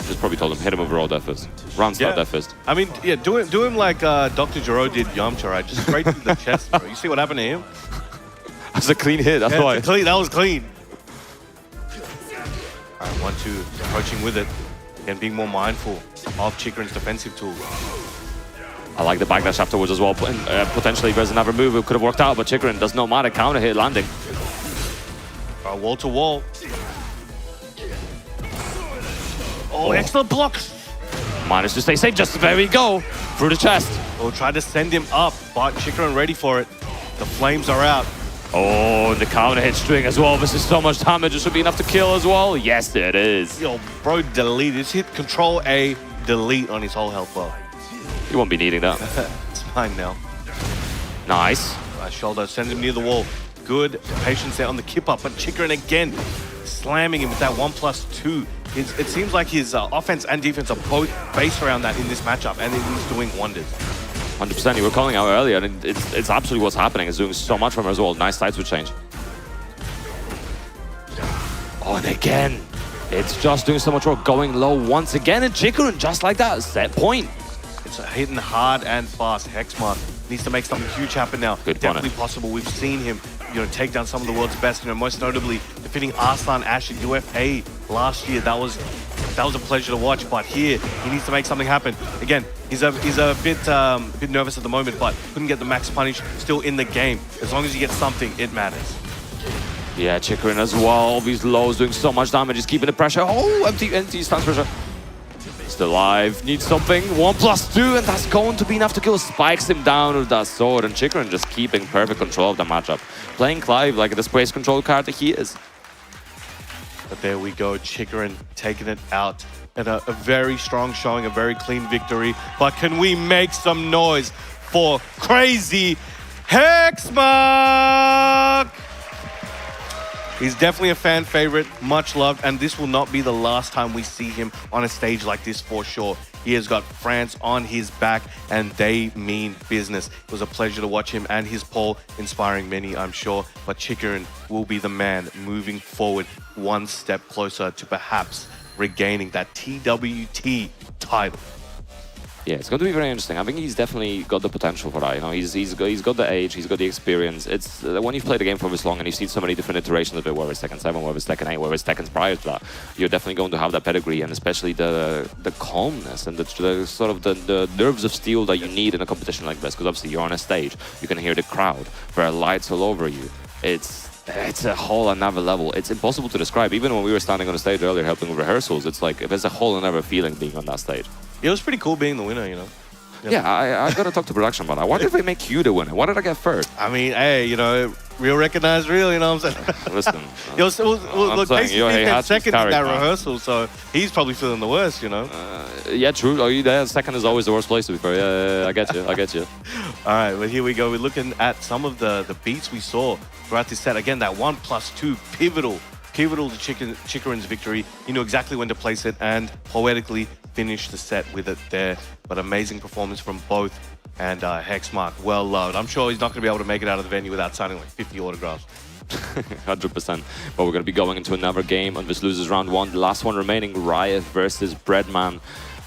Just probably told him, hit him with raw Death Fist. Round start Death Fist. I mean, yeah, do him like Dr. Giro did Yamcha, right? Just straight through the chest, bro. You see what happened to him? That's a clean hit, that's why. That was clean. All right, 1-2, approaching with it. And being more mindful of Chikrin's defensive tools. I like the backdash afterwards as well. Potentially there's another move it could have worked out, but Chikrin does not matter. Counter hit landing. Wall to wall. Oh, excellent block. Managed to stay safe. Just there we go. Through the chest. We'll try to send him up, but Chikrin ready for it. The flames are out. Oh, the counter hit string as well. This is so much damage. It should be enough to kill as well. Yes, it is. Yo, bro, delete. Just hit Control A, delete on his whole health bar. You won't be needing that. It's fine now. Nice. Nice shoulder, sends him near the wall. Good patience there on the kip up, but Chikrin again slamming him with that 1+2. It seems like his offense and defense are both based around that in this matchup, and he's doing wonders. 100%. You were calling out earlier, and it's absolutely what's happening. It's doing so much from her as well. Nice side switch change. Oh, and again, it's just doing so much work. Going low once again, and Chikrin just like that. Set point. It's hitting hard and fast. Hexmark needs to make something huge happen now. Good Definitely possible. We've seen him, take down some of the world's best. Most notably defeating Arslan Ash at UFA last year. That was a pleasure to watch. But here, he needs to make something happen. Again, he's a bit nervous at the moment, but couldn't get the max punish. Still in the game. As long as he gets something, it matters. Yeah, Chikrin as well. All these lows doing so much damage. He's keeping the pressure. Oh, empty stance pressure. Still alive, needs something. 1+2, and that's going to be enough to kill. Spikes him down with that sword, and Chikrin just keeping perfect control of the matchup. Playing Clive like the space control card that he is. But there we go, Chikrin taking it out. And a very strong showing, a very clean victory. But can we make some noise for crazy Hexmark? He's definitely a fan favorite, much loved, and this will not be the last time we see him on a stage like this for sure. He has got France on his back, and they mean business. It was a pleasure to watch him and his poll, inspiring many, I'm sure. But Chikrin will be the man moving forward one step closer to perhaps regaining that TWT title. Yeah, it's going to be very interesting. I think he's definitely got the potential for that. He's got the age, he's got the experience. It's when you've played the game for this long and you've seen so many different iterations of it, whether it's Tekken 7, whether it's Tekken 8, whether it's Tekken prior to that, you're definitely going to have that pedigree, and especially the calmness and the sort of the nerves of steel that you need in a competition like this. Because obviously you're on a stage, you can hear the crowd, there are lights all over you. It's a whole another level. It's impossible to describe. Even when we were standing on the stage earlier helping with rehearsals, it's like there's a whole another feeling being on that stage. It was pretty cool being the winner, you know. Yeah, I gotta talk to production about that. Why did they make you the winner? Why did I get third? I mean, hey, you know, real recognize real, you know what I'm saying? Listen. Look, basically came second in that man. rehearsal, so he's probably feeling the worst, you know? Yeah, true. Oh, you there? Second is always the worst place to be fair. Yeah, I get you. I get you. All right, well, here we go. We're looking at some of the beats we saw throughout this set. Again, that 1+2 pivotal to Chikarin's victory. He knew exactly when to place it and poetically finished the set with it there. But amazing performance from both. And Hexmark, well loved. I'm sure he's not going to be able to make it out of the venue without signing like 50 autographs. 100%. But we're going to be going into another game on this losers round 1. The last one remaining, Riot versus Breadman.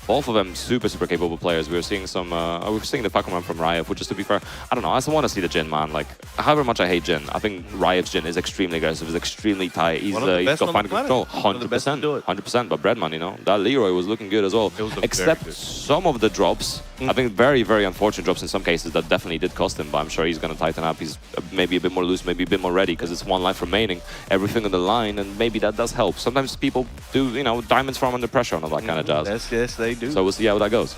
Both of them super capable players. We were seeing some, we're seeing the Pokemon from Riot, which is, to be fair, I don't know, I still want to see the Jin, man. Like, however much I hate Jin, I think Riot's Jin is extremely aggressive, is extremely tight. He's got fine control, 100%. 100%. But Breadman, you know, that Leroy was looking good as well. Except some of the drops, I think very unfortunate drops in some cases that definitely did cost him, but I'm sure he's going to tighten up. He's maybe a bit more loose, maybe a bit more ready, because it's one life remaining, everything on the line, and maybe that does help. Sometimes people do, you know, diamonds from under pressure and all that kind of jazz. Yes, they do. So we'll see how that goes.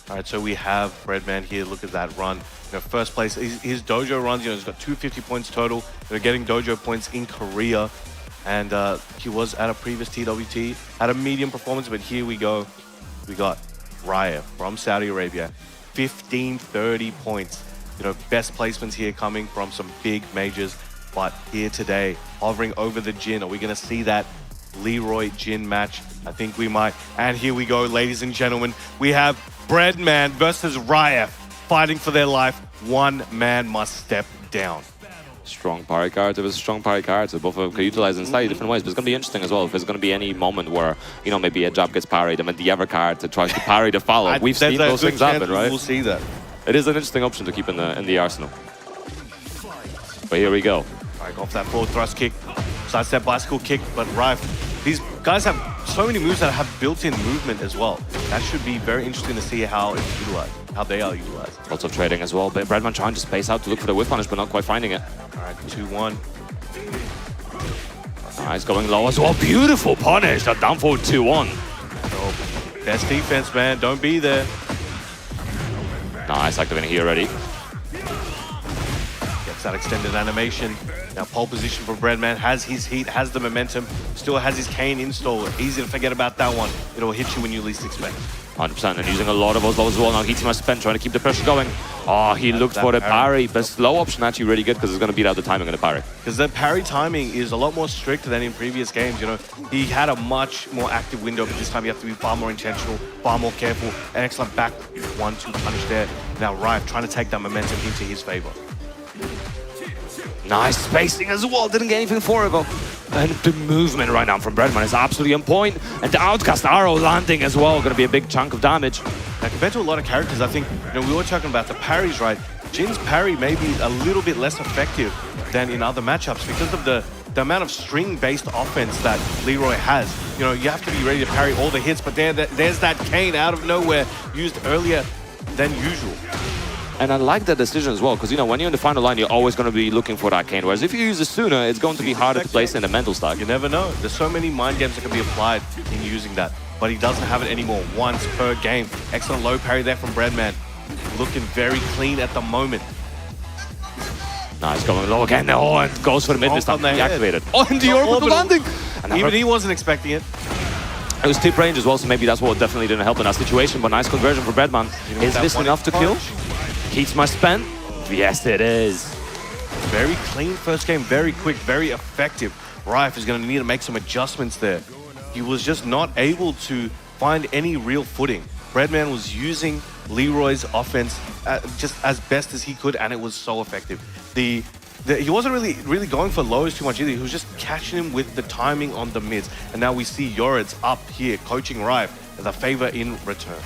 All right, so we have Breadman here. Look at that run. You know, first place, his dojo runs, you know, he's got 250 points total. They're getting dojo points in Korea. And he was at a previous TWT, had a medium performance, but here we go. We got Riot from Saudi Arabia, 1530 points. You know, best placements here coming from some big majors. But here today, hovering over the Jin. Are we going to see that Leroy Jin match? I think we might. And here we go, ladies and gentlemen. We have Breadman versus Riot fighting for their life. One man must step down. Strong parry cards. It was a strong parry card, so both of them could utilize in slightly different ways. But it's going to be interesting as well if there's going to be any moment where, you know, maybe a jab gets parried and then the other card tries to parry the follow. We've seen those things happen, right? We'll see that. It is an interesting option to keep in the arsenal. But here we go. All right, off that forward thrust kick, sidestep bicycle kick, but Riot, these guys have so many moves that have built-in movement as well. That should be very interesting to see how it's utilized, how they are utilized. Lots of trading as well, but Breadman trying to space out to look for the whip punish, but not quite finding it. All right, 2-1. Nice, going low as well. Beautiful punish, that down forward 2-1. Oh, best defense, man. Don't be there. Nice, activating here already. Gets that extended animation. Now pole position for Breadman, has his heat, has the momentum, still has his cane installed. Easy to forget about that one. It'll hit you when you least expect. 100%, and using a lot of those lows as well. Now Heaty must spend, trying to keep the pressure going. Oh, he looked for the parry, but slow option actually really good because it's going to beat out the timing of the parry. Because the parry timing is a lot more strict than in previous games. You know, he had a much more active window, but this time you have to be far more intentional, far more careful. An excellent back 1-2 punish there. Now Riot trying to take that momentum into his favor. Nice spacing as well, didn't get anything for it, but and the movement right now from Breadman is absolutely on point, and the outcast arrow landing as well, going to be a big chunk of damage. Now compared to a lot of characters, I think, you know, we were talking about the parries, right? Jin's parry may be a little bit less effective than in other matchups because of the amount of string-based offense that Leroy has. You know, you have to be ready to parry all the hits, but there's that cane out of nowhere used earlier than usual. And I like that decision as well, because, you know, when you're in the final line, you're always going to be looking for that cane. Whereas if you use it sooner, it's going to be harder to place in the mental stack. You never know. There's so many mind games that can be applied in using that. But he doesn't have it anymore. Once per game. Excellent low parry there from Breadman. Looking very clean at the moment. Nice, going low again. Oh, and goes for the mid this time. Deactivated. Oh, and the orbital landing! And even he wasn't expecting it. It was tip range as well, so maybe that's what definitely didn't help in that situation. But nice conversion for Breadman. Is this enough to kill? Heats must spend. Yes, it is. Very clean first game, very quick, very effective. Rife is going to need to make some adjustments there. He was just not able to find any real footing. Breadman was using Leroy's offense just as best as he could, and it was so effective. He wasn't really going for lows too much either. He was just catching him with the timing on the mids. And now we see Yoredz up here coaching Rife as a favor in return.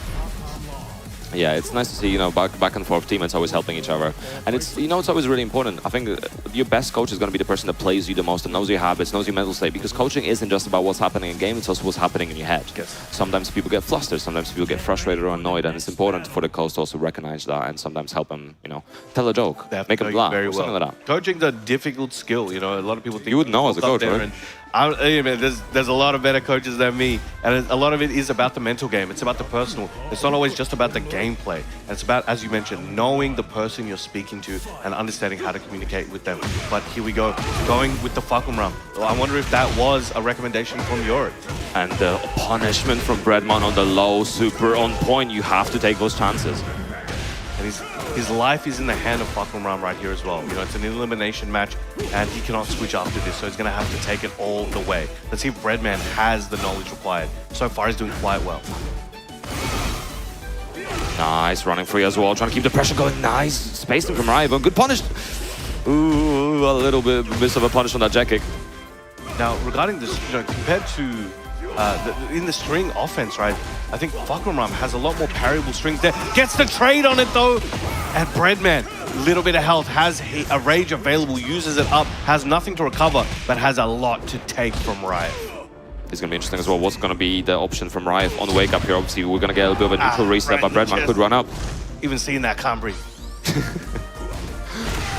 Yeah, it's nice to see, you know, back and forth teammates always helping each other. And it's, you know, it's always really important. I think your best coach is going to be the person that plays you the most and knows your habits, knows your mental state, because coaching isn't just about what's happening in game, it's also what's happening in your head. Yes. Sometimes people get flustered, sometimes people get frustrated or annoyed, and it's important for the coach to also recognize that and sometimes help them, you know, tell a joke, make them laugh, or something like that. Coaching's a difficult skill, you know, a lot of people think... You would know as a coach, right? Hey, man, there's a lot of better coaches than me, and a lot of it is about the mental game. It's about the personal. It's not always just about the gameplay. It's about, as you mentioned, knowing the person you're speaking to and understanding how to communicate with them. But here we go, going with the Falcon Rum. I wonder if that was a recommendation from Yorick. And the punishment from Breadman on the low, super on point. You have to take those chances. And his life is in the hand of Falcon Ram right here as well. You know, it's an elimination match, and he cannot switch after this, so he's going to have to take it all the way. Let's see if Breadman has the knowledge required. So far, he's doing quite well. Nice, running free as well, trying to keep the pressure going. Nice, spacing from Rival. Good punish. Ooh, a little bit miss of a punish on that jack kick. Now, regarding this, you know, compared to in the string offense, right? I think Falcon Ram has a lot more parryable strings there. Gets the trade on it though, and Breadman, little bit of health, has a rage available, uses it up, has nothing to recover, but has a lot to take from Riot. It's going to be interesting as well. What's going to be the option from Riot on the wake up here? Obviously, we're going to get a bit of a neutral reset, but Breadman could run up. Even seeing that, can't breathe.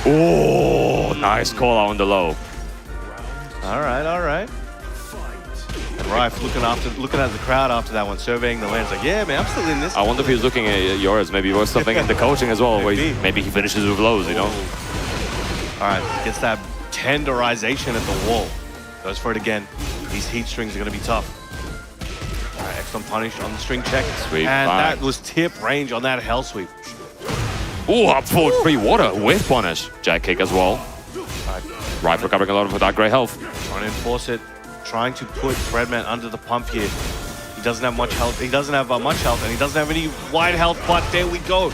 Oh, nice call out on the low. All right, all right. And Rife looking at the crowd after that one, surveying the lands, like, yeah, man, I'm still in this. I wonder if he was looking at yours. Maybe it was something in the coaching as well. Maybe he finishes with lows, you know? All right, gets that tenderization at the wall. Goes for it again. These heat strings are going to be tough. All right, excellent punish on the string check. Sweep. And that was tip range on that hell sweep. Oh, up forward free water with punish. Jack kick as well. Rife recovering a lot of that great health. Trying to enforce it. Trying to put Breadman under the pump here. He doesn't have much health. He doesn't have much health, and he doesn't have any wide health, but there we go.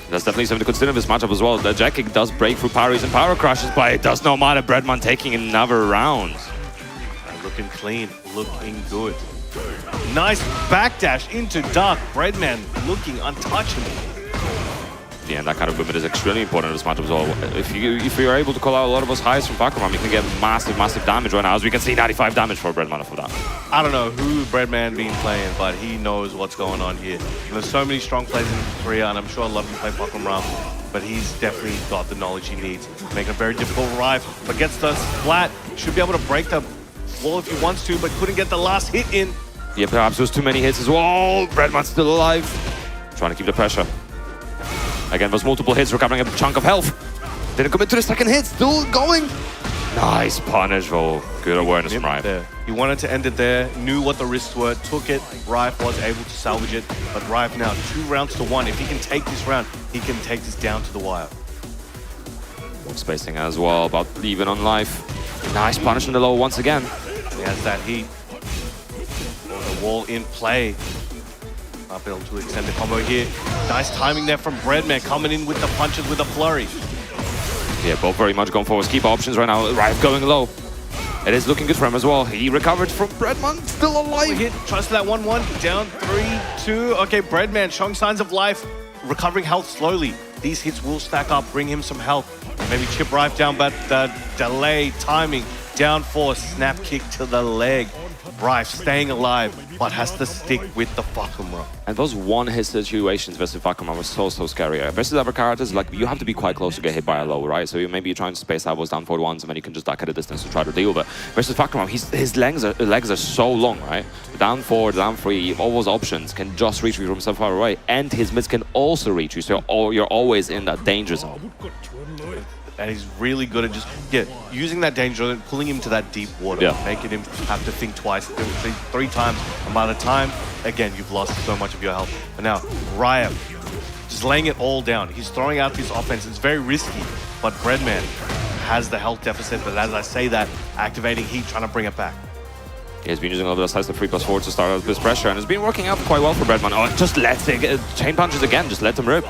That's definitely something to consider in this matchup as well. The jack kick does break through parries and power crashes, but it does not matter. Breadman taking another round. Looking clean, looking good. Nice backdash into Dark. Breadman looking untouchable. Yeah, and that kind of movement is extremely important in this matchup as well. If you're able to call out a lot of those highs from Falcon Ram, you can get massive, massive damage right now. As we can see, 95 damage for Breadman for that. I don't know who Breadman been playing, but he knows what's going on here. There's so many strong players in Korea, and I'm sure a lot of them play Falcon Ram, but he's definitely got the knowledge he needs. Making a very difficult ride, but gets the splat. Should be able to break the wall if he wants to, but couldn't get the last hit in. Yeah, perhaps there's too many hits as well. Breadman's still alive. Trying to keep the pressure. Again, those multiple hits, recovering a chunk of health. Didn't commit to the second hit, still going. Nice punish, oh, good awareness from Rife. He wanted to end it there, knew what the risks were, took it. Rife was able to salvage it, but Rife now 2 rounds to 1. If he can take this round, he can take this down to the wire. Spacing as well, about even on life. Nice punish on the low once again. He has that heat. The wall in play. Not able to extend the combo here. Nice timing there from Breadman, coming in with the punches with a flurry. Yeah, both very much going forward. Keep options right now. Rife going low. It is looking good for him as well. He recovered from Breadman, still alive. Hit, tries for that 1-1, down 3-2. Okay, Breadman showing signs of life, recovering health slowly. These hits will stack up, bring him some health. Maybe chip Rife down, but the delay, timing, down 4, snap kick to the leg. Rife staying alive, but has to stick with the Falcon Ram. And those one-hit situations versus Falcon Ram were so scary. Versus other characters, like, you have to be quite close to get hit by a low, right? So maybe you're trying to space out those down forward ones, and then you can just duck at a distance to try to deal with it. Versus Falcon Ram, his legs are so long, right? Down 4, down 3, all those options can just reach you from so far away, and his mids can also reach you, so you're always in that danger zone. And he's really good at just, using that danger zone, pulling him to that deep water, making him have to think twice, think 3 times, and by the time, again, you've lost so much of your health. But now, Ryan, just laying it all down. He's throwing out this offense. It's very risky, but Breadman has the health deficit, but as I say that, activating heat, trying to bring it back. He's been using a little bit of size, the 3+4 to start out this pressure, and it's been working out quite well for Breadman. Oh, just lets it, chain punches again, just let them rip.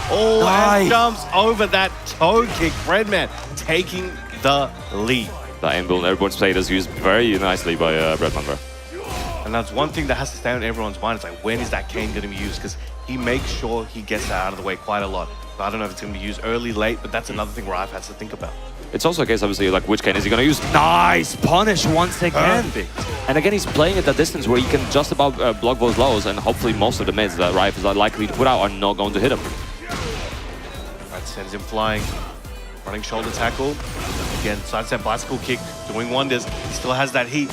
Oh, nice. And jumps over that toe kick. Breadman taking the lead. The inbuilt airborne state is used very nicely by Breadman there. And that's one thing that has to stay on everyone's mind. It's like, when is that cane going to be used? Because he makes sure he gets that out of the way quite a lot. But I don't know if it's going to be used early, late, but that's another thing Rife has to think about. It's also a case, obviously, like, which cane is he going to use? Nice punish once again. Perfect. And again, he's playing at that distance where he can just about block those lows, and hopefully most of the mids that Rife is likely to put out are not going to hit him. That sends him flying. Running shoulder tackle. Again, sidestep bicycle kick, doing wonders. He still has that heat.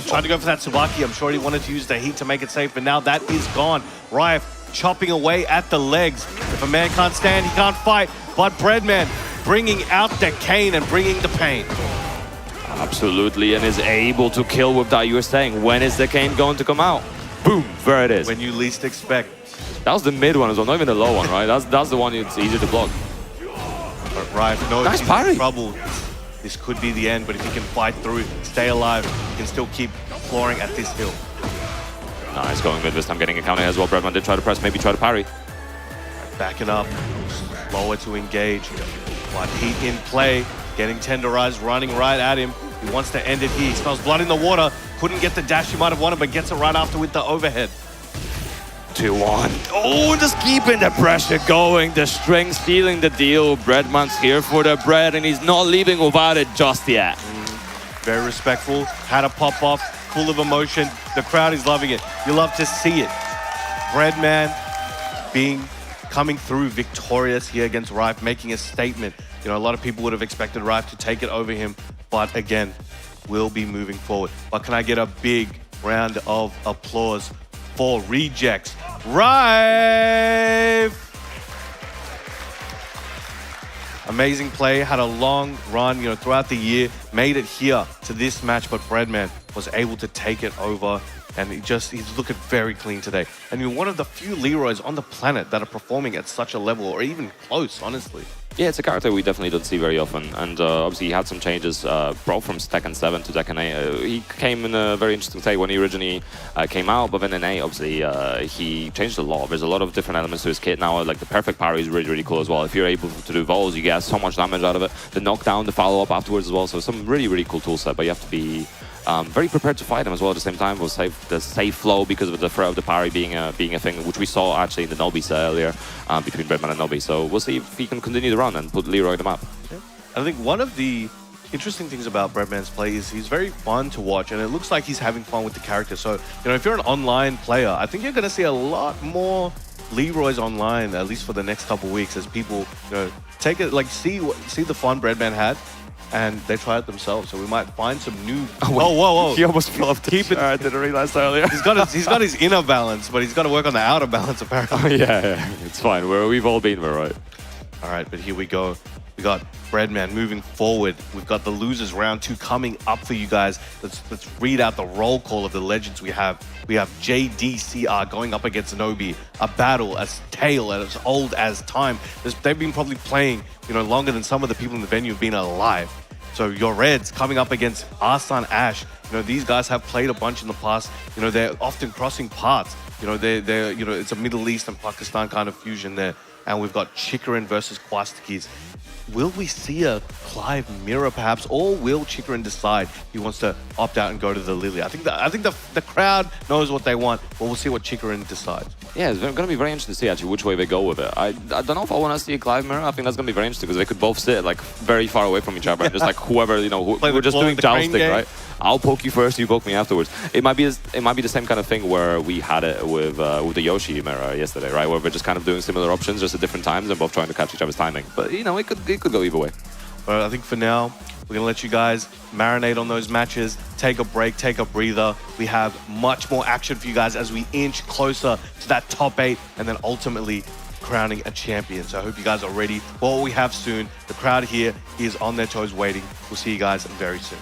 Tried to go for that Tsubaki. I'm sure he wanted to use the heat to make it safe, but now that is gone. Rife chopping away at the legs. If a man can't stand, he can't fight. But Breadman bringing out the cane and bringing the pain. Absolutely, and is able to kill with that. You were saying, when is the cane going to come out? Boom, there it is. When you least expect. That was the mid one as well, not even the low one, right? That's the one it's easy to block. But Rife knows Nice he's parry. in trouble. This could be the end, but if he can fight through, stay alive, he can still keep flooring at this hill. Nice, going mid this time, getting a counter as well. Breadman did try to press, maybe try to parry. Backing up, slower to engage. But heat in play, getting tenderized, running right at him. He wants to end it here. He smells blood in the water. Couldn't get the dash he might have wanted, but gets it right after with the overhead. 2-1. Oh, just keeping the pressure going. The string sealing the deal. Breadman's here for the bread, and he's not leaving without it just yet. Very respectful. Had a pop off, full of emotion. The crowd is loving it. You love to see it. Breadman coming through victorious here against Rife, making a statement. You know, a lot of people would have expected Rife to take it over him, but again, will be moving forward. But can I get a big round of applause for Rejects? Rife! Amazing play, had a long run, you know, throughout the year, made it here to this match, but Breadman was able to take it over, and he's looking very clean today. And you're one of the few Leroys on the planet that are performing at such a level, or even close, honestly. Yeah, it's a character we definitely don't see very often, and obviously he had some changes, brought from Tekken 7 to Tekken 8. He came in a very interesting state when he originally came out, but then in 8, obviously, he changed a lot. There's a lot of different elements to his kit now, like the perfect parry is really, really cool as well. If you're able to do vols, you get so much damage out of it. The knockdown, the follow-up afterwards as well, so some really, really cool toolset, but you have to be very prepared to fight him as well at the same time. We'll save the safe flow because of the threat of the parry being a thing, which we saw actually in the Nobi set earlier between Breadman and Nobi. So we'll see if he can continue the run and put Leroy on the map. Yeah. I think one of the interesting things about Breadman's play is he's very fun to watch, and it looks like he's having fun with the character. So, you know, if you're an online player, I think you're going to see a lot more Leroys online, at least for the next couple of weeks, as people, you know, take it, like see the fun Breadman had, and they try it themselves. So we might find some new. Whoa! He almost fell off the chair. I didn't realize earlier. He's got his inner balance, but he's got to work on the outer balance apparently. Oh, yeah, it's fine. We've all been there, right? All right, but here we go. We got Breadman moving forward. We've got the losers round 2 coming up for you guys. Let's read out the roll call of the legends we have. We have JDCR going up against Nobi. A battle as tale as old as time. They've been probably playing, you know, longer than some of the people in the venue have been alive. So your Reds coming up against Arsan Ash. You know, these guys have played a bunch in the past. You know, they're often crossing paths. You know, they're you know, it's a Middle East and Pakistan kind of fusion there. And we've got Chikarin versus Kwastikis. Will we see a Clive mirror perhaps, or will Chikarin decide he wants to opt out and go to the Lily? I think the crowd knows what they want, but we'll see what Chikarin decides. Yeah, it's going to be very interesting to see actually which way they go with it. I don't know if I want to see a Clive mirror. I think that's going to be very interesting because they could both sit like very far away from each other and just like whoever, you know, we're just doing jousting, right? I'll poke you first, you poke me afterwards. It might be the same kind of thing where we had it with the Yoshi mirror yesterday, right? Where we're just kind of doing similar options just at different times and both trying to catch each other's timing. But you know, it could go either way. But I think for now, we're going to let you guys marinate on those matches, take a break, take a breather. We have much more action for you guys as we inch closer to that top 8 and then ultimately crowning a champion. So I hope you guys are ready for what we have soon. The crowd here is on their toes waiting. We'll see you guys very soon.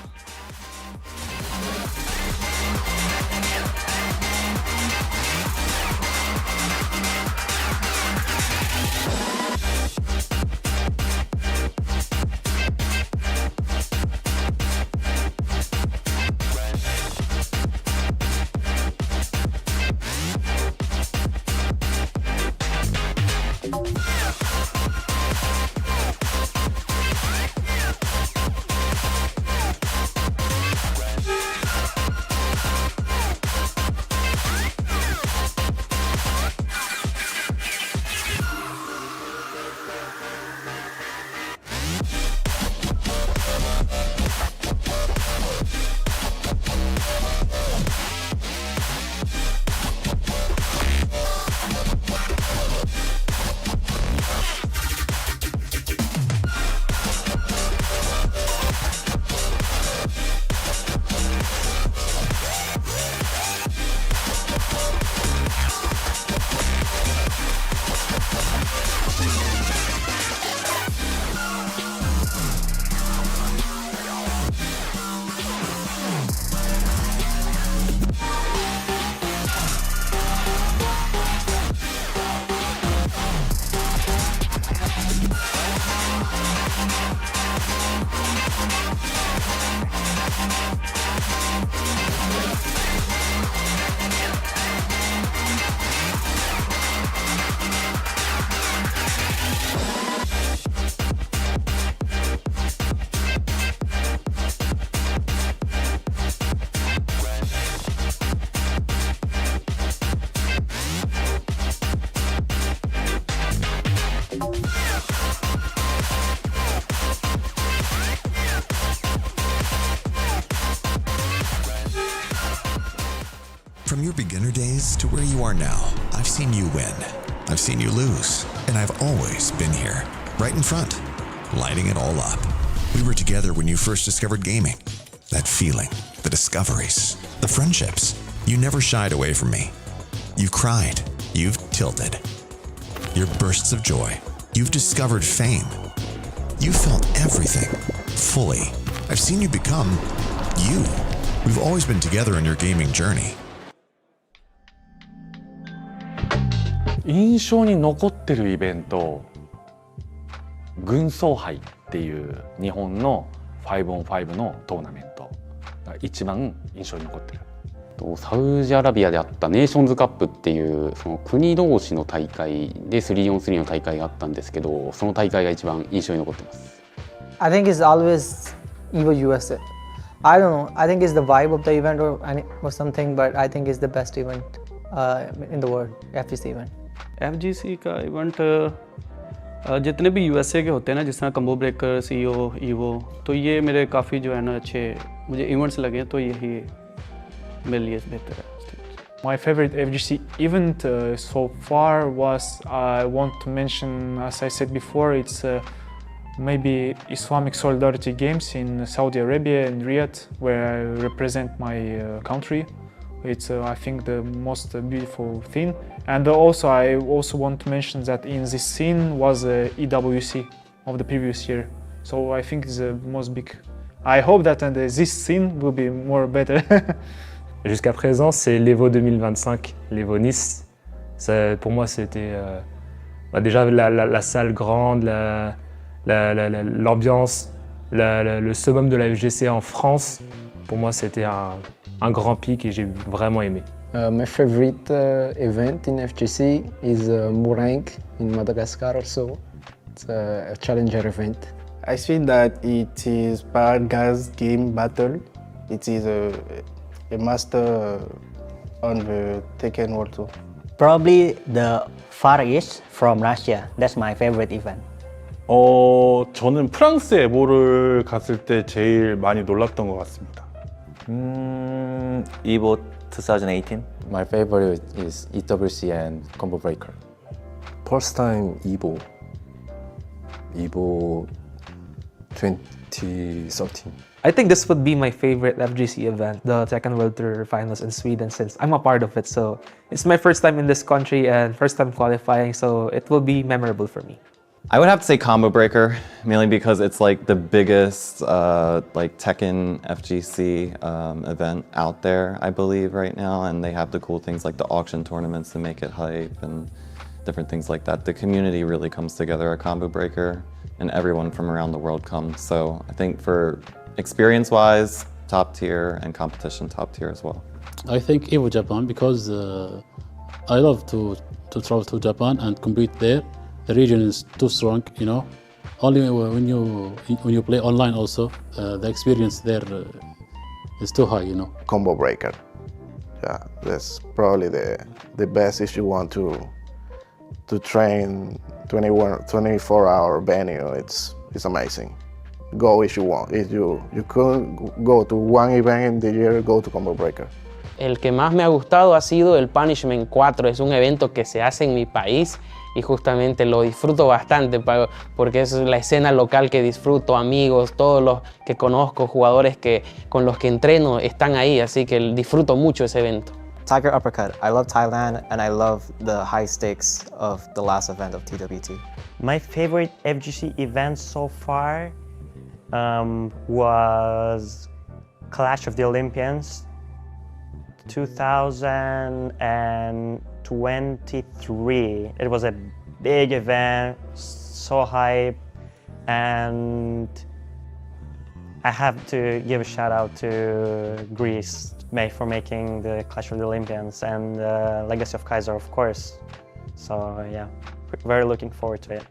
From your beginner days to where you are now, I've seen you win. I've seen you lose. And I've always been here, right in front, lighting it all up. We were together when you first discovered gaming. That feeling, the discoveries, the friendships. You never shied away from me. You've cried. You've tilted. Your bursts of joy. You've discovered fame. You felt everything, fully. I've seen you become you. We've always been together on your gaming journey. 印象に残ってるイベント、軍曹杯っていう日本の 5on5 のトーナメントが一番印象に残ってる。サウジアラビアであったネーションズカップっていうその国同士の大会で 3on3 の大会があったんですけど、その大会が一番印象に残ってます。I think it's always EVO USA. I don't know. I think it's the vibe of the event or something, but I think it's the best event in the world, FGC event. FGC का event जितने भी USA के होते हैं ना, जिस तरह combo breaker, CEO, EVO, तो ये मेरे काफ़ी जो है ना अच्छे मुझे इवेंट्स लगे हैं, तो यही मेरे लिए बेहतर है. My favorite FGC event so far was, I want to mention, as I said before, it's maybe Islamic Solidarity Games in Saudi Arabia in Riyadh, where I represent my country. It's I think the most beautiful thing. And also I also want to mention that in this scene was EWC of the previous year. So I think it's the most big. I hope that this scene will be more better. Jusqu'à présent, c'est l'Evo 2025, l'Evo Nice. Ça, pour moi, c'était déjà la salle grande, l'ambiance, le summum de la FGC en France. Pour moi, c'était un grand pic et j'ai vraiment aimé. My favorite event in FGC is Murang in Madagascar also. It's a challenger event. I think that it is Paragas game battle. It is a master on the Tekken World Tour. Probably the Far East from Russia. That's my favorite event. 저는 프랑스 에보를 갔을 때 제일 많이 놀랐던 것 같습니다. EVO 2018. My favorite is EWC and Combo Breaker. First time EVO 2013. I think this would be my favorite FGC event, the Tekken World Tour Finals in Sweden, since I'm a part of it. So it's my first time in this country and first time qualifying, so it will be memorable for me. I would have to say Combo Breaker, mainly because it's like the biggest like Tekken FGC event out there, I believe, right now, and they have the cool things like the auction tournaments to make it hype and different things like that. The community really comes together at Combo Breaker, and everyone from around the world comes. So I think for experience-wise, top tier, and competition top tier as well. I think EVO Japan because I love to travel to Japan and compete there. The region is too strong, you know. Only when you play online also, the experience there is too high, you know. Combo Breaker. Yeah, that's probably the best if you want to train 24-hour venue. It's amazing. Go if you want. If you couldn't go to one event in the year, go to Combo Breaker. El que más me ha gustado ha sido el Punishment 4. Es un evento que se hace en mi país y justamente lo disfruto bastante porque es la escena local que disfruto, amigos, todos los que conozco, jugadores con los que entreno están ahí, así que disfruto mucho ese evento. Tiger Uppercut. I love Thailand and I love the high stakes of the last event of TWT. My favorite FGC event so far was Clash of the Olympians 2023. It was a big event, so hype, and I have to give a shout out to Greece for making the Clash of the Olympians and Legacy of Kaiser, of course. So yeah, very looking forward to it.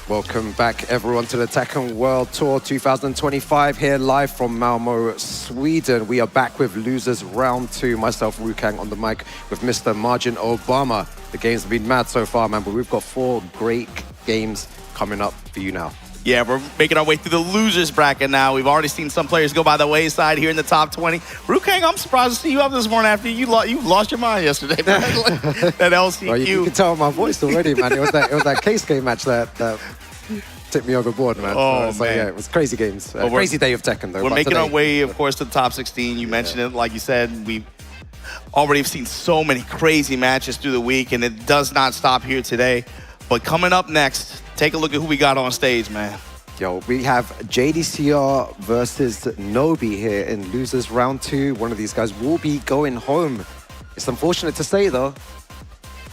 Welcome back, everyone, to the Tekken World Tour 2025 here live from Malmö, Sweden. We are back with losers round 2. Myself, Rukang, on the mic with Mr. Margin Obama. The games have been mad so far, man, but we've got 4 great games coming up for you now. Yeah, we're making our way through the losers bracket now. We've already seen some players go by the wayside here in the top 20. Rukang, I'm surprised to see you up this morning after you lost your mind yesterday. That LCQ. Well, you can tell my voice already, man. It was that case game match that tipped me overboard, man. Oh, so, man. Yeah, it was crazy games. Crazy day of Tekken, though. We're making today, our way, of course, to the top 16. You mentioned it, like you said, we already have seen so many crazy matches through the week, and it does not stop here today. But coming up next, take a look at who we got on stage, man. Yo, we have JDCR versus Nobi here in losers round 2. One of these guys will be going home. It's unfortunate to say, though.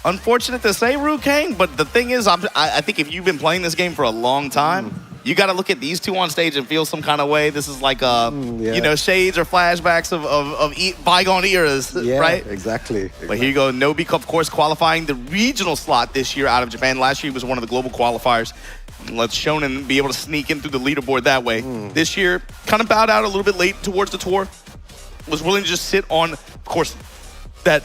Unfortunate to say, Rukang, but the thing is, I think if you've been playing this game for a long time, you got to look at these two on stage and feel some kind of way. This is like, you know, shades or flashbacks of bygone eras, right? Exactly. But here you go, Nobi, of course, qualifying the regional slot this year out of Japan. Last year he was one of the global qualifiers. Let's Shonen be able to sneak in through the leaderboard that way. This year, kind of bowed out a little bit late towards the tour. Was willing to just sit on, of course, that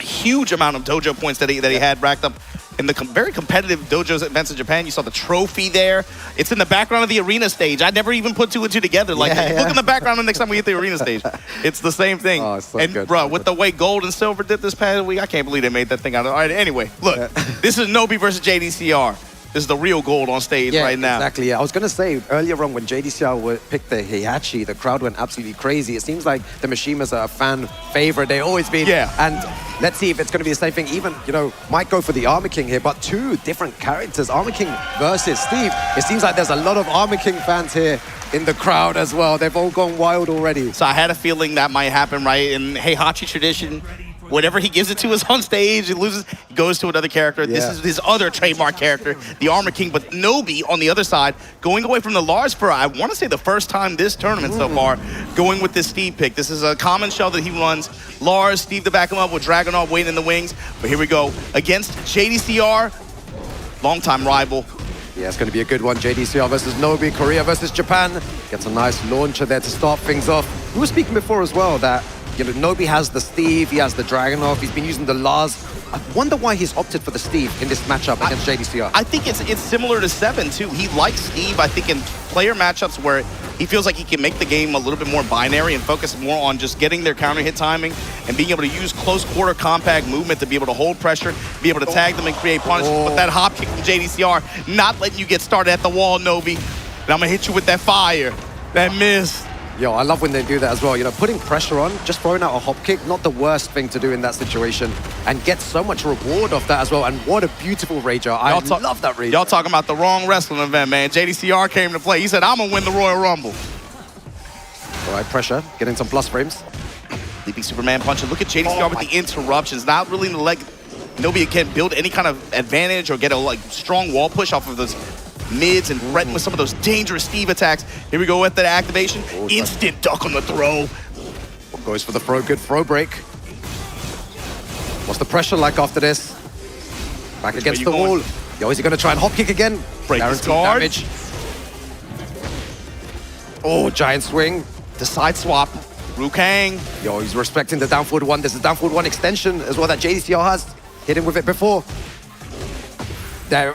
huge amount of dojo points that he had racked up in the very competitive dojos events in Japan. You saw the trophy there. It's in the background of the arena stage. I never even put 2 and 2 together. Like, look in the background the next time we hit the arena stage. It's the same thing. Oh, so and good. bro, with the way gold and silver did this past week, I can't believe they made that thing out. All right, anyway, look, this is Nobi versus JDCR. This is the real gold on stage right now. Exactly. Yeah, I was going to say earlier on when JDCR picked the Heihachi, the crowd went absolutely crazy. It seems like the Mishimas are a fan favorite. They always been. Yeah. And let's see if it's going to be the same thing. Even, you know, might go for the Armor King here, but 2 different characters. Armor King versus Steve. It seems like there's a lot of Armor King fans here in the crowd as well. They've all gone wild already. So I had a feeling that might happen, right? In Heihachi tradition, whatever he gives it to is on stage, he loses, he goes to another character. Yeah. This is his other trademark character, the Armor King. But Nobi, on the other side, going away from the Lars for, I want to say, the first time this tournament so far, going with this Steve pick. This is a common shell that he runs. Lars, Steve to back him up with Dragunov waiting in the wings. But here we go, against JDCR, longtime rival. Yeah, it's going to be a good one. JDCR versus Nobi, Korea versus Japan. Gets a nice launcher there to start things off. We were speaking before as well that, you know, Nobi has the Steve, he has the Dragunov, he's been using the Lars. I wonder why he's opted for the Steve in this matchup against JDCR. I think it's similar to Seven, too. He likes Steve, I think, in player matchups where he feels like he can make the game a little bit more binary and focus more on just getting their counter hit timing and being able to use close quarter compact movement to be able to hold pressure, be able to tag them and create punishment. But that hop kick from JDCR, not letting you get started at the wall, Nobi. And I'm going to hit you with that fire, that miss. Yo, I love when they do that as well. You know, putting pressure on, just throwing out a hop kick, not the worst thing to do in that situation, and get so much reward off that as well. And what a beautiful Rager. I love that Rager. Y'all talking about the wrong wrestling event, man. JDCR came to play. He said, I'm going to win the Royal Rumble. All right, pressure, getting some plus frames. Leaping Superman punch. And look at JDCR with the interruptions. Not really in the leg. Nobody can build any kind of advantage or get a strong wall push off of those mids and threaten with some of those dangerous Steve attacks. Here we go with that activation. Instant duck on the throw. Goes for the throw, good throw break. What's the pressure like after this? Back against the wall. Yo, is he going to try and hop kick again? Break his guard. Damage. Oh, giant swing. The side swap. Rukang. Yo, he's respecting the down forward 1. There's a down forward 1 extension as well that JDCR has. Hit him with it before. There.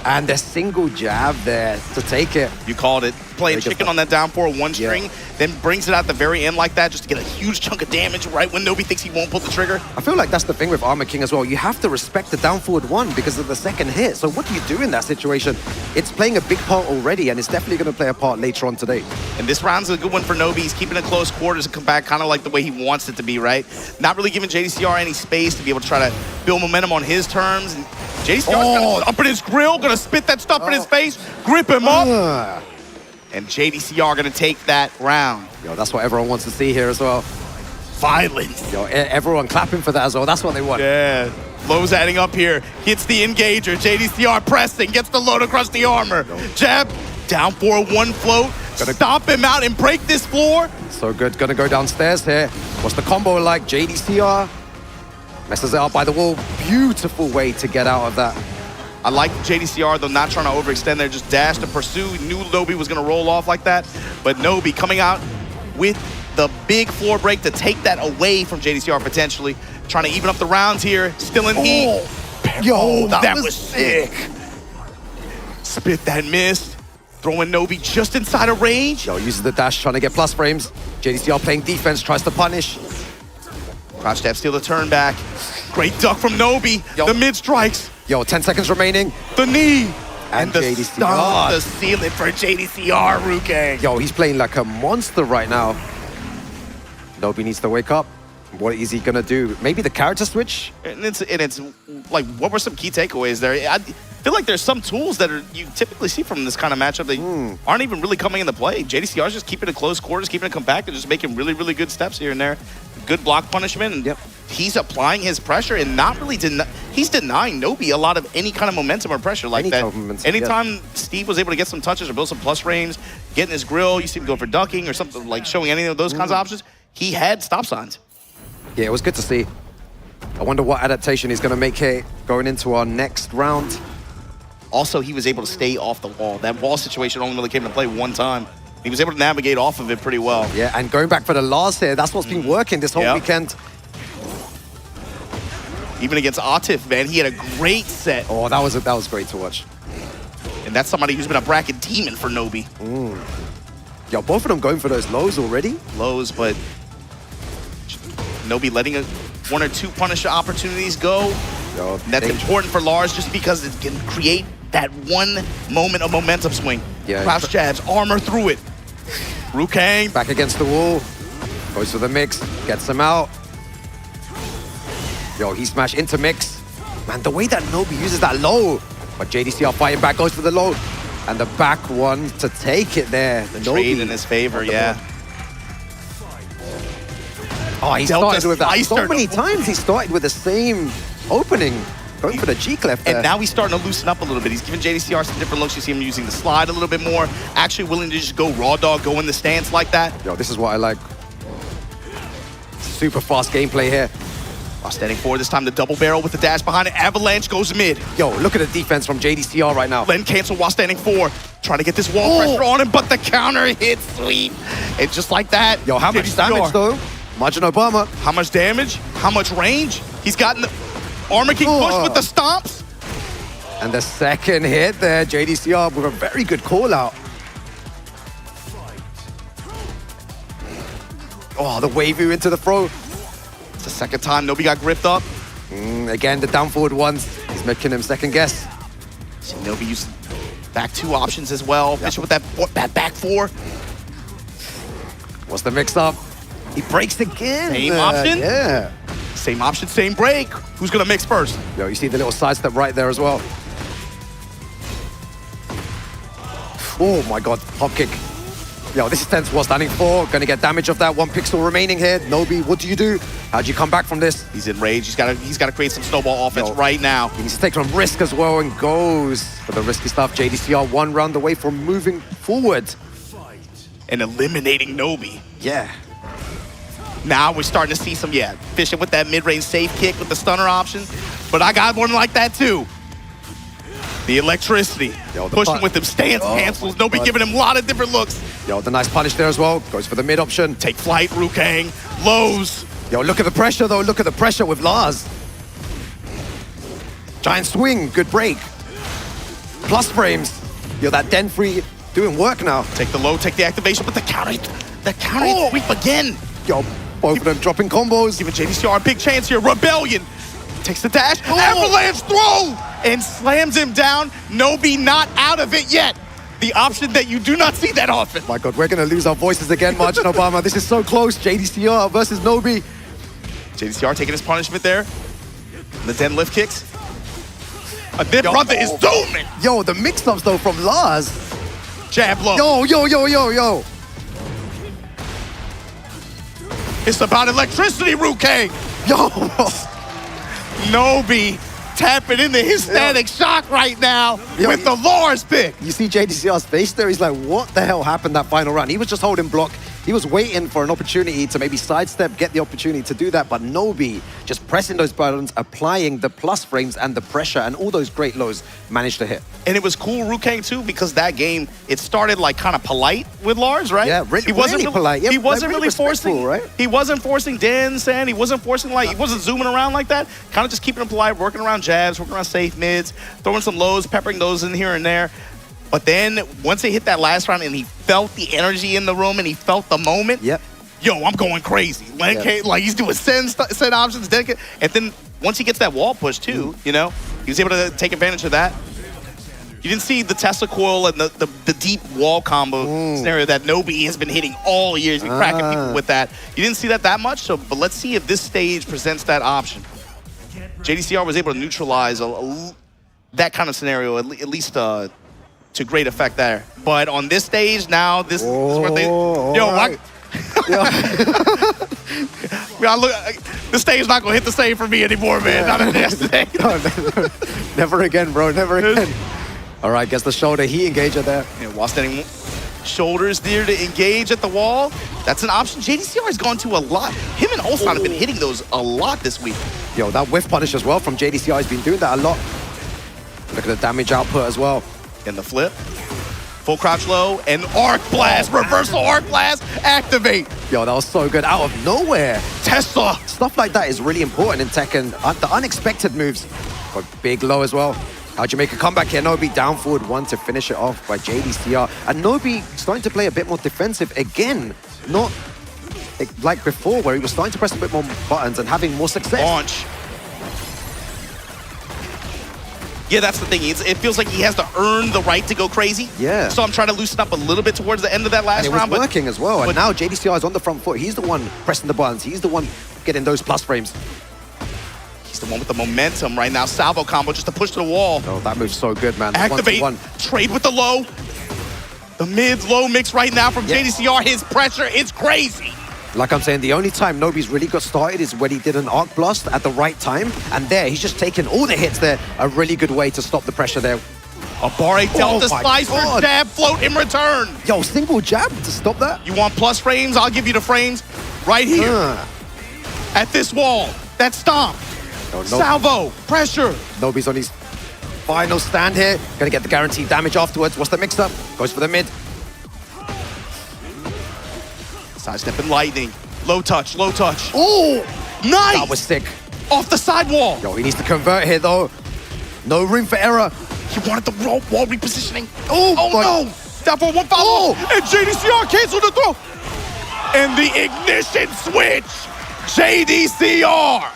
And a single jab there to take it. You called it. Playing chicken on that down 4-1 string, then brings it out the very end like that just to get a huge chunk of damage right when Nobi thinks he won't pull the trigger. I feel like that's the thing with Armor King as well. You have to respect the down forward 1 because of the second hit. So what do you do in that situation? It's playing a big part already, and it's definitely going to play a part later on today. And this round's a good one for Nobi. He's keeping it close quarters and come back kind of like the way he wants it to be, right? Not really giving JDCR any space to be able to try to build momentum on his terms. And JDCR's up in his grill, gonna spit that stuff in his face, grip him up. And JDCR gonna take that round. Yo, that's what everyone wants to see here as well. Violence. Yo, everyone clapping for that as well. That's what they want. Yeah. Lowe's adding up here. Hits the engager. JDCR pressing. Gets the load across the armor. Jab. Down 4-1 float. Stomp him out and break this floor. So good. Gonna go downstairs here. What's the combo like? JDCR messes it up by the wall. Beautiful way to get out of that. I like JDCR, though, not trying to overextend there, just dash to pursue. Knew Nobi was going to roll off like that, but Nobi coming out with the big floor break to take that away from JDCR potentially. Trying to even up the rounds here, still in heat. Yo, that was sick. Spit that miss. Throwing Nobi just inside of range. Yo, uses the dash, trying to get plus frames. JDCR playing defense, tries to punish. Crouch jab, steal the turn back. Great duck from Nobi. Yo. The mid strikes. Yo, 10 seconds remaining. The knee. And the JDCR. stomp, the ceiling for JDCR, Ruke. Yo, he's playing like a monster right now. Nobi needs to wake up. What is he gonna do? Maybe the character switch? And it's like, what were some key takeaways there? I feel like there's some tools that you typically see from this kind of matchup that aren't even really coming into play. JDCR's just keeping it close quarters, keeping it compact, and just making really, really good steps here and there. Good block punishment, and he's applying his pressure and not really he's denying Nobi a lot of any kind of momentum or pressure like that. Anytime Steve was able to get some touches or build some plus frames, get in his grill, you see him go for ducking or something, like showing any of those kinds of options, he had stop signs. Yeah, it was good to see. I wonder what adaptation he's gonna make here going into our next round. Also, he was able to stay off the wall. That wall situation only really came into play one time. He was able to navigate off of it pretty well. Yeah, and going back for the Lars here, that's what's been working this whole weekend. Even against Atif, man, he had a great set. Oh, that was great to watch. And that's somebody who's been a bracket demon for Nobi. Yo, both of them going for those lows already. Lows, but Nobi letting one or two punish opportunities go. Yo, that's important for Lars just because it can create that one moment of momentum swing. Yeah. Crouch jabs, armor through it. Rukang. Back against the wall. Goes for the mix, gets him out. Yo, he smashed into mix. Man, the way that Nobi uses that low. But JDCR fighting back, goes for the low. And the back one to take it there. The trade in his favor, yeah. Oh, he started with that so many times. He started with the same opening, going for the G-clef there. And now he's starting to loosen up a little bit. He's giving JDCR some different looks. You see him using the slide a little bit more, actually willing to just go raw dog, go in the stance like that. Yo, this is what I like. Super fast gameplay here. While standing forward, this time the double barrel with the dash behind it. Avalanche goes mid. Yo, look at the defense from JDCR right now. Len cancel while standing forward. Trying to get this wall pressure on him, but the counter hit sweep. And just like that. Yo, how much damage though? Margin Obama. How much damage? How much range? He's gotten the Armor King push with the stomps. And the second hit there, JDCR with a very good call out. Oh, the wave you into the throw. It's the second time Nobi got gripped up. Again, the down forward ones. He's making him second guess. See Nobi using back two options as well. Fishing with that back four. What's the mix up? He breaks again. Same option? Yeah. Same option, same break. Who's gonna mix first? Yo, you see the little sidestep right there as well. Oh my God, hop kick. Yo, this is tense while standing 4. Gonna get damage of that. 1 pixel remaining here. Nobi, what do you do? How'd you come back from this? He's in rage. He's gotta create some snowball offense right now. He needs to take some risk as well and goes for the risky stuff. JDCR 1 round away from moving forward. And eliminating Nobi. Yeah. Now we're starting to see some, fishing with that mid-range safe kick with the stunner option. But I got one like that too. The electricity. Yo, pushing with them stance cancels. Nobi giving him a lot of different looks. Yo, the nice punish there as well. Goes for the mid option. Take flight, Rukang. Lows. Yo, look at the pressure though. Look at the pressure with Lars. Giant swing, good break. Plus frames. Yo, that den free doing work now. Take the low, take the activation, but the counter sweep again. Yo, both of them dropping combos. Giving JDCR a big chance here. Rebellion. Takes the dash. Avalanche throw! And slams him down. Nobi not out of it yet. The option that you do not see that often. My God, we're going to lose our voices again, Margin Obama. This is so close. JDCR versus Nobi. JDCR taking his punishment there. The den lift kicks. Their brother is dooming. Yo, the mix-ups though from Lars. Jab low. Yo. It's about electricity, Rukang. Yo. Nobi tapping into his static shock right now with the Lars pick. You see JDCR's face there? He's like, what the hell happened that final round? He was just holding block. He was waiting for an opportunity to maybe sidestep, get the opportunity to do that, but Nobi just pressing those buttons, applying the plus frames and the pressure, and all those great lows managed to hit. And it was cool, Rukang, too, because that game, it started like kind of polite with Lars, right? Yeah, really polite. Yeah, he wasn't like, really forcing, right? He wasn't forcing dance, and he wasn't forcing, like, he wasn't zooming around like that. Kind of just keeping it polite, working around jabs, working around safe mids, throwing some lows, peppering those in here and there. But then once they hit that last round and he felt the energy in the room and he felt the moment, yo, I'm going crazy. Like he's doing send options, and then once he gets that wall push too, you know, he was able to take advantage of that. You didn't see the Tesla coil and the deep wall combo scenario that Nobi has been hitting all year. He's been cracking people with that. You didn't see that much, so but let's see if this stage presents that option. JDCR was able to neutralize that kind of scenario, at least to great effect there. But on this stage now, this is where they... Yo, right. This stage not going to hit the same for me anymore, man. Not in yesterday. Never again, bro. Never again. All right, gets the shoulder heat engager there. Yeah, while standing shoulders there to engage at the wall. That's an option JDCR has gone to a lot. Him and Ulsan have been hitting those a lot this week. Yo, that whiff punish as well from JDCR. He's been doing that a lot. Look at the damage output as well. And the flip. Full crouch low and arc blast. Reversal arc blast. Activate. Yo, that was so good. Out of nowhere. Tesla. Stuff like that is really important in Tekken. The unexpected moves. But big low as well. How'd you make a comeback here? Nobi down forward one to finish it off by JDCR. And Nobi starting to play a bit more defensive again. Not like before where he was starting to press a bit more buttons and having more success. Launch. Yeah, that's the thing. It feels like he has to earn the right to go crazy. Yeah. So I'm trying to loosen up a little bit towards the end of that last round. And it was working as well. And now JDCR is on the front foot. He's the one pressing the buttons. He's the one getting those plus frames. He's the one with the momentum right now. Salvo combo just to push to the wall. Oh, that move's so good, man. Activate. Trade with the low. The mid-low mix right now from JDCR. His pressure is crazy. Like I'm saying, the only time Nobi's really got started is when he did an arc blast at the right time. And there, he's just taking all the hits there. A really good way to stop the pressure there. A Barre Delta Slicer jab float in return. Yo, single jab to stop that? You want plus frames? I'll give you the frames right here. At this wall. That stomp. Salvo. Pressure. Nobi's on his final stand here. Gonna get the guaranteed damage afterwards. What's the mix-up? Goes for the mid. Sidestep and lightning. Low touch, low touch. Oh! Nice! That was sick. Off the sidewall. Yo, he needs to convert here, though. No room for error. He wanted the wall repositioning. Oh no! Down for one follow. And JDCR canceled the throw. And the ignition switch. JDCR.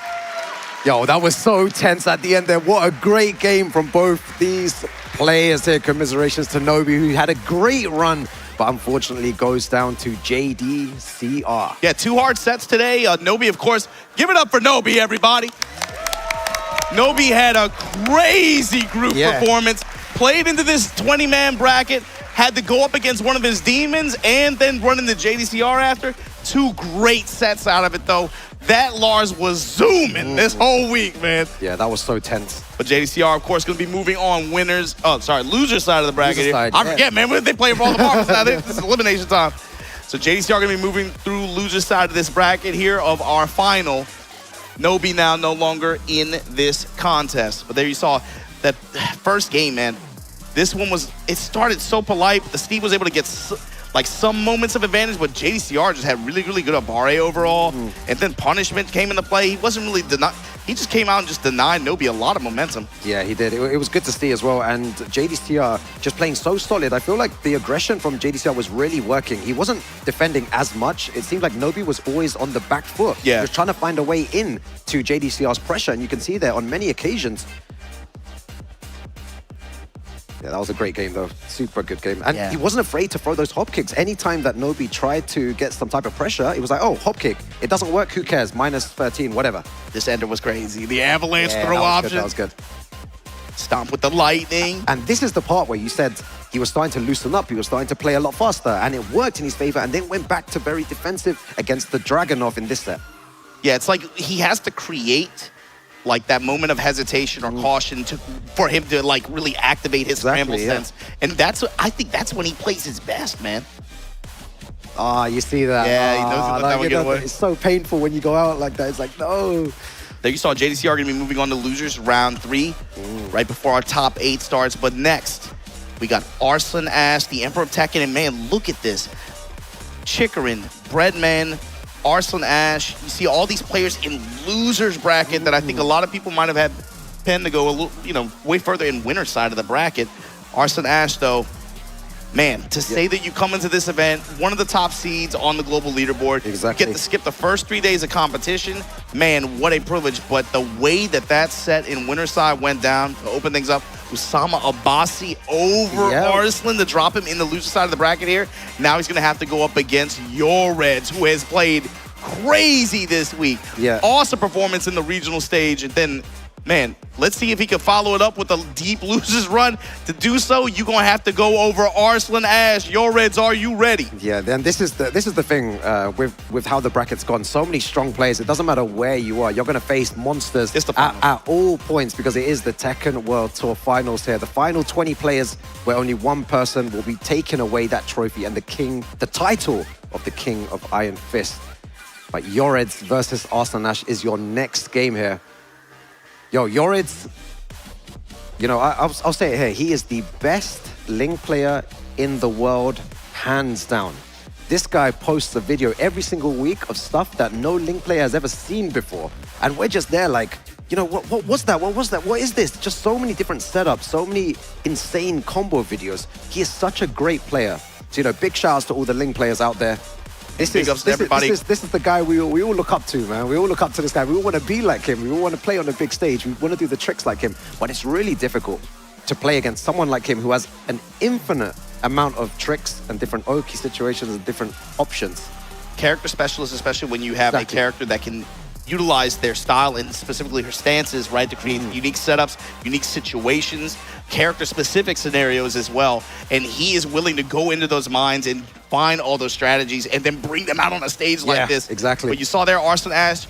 Yo, that was so tense at the end there. What a great game from both these players here. Commiserations to Nobi, who had a great run, but unfortunately goes down to JDCR. Yeah, 2 hard sets today. Nobi, of course. Give it up for Nobi, everybody. Nobi had a crazy group performance. Played into this 20-man bracket. Had to go up against one of his demons and then run into JDCR after. 2 great sets out of it, though. That Lars was zooming this whole week, man. Yeah, that was so tense. But JDCR, of course, going to be moving on loser side of the bracket. Loser side, I forget, man. They play for all the marbles now. This is elimination time. So JDCR going to be moving through loser side of this bracket here of our final. Nobi now no longer in this contest. But there you saw that first game, man. This one it started so polite. The Steve was able to get some moments of advantage, but JDCR just had really, really good Barre overall. And then punishment came into play. He wasn't really he just came out and just denied Nobi a lot of momentum. Yeah, he did. It was good to see as well. And JDCR just playing so solid. I feel like the aggression from JDCR was really working. He wasn't defending as much. It seemed like Nobi was always on the back foot. Yeah. He was trying to find a way in to JDCR's pressure. And you can see there on many occasions. Yeah, that was a great game, though. Super good game. And he wasn't afraid to throw those hop kicks. Anytime that Nobi tried to get some type of pressure, it was like, oh, hop kick. It doesn't work. Who cares? Minus 13, whatever. This ender was crazy. The avalanche throw option. That was good. Stomp with the lightning. And this is the part where you said he was starting to loosen up. He was starting to play a lot faster. And it worked in his favor. And then went back to very defensive against the Dragunov in this set. Yeah, it's like he has to create like that moment of hesitation or caution for him to like really activate his scramble sense. And I think that's when he plays his best, man. Ah, you see that? Yeah, he knows he let that one get away. It's so painful when you go out like that. It's like, no. There you saw JDC are going to be moving on to losers round 3 right before our top 8 starts. But next, we got Arslan Ash, the Emperor of Tekken, and man, look at this. Chikarin, Breadman, Arslan Ash. You see all these players in losers bracket that I think a lot of people might have had pen to go a little, way further in winner side of the bracket. Arslan Ash, though, man, to say that you come into this event, one of the top seeds on the global leaderboard, get to skip the first 3 days of competition, man, what a privilege. But the way that set in winner side went down to open things up, Usama Abbasi over Arslan to drop him in the loser side of the bracket here. Now he's going to have to go up against your Reds, who has played crazy this week. Yeah. Awesome performance in the regional stage. And then, man, let's see if he can follow it up with a deep losers run. To do so, you're going to have to go over Arslan Ash. Your Reds, are you ready? Yeah, then this is the thing with how the bracket's gone. So many strong players. It doesn't matter where you are. You're going to face monsters at all points because it is the Tekken World Tour Finals here. The final 20 players where only one person will be taking away that trophy and the title of the King of Iron Fist. But Yoreds versus Arslan Ash is your next game here. Yo, Yoreds, I'll say it here. He is the best Ling player in the world, hands down. This guy posts a video every single week of stuff that no Ling player has ever seen before. And we're just there like, what was that? What was that? What is this? Just so many different setups, so many insane combo videos. He is such a great player. So, big shout outs to all the Ling players out there. This is the guy we all look up to, man. We all look up to this guy. We all want to be like him. We all want to play on a big stage. We want to do the tricks like him. But it's really difficult to play against someone like him who has an infinite amount of tricks and different Oki situations and different options. Character specialists, especially when you have a character that can utilize their style and specifically her stances, right, to create unique setups, unique situations, character-specific scenarios as well. And he is willing to go into those minds and find all those strategies and then bring them out on a stage like this. Exactly. But you saw there, Arslan Ash,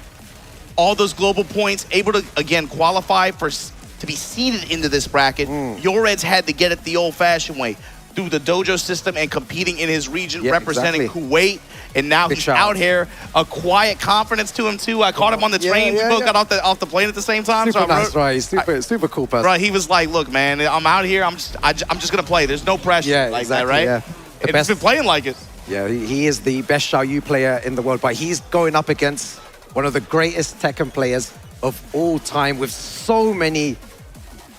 all those global points, able to, again, qualify to be seeded into this bracket. Your Reds had to get it the old-fashioned way, through the dojo system and competing in his region, representing Kuwait. And now he's out here, a quiet confidence to him too. I caught him on the train. We both got off the plane at the same time. Super nice, right? He's super cool person. Right, he was like, "Look, man, I'm out here. I'm just gonna play. There's no pressure that, right? Yeah. And he's been playing like it. Yeah, he is the best Xiaoyu player in the world, but he's going up against one of the greatest Tekken players of all time with so many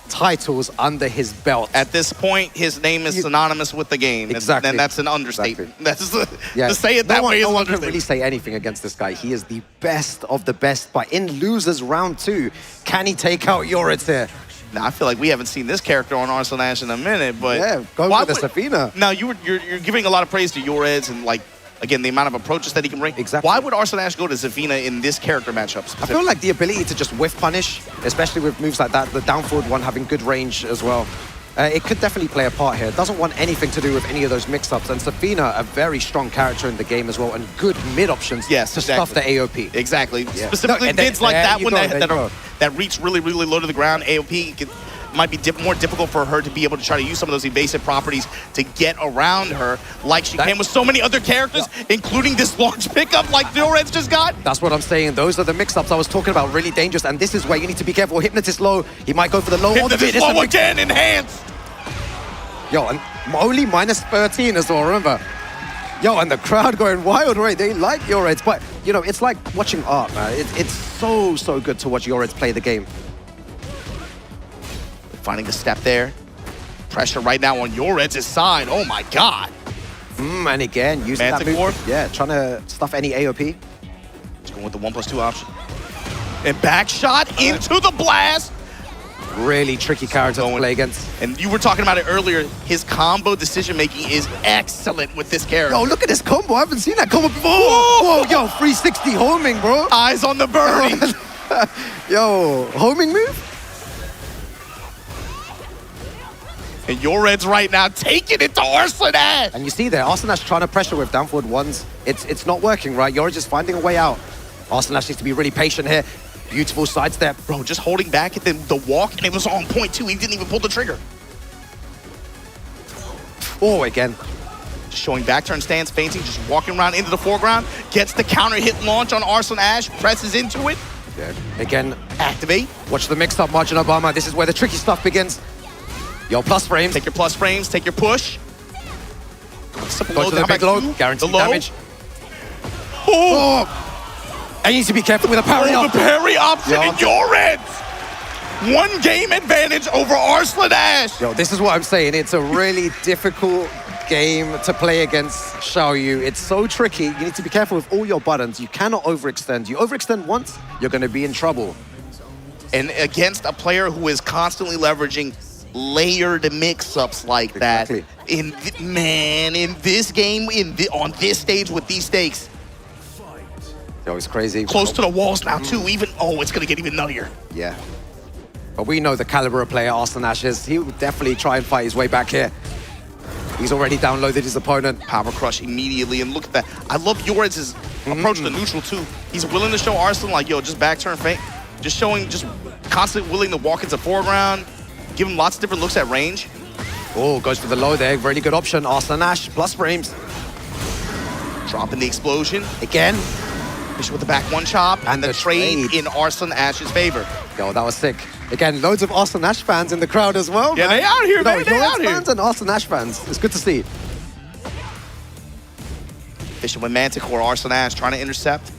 titles under his belt. At this point, his name is synonymous with the game. Exactly. And that's an understatement. That's to say it that way is no one an can really say anything against this guy. He is the best of the best. But in losers round 2, can he take out Yoreds here? Now, I feel like we haven't seen this character on Arslan Ash in a minute, but yeah, go with the Safina. Now you're giving a lot of praise to Yoreds and again, the amount of approaches that he can bring. Exactly. Why would Arslan Ash go to Zafina in this character matchup? I feel like the ability to just whiff punish, especially with moves like that, the down forward one having good range as well. It could definitely play a part here. It doesn't want anything to do with any of those mix-ups. And Safina, a very strong character in the game as well, and good mid options to stuff the AOP. Exactly. Yeah. Specifically, mids like that one that reach really, really low to the ground. AOP might be more difficult for her to be able to try to use some of those evasive properties to get around her, like she can with so many other characters, including this launch pickup like Yoreds just got. That's what I'm saying. Those are the mix-ups I was talking about, really dangerous, and this is where you need to be careful. Hypnotist low, he might go for the low. Hypnotist low again, enhanced! Yo, and only minus 13 as well, remember? Yo, and the crowd going wild, right? They like Yoreds, but, it's like watching art, man. It's so good to watch Yoreds play the game. Finding the step there. Pressure right now on Yoreds' side. Oh my God. And again, using that move. Yeah, trying to stuff any AOP. Just going with the 1+2 option. And back shot into the blast. Really tricky character to play against. And you were talking about it earlier. His combo decision-making is excellent with this character. Yo, look at this combo. I haven't seen that combo before. Whoa, yo, 360 homing, bro. Eyes on the birdie. Yo, homing move? And Yoreds right now taking it to Arslan Ash. And you see there, Arslan Ash trying to pressure with down forward ones. It's not working, right? Yoreds just finding a way out. Arslan Ash needs to be really patient here. Beautiful sidestep. Bro, just holding back at the walk, and it was on point too. He didn't even pull the trigger. Oh, again. Showing back turn stance, feinting, just walking around into the foreground. Gets the counter hit launch on Arslan Ash, presses into it. Yeah. Again, activate. Watch the mix-up, Margin Obama. This is where the tricky stuff begins. Yo, plus frames. Take your plus frames, take your push. Go to the big low, guaranteed damage. Oh! And you need to be careful with a parry up. The parry option in your end. 1 game advantage over Arslan Ash. Yo, this is what I'm saying. It's a really difficult game to play against Xiaoyu. It's so tricky. You need to be careful with all your buttons. You cannot overextend. You overextend once, you're going to be in trouble. And against a player who is constantly leveraging layered mix-ups like that, in this game, on this stage with these stakes, Yo, it's crazy. Close to the walls now too. Even it's going to get even nuttier. Yeah. But we know the caliber of player Arslan Ash is. He will definitely try and fight his way back here. He's already downloaded his opponent. Power crush immediately, and look at that. I love Yored's approach to neutral too. He's willing to show Arslan like, yo, just back turn feint. Just constantly willing to walk into foreground, give him lots of different looks at range. Oh, goes for the low there. Really good option. Arslan Ash, plus frames. Dropping the explosion. Again. Finish with the back one chop, and the trade in Arslan Ash's favor. Yo, that was sick. Again, loads of Arslan Ash fans in the crowd as well. Yeah, man. they out here, man. They out here. Fans and Arslan Ash fans. It's good to see. Fishing with Manticore, Arslan Ash trying to intercept.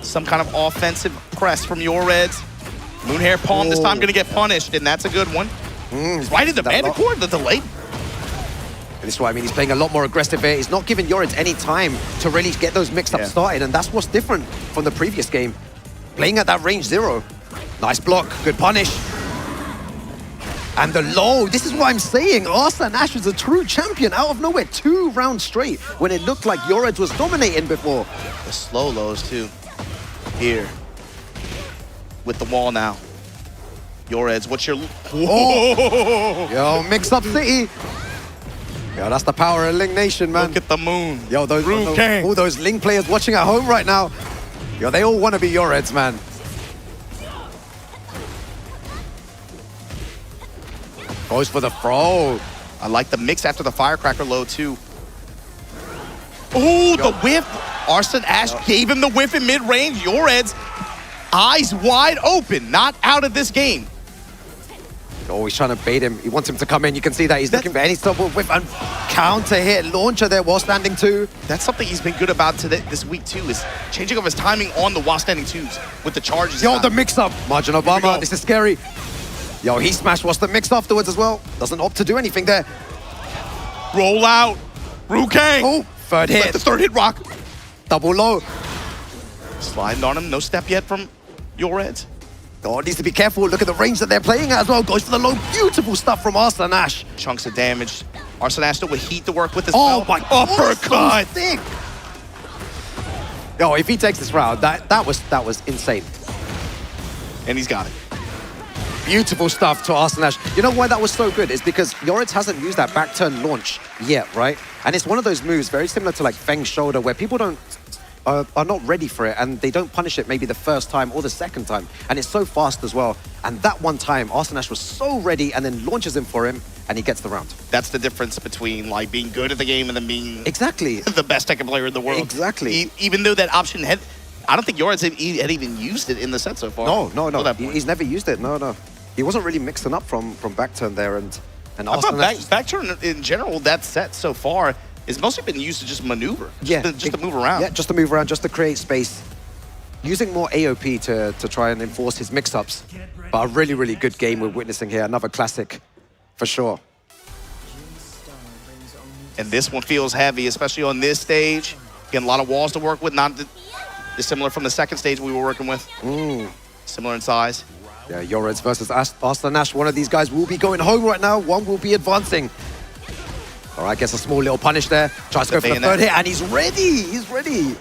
Some kind of offensive press from Yored's. Moonhair Palm this time going to get punished, and that's a good one. Right into Manticore, the delay. And this is what I mean. He's playing a lot more aggressive here. He's not giving Yored any time to really get those mix-ups started, and that's what's different from the previous game. Playing at that range 0. Nice block, good punish. And the low, this is what I'm saying. Arslan Ash was a true champion out of nowhere. 2 rounds straight when it looked like Yored was dominating before. The slow lows too. Here. With the wall now. Yored's, what's your... Oh. Yo, mix-up city. Yo, that's the power of Ling Nation, man. Look at the moon. Yo, all those Ling players watching at home right now. Yo, they all want to be Yored's, man. Goes for the throw. I like the mix after the firecracker low, too. Oh, the whiff. Arslan Ash gave him the whiff in mid-range. Yored's eyes wide open, not out of this game. Oh, he's trying to bait him. He wants him to come in. You can see that he's looking for any sort of whiff and counter hit launcher there while standing 2. That's something he's been good about this week, too, is changing up his timing on the while standing 2s with the charges. Yo, the mix-up. Margin Obama, this is scary. Yo, he smashed what's the mix afterwards as well. Doesn't opt to do anything there. Roll out. Rukang. Oh, third hit. Let the third hit rock. Double low. Sliding on him. No step yet from Yored's. Oh, needs to be careful. Look at the range that they're playing at as well. Goes for the low. Beautiful stuff from Arslan Ash. Chunks of damage. Arslan Ash still with heat to work with as well. Oh my uppercut. So thick. Yo, if he takes this round, that was insane. And he's got it. Beautiful stuff to Arslan Ash. You know why that was so good? Is because Yored hasn't used that back turn launch yet, right? And it's one of those moves very similar to like Feng's shoulder where people are not ready for it and they don't punish it maybe the first time or the second time. And it's so fast as well. And that one time, Arslan Ash was so ready and then launches him for him and he gets the round. That's the difference between like being good at the game and then being exactly the best Tekken player in the world. Exactly. Even though that option had, I don't think Yored's had even used it in the set so far. No. He's never used it. No. He wasn't really mixing up from back turn there and I thought back turn in general, that set so far has mostly been used to just maneuver. Just to move around. Yeah, just to move around, just to create space. Using more AOP to try and enforce his mix-ups. But a really, really good game we're witnessing here. Another classic, for sure. And this one feels heavy, especially on this stage. Getting a lot of walls to work with, not dissimilar from the second stage we were working with. Similar in size. Yeah, Yored's versus Arslan Ash. One of these guys will be going home right now. One will be advancing. All right, gets a small little punish there. Tries to go for the third hit, and he's ready. He's ready.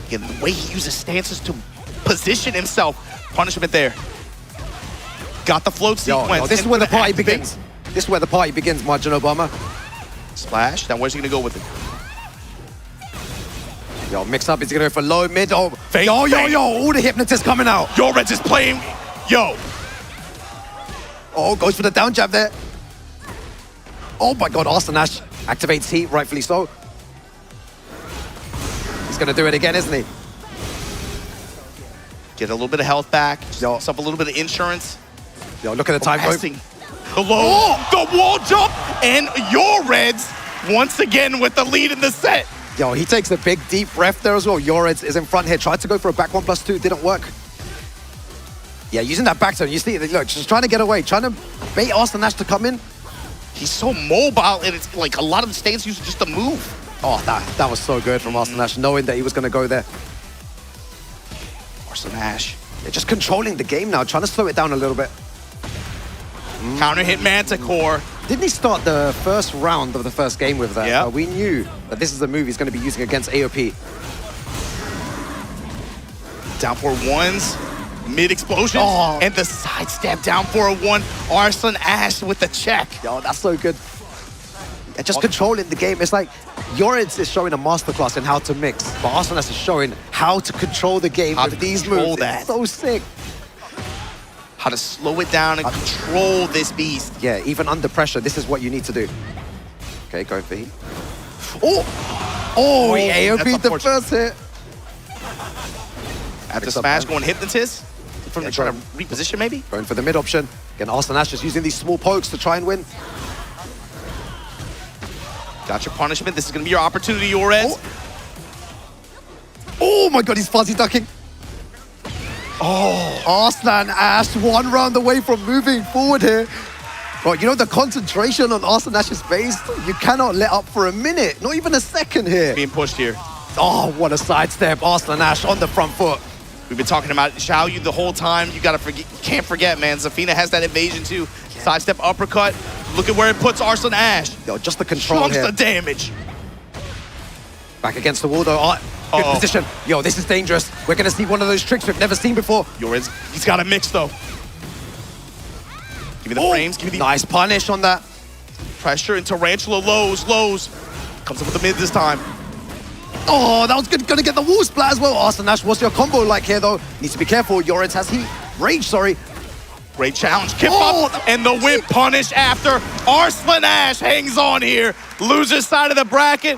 Again, the way he uses stances to position himself. Punishment there. Got the float sequence. Yo, this is where the party begins. This is where the party begins, Margin Obama. Splash. Now where's he going to go with it? Yo, mix up. Is he going to go for low, mid? Oh, yo. All the hypnotists coming out. Yored's is playing. Yo. Oh, goes for the down jab there. Oh my God, Arslan Ash activates heat, rightfully so. He's gonna do it again, isn't he? Get a little bit of health back, just up a little bit of insurance. Yo, look at the time going. The low, the wall jump, and your Reds once again with the lead in the set. Yo, he takes a big, deep breath there as well. Yoreds is in front here. Tried to go for a back 1+2, didn't work. Yeah, using that back turn. You see, look, just trying to get away, trying to bait Arslan Ash to come in. He's so mobile, and it's like a lot of the stance uses just to move. Oh, that was so good from Arslan Ash, knowing that he was going to go there. Arslan Ash. They're just controlling the game now, trying to slow it down a little bit. Counter hit Manticore. Didn't he start the first round of the first game with that? Yeah. We knew that this is the move he's going to be using against AOP. Down for ones, mid-explosion, and the sidestep down for a one. Arslan Ash with the check. Yo, that's so good. Yeah, just controlling the game. It's like Yoreds is showing a masterclass in how to mix, but Arslan Ash is showing how to control the game with these moves. It's so sick. How to slow it down and control this beast. Yeah, even under pressure, this is what you need to do. Okay, going for heat. Oh, he AOP'd the first hit. After smash, going hypnotist. From the trying to reposition, maybe? Going for the mid option. Again, Arslan Ash just using these small pokes to try and win. Got your punishment. This is going to be your opportunity, your Reds. Oh my God, he's fuzzy ducking. Oh, Arslan Ash, one round away from moving forward here. Bro, you know the concentration on Arslan Ash's face? You cannot let up for a minute, not even a second here. Being pushed here. Oh, what a sidestep. Arslan Ash on the front foot. We've been talking about Xiaoyu the whole time. You gotta forget, you can't forget, man. Zafina has that evasion too. Sidestep uppercut. Look at where it puts Arslan Ash. Yo, just the control Chunks here. the damage. Back against the wall though. Good position. Yo, this is dangerous. We're gonna see one of those tricks we've never seen before. He's got a mix though. Give me the frames. Give me the nice punish on that. Pressure and Tarantula lows. Comes up with the mid this time. Oh, that was good. Gonna get the wall splat as well. Arslan Ash, what's your combo like here though? Needs to be careful. Yoreds has heat. Rage, sorry. Great challenge. Kip up and the whip punish after. Arslan Ash hangs on here. Loser side of the bracket.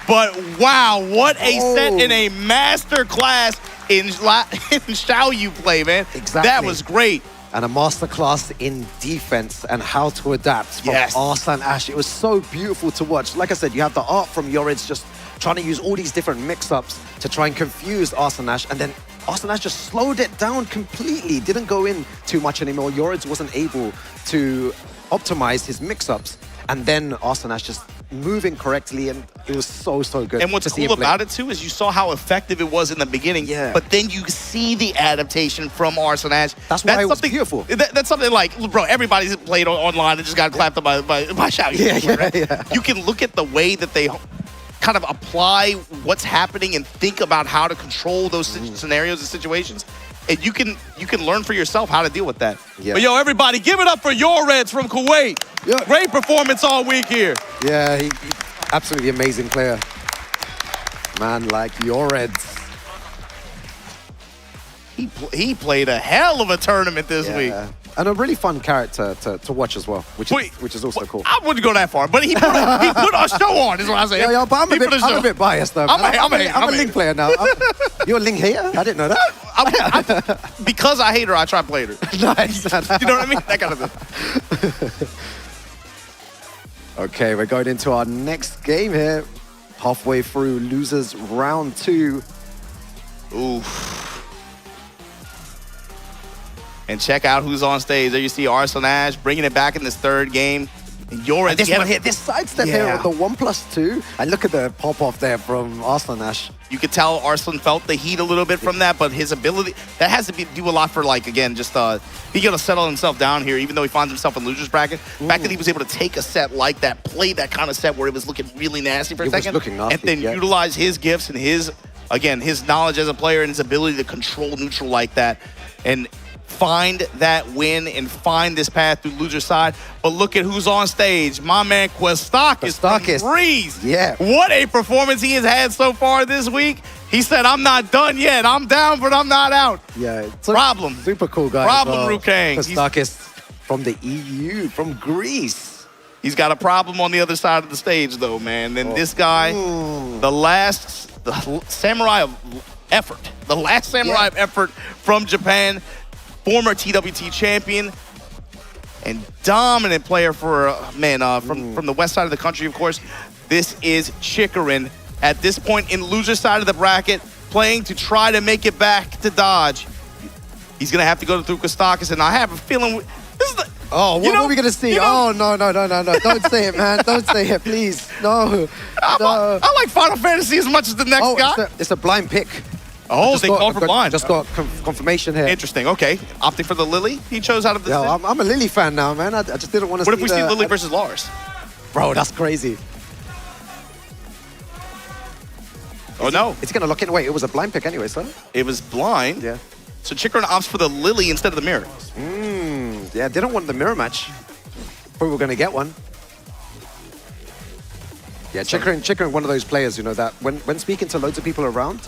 But wow, what a set in a master class in Xiaoyu play, man. Exactly. That was great. And a masterclass in defense and how to adapt from Arslan Ash. It was so beautiful to watch. Like I said, you have the art from Yoreds just trying to use all these different mix-ups to try and confuse Arslan Ash, and then Arslan Ash just slowed it down completely. Didn't go in too much anymore. Yoreds wasn't able to optimize his mix-ups, and then Arslan Ash just moving correctly, and it was so good. And what's cool about it too is you saw how effective it was in the beginning, but then you see the adaptation from Arslan Ash. That's why it was beautiful. That's something like, bro, everybody's played online and just got clapped up by Xiaoyu. You can look at the way that they kind of apply what's happening and think about how to control those scenarios and situations. And you can learn for yourself how to deal with that. But yo, everybody, give it up for your Reds from Kuwait. Great performance all week here. Yeah, he absolutely amazing player. Man, like your Reds. He played a hell of a tournament this week. And a really fun character to watch as well, which is also cool. I wouldn't go that far, but he put a show on, is what I'm saying. Yeah, but I'm a bit biased though. I'm a Link player now. You're a Link hater? I didn't know that. Because I hate her, I try to play her. Nice. You know what I mean? That kind of thing. Okay, we're going into our next game here. Halfway through losers round 2. Oof. And check out who's on stage. There you see Arslan Ash bringing it back in this third game. And this one here, this sidestep here with the 1+2. And look at the pop-off there from Arslan Ash. You could tell Arslan felt the heat a little bit from that, but his ability, that has to do a lot for, like, again, just being able to settle himself down here, even though he finds himself in loser's bracket. The fact that he was able to take a set like that, play that kind of set where it was looking really nasty for a second, and then utilize his gifts and his knowledge as a player and his ability to control neutral like that, and find that win and find this path through loser side. But look at who's on stage. My man Questakis from Breeze. Yeah. What a performance he has had so far this week. He said, I'm not done yet. I'm down, but I'm not out. Yeah. Problem. Super cool guy. Problem, Rukang. Questakis from the EU, from Greece. He's got a problem on the other side of the stage, though, man. And this guy, the samurai of effort, the last samurai of effort from Japan, former TWT champion, and dominant player for from the west side of the country, of course. This is Chikarin at this point in loser side of the bracket, playing to try to make it back to Dodge. He's gonna have to go through Kostakis, and I have a feeling this is the. Oh, what are we gonna see? Oh no! Don't say it, man! Don't say it, please. No. I like Final Fantasy as much as the next guy. It's a blind pick. Oh, they called for blind. Just got confirmation here. Interesting. Okay, opting for the Lily. He chose out of the. Yeah, I'm a Lily fan now, man. I just didn't want to. What if we see Lily versus Lars? Bro, that's crazy. Oh no! It's gonna lock in. Wait, it was a blind pick anyway, son. It was blind. Yeah. So Chikarin opts for the Lily instead of the mirror. Yeah, didn't want the mirror match. But we were gonna get one. Yeah, Chikarin, one of those players, you know, that when speaking to loads of people around,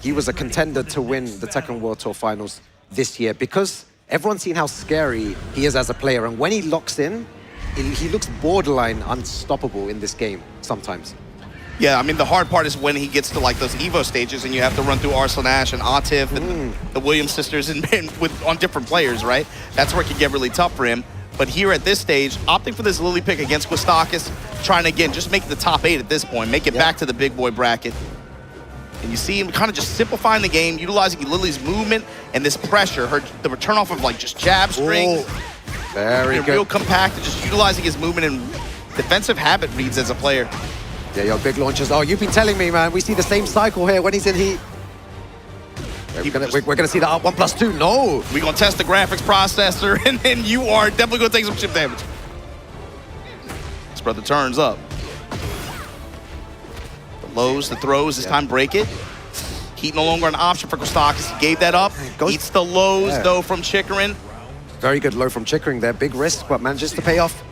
he was a contender to win the Tekken World Tour Finals this year because everyone's seen how scary he is as a player, and when he locks in, he looks borderline unstoppable in this game sometimes. Yeah, I mean, the hard part is when he gets to like those Evo stages and you have to run through Arslan Ash and Atif and the Williams sisters and on different players, right? That's where it can get really tough for him. But here at this stage, opting for this Lily pick against Kostakis, trying to, again, just make the top 8 at this point, make it back to the big boy bracket. And you see him kind of just simplifying the game, utilizing Lily's movement and this pressure, the return off of like just jab strings. Very good. Real compact and just utilizing his movement and defensive habit reads as a player. Yeah, your big launches. Oh, you've been telling me, man. We see the same cycle here when he's in heat. We're gonna see the up 1+2. No. We're gonna test the graphics processor, and then you are definitely gonna take some chip damage. This brother turns up. The lows, the throws, this time break it. Heat no longer an option for Kostakis. He gave that up. Eats the lows, though, from Chikarin. Very good low from Chikarin there. Big risk, but manages to pay off.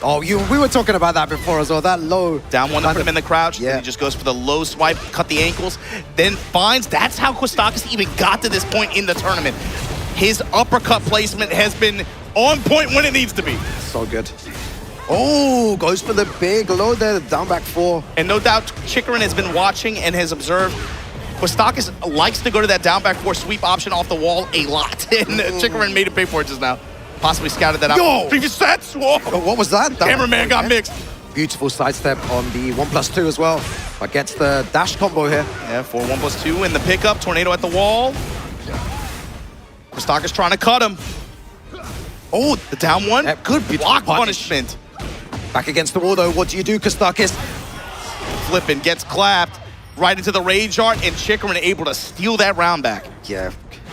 Oh, we were talking about that before as well. That low. Down one to put him in the crouch. Yeah. He just goes for the low swipe, cut the ankles, then finds. That's how Kostakis even got to this point in the tournament. His uppercut placement has been on point when it needs to be. So good. Oh, goes for the big low there, down back 4. And no doubt Chikarin has been watching and has observed Kostakis likes to go to that down back 4 sweep option off the wall a lot. And Chikarin made it pay for it just now. Possibly scouted that out. Yo! Previous sets! Whoa! What was that? Cameraman got mixed. Beautiful sidestep on the 1+2 as well. But gets the dash combo here. Yeah, for 1+2 in the pickup. Tornado at the wall. Kostakis trying to cut him. Oh, the down one. Good block punishment. Back against the wall though. What do you do, Kostakis? Flipping, gets clapped right into the rage art, and Chikarin able to steal that round back. Yeah,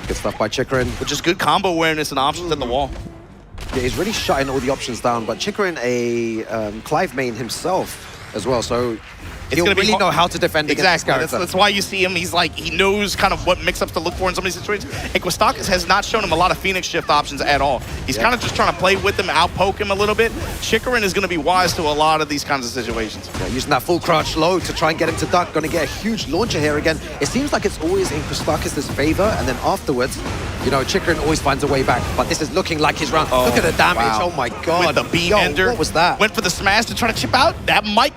good stuff by Chikarin. Which is good combo awareness and options at the wall. Yeah, he's really shutting all the options down, but Chikarin a Clive main himself as well, so he'll really know how to defend against this character. That's why you see him. He's like, he knows kind of what mix-ups to look for in some of these situations. And Kostakis has not shown him a lot of Phoenix shift options at all. He's kind of just trying to play with him, outpoke him a little bit. Chikarin is going to be wise to a lot of these kinds of situations. Yeah, using that full crouch low to try and get him to duck. Going to get a huge launcher here again. It seems like it's always in Kostakis' favor, and then afterwards, you know, Chikarin always finds a way back. But this is looking like his round. Look at the damage. Wow. Oh my god. With the beam ender. What was that? Went for the smash to try to chip out. That might...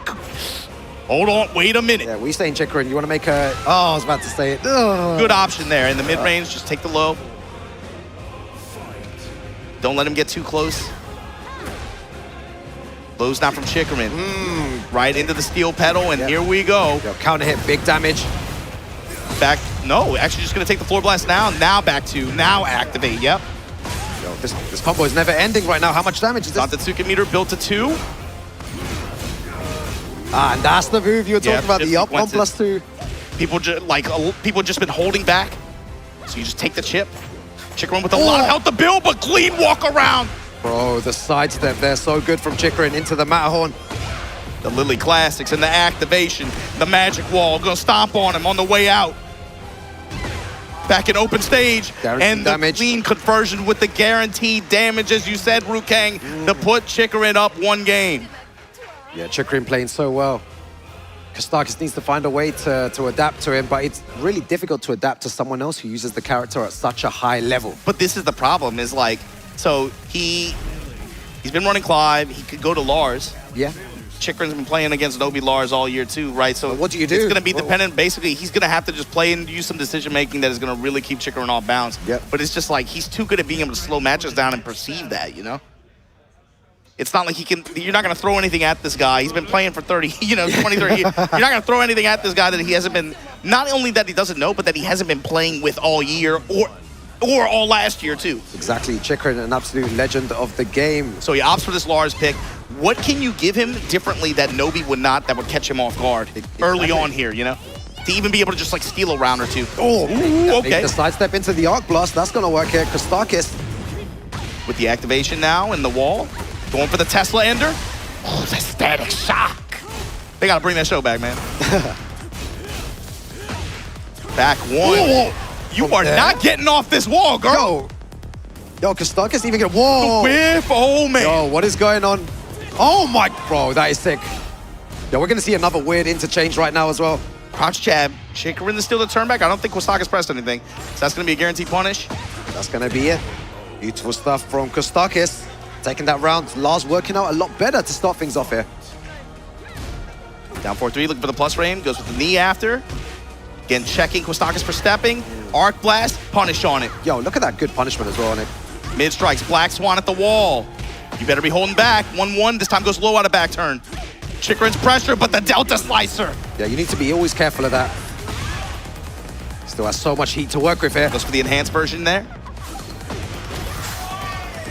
Hold on, wait a minute. Yeah, we saying Chikarin, you want to make a... Oh, I was about to say it. Ugh. Good option there. In the mid-range, just take the low. Don't let him get too close. Lows down from Chikarin. Right into the steel pedal, and here we go. Yo, counter hit, big damage. Back, no, actually just gonna take the floor blast now. Now back to, now activate, yep. Yo, this combo is never ending right now. How much damage is this? Dantetsuka meter built to 2. And that's the move you were talking about, the up 1+2. People just been holding back. So you just take the chip. Chikarin with a lot of health to build, but clean walk around. Bro, the sidestep there, so good from Chikarin into the Matterhorn. The Lily Classics and the activation, the magic wall, gonna stomp on him on the way out. Back in open stage, and the clean conversion with the guaranteed damage, as you said, Rukang, to put Chikarin up 1 game. Yeah, Chikarin playing so well. Kostakis needs to find a way to adapt to him, but it's really difficult to adapt to someone else who uses the character at such a high level. But this is the problem, is like, so He's been running Clive. He could go to Lars. Yeah. Chikrin's been playing against Nobi Lars all year too, right? So what do you do? It's going to be dependent. Basically, he's going to have to just play and use some decision-making that is going to really keep Chikrin off balance. Yep. But it's just like he's too good at being able to slow matches down and perceive that, you know? It's not like he can, you're not going to throw anything at this guy. He's been playing for 30, 20, 30 years. You're not going to throw anything at this guy that he hasn't been, not only that he doesn't know, but that he hasn't been playing with all year or all last year too. Exactly, Chikrin, an absolute legend of the game. So he opts for this Lars pick. What can you give him differently that Nobi would not, that would catch him off guard early on here, you know? To even be able to just like steal a round or two. Oh, okay. The sidestep into the Arc Blast, that's gonna work here. Kostakis. With the activation now in the wall, going for the Tesla Ender. Oh, the Static Shock. They gotta bring that show back, man. Back one. Whoa. You are not getting off this wall, girl. Yo, Kostakis even get, whoa. Whiff, oh man. Yo, what is going on? Oh my, bro, that is sick. Yo, we're gonna see another weird interchange right now as well. Crouch jab. Chikrin is still the turn back. I don't think Kostakis pressed anything. So that's gonna be a guaranteed punish. That's gonna be it. Beautiful stuff from Kostakis. Taking that round. Lars working out a lot better to start things off here. Down 4-3, looking for the plus frame. Goes with the knee after. Again, checking Kostakis for stepping. Arc Blast, punish on it. Yo, look at that good punishment as well on it. Mid strikes, Black Swan at the wall. You better be holding back. 1-1, this time goes low out of back turn. Chikrin's pressure, but the Delta Slicer. Yeah, you need to be always careful of that. Still has so much heat to work with here. Goes for the enhanced version there.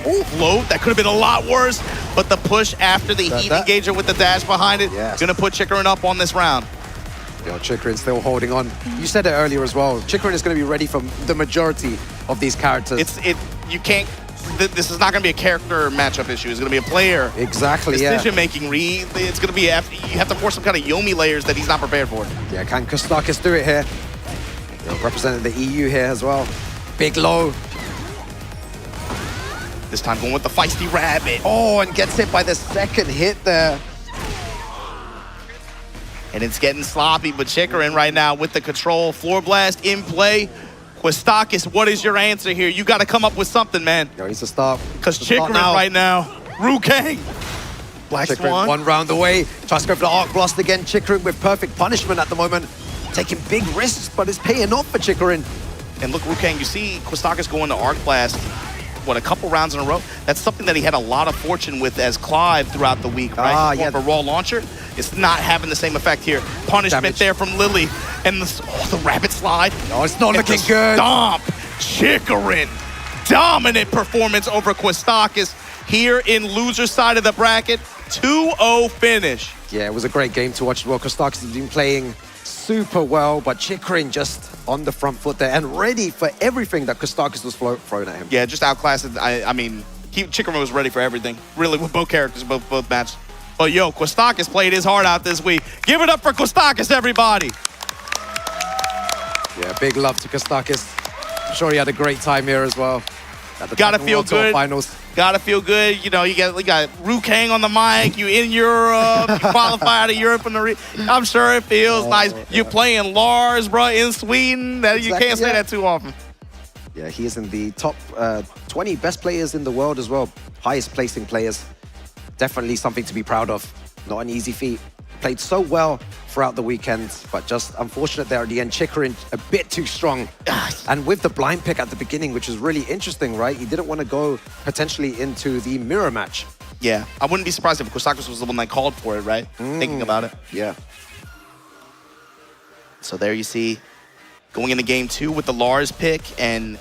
Ooh, low, that could have been a lot worse, but the push after the heat engager with the dash behind it, gonna put Chikrin up on this round. Yo, Chikrin still holding on. You said it earlier as well. Chikrin is going to be ready for the majority of these characters. You can't, this is not going to be a character matchup issue. It's going to be a player. Exactly, Decision-making, it's going to be, you have to force some kind of Yomi layers that he's not prepared for. Yeah, can Kostakis do it here? Yo, representing the EU here as well. Big low. This time going with the feisty rabbit. Oh, and gets hit by the second hit there. And it's getting sloppy, but Chikrin right now with the control. Floor blast in play. Kostakis, what is your answer here? You got to come up with something, man. Yo, he's a stop. Because Chikrin right now, Rukang. Black Chikrin Swan. one round away. Tries to go for the Arc Blast again. Chikrin with perfect punishment at the moment. Taking big risks, but it's paying off for Chikrin. And look, Rukang, you see Kostakis going to Arc Blast, what, a couple rounds in a row? That's something that he had a lot of fortune with as Clive throughout the week, right? Yeah. For raw launcher. It's not having the same effect here. Punishment there from Lily. And the rabbit slide. No, it's not looking good. Stomp. Chikrin. Dominant performance over Kostakis here in loser side of the bracket. 2-0 finish. Yeah, it was a great game to watch as well. Kostakis has been playing super well, but Chikrin just on the front foot there and ready for everything that Kostakis was thrown at him. Yeah, just outclassed. I mean, Chikrin was ready for everything. Really, with both characters, both matches. But yo, Kostakis played his heart out this week. Give it up for Kostakis, everybody. Yeah, big love to Kostakis. I'm sure he had a great time here as well. Gotta feel good. Finals. Gotta feel good. You know, you got Rukang on the mic. You in Europe. You qualify out of Europe from the. I'm sure it feels nice. You're playing Lars, bro, in Sweden. You can't say that too often. Yeah, he is in the top 20 best players in the world as well. Highest placing players. Definitely something to be proud of. Not an easy feat. Played so well throughout the weekend, but just unfortunate there at the end. Chikrin a bit too strong. And with the blind pick at the beginning, which was really interesting, right? He didn't want to go potentially into the mirror match. Yeah, I wouldn't be surprised if Kostakis was the one that called for it, right? Thinking about it. Yeah. So there you see, going into game 2 with the Lars pick, and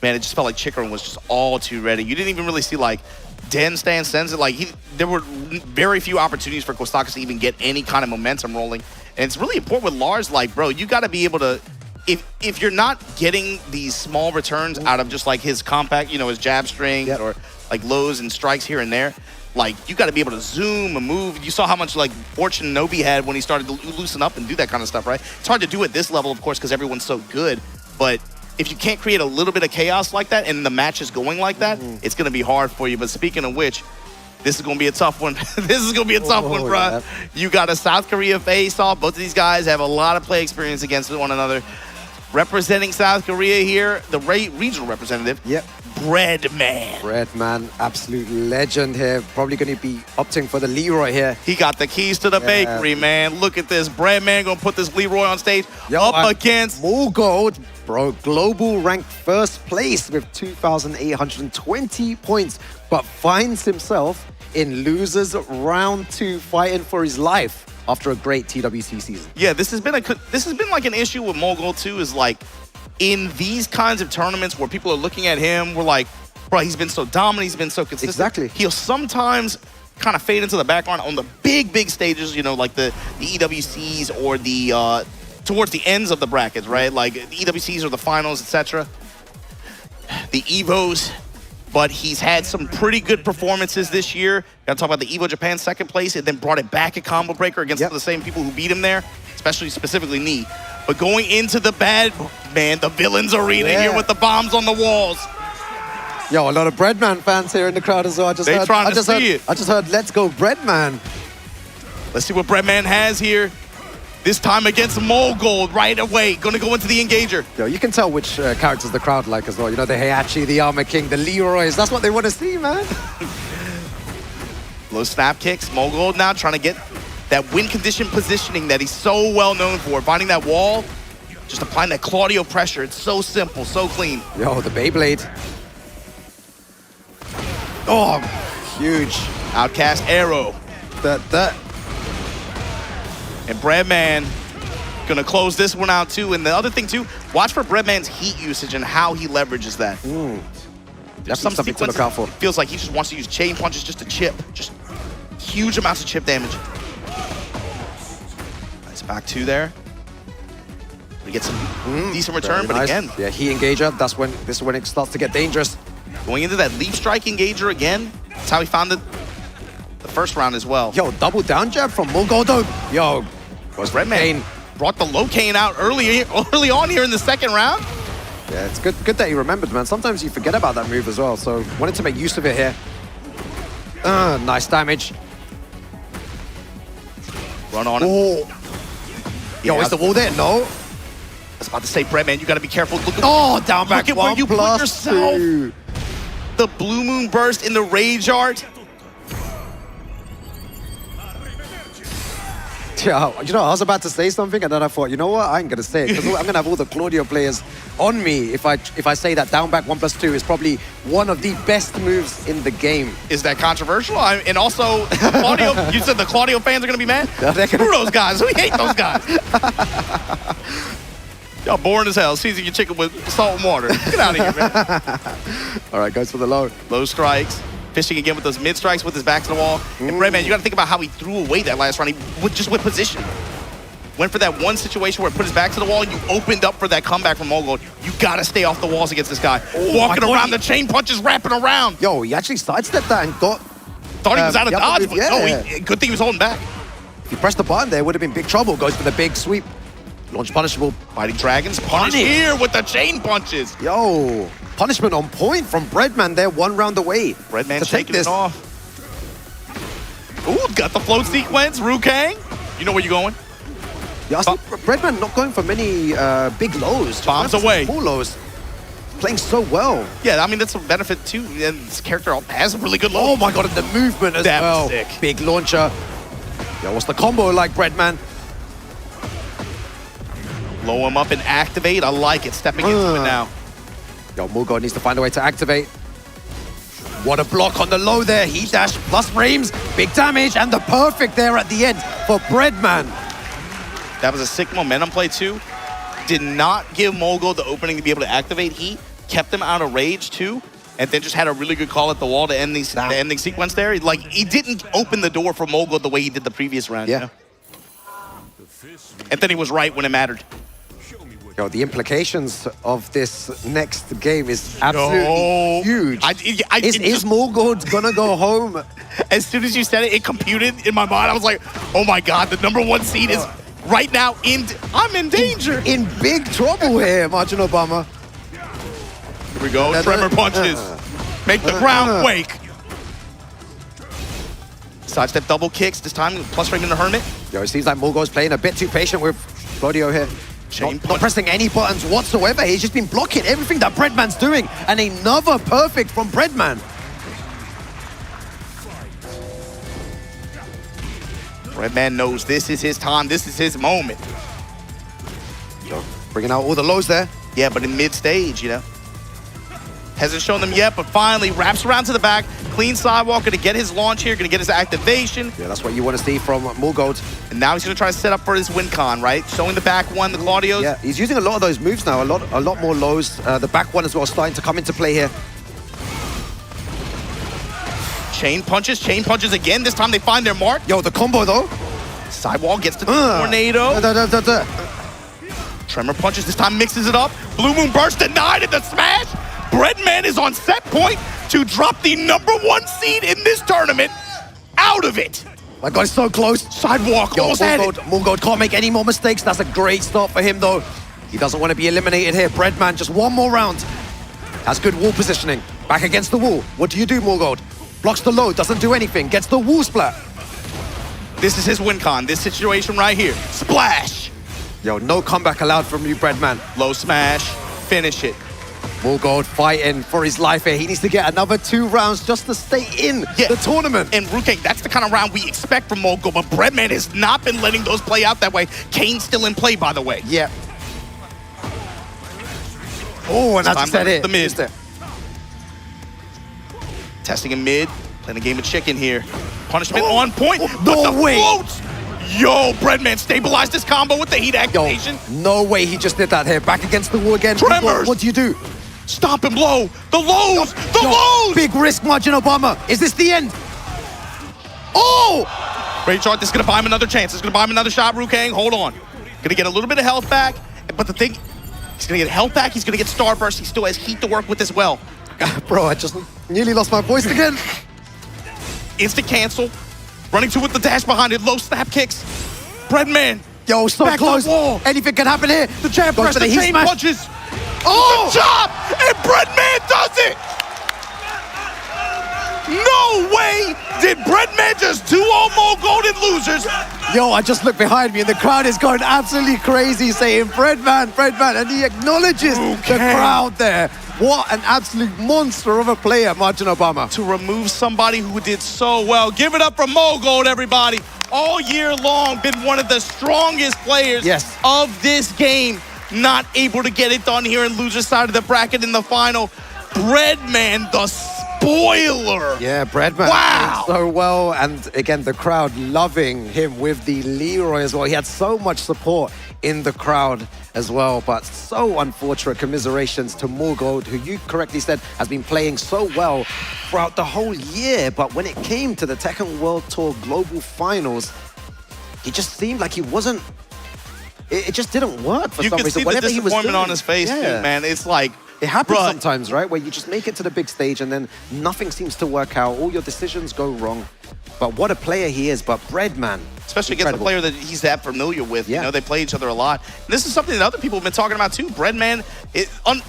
man, it just felt like Chikrin was just all too ready. You didn't even really see like Den stand sends it. Like there were very few opportunities for Kostakis to even get any kind of momentum rolling. And it's really important with Lars, like, bro, you got to be able to, if you're not getting these small returns out of just like his compact, you know, his jab strings or like lows and strikes here and there, like you got to be able to zoom and move. You saw how much like fortune Nobi had when he started to loosen up and do that kind of stuff, right? It's hard to do at this level, of course, because everyone's so good, but if you can't create a little bit of chaos like that and the match is going like that, it's going to be hard for you. But speaking of which, this is going to be a tough one. This is going to be a tough one, bro. Yeah. You got a South Korea face-off. Both of these guys have a lot of play experience against one another. Representing South Korea here, the regional representative, Breadman. Breadman, absolute legend here. Probably going to be opting for the Leroy here. He got the keys to the bakery, man. Look at this. Breadman going to put this Leroy on stage up against MoGold. Bro, global ranked first place with 2,820 points, but finds himself in losers round 2, fighting for his life after a great TWC season. Yeah, this has been like an issue with MoGold too, is like in these kinds of tournaments where people are looking at him, we're like, bro, he's been so dominant, he's been so consistent. Exactly. He'll sometimes kind of fade into the background on the big stages, you know, like the EWCs or the towards the ends of the brackets, right? Like the EWCs or the finals, etc. The EVOs. But he's had some pretty good performances this year. Got to talk about the EVO Japan second place, and then brought it back at Combo Breaker against some of the same people who beat him there, specifically Knee. But going into the bad, man, the Villains Arena here with the bombs on the walls. Yo, a lot of Breadman fans here in the crowd as well. I just heard, let's go Breadman. Let's see what Breadman has here. This time against MoGold right away. Gonna go into the engager. Yo, you can tell which characters the crowd like as well. You know, the Heihachi, the Armor King, the Leroys. That's what they want to see, man. Low snap kicks. MoGold now trying to get that win condition positioning that he's so well known for. Finding that wall, just applying that Claudio pressure. It's so simple, so clean. Yo, the Beyblade. Oh, huge. Outcast arrow. And Breadman gonna close this one out too. And the other thing too, watch for Breadman's heat usage and how he leverages that. That's something to look out for. Feels like he just wants to use chain punches just to chip. Just huge amounts of chip damage. Nice back two there. We get some decent return, but nice. Again. Yeah, heat engager, this is when it starts to get dangerous. Going into that leap strike engager again. That's how he found the first round as well. Yo, double down jab from MoGold. Yo, Breadman brought the Locaine out early on here in the second round. Yeah, it's good that he remembered, man. Sometimes you forget about that move as well, so wanted to make use of it here. Nice damage. Run on him. Yo, is the wall there? No. I was about to say, Breadman, you got to be careful. Look at, down back look at where you put yourself. The Blue Moon Burst in the Rage Art. Yeah, you know, I was about to say something, and then I thought, you know what? I ain't gonna say it because I'm gonna have all the Claudio players on me if I say that down back 1+2 is probably one of the best moves in the game. Is that controversial? And also, Claudio, you said the Claudio fans are gonna be mad? Screw those guys. We hate those guys. Y'all boring as hell. Season your chicken with salt and water. Get out of here, man. All right, goes for the low. Low strikes. Fishing again with those mid strikes with his back to the wall. And Breadman, you got to think about how he threw away that last round. He just with position. Went for that one situation where it put his back to the wall and you opened up for that comeback from MoGold. You got to stay off the walls against this guy. Walking around, the chain punches wrapping around. Yo, he actually sidestepped that and got... Thought he was out of dodge, but no, good thing he was holding back. If he pressed the button there, would have been big trouble. Goes for the big sweep. Launch punishable. Fighting Dragons. Punish here with the chain punches. Yo, punishment on point from Breadman there, 1 round away. Breadman shaking it off. Ooh, got the float sequence. Rukang. You know where you're going. Yeah, I see Breadman not going for many big lows. Bombs away. Full lows. Playing so well. Yeah, I mean, that's a benefit too. And this character has a really good low. Oh my god, and the movement as well. Sick. Big launcher. Yo, what's the combo like, Breadman? Blow him up and activate. I like it. Stepping into it now. Yo, MoGold needs to find a way to activate. What a block on the low there. Heat dash plus frames. Big damage and the perfect there at the end for Breadman. That was a sick momentum play too. Did not give MoGold the opening to be able to activate heat. Kept him out of rage too. And then just had a really good call at the wall to end the ending sequence there. Like, he didn't open the door for MoGold the way he did the previous round. Yeah. You know? And then he was right when it mattered. Yo, the implications of this next game is absolutely huge. Is MoGold gonna go home? As soon as you said it, it computed in my mind. I was like, oh my God, the #1 seed is right now I'm in danger. In big trouble here, Margin Obama. Here we go, tremor punches. Make the ground quake. Sidestep double kicks, this time plus frame in the Hermit. Yo, it seems like MoGold's playing a bit too patient with Claudio here. Not pressing any buttons whatsoever. He's just been blocking everything that Breadman's doing. And another perfect from Breadman. Breadman knows this is his time. This is his moment. Bringing out all the lows there. Yeah, but in mid-stage, you know. Hasn't shown them yet, but finally wraps around to the back. Clean sidewalk, gonna get his launch here, gonna get his activation. Yeah, that's what you want to see from Morgold. And now he's gonna try to set up for his win con, right? Showing the back one, the Claudios. Yeah, he's using a lot of those moves now, a lot more lows. The back one as well starting to come into play here. Chain punches again. This time they find their mark. Yo, the combo though. Sidewalk gets to the tornado. Tremor punches, this time mixes it up. Blue Moon Burst denied at the smash. Breadman is on set point to drop the #1 seed in this tournament out of it. My God, so close. Sidewalk, almost had it. Morgold can't make any more mistakes. That's a great start for him though. He doesn't want to be eliminated here. Breadman, just one more round. Has good wall positioning. Back against the wall. What do you do, Morgold? Blocks the low, doesn't do anything. Gets the wall splat. This is his win con, this situation right here. Splash. Yo, no comeback allowed from you, Breadman. Low smash, finish it. Morgold fighting for his life here. He needs to get another 2 rounds just to stay in the tournament. And Ruke, that's the kind of round we expect from Morgold, but Breadman has not been letting those play out that way. Kane's still in play, by the way. Yeah. Oh, and that's it. The mid. Testing in mid, playing a game of chicken here. Punishment on point, no way. Floats. Yo, Breadman stabilized this combo with the heat activation. Yo, no way he just did that here. Back against the wall again. Tremors. What do you do? Stop and blow. The lows, the lows. Big risk, Margin Obama. Is this the end? Oh! Great chart, this is gonna buy him another chance. This is gonna buy him another shot, Rukang. Hold on. Gonna get a little bit of health back, but the thing, he's gonna get health back, he's gonna get Starburst. He still has heat to work with as well. Bro, I just nearly lost my voice again. Instant cancel. Running to with the dash behind it. Low snap kicks. Breadman. Yo, so back close. To the wall. Anything can happen here. The jab press, the chain punches. Oh! The chop! And Breadman does it! No way did Breadman just 2-0 more golden losers. Yo, I just looked behind me and the crowd is going absolutely crazy saying Breadman, Breadman, and he acknowledges the crowd there. What an absolute monster of a player, Margin Obama. To remove somebody who did so well. Give it up for Morgold, everybody. All year long, been one of the strongest players of this game. Not able to get it done here in loser side of the bracket in the final. Breadman, the spoiler. Yeah, Breadman. Wow. So well, and again, the crowd loving him with the Leroy as well. He had so much support in the crowd as well, but so unfortunate. Commiserations to Morgold, who you correctly said has been playing so well throughout the whole year, but when it came to the Tekken World Tour Global Finals, he just seemed like he wasn't, it just didn't work for some reason. You can see the disappointment on his face, too, man. It's like, it happens sometimes, right? Where you just make it to the big stage and then nothing seems to work out. All your decisions go wrong. But what a player he is. But Breadman, especially against a player that he's that familiar with. You know, they play each other a lot. And this is something that other people have been talking about too. Breadman,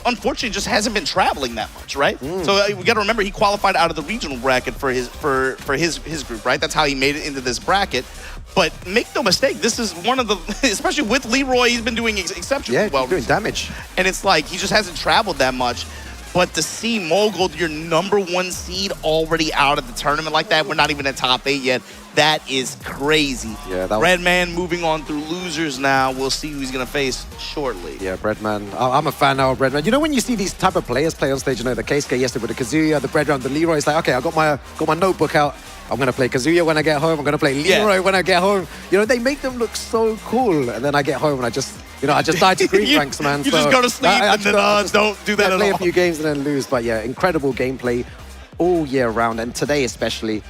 unfortunately, just hasn't been traveling that much, right? So we got to remember he qualified out of the regional bracket for his group, right? That's how he made it into this bracket. But make no mistake, this is one of the, especially with Leroy, he's been doing exceptionally well. Doing damage. And it's like he just hasn't traveled that much. But to see Morgold, your #1 seed, already out of the tournament like that, we're not even in top 8 yet. That is crazy. Yeah, that Breadman moving on through losers now. We'll see who he's going to face shortly. Yeah, Breadman. I'm a fan now of Breadman. You know when you see these type of players play on stage, you know, the Keisuke yesterday with the Kazuya, the Breadman, the Leroy, it's like, okay, I got my notebook out. I'm going to play Kazuya when I get home. I'm going to play Leroy when I get home. You know, they make them look so cool. And then I get home and I just died to green ranks, man. You just go to sleep and then don't do that at all. Play a few games and then lose. But yeah, incredible gameplay all year round. And today especially,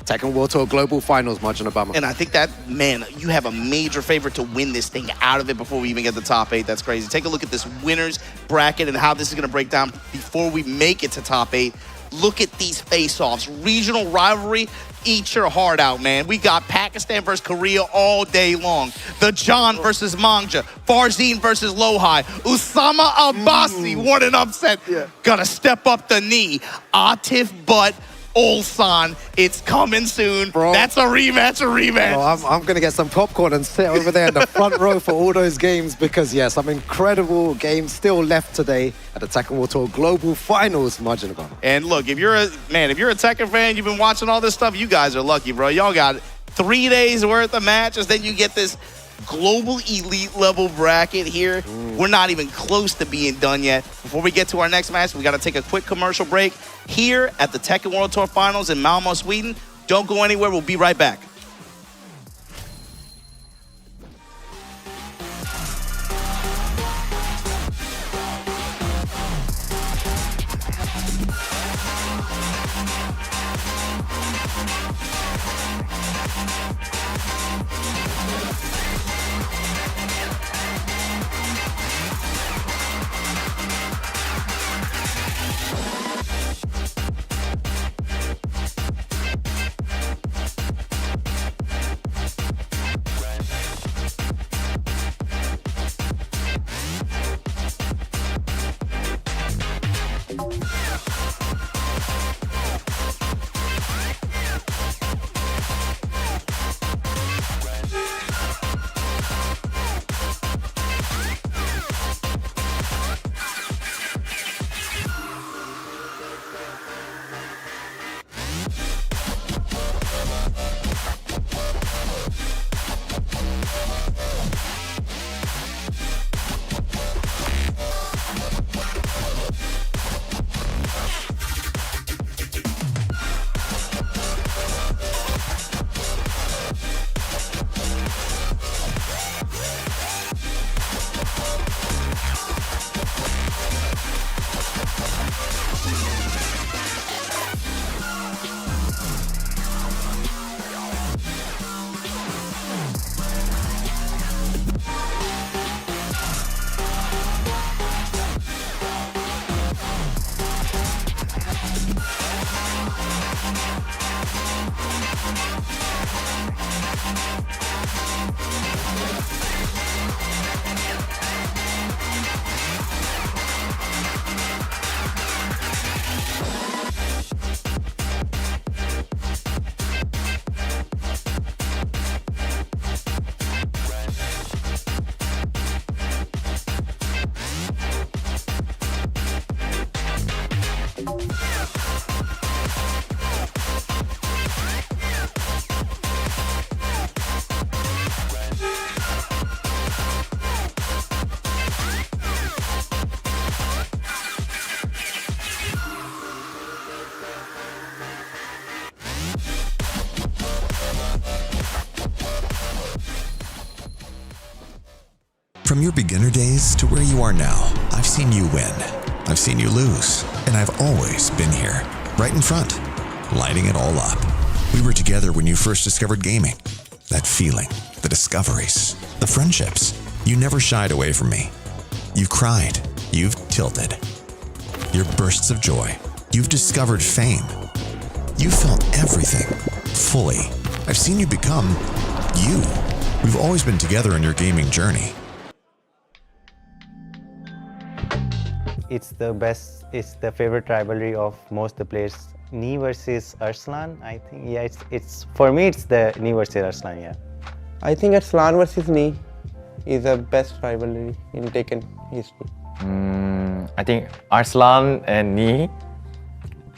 Tekken World Tour Global Finals, Margin Obama. And I think that, man, you have a major favorite to win this thing out of it before we even get to the top 8. That's crazy. Take a look at this winners bracket and how this is going to break down before we make it to top 8. Look at these face-offs. Regional rivalry, eat your heart out, man. We got Pakistan versus Korea all day long. The John versus Mangja. Farzine versus Lohai. Usama Abbasi, what an upset. Gotta step up the knee. Atif Butt Ulsan. It's coming soon. Bro. That's a rematch, I'm going to get some popcorn and sit over there in the front row for all those games because, yeah, some incredible games still left today at the Tekken World Tour Global Finals. Margin Obama. And look, if you're a Tekken fan, you've been watching all this stuff, you guys are lucky, bro. Y'all got 3 days worth of matches, then you get this global elite level bracket here. We're not even close to being done yet. Before we get to our next match, we got to take a quick commercial break here at the Tekken World Tour Finals in Malmö, Sweden. Don't go anywhere. We'll be right back. From your beginner days to where you are now, I've seen you win. I've seen you lose. And I've always been here, right in front, lighting it all up. We were together when you first discovered gaming. That feeling, the discoveries, the friendships. You never shied away from me. You've cried. You've tilted. Your bursts of joy. You've discovered fame. You felt everything, fully. I've seen you become you. We've always been together in your gaming journey. It's the best, it's the favorite rivalry of most the players. Ni versus Arslan, I think. Yeah, it's for me, it's the Ni versus Arslan, yeah. I think Arslan versus Ni is the best rivalry in Tekken history. I think Arslan and Ni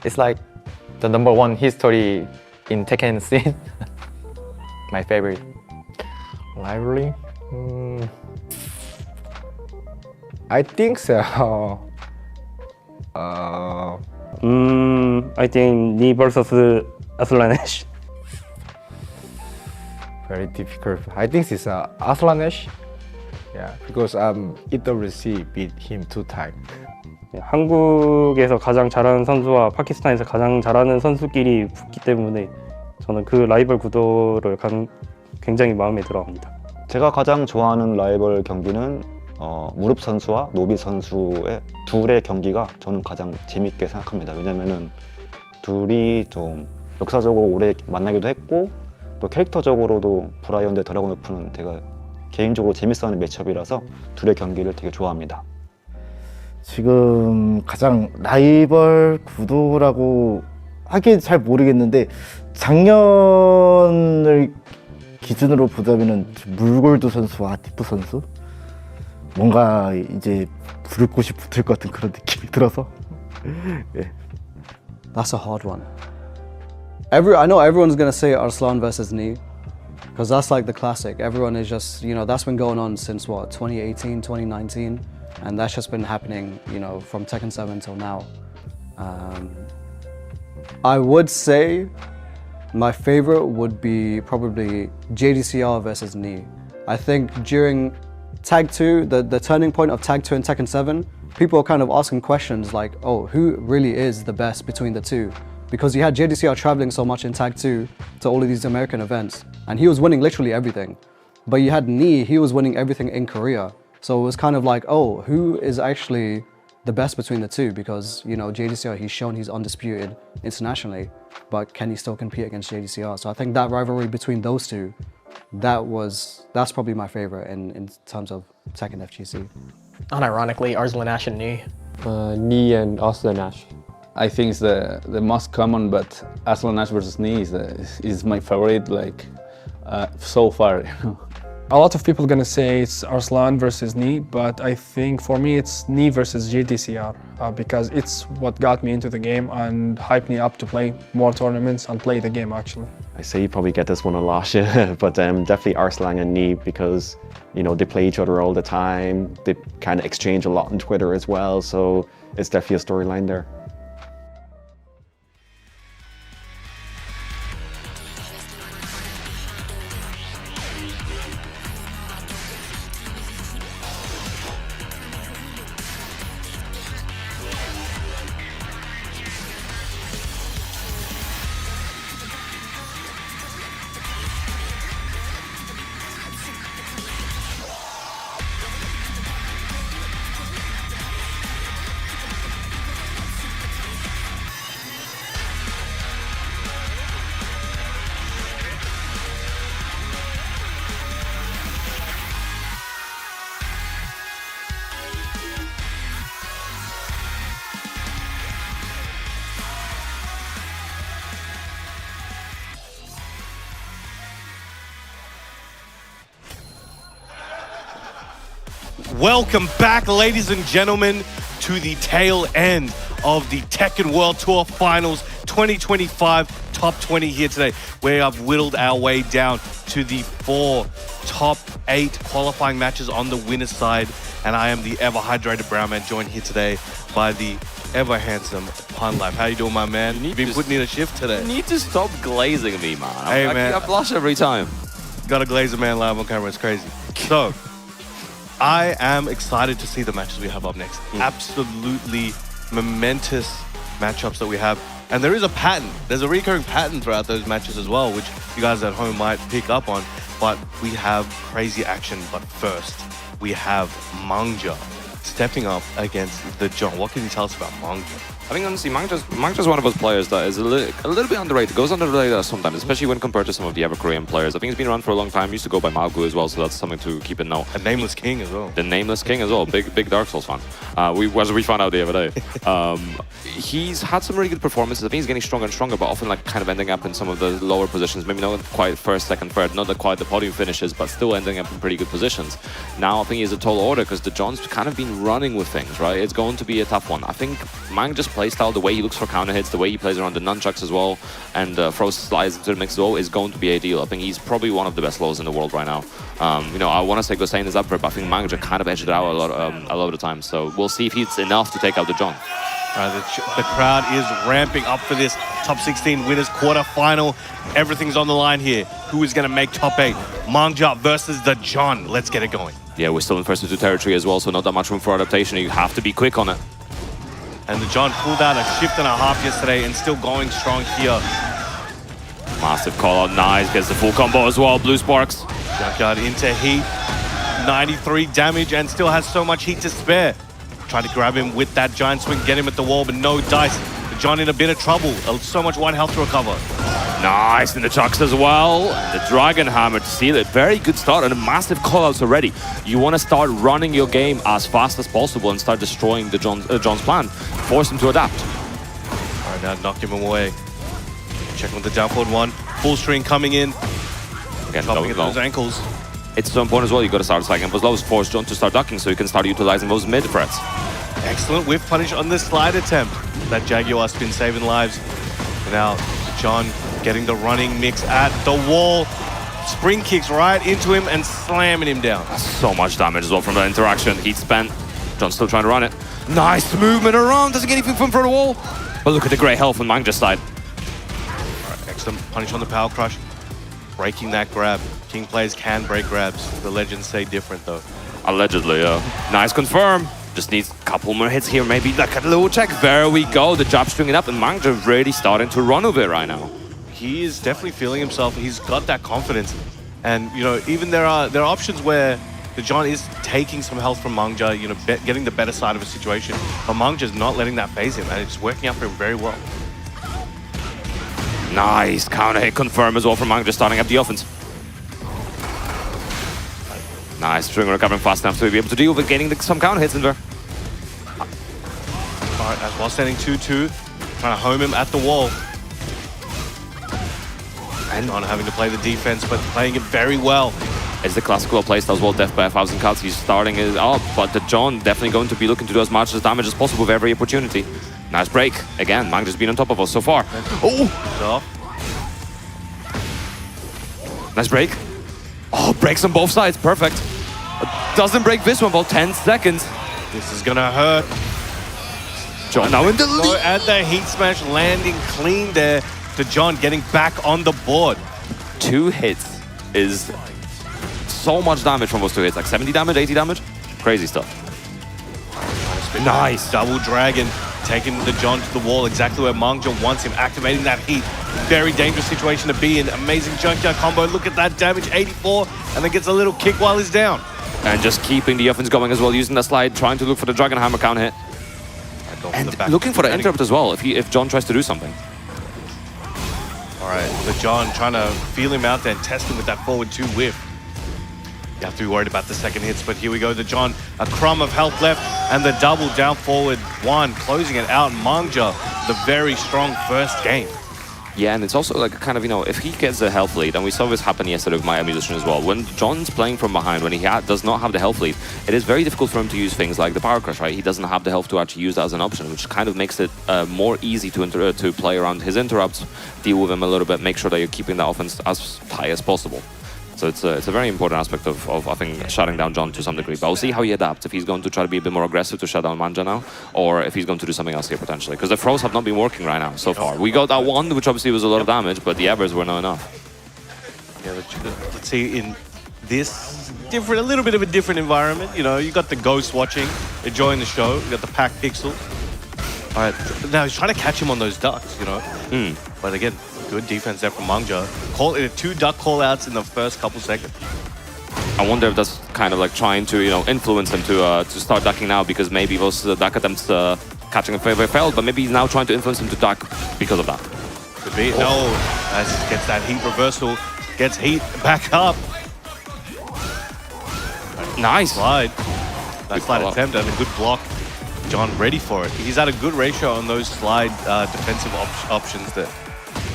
is like the #1 history in Tekken scene. My favorite rivalry. I think so. I think Ni versus Aslanesh. Very difficult. I think it's Aslanesh. Yeah, because EWC beat him 2 times. 한국에서 가장 잘하는 선수와 파키스탄에서 가장 잘하는 선수끼리 붙기 때문에 저는 그 라이벌 구도를 굉장히 마음에 들어합니다. 제가 가장 좋아하는 라이벌 경기는 무릎 선수와 노비 선수의 둘의 경기가 저는 가장 재밌게 생각합니다. 왜냐면은 둘이 좀 역사적으로 오래 만나기도 했고 또 캐릭터적으로도 브라이언 대 드래곤 오프는 제가 개인적으로 재밌어하는 매치업이라서 둘의 경기를 되게 좋아합니다. 지금 가장 라이벌 구도라고 하긴 잘 모르겠는데 작년을 기준으로 보자면은 물골드 선수와 디프 선수 뭔가 이제 불꽃이 붙을 것 같은 그런 느낌이 들어서. 예. That's a hard one. I know everyone's gonna say Arslan versus Ni, because that's like the classic. Everyone is just, you know, that's been going on since what, 2018, 2019, and that's just been happening, you know, from Tekken 7 till now. I would say my favorite would be probably JDCR versus Ni. I think during Tag 2, the turning point of Tag 2 and Tekken 7, people are kind of asking questions like, oh, who really is the best between the two? Because you had JDCR traveling so much in Tag 2 to all of these American events, and he was winning literally everything. But you had Ni, he was winning everything in Korea. So it was kind of like, oh, who is actually the best between the two? Because, you know, JDCR, he's shown he's undisputed internationally, but can he still compete against JDCR? So I think that rivalry between those two, that's probably my favorite in terms of Tekken FGC. Unironically, Arslan Ash and Ni. Ni and Arslan Ash. I think it's the most common, but Arslan Ash versus Ni is my favorite, like so far. You know? A lot of people are gonna say it's Arslan versus Ni, but I think for me it's Ni versus JDCR because it's what got me into the game and hyped me up to play more tournaments and play the game actually. I say you probably get this one a lot, but definitely Arslan and Ni because, you know, they play each other all the time. They kind of exchange a lot on Twitter as well, so it's definitely a storyline there. Welcome back, ladies and gentlemen, to the tail end of the Tekken World Tour Finals 2025 Top 20 here today. We have whittled our way down to the 4 top 8 qualifying matches on the winner's side. And I am the ever-hydrated brown man, joined here today by the ever-handsome Pun Life. How you doing, my man? You've been putting in a shift today. You need to stop glazing me, man. Hey, man. I blush every time. Got a glazer man live on camera. It's crazy. So, I am excited to see the matches we have up next. Absolutely momentous matchups that we have. And there is a pattern. There's a recurring pattern throughout those matches as well, which you guys at home might pick up on. But we have crazy action. But first, we have Mangja stepping up against the John. What can you tell us about Mangja? I think honestly, Mangja's one of those players that is a little bit underrated. Goes under the radar sometimes, especially when compared to some of the ever Korean players. I think he's been around for a long time. Used to go by Malgu as well, so that's something to keep in note. A Nameless King as well. The Nameless King as well. Big Dark Souls fan. We found out the other day. He's had some really good performances. I think he's getting stronger and stronger, but often like kind of ending up in some of the lower positions. Maybe not quite first, second, third, not quite the podium finishes, but still ending up in pretty good positions. Now I think he's a tall order because the John's kind of been running with things, right? It's going to be a tough one. I think Mangja's playstyle, the way he looks for counter hits, the way he plays around the nunchucks as well, and throws slides into the mix as well, is going to be ideal. I think he's probably one of the best lows in the world right now. You know, I want to say Gosain is up for it, but I think Mangja kind of edged it out a lot of the time. So we'll see if it's enough to take out the John. The crowd is ramping up for this top 16 winners quarterfinal. Everything's on the line here. Who is going to make top 8? Mangja versus the John. Let's get it going. Yeah, we're still in first to 2 territory as well, so not that much room for adaptation. You have to be quick on it. And the John pulled out a shift and a half yesterday and still going strong here. Massive call out, nice, gets the full combo as well, Blue Sparks. Junkyard into heat, 93 damage and still has so much heat to spare. Trying to grab him with that giant swing, get him at the wall, but no dice. The John in a bit of trouble, so much 1 health to recover. Nice, in the chucks as well. The Dragon Hammer to seal it. Very good start and a massive callouts already. You want to start running your game as fast as possible and start destroying the John's plan. Force him to adapt. All right, now knock him away. checking with the down forward one. Full string coming in. Again, chopping going at low. those ankles. It's so important as well. You got to start sliding up as low as force John to start ducking so you can start utilizing those mid threats. Excellent whiff punish on the slide attempt. That Jaguar spin saving lives. And now John getting the running mix at the wall. Spring kicks right into him and slamming him down. So much damage as well from that interaction. Heat spent. John's still trying to run it. Nice movement around. Doesn't get anything from the wall. But look at the great health on Mangja's side. Right, excellent punish on the power crush. Breaking that grab. King players can break grabs. The legends say different though. Allegedly, yeah. Nice confirm. Just needs a couple more hits here, maybe like a little check. There we go. The jab stringing up and Mangja really starting to run a bit right now. He is definitely feeling himself. He's got that confidence. And, you know, even there are options where the John is taking some health from Mangja, you know, getting the better side of a situation. But Mangja's not letting that phase him, and it's working out for him very well. Nice counter hit confirm as well from Mangja, starting up the offense. Nice, Stringer recovering fast enough to be able to deal with getting some counter hits in there. All right, as well standing 2-2, trying to home him at the wall. And not having to play the defense, but playing it very well. It's the classical playstyle as well, death by 1,000 cuts. He's starting it up, but the John definitely going to be looking to do as much as damage as possible with every opportunity. Nice break. Again, Mangja's been on top of us so far. Oh! Nice break. Oh, breaks on both sides. Perfect. Doesn't break this one, about 10 seconds. This is gonna hurt. John now in the lead. And the heat smash landing clean there. To John getting back on the board. 2 hits is so much damage from those 2 hits. Like 70 damage, 80 damage. Crazy stuff. Nice. Double dragon. Taking the John to the wall exactly where Mangja wants him. Activating that heat. Very dangerous situation to be in. Amazing junkyard combo. Look at that damage. 84. And then gets a little kick while he's down. And just keeping the offense going as well. Using the slide. Trying to look for the Dragon Hammer counter hit. And looking for the interrupt as well if John tries to do something. All right, the John trying to feel him out there and test him with that forward 2 whiff. You have to be worried about the second hits, but here we go. The John, a crumb of health left, and the double down forward 1, closing it out. Mangja, the very strong first game. Yeah, and it's also like kind of, you know, if he gets a health lead, and we saw this happen yesterday with my musician as well, when John's playing from behind, when he does not have the health lead, it is very difficult for him to use things like the power crush, right? He doesn't have the health to actually use that as an option, which kind of makes it more easy to play around his interrupts, deal with him a little bit, make sure that you're keeping the offense as high as possible. So it's a very important aspect of I think, shutting down John to some degree. But we'll see how he adapts, if he's going to try to be a bit more aggressive to shut down Mangja now, or if he's going to do something else here potentially. Because the throws have not been working right now so far. We got that one, which obviously was a lot of damage, but the others were not enough. Yeah, let's see, in this a little bit of a different environment, you know, you got the ghost watching, enjoying the show, you got the pack pixel. All right, now he's trying to catch him on those ducks, you know. But again, good defense there from Mangja. 2 duck call-outs in the first couple seconds. I wonder if that's kind of like trying to, you know, influence him to start ducking now, because maybe those duck attempts catching a favor failed, but maybe he's now trying to influence him to duck because of that. Could be. No, as he gets that heat reversal, gets heat back up. Nice. Slide. That slide attempt and a good block. John ready for it. He's at a good ratio on those slide defensive options there.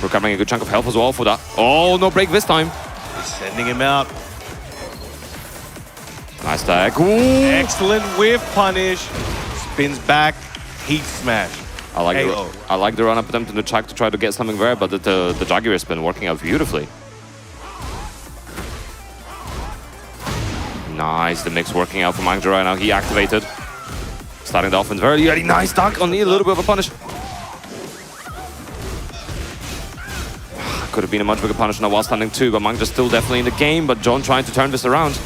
Recovering a good chunk of health as well for that. Oh, no break this time. He's sending him out. Nice tag. Ooh. Excellent whiff punish. Spins back. Heat smash. I like the run-up attempt in the track to try to get something there, but the Jaguar spin working out beautifully. Nice, the mix working out for Mangja right now. He activated. Starting the offense very early. Nice duck on the, a little bit of a punish. Could have been a much bigger punish now while standing 2, but Mangja's still definitely in the game, but John trying to turn this around.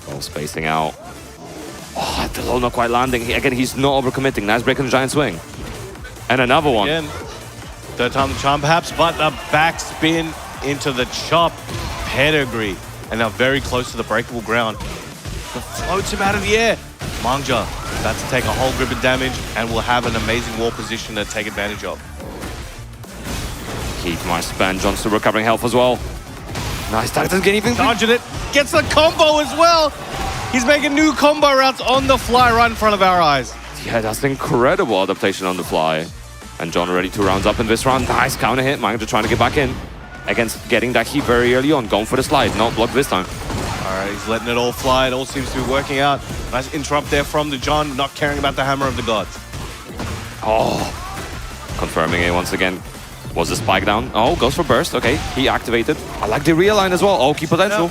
Oh, spacing out. Oh, the low not quite landing. Again, he's not overcommitting. Nice break on the giant swing. And another one. Again, third time the charm perhaps, but a back spin into the chop. Pedigree. And now very close to the breakable ground. Floats him out of the air. Mangja, that's to take a whole grip of damage and will have an amazing wall position to take advantage of. Keep my span. John still recovering health as well. Nice, that doesn't get anything. Charging it. Gets the combo as well. He's making new combo routes on the fly right in front of our eyes. Yeah, that's incredible adaptation on the fly. And John already 2 rounds up in this round. Nice counter hit. Manga trying to get back in. Against getting that heat very early on. Going for the slide. Not blocked this time. All right, he's letting it all fly. It all seems to be working out. Nice interrupt there from the John, not caring about the hammer of the gods. Oh, confirming it once again. Was the spike down? Oh, goes for burst. Okay, he activated. I like the realign as well. Oh, key potential.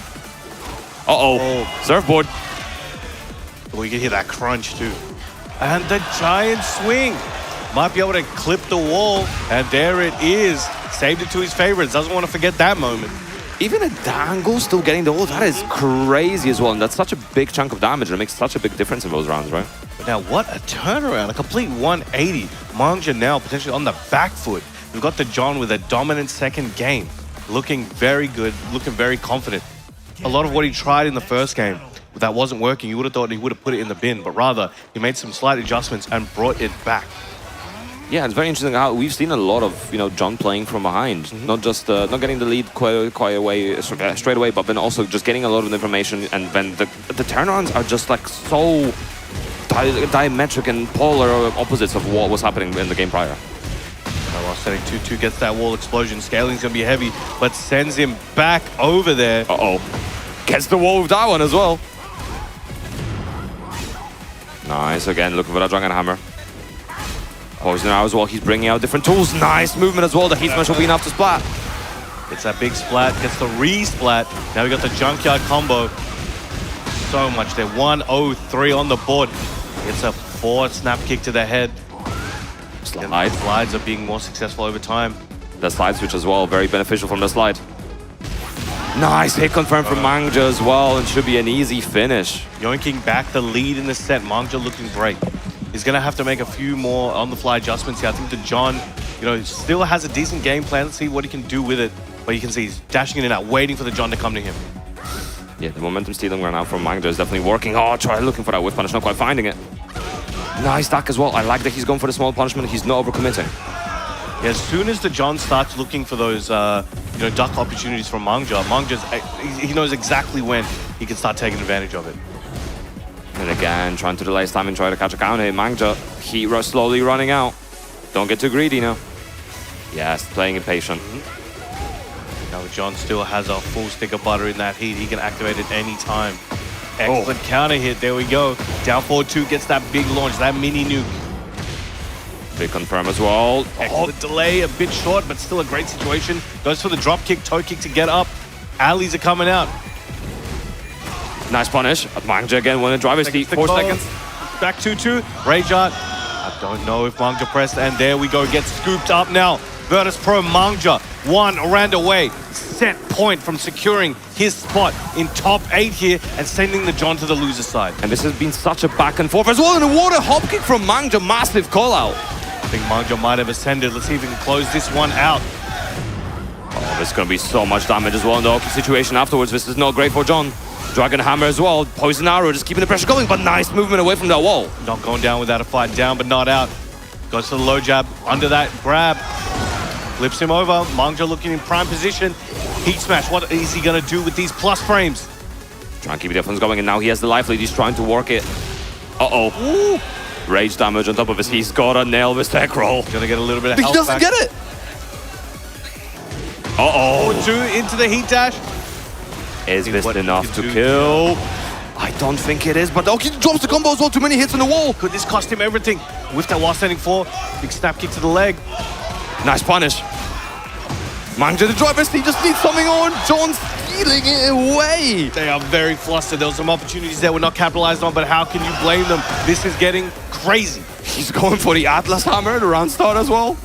Uh-oh, surfboard. Oh, you can hear that crunch too. And the giant swing. Might be able to clip the wall. And there it is. Saved it to his favorites. Doesn't want to forget that moment. Even a dangle still getting the ult. That is crazy as well. And that's such a big chunk of damage. It makes such a big difference in those rounds, right? But now, what a turnaround. A complete 180. Manga now potentially on the back foot. We've got the John with a dominant second game. Looking very good. Looking very confident. A lot of what he tried in the first game, that wasn't working. You would have thought he would have put it in the bin. But rather, he made some slight adjustments and brought it back. Yeah, it's very interesting how we've seen a lot of John playing from behind, not just not getting the lead quite away straight away, but then also just getting a lot of information, and then the turnarounds are just like so diametric and polar opposites of what was happening in the game prior. While setting 2-2 gets that wall explosion, scaling's gonna be heavy, but sends him back over there. Gets the wall with that one as well. Nice, again looking for that Dragon Hammer. Poison now as well, he's bringing out different tools. Nice movement as well, the heat smash will be enough to splat. Gets that big splat, gets the re-splat. Now we got the Junkyard combo. So much there, 103 on the board. Gets a 4 snap kick to the head. Slides are being more successful over time. The slide switch as well, very beneficial from the slide. Nice hit confirmed from Mangja as well, and should be an easy finish. Yoinking back the lead in the set, Mangja looking great. He's going to have to make a few more on-the-fly adjustments here. I think the John, still has a decent game plan. Let's see what he can do with it. But you can see he's dashing in and out, waiting for the John to come to him. Yeah, the momentum stealing right now from Mangja is definitely working. Oh, try looking for that whiff punish, not quite finding it. Nice stack as well. I like that he's going for the small punishment. He's not overcommitting. Yeah, as soon as the John starts looking for those, duck opportunities from Mangja, he knows exactly when he can start taking advantage of it. And again, trying to delay his time and try to catch a counter here. Mangja, heat rush slowly running out. Don't get too greedy now. Yes, playing impatient. Now John still has a full stick of butter in that heat. He can activate it any time. Excellent counter hit. There we go. Down 4-2 gets that big launch, that mini nuke. Big confirm as well. Excellent delay, a bit short, but still a great situation. Goes for the drop kick, toe kick to get up. Alleys are coming out. Nice punish. Mangja again, want to drive his feet. 4 seconds. Back 2-2. Rage Art. I don't know if Mangja pressed, and there we go. Gets scooped up now. Virtus Pro Mangja, 1 round away. Set point from securing his spot in top 8 here and sending the John to the loser side. And this has been such a back and forth as well. And a water hop kick from Mangja, massive call out. I think Mangja might have ascended. Let's see if we can close this one out. Oh, there's going to be so much damage as well in the Oki situation afterwards. This is not great for John. Dragon Hammer as well. Poison Arrow just keeping the pressure going, but nice movement away from that wall. Not going down without a fight. Down but not out. Goes to the low jab. Under that grab. Flips him over. Mangja looking in prime position. Heat smash. What is he going to do with these plus frames? Trying to keep the offense going, and now he has the life lead. He's trying to work it. Uh-oh. Rage damage on top of his. He's got to nail this tech roll. He's going to get a little bit of health He doesn't back. get it. Uh-oh. 4-2 into the heat dash. Is this enough to kill? I don't think it is, but Oki drops the combo as well. Too many hits on the wall. Could this cost him everything? With that while standing 4. Big snap kick to the leg. Nice punish. Mangja the driver, he just needs something on. John's stealing it away. They are very flustered. There were some opportunities that were not capitalized on, but how can you blame them? This is getting crazy. He's going for the Atlas Hammer, the round start as well.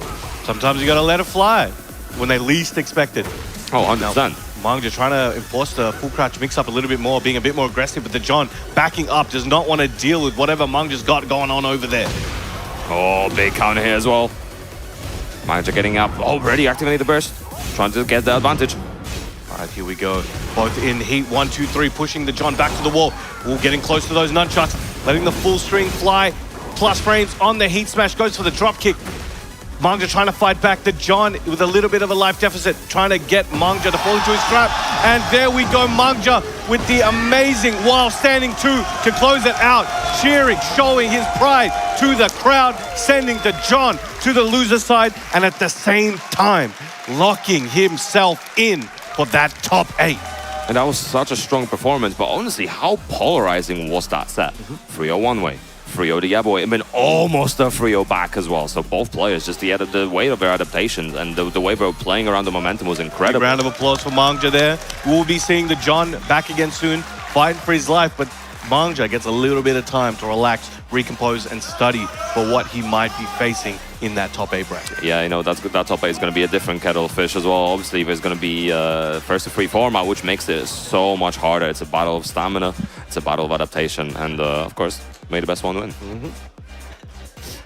Sometimes you got to let it fly when they least expect it. Oh, 100%. Mangja trying to enforce the full crouch mix up a little bit more, being a bit more aggressive, but the John backing up, does not want to deal with whatever Mangja's got going on over there. Oh, big counter here as well. Mangja getting up, already activating the burst, trying to get the advantage. All right, here we go. Both in heat, 1, 2, 3, pushing the John back to the wall. Ooh, getting close to those nunchucks, letting the full string fly. Plus frames on the heat smash, goes for the drop kick. Mangja trying to fight back. The John with a little bit of a life deficit, trying to get Mangja to fall into his trap. And there we go, Mangja with the amazing while standing 2 to close it out. cheering, showing his pride to the crowd, sending the John to the loser side, and at the same time, locking himself in for that top 8. And that was such a strong performance, but honestly, how polarizing was that set? 3-0 one way, 3-0 the other way, and then almost a 3-0 back as well. So both players, just the way of their adaptations and the way they were playing around the momentum was incredible. Big round of applause for Mangja there. We'll be seeing the John back again soon, fighting for his life, but Mangja gets a little bit of time to relax, recompose, and study for what he might be facing in that top 8 bracket. Yeah, you know, that top 8 is going to be a different kettle of fish as well. Obviously, there's going to be first to 3 format, which makes it so much harder. It's a battle of stamina, it's a battle of adaptation, and of course, may the best one win.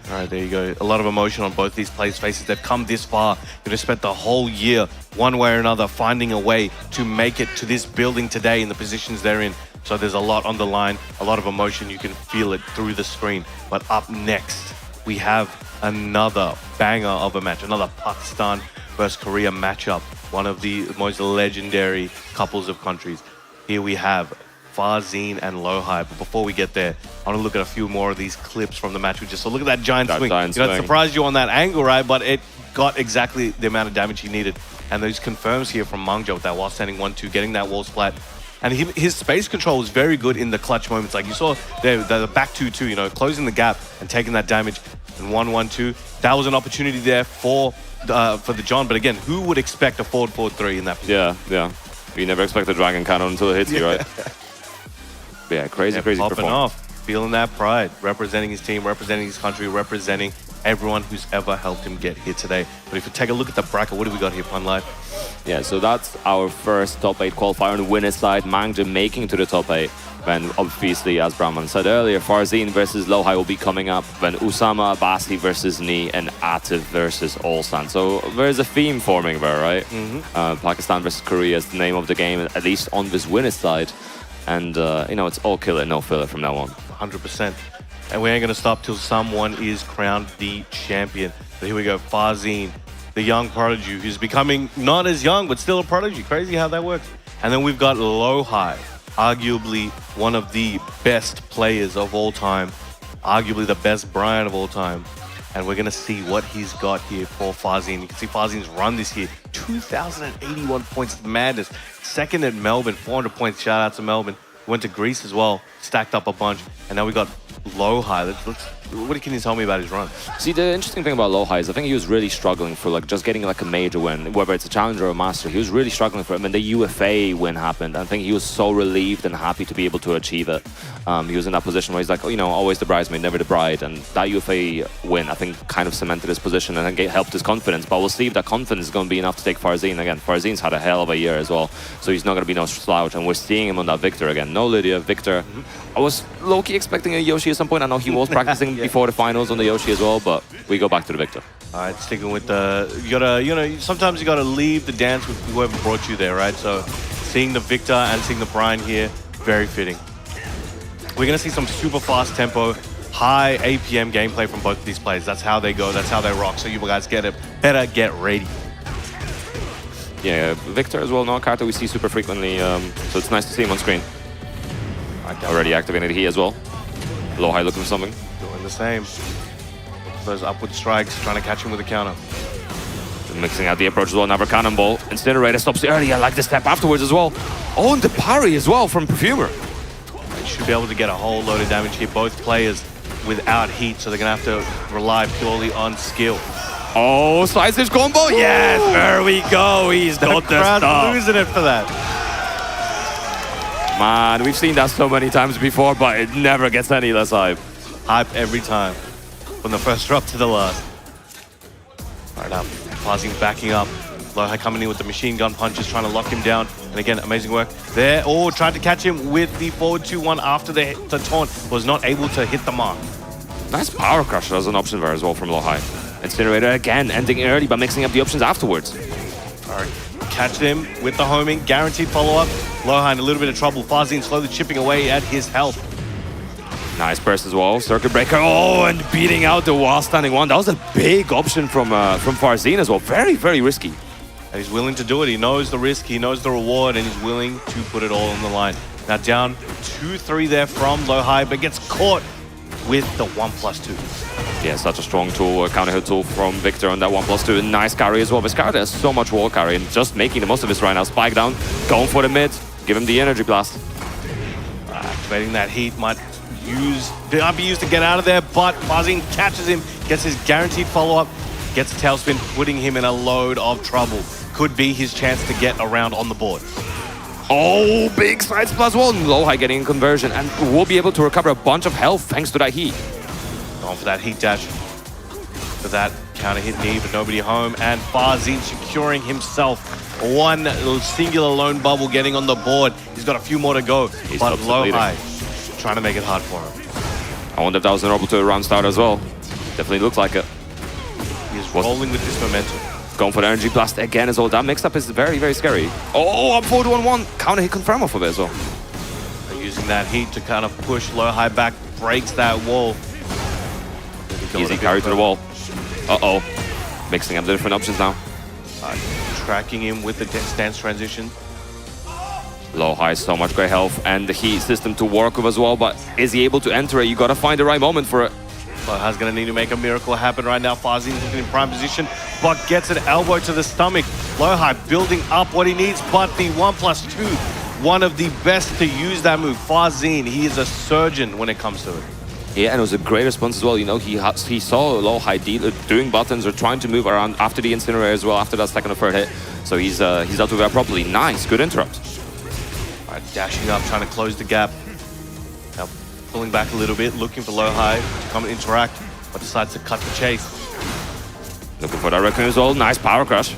All right, there you go. A lot of emotion on both these players' faces. They've come this far. They've spent the whole year, one way or another, finding a way to make it to this building today in the positions they're in. So there's a lot on the line, a lot of emotion. You can feel it through the screen. But up next, we have another banger of a match, another Pakistan versus Korea matchup. One of the most legendary couples of countries. Here we have Farzine and Lohai. But before we get there, I want to look at a few more of these clips from the match we just saw. Look at that giant swing. It surprised you on that angle, right? But it got exactly the amount of damage he needed. And those confirms here from Mangja with that while standing 1-2, getting that wall splat. And his space control was very good in the clutch moments. Like you saw the back 2-2, you know, closing the gap and taking that damage. And 1-1-2, that was an opportunity there for the John. But again, who would expect a forward 3 in that position? Yeah. You never expect a dragon cannon until it hits you, right? Yeah, crazy popping performance. off, feeling that pride, representing his team, representing his country, representing everyone who's ever helped him get here today. But if you take a look at the bracket, what do we got here, Pun Live? Yeah, so that's our first top 8 qualifier on the winner's side. Mangja making to the top 8. Then obviously, as Brahman said earlier, Farzine versus Lohai will be coming up. Then Usama Abasi versus Ni and Atif versus Olsan. So there's a theme forming there, right? Pakistan versus Korea is the name of the game, at least on this winner's side. And, you know, it's all killer, no filler from now on. 100%. And we ain't going to stop till someone is crowned the champion. But here we go, Farzine, the young prodigy, who's becoming not as young, but still a prodigy. Crazy how that works. And then we've got Lohai, arguably one of the best players of all time, arguably the best Brian of all time. And we're going to see what he's got here for Farzine. You can see Farzine's run this year, 2,081 points. Madness. Second at Melbourne, 400 points. Shout out to Melbourne. Went to Greece as well, stacked up a bunch. And now we got Lohai. What can you tell me about his run? See, the interesting thing about Lohai is I think he was really struggling for just getting a major win, whether it's a challenger or a master. He was really struggling for it. I mean, the UFA win happened. I think he was so relieved and happy to be able to achieve it. He was in that position where he's like, oh, you know, always the bridesmaid, never the bride. And that UFA win, I think, kind of cemented his position and helped his confidence. But we'll see if that confidence is going to be enough to take Farzine again. Farzine's had a hell of a year as well, so he's not going to be no slouch. And we're seeing him on that Victor again. No Lydia, Victor. I was low-key expecting a Yoshi at some point. I know he was practicing before the finals on the Yoshi as well, but we go back to the Victor. All right, sticking with sometimes you gotta leave the dance with whoever brought you there, right? So seeing the Victor and seeing the Brian here, very fitting. We're gonna see some super fast tempo, high APM gameplay from both of these players. That's how they go, that's how they rock. So you guys better get ready. Yeah, Victor as well, not a character we see super frequently, so it's nice to see him on screen. Already activated he as well. Lohai looking for something. Doing the same. Those upward strikes, trying to catch him with a counter. Mixing out the approach as well, another cannonball. Incinerator stops early, I like the step afterwards as well. Oh, and the parry as well from Perfumer. They should be able to get a whole load of damage here. Both players without heat, so they're going to have to rely purely on skill. Oh, side stage combo, yes, there we go. He's got the stuff. Losing it for that. Man, we've seen that so many times before, but it never gets any less hype. Hype every time, from the first drop to the last. Right up, Farzine's backing up. Lohai coming in with the machine gun punches, trying to lock him down. And again, amazing work there. Oh, tried to catch him with the forward 2-1 after the taunt. Was not able to hit the mark. Nice power crusher as an option there as well from Lohai. Incinerator again, ending early by mixing up the options afterwards. All right, catch them with the homing, guaranteed follow-up. Lohai in a little bit of trouble. Farzine slowly chipping away at his health. Nice burst as well, circuit breaker. Oh, and beating out the while standing one. That was a big option from Farzine as well. Very, very risky. And he's willing to do it. He knows the risk, he knows the reward, and he's willing to put it all on the line. Now down 2-3 there from Lohai, but gets caught with the 1+2. Yeah, such a strong tool, a counter hit tool from Victor on that 1+2. Nice carry as well. Vizcarra has so much wall carry and just making the most of this right now. Spike down, going for the mid, give him the energy blast. Activating that heat might be used to get out of there, but Farzin catches him, gets his guaranteed follow-up, gets a tailspin, putting him in a load of trouble. Could be his chance to get around on the board. Oh, big sides +1. Lowhigh getting conversion and will be able to recover a bunch of health thanks to that heat. Going for that heat dash. For that counter hit knee, but nobody home. And Farzin securing himself. One singular lone bubble getting on the board. He's got a few more to go. But Lowhigh trying to make it hard for him. I wonder if that was an orbital to a round start as well. Definitely looks like it. He's rolling with this momentum. Going for the energy blast again as well. That mix-up is very, very scary. Oh, up forward 1-1. Counter hit confirm off of it as well. They're using that heat to kind of push Lowhigh back, breaks that wall. Easy carry to the wall. Uh-oh. Mixing up the different options now. Tracking him with the stance transition. Lowhigh, so much great health and the heat system to work with as well, but is he able to enter it? You gotta find the right moment for it. Lowhigh's gonna need to make a miracle happen right now. Farzin's in prime position, but gets an elbow to the stomach. Lowhigh building up what he needs, but the 1+2, one of the best to use that move. Farzin, he is a surgeon when it comes to it. Yeah, and it was a great response as well. You know, he saw Lowhigh doing buttons or trying to move around after the incinerator as well, after that second or third hit. So he's out to that properly. Nice, good interrupt. All right, dashing up, trying to close the gap. Now pulling back a little bit, looking for Lowhigh to come and interact, but decides to cut the chase. Looking for that Raccoon as well. Nice power crush.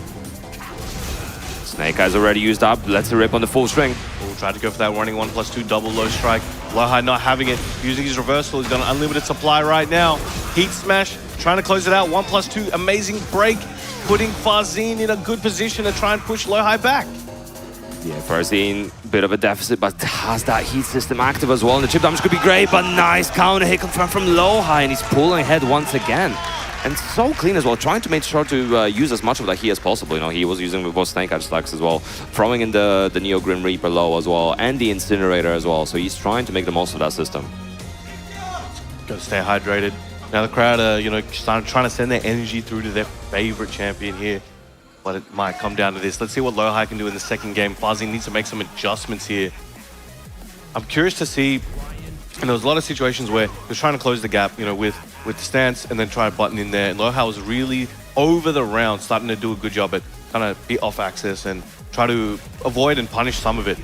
Snake Eyes already used up. Let's rip on the full string. We'll try to go for that running 1+2 double low strike. Lowhigh not having it, using his reversal. He's got an unlimited supply right now. Heat smash, trying to close it out. 1+2, amazing break, putting Farzin in a good position to try and push Lowhigh back. Yeah, Farzin, bit of a deficit, but has that heat system active as well. And the chip damage could be great, but nice counter hit confirmed from Lowhigh, and he's pulling ahead once again. And so clean as well, trying to make sure to use as much of that heat as possible. You know, he was using both Snake Eyes stacks as well, throwing in the Neo Grim Reaper low as well, and the Incinerator as well. So he's trying to make the most of that system. Gotta stay hydrated. Now the crowd are, you know, trying to send their energy through to their favorite champion here. But it might come down to this. Let's see what Lowhigh can do in the second game. Farzin needs to make some adjustments here. I'm curious to see, and there was a lot of situations where he was trying to close the gap, you know, with the stance and then try a button in there. And Lowhigh was really over the round, starting to do a good job at kind of be off axis and try to avoid and punish some of it.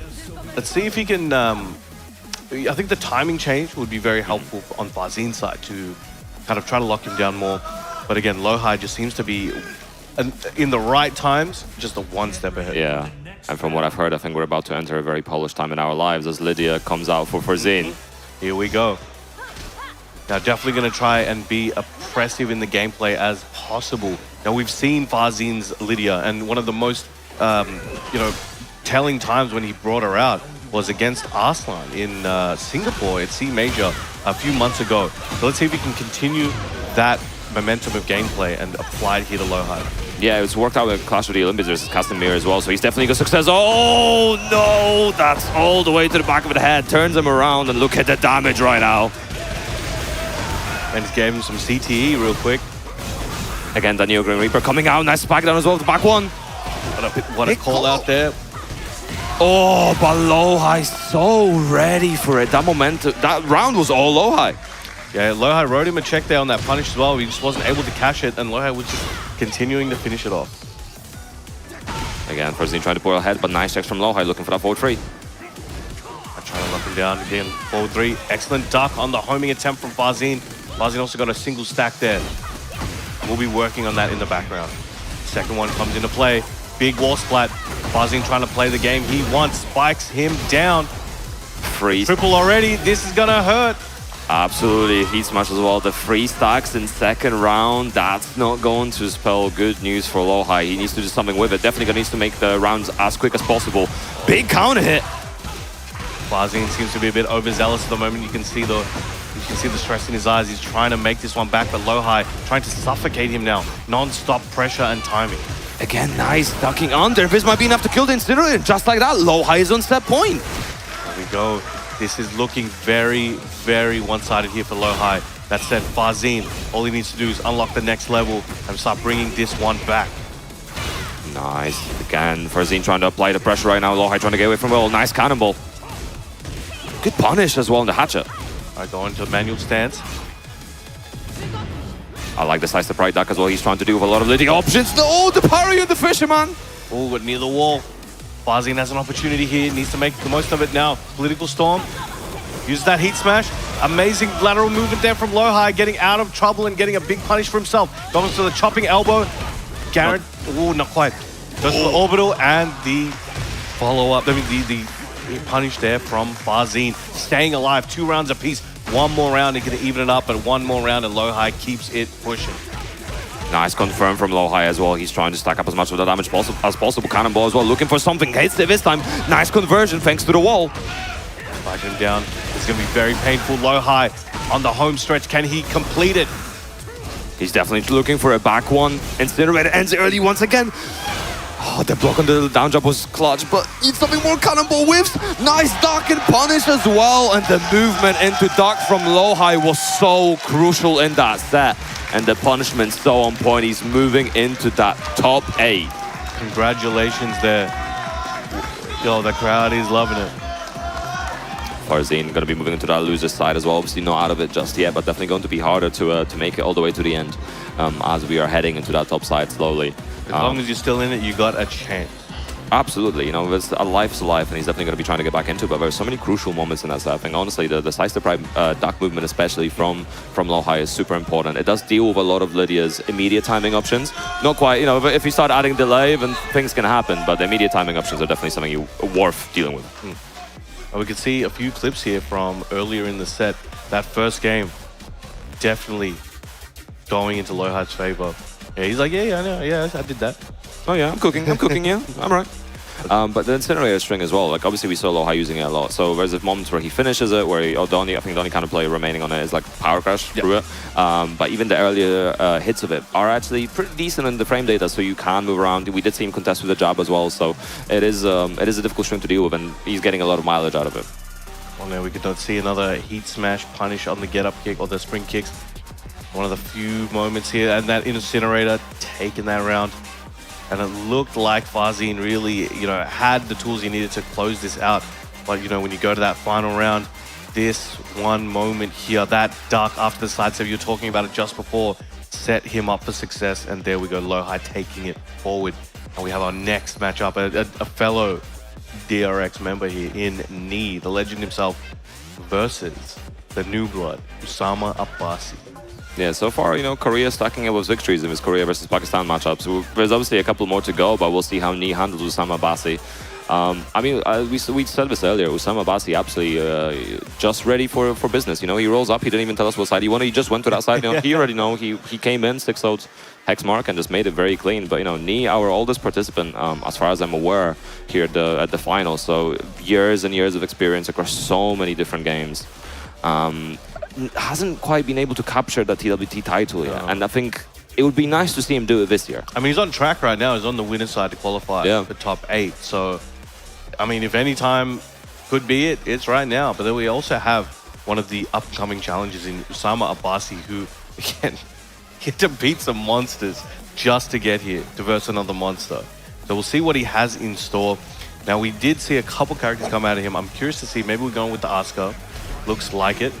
Let's see if he can, I think the timing change would be very helpful on Farzin's side to kind of try to lock him down more. But again, Lowhigh just seems to be, in the right times, just a one step ahead. Yeah, and from what I've heard, I think we're about to enter a very polished time in our lives as Lydia comes out for Farzin. Here we go. Now, definitely going to try and be oppressive in the gameplay as possible. Now, we've seen Farzin's Lydia, and one of the most, you know, telling times when he brought her out was against Arslan in Singapore at C Major a few months ago. So let's see if we can continue that momentum of gameplay and apply it here to Lowhigh. Yeah, it's worked out with Clash of the Olympics versus Castamir as well, so he's definitely got success. Oh no, that's all the way to the back of the head. Turns him around and look at the damage right now. And he's gave him some CTE real quick. Again, the Neo Grim Reaper coming out. Nice spike down as well, the back one. What a call out there. Oh, but Lowhigh so ready for it. That momentum, that round was all Lowhigh. Yeah, Lowhigh wrote him a check there on that punish as well. He just wasn't able to cash it, and Lowhigh was just continuing to finish it off. Again, Farzin trying to pull ahead, but nice checks from Lowhigh, looking for that forward 3. Trying to lock him down again. Forward 3. Excellent duck on the homing attempt from Farzin. Farzin also got a single stack there. We'll be working on that in the background. Second one comes into play. Big wall splat. Farzin trying to play the game he wants. Spikes him down. Freeze. Triple already. This is gonna hurt. Absolutely, heat smash as well. The 3 stacks in second round, that's not going to spell good news for Lowhigh. He needs to do something with it. Definitely needs to make the rounds as quick as possible. Big counter hit. Farzin seems to be a bit overzealous at the moment. You can see the stress in his eyes. He's trying to make this one back, but Lowhigh trying to suffocate him now. Non-stop pressure and timing. Again, nice ducking under. This might be enough to kill the Incinerator. Just like that, Lowhigh is on set point. There we go. This is looking very, very one-sided here for Lowhigh. That said, Farzine, all he needs to do is unlock the next level and start bringing this one back. Nice. Again, Farzine trying to apply the pressure right now. Lohai trying to get away from Will. Nice cannonball. Good punish as well in the hatchet. All right, going to manual stance. I like the slice to pride duck as well. He's trying to do with a lot of leading options. Oh, the parry of the fisherman. Oh, but near the wall. Farzine has an opportunity here. Needs to make the most of it now. Political Storm. Uses that heat smash. Amazing lateral movement there from Lohai, getting out of trouble and getting a big punish for himself. Goes to the chopping elbow. Garrett, oh, not quite. Goes to the orbital and the follow-up. I mean, the punish there from Farzine. Staying alive, 2 rounds apiece. One more round, he can even it up, but one more round and Lohai keeps it pushing. Nice confirm from Lohai as well. He's trying to stack up as much of the damage as possible. Cannonball as well, looking for something. Hits it this time. Nice conversion thanks to the wall. Fighting him down. It's going to be very painful. Lohai on the home stretch. Can he complete it? He's definitely looking for a back one. Incinerator ends early once again. Oh, the block on the down jump was clutch, but needs something more. Cannonball whiffs. Nice duck and punish as well. And the movement into duck from Lohai was so crucial in that set. And the punishment so on point. He's moving into that top 8. Congratulations there. Yo, the crowd is loving it. Farzine going to be moving into that loser side as well. Obviously not out of it just yet, but definitely going to be harder to make it all the way to the end as we are heading into that top side slowly. As long as you're still in it, you got a chance. Absolutely, you know, it's a life's a life, and he's definitely going to be trying to get back into it. But there's so many crucial moments in that set. I think honestly, the slice to prime duck movement, especially from Lohai, is super important. It does deal with a lot of Lydia's immediate timing options. Not quite, you know, if you start adding delay, then things can happen. But the immediate timing options are definitely something worth dealing with. We could see a few clips here from earlier in the set. That first game, definitely going into Lohai's favor. Yeah, he's like, yeah, I know, yeah, I did that. Oh yeah, I'm cooking, yeah, I'm right. But the Incinerator string as well, like obviously we saw Lohai using it a lot. So there's a moment where he finishes it, where I think the only kind of play remaining on it is like power crash through it. But even the earlier hits of it are actually pretty decent in the frame data, so you can move around. We did see him contest with the jab as well, so it is a difficult string to deal with, and he's getting a lot of mileage out of it. Well, now we could see another heat smash punish on the get up kick or the spring kicks. One of the few moments here, and that Incinerator taking that round. And it looked like Farzine really, you know, had the tools he needed to close this out. But, you know, when you go to that final round, this one moment here, that duck after the side step, you're talking about it just before, set him up for success. And there we go, Lohai taking it forward. And we have our next matchup, a fellow DRX member here in Knee, the legend himself, versus the new blood, Usama Abbasi. Yeah, so far, you know, Korea stacking it with victories in his Korea versus Pakistan matchups. There's obviously a couple more to go, but we'll see how Knee handles Usama Abbasi. I mean, we said this earlier, Usama Abbasi absolutely just ready for business. You know, he rolls up, he didn't even tell us what side he wanted, he just went to that side. You know, he already know, he came in, 6-0 hex mark and just made it very clean. But, you know, Knee, our oldest participant, as far as I'm aware, here at the final. So years and years of experience across so many different games. Hasn't quite been able to capture the TWT title yet, and I think it would be nice to see him do it this year. I mean, he's on track right now. He's on the winner's side to qualify for top 8. So, I mean, if any time could be it, it's right now. But then we also have one of the upcoming challenges in Usama Abbasi, who, again, he had to beat some monsters just to get here to verse another monster. So we'll see what he has in store. Now, we did see a couple characters come out of him. I'm curious to see. Maybe we're going with the Asuka. Looks like it.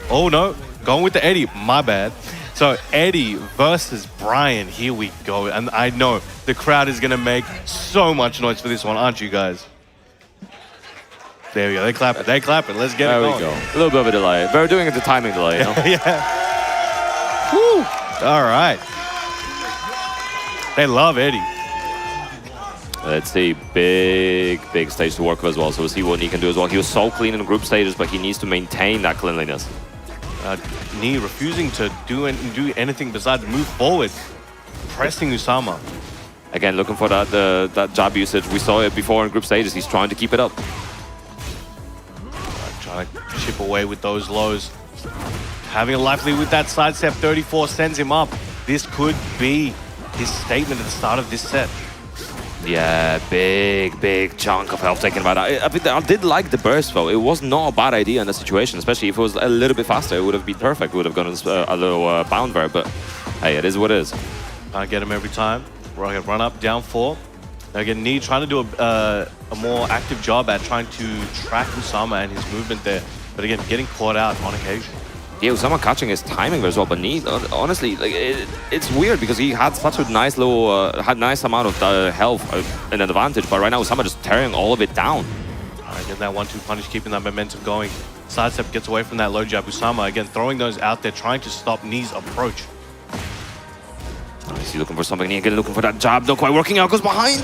Oh no, going with the Eddie, my bad. So Eddie versus Brian, here we go. And I know the crowd is gonna make so much noise for this one, aren't you guys? There we go, they clap it, let's get it going. There we go, a little bit of a delay. They're doing it the timing delay, you know? Yeah. Woo, all right. They love Eddie. Let's see, big stage to work with as well. So we'll see what Knee can do as well. He was so clean in group stages, but he needs to maintain that cleanliness. Knee refusing to do anything besides move forward, pressing Usama. Again, looking for that jab usage. We saw it before in group stages. He's trying to keep it up. Trying to chip away with those lows. Having a life lead with that sidestep, 34 sends him up. This could be his statement at the start of this set. Yeah, big chunk of health taken by that. I did like the burst though. It was not a bad idea in the situation, especially if it was a little bit faster. It would have been perfect. It would have gone a little bound there, but hey, it is what it is. Can't get him every time. Run up, down 4. Now again, Knee trying to do a more active job at trying to track Usama and his movement there. But again, getting caught out on occasion. Yeah, Usama catching his timing as well, but Knee, honestly, like it's weird because he had such a nice little, nice amount of health and advantage, but right now Usama just tearing all of it down. Alright, getting that 1-2 punish, keeping that momentum going. Sidestep gets away from that low jab. Usama again throwing those out there, trying to stop Knee's approach. Is he looking for something? Again, looking for that jab, not quite working out, goes behind.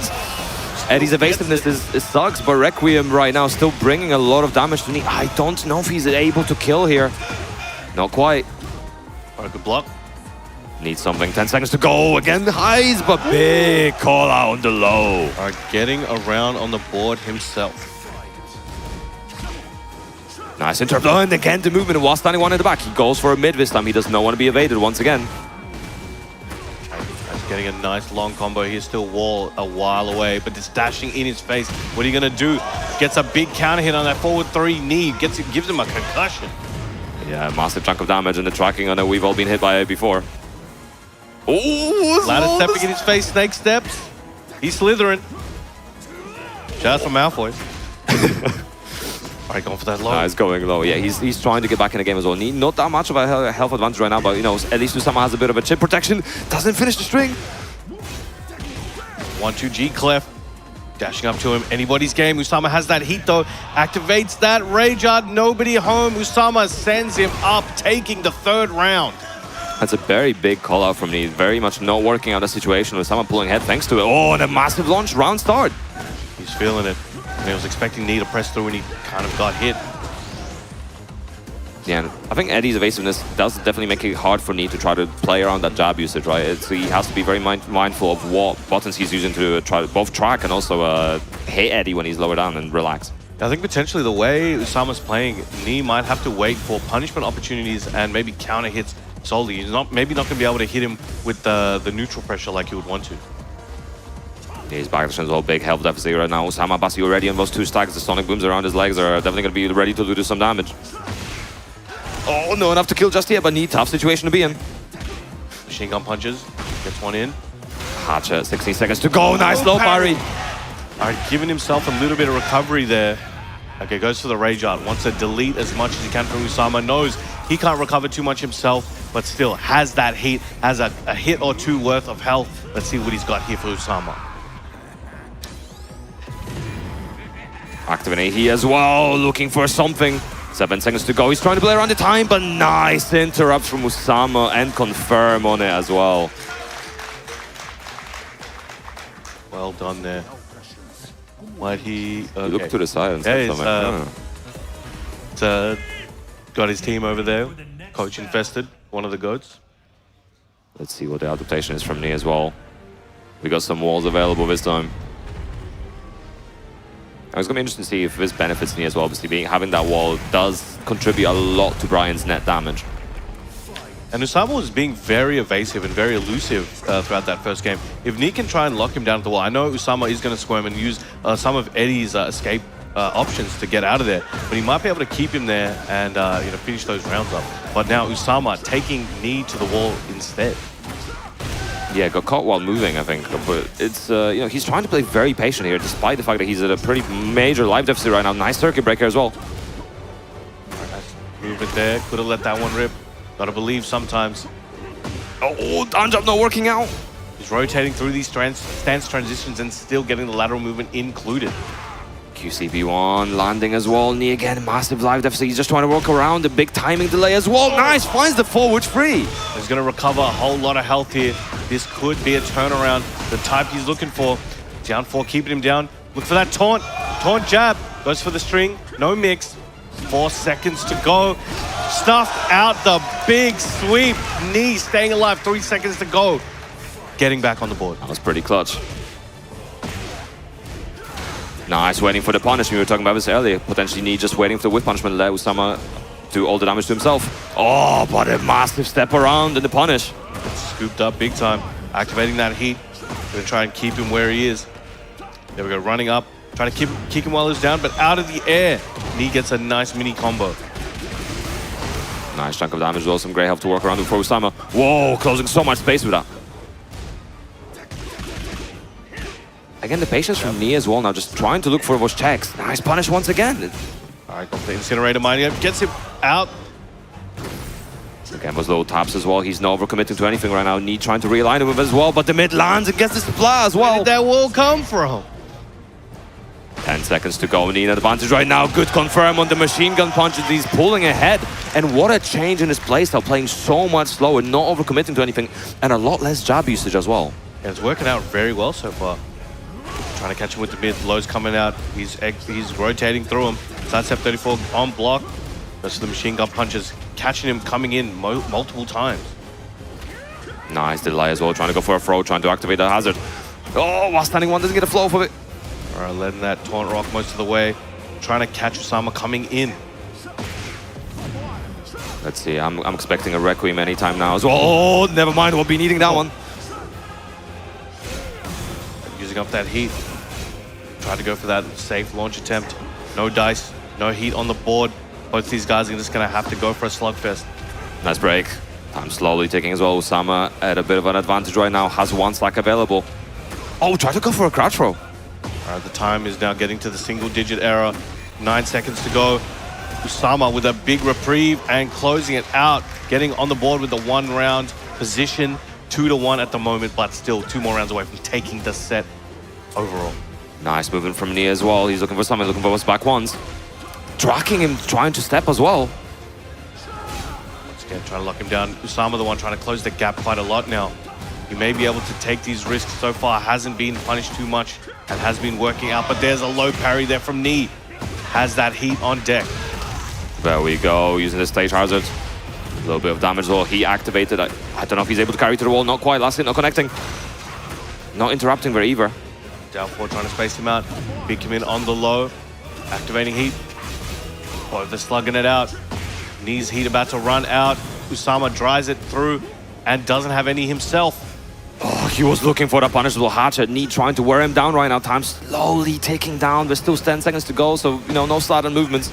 Eddie's evasiveness is sucks, but Requiem right now still bringing a lot of damage to Knee. I don't know if he's able to kill here. Not quite. Alright, good block. Needs something. 10 seconds to go. Again, highs, but big call out on the low. Alright, getting around on the board himself. Nice interrupt. Oh, and again, the movement while standing one in the back. He goes for a mid this time. He does not want to be evaded once again. Getting a nice long combo here, still wall a while away, but it's dashing in his face. What are you gonna do? Gets a big counter hit on that forward 3 knee, gives him a concussion. Yeah, massive chunk of damage and the tracking on it. We've all been hit by it before. Oh, Ladder stepping in his face, snake steps. He's slithering. Shout out for Malfoy. Alright, going for that low. He's going low. Yeah, he's trying to get back in the game as well. Not that much of a health advantage right now, but you know, at least Usama has a bit of a chip protection. Doesn't finish the string. 1-2 G Clef. Dashing up to him. Anybody's game. Usama has that heat though. Activates that Rage Art. Nobody home. Usama sends him up, taking the 3rd round. That's a very big call out from me. Very much not working out the situation. Usama pulling head thanks to it. Oh, and a massive launch round start. He's feeling it. And he was expecting Knee to press through and he kind of got hit. Yeah, I think Eddie's evasiveness does definitely make it hard for Knee to try to play around that jab usage, right? He has to be very mindful of what buttons he's using to try to both track and also hit Eddie when he's lower down and relax. I think potentially the way Usama's playing, Knee might have to wait for punishment opportunities and maybe counter hits solely. He's maybe not going to be able to hit him with the neutral pressure like he would want to. Yeah, he's back as well. Big health deficit right now. Usama Basi already on those 2 stacks. The sonic booms around his legs are definitely going to be ready to do some damage. Oh, no enough to kill just yet, but Knee, tough situation to be in. Machine gun punches, gets one in. Hatchet, 16 seconds to go. Nice low parry. Alright, giving himself a little bit of recovery there. Okay, goes for the Rage Art. Wants to delete as much as he can from Usama. Knows he can't recover too much himself, but still has that heat, has a hit or 2 worth of health. Let's see what he's got here for Usama. Activating he as well, looking for something. 7 seconds to go. He's trying to play around the time, but nice interrupt from Usama and confirm on it as well. Well done there. Why'd he... Okay. Look to the side and yeah, he's got his team over there. Coach infested, one of the goats. Let's see what the adaptation is from Knee as well. We got some walls available this time. It's going to be interesting to see if this benefits Knee as well. Obviously, having that wall does contribute a lot to Brian's net damage. And Usama was being very evasive and very elusive throughout that first game. If Knee can try and lock him down at the wall, I know Usama is going to squirm and use some of Eddie's escape options to get out of there, but he might be able to keep him there and finish those rounds up. But now Usama taking Knee to the wall instead. Yeah, got caught while moving, I think. But it's, he's trying to play very patient here, despite the fact that he's at a pretty major life deficit right now. Nice circuit breaker as well. Nice movement there. Could have let that one rip. Gotta believe sometimes. Oh, down jump not working out. He's rotating through these stance transitions and still getting the lateral movement included. QCB1 landing as well. Knee again, massive life deficit. He's just trying to work around the big timing delay as well. Nice, finds the forward free. He's going to recover a whole lot of health here. This could be a turnaround, the type he's looking for. Down 4, keeping him down. Look for that taunt. Taunt jab. Goes for the string. No mix. 4 seconds to go. Stuffed out the big sweep. Knee staying alive. 3 seconds to go. Getting back on the board. That was pretty clutch. Nice, waiting for the punish. We were talking about this earlier. Potentially Knee just waiting for the whip punishment. Let Usama do all the damage to himself. Oh, but a massive step around in the punish. Scooped up big time. Activating that heat. Gonna try and keep him where he is. There we go, running up, trying to kick him while he's down, but out of the air. Knee gets a nice mini combo. Nice chunk of damage as well, some great help to work around with for Usama. Whoa, closing so much space with that. Again, the patience from Nia as well now, just trying to look for those checks. Nice punish once again. All right, got the Incinerator mining up, gets him out. Again, those low taps as well. He's not overcommitting to anything right now. Nia trying to realign him with as well, but the mid lands and gets the supply as well. Where did that wall come from? 10 seconds to go. Nia advantage right now. Good confirm on the machine gun punches. He's pulling ahead. And what a change in his playstyle, playing so much slower, not overcommitting to anything, and a lot less jab usage as well. And it's working out very well so far. Trying to catch him with the mid. Lows coming out. He's rotating through him. Sidestep 34 on block. Rest of the machine gun punches catching him coming in multiple times. Nice delay as well. Trying to go for a throw, trying to activate the hazard. Oh, while standing one doesn't get a flow of it. All right, letting that taunt rock most of the way. Trying to catch Usama coming in. Let's see, I'm expecting a Requiem anytime now as well. Oh, never mind, we'll be needing that one. Using up that heat. Try to go for that safe launch attempt. No dice, no heat on the board. Both these guys are just gonna have to go for a slugfest. Nice break. Time slowly ticking as well. Usama at a bit of an advantage right now, has one stack available. Oh, try to go for a crouch throw. All right, the time is now getting to the single-digit error. 9 seconds to go. Usama with a big reprieve and closing it out. Getting on the board with the 1-round position. 2-1 at the moment, but still 2 more rounds away from taking the set overall. Nice movement from Nia as well. He's looking for something, looking for those back ones. Tracking him, trying to step as well. Once again, trying to lock him down. Usama the one trying to close the gap quite a lot now. He may be able to take these risks so far. Hasn't been punished too much and has been working out, but there's a low parry there from Nia. Has that heat on deck. There we go, using the stage hazard. A little bit of damage though. He activated. I don't know if he's able to carry to the wall. Not quite. Last hit, not connecting. Not interrupting there either. Down 4 trying to space him out. Pick him in on the low. Activating heat. Both they're slugging it out. Nia's heat about to run out. Usama dries it through and doesn't have any himself. Oh, he was looking for that punishable hatchet. Nia trying to wear him down right now. Time slowly ticking down. There's still 10 seconds to go, so, you know, no sudden movements.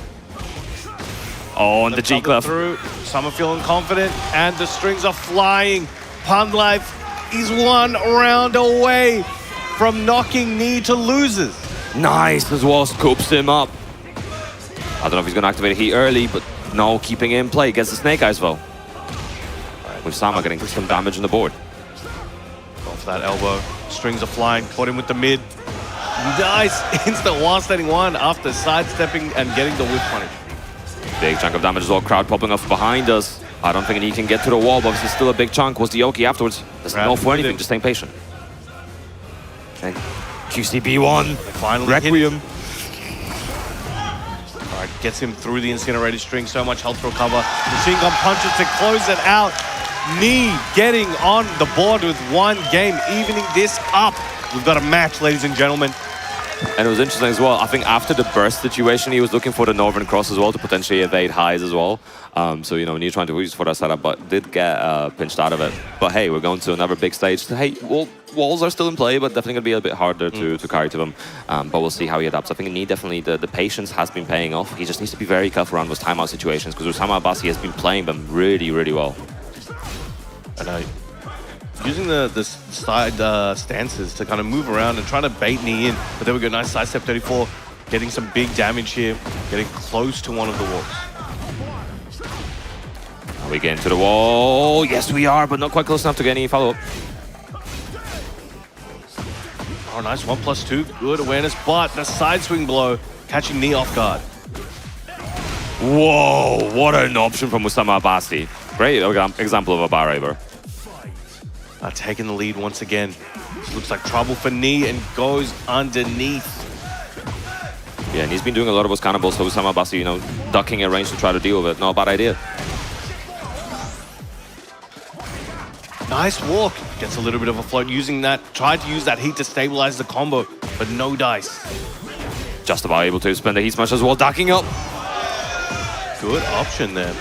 Oh, and the G-Clef. Usama feeling confident, and the strings are flying. Pun Life is 1 round away from knocking Nia to losers. Nice as well, scoops him up. I don't know if he's going to activate heat early, but no, keeping in play. Gets the Snake Eyes though. With Usama getting some damage on the board. Off that elbow. Strings are flying. Caught him with the mid. Nice instant while standing one after sidestepping and getting the whip punish. Big chunk of damage as well. Crowd popping up behind us. I don't think he can get to the wall, but it's still a big chunk. Was the Yoki afterwards? Doesn't know for anything, just staying patient. And QCB1. Finally Requiem. All right, gets him through the incinerated string. So much health to recover. Machine gun punches to close it out. Nia getting on the board with 1 game, evening this up. We've got a match, ladies and gentlemen. And it was interesting as well. I think after the burst situation, he was looking for the Northern Cross as well to potentially evade highs as well. So, you know, Nia trying to use for that setup, but did get pinched out of it. But hey, we're going to another big stage. Hey, walls are still in play, but definitely going to be a bit harder to carry to them. But we'll see how he adapts. I think Nia definitely, the patience has been paying off. He just needs to be very careful around those timeout situations because Usama Abbasi has been playing them really, really well. And using the side stances to kind of move around and trying to bait Nia in. But there we go, nice sidestep 34. Getting some big damage here. Getting close to one of the walls. Are we getting to the wall? Yes, we are, but not quite close enough to get any follow-up. Oh, nice 1+2. Good awareness, but the side swing blow catching Nia off guard. Whoa, what an option from Usama Abbasi. Great example of a bar raver. Taking the lead once again. This looks like trouble for Nia and goes underneath. Yeah, and he's been doing a lot of those cannibals, so Usama Abbasi, you know, ducking a range to try to deal with it. Not a bad idea. Nice walk. Gets a little bit of a float using that. Tried to use that heat to stabilize the combo, but no dice. Just about able to spend the heat smash as well, ducking up. Good option there.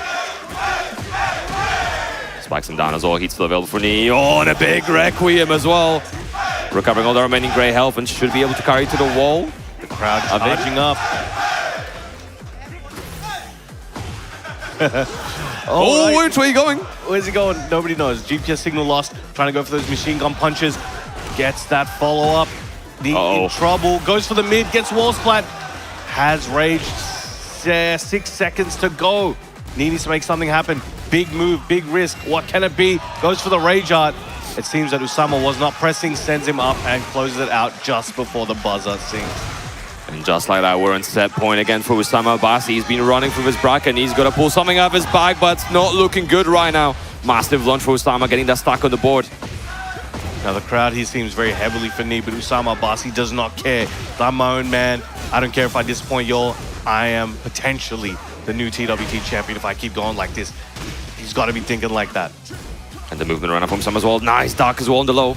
Spikes him down as well. Heat's still available for Nia. Oh, and a big Requiem as well. recovering all the remaining grey health and should be able to carry to the wall. The crowd is charging up. Oh, right. which way are you going? Where's he going? Nobody knows. GPS signal lost. Trying to go for those machine gun punches. Gets that follow-up. In trouble. Goes for the mid. Gets wall splat. Has rage. 6 seconds to go. Needs to make something happen. Big move, big risk. What can it be? Goes for the rage art. It seems that Usama was not pressing, sends him up and closes it out just before the buzzer sings. And just like that, we're on set point again for Usama Abbasi. He's been running through his bracket and he's got to pull something out of his bag, but it's not looking good right now. Massive launch for Usama, getting that stack on the board. Now the crowd here seems very heavily for Knee, but Usama Abbasi does not care. I'm my own man. I don't care if I disappoint y'all. I am potentially the new TWT champion if I keep going like this. He's got to be thinking like that. And the movement run up from Usama as well. Nice dark as well on the low.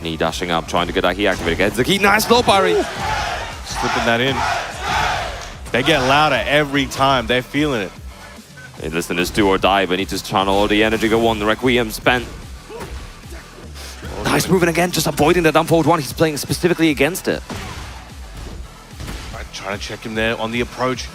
Knee dashing up, trying to get that heat activated. Gets the key. Nice low parry. Slipping that in. They get louder every time. They're feeling it. Hey, listen, it's do or die, but need to channel all the energy. Go on, the Requiem spent. Nice moving again, just avoiding the down forward one. He's playing specifically against it. Right, trying to check him there on the approach.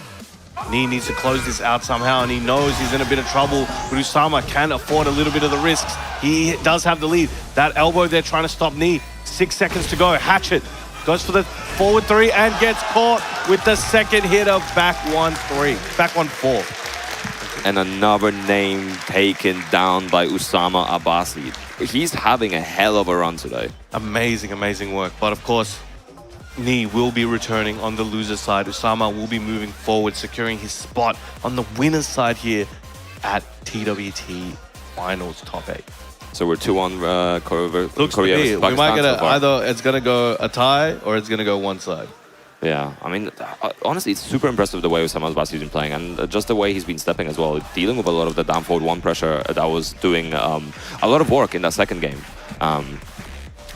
Knee needs to close this out somehow, and he knows he's in a bit of trouble. But Usama can afford a little bit of the risks. He does have the lead. That elbow there trying to stop Knee. 6 seconds to go. Hatchet goes for the forward 3 and gets caught with the second hit of back 1-3. Back 1-4. And another name taken down by Usama Abbasi. He's having a hell of a run today. Amazing, amazing work. But of course, Knee will be returning on the loser side. Usama will be moving forward, securing his spot on the winner's side here at TWT Finals Top 8. So we're 2-1 Looks Korea. to be. We might get either it's going to go a tie or it's going to go one side. Yeah, I mean, honestly, it's super impressive the way Usama Abbasi's been playing and just the way he's been stepping as well, dealing with a lot of the down forward one pressure that was doing a lot of work in that second game.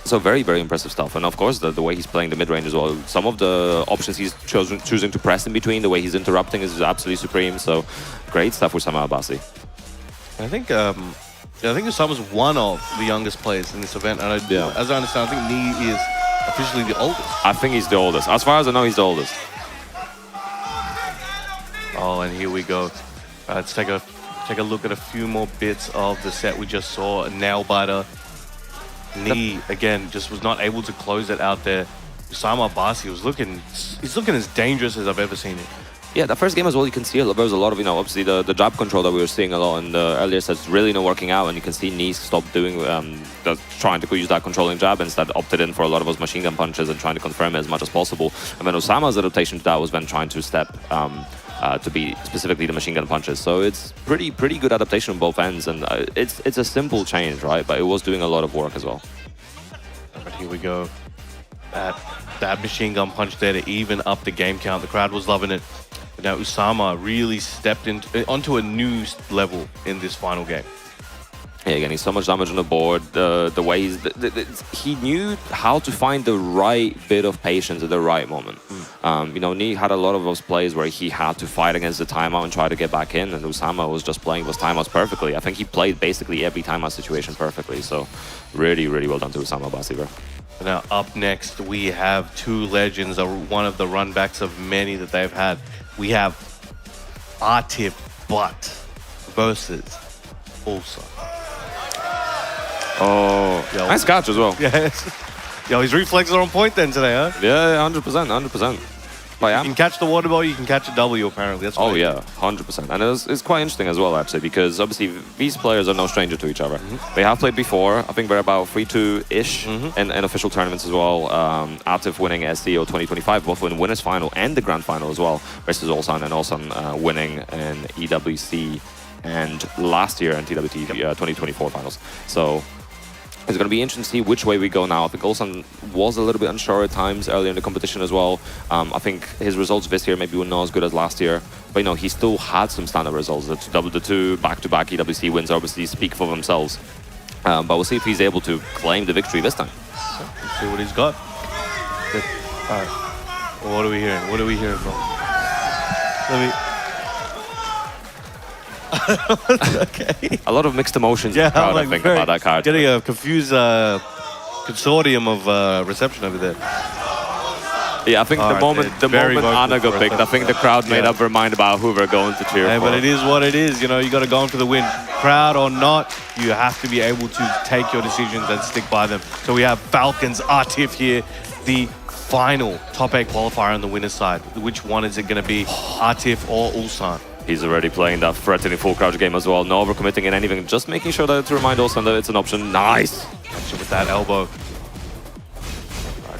So very, very impressive stuff. And of course, the way he's playing the mid-range as well. Some of the options he's choosing to press in between, the way he's interrupting is absolutely supreme. So great stuff with Usama Abbasi. I think Usama's one of the youngest players in this event. And as I understand, I think Knee is officially the oldest. I think he's the oldest. As far as I know, he's the oldest. Oh, and here we go. Let's take a look at a few more bits of the set we just saw. A nail biter. Knee again just was not able to close it out there. Usama Abbasi was looking as dangerous as I've ever seen it. Yeah, the first game as well, you can see there was a lot of, obviously the jab control that we were seeing a lot in the earlier sets really not working out, and you can see Knee stop doing, trying to use that controlling jab, instead opted in for a lot of those machine gun punches and trying to confirm it as much as possible. And then Usama's adaptation to that was then trying to step to be specifically the machine gun punches. So it's pretty good adaptation on both ends, and it's a simple change, right? But it was doing a lot of work as well. But here we go. That machine gun punch there to even up the game count. The crowd was loving it. But now Usama really stepped onto a new level in this final game. Yeah, again, he's so much damage on the board. The way he knew how to find the right bit of patience at the right moment. Knee had a lot of those plays where he had to fight against the timeout and try to get back in, and Usama was just playing those timeouts perfectly. I think he played basically every timeout situation perfectly. So really, really well done to Usama Abbasi, bro. Now up next, we have two legends, one of the runbacks of many that they've had. We have Artif Butt versus Ulsa. Oh, nice catch as well. Yes. Yo, his reflexes are on point then today, huh? Yeah, 100%. But yeah. You can catch the water ball, you can catch a W apparently. That's oh yeah, 100%. And it's quite interesting as well, actually, because obviously these players are no stranger to each other. They have played before. I think they're about 3-2-ish in official tournaments as well. Artif winning SCO 2025, both in winners final and the grand final as well, versus Ulsan, and Ulsan winning in EWC and last year in TWT 2024 finals. So it's going to be interesting to see which way we go now. I think Ulsan was a little bit unsure at times earlier in the competition as well. I think his results this year maybe were not as good as last year. But, he still had some standard results. The two back-to-back EWC wins obviously speak for themselves. But we'll see if he's able to claim the victory this time. Let's see what he's got. Good. All right. Well, what are we hearing, bro? Okay. A lot of mixed emotions yeah, in the crowd, I think, about that card. Getting a confused consortium of reception over there. Yeah, I think the moment Anna got picked, I think the crowd made up their mind about who they're going to cheer for. But it is what it is. You know, you got to go in for the win. Crowd or not, you have to be able to take your decisions and stick by them. So we have Falcons, Atif here, the final top 8 qualifier on the winner's side. Which one is it going to be, Atif or Ulsan? He's already playing that threatening full crouch game as well. No overcommitting in anything, just making sure that to remind Ulsan that it's an option. Nice. Catch with that elbow.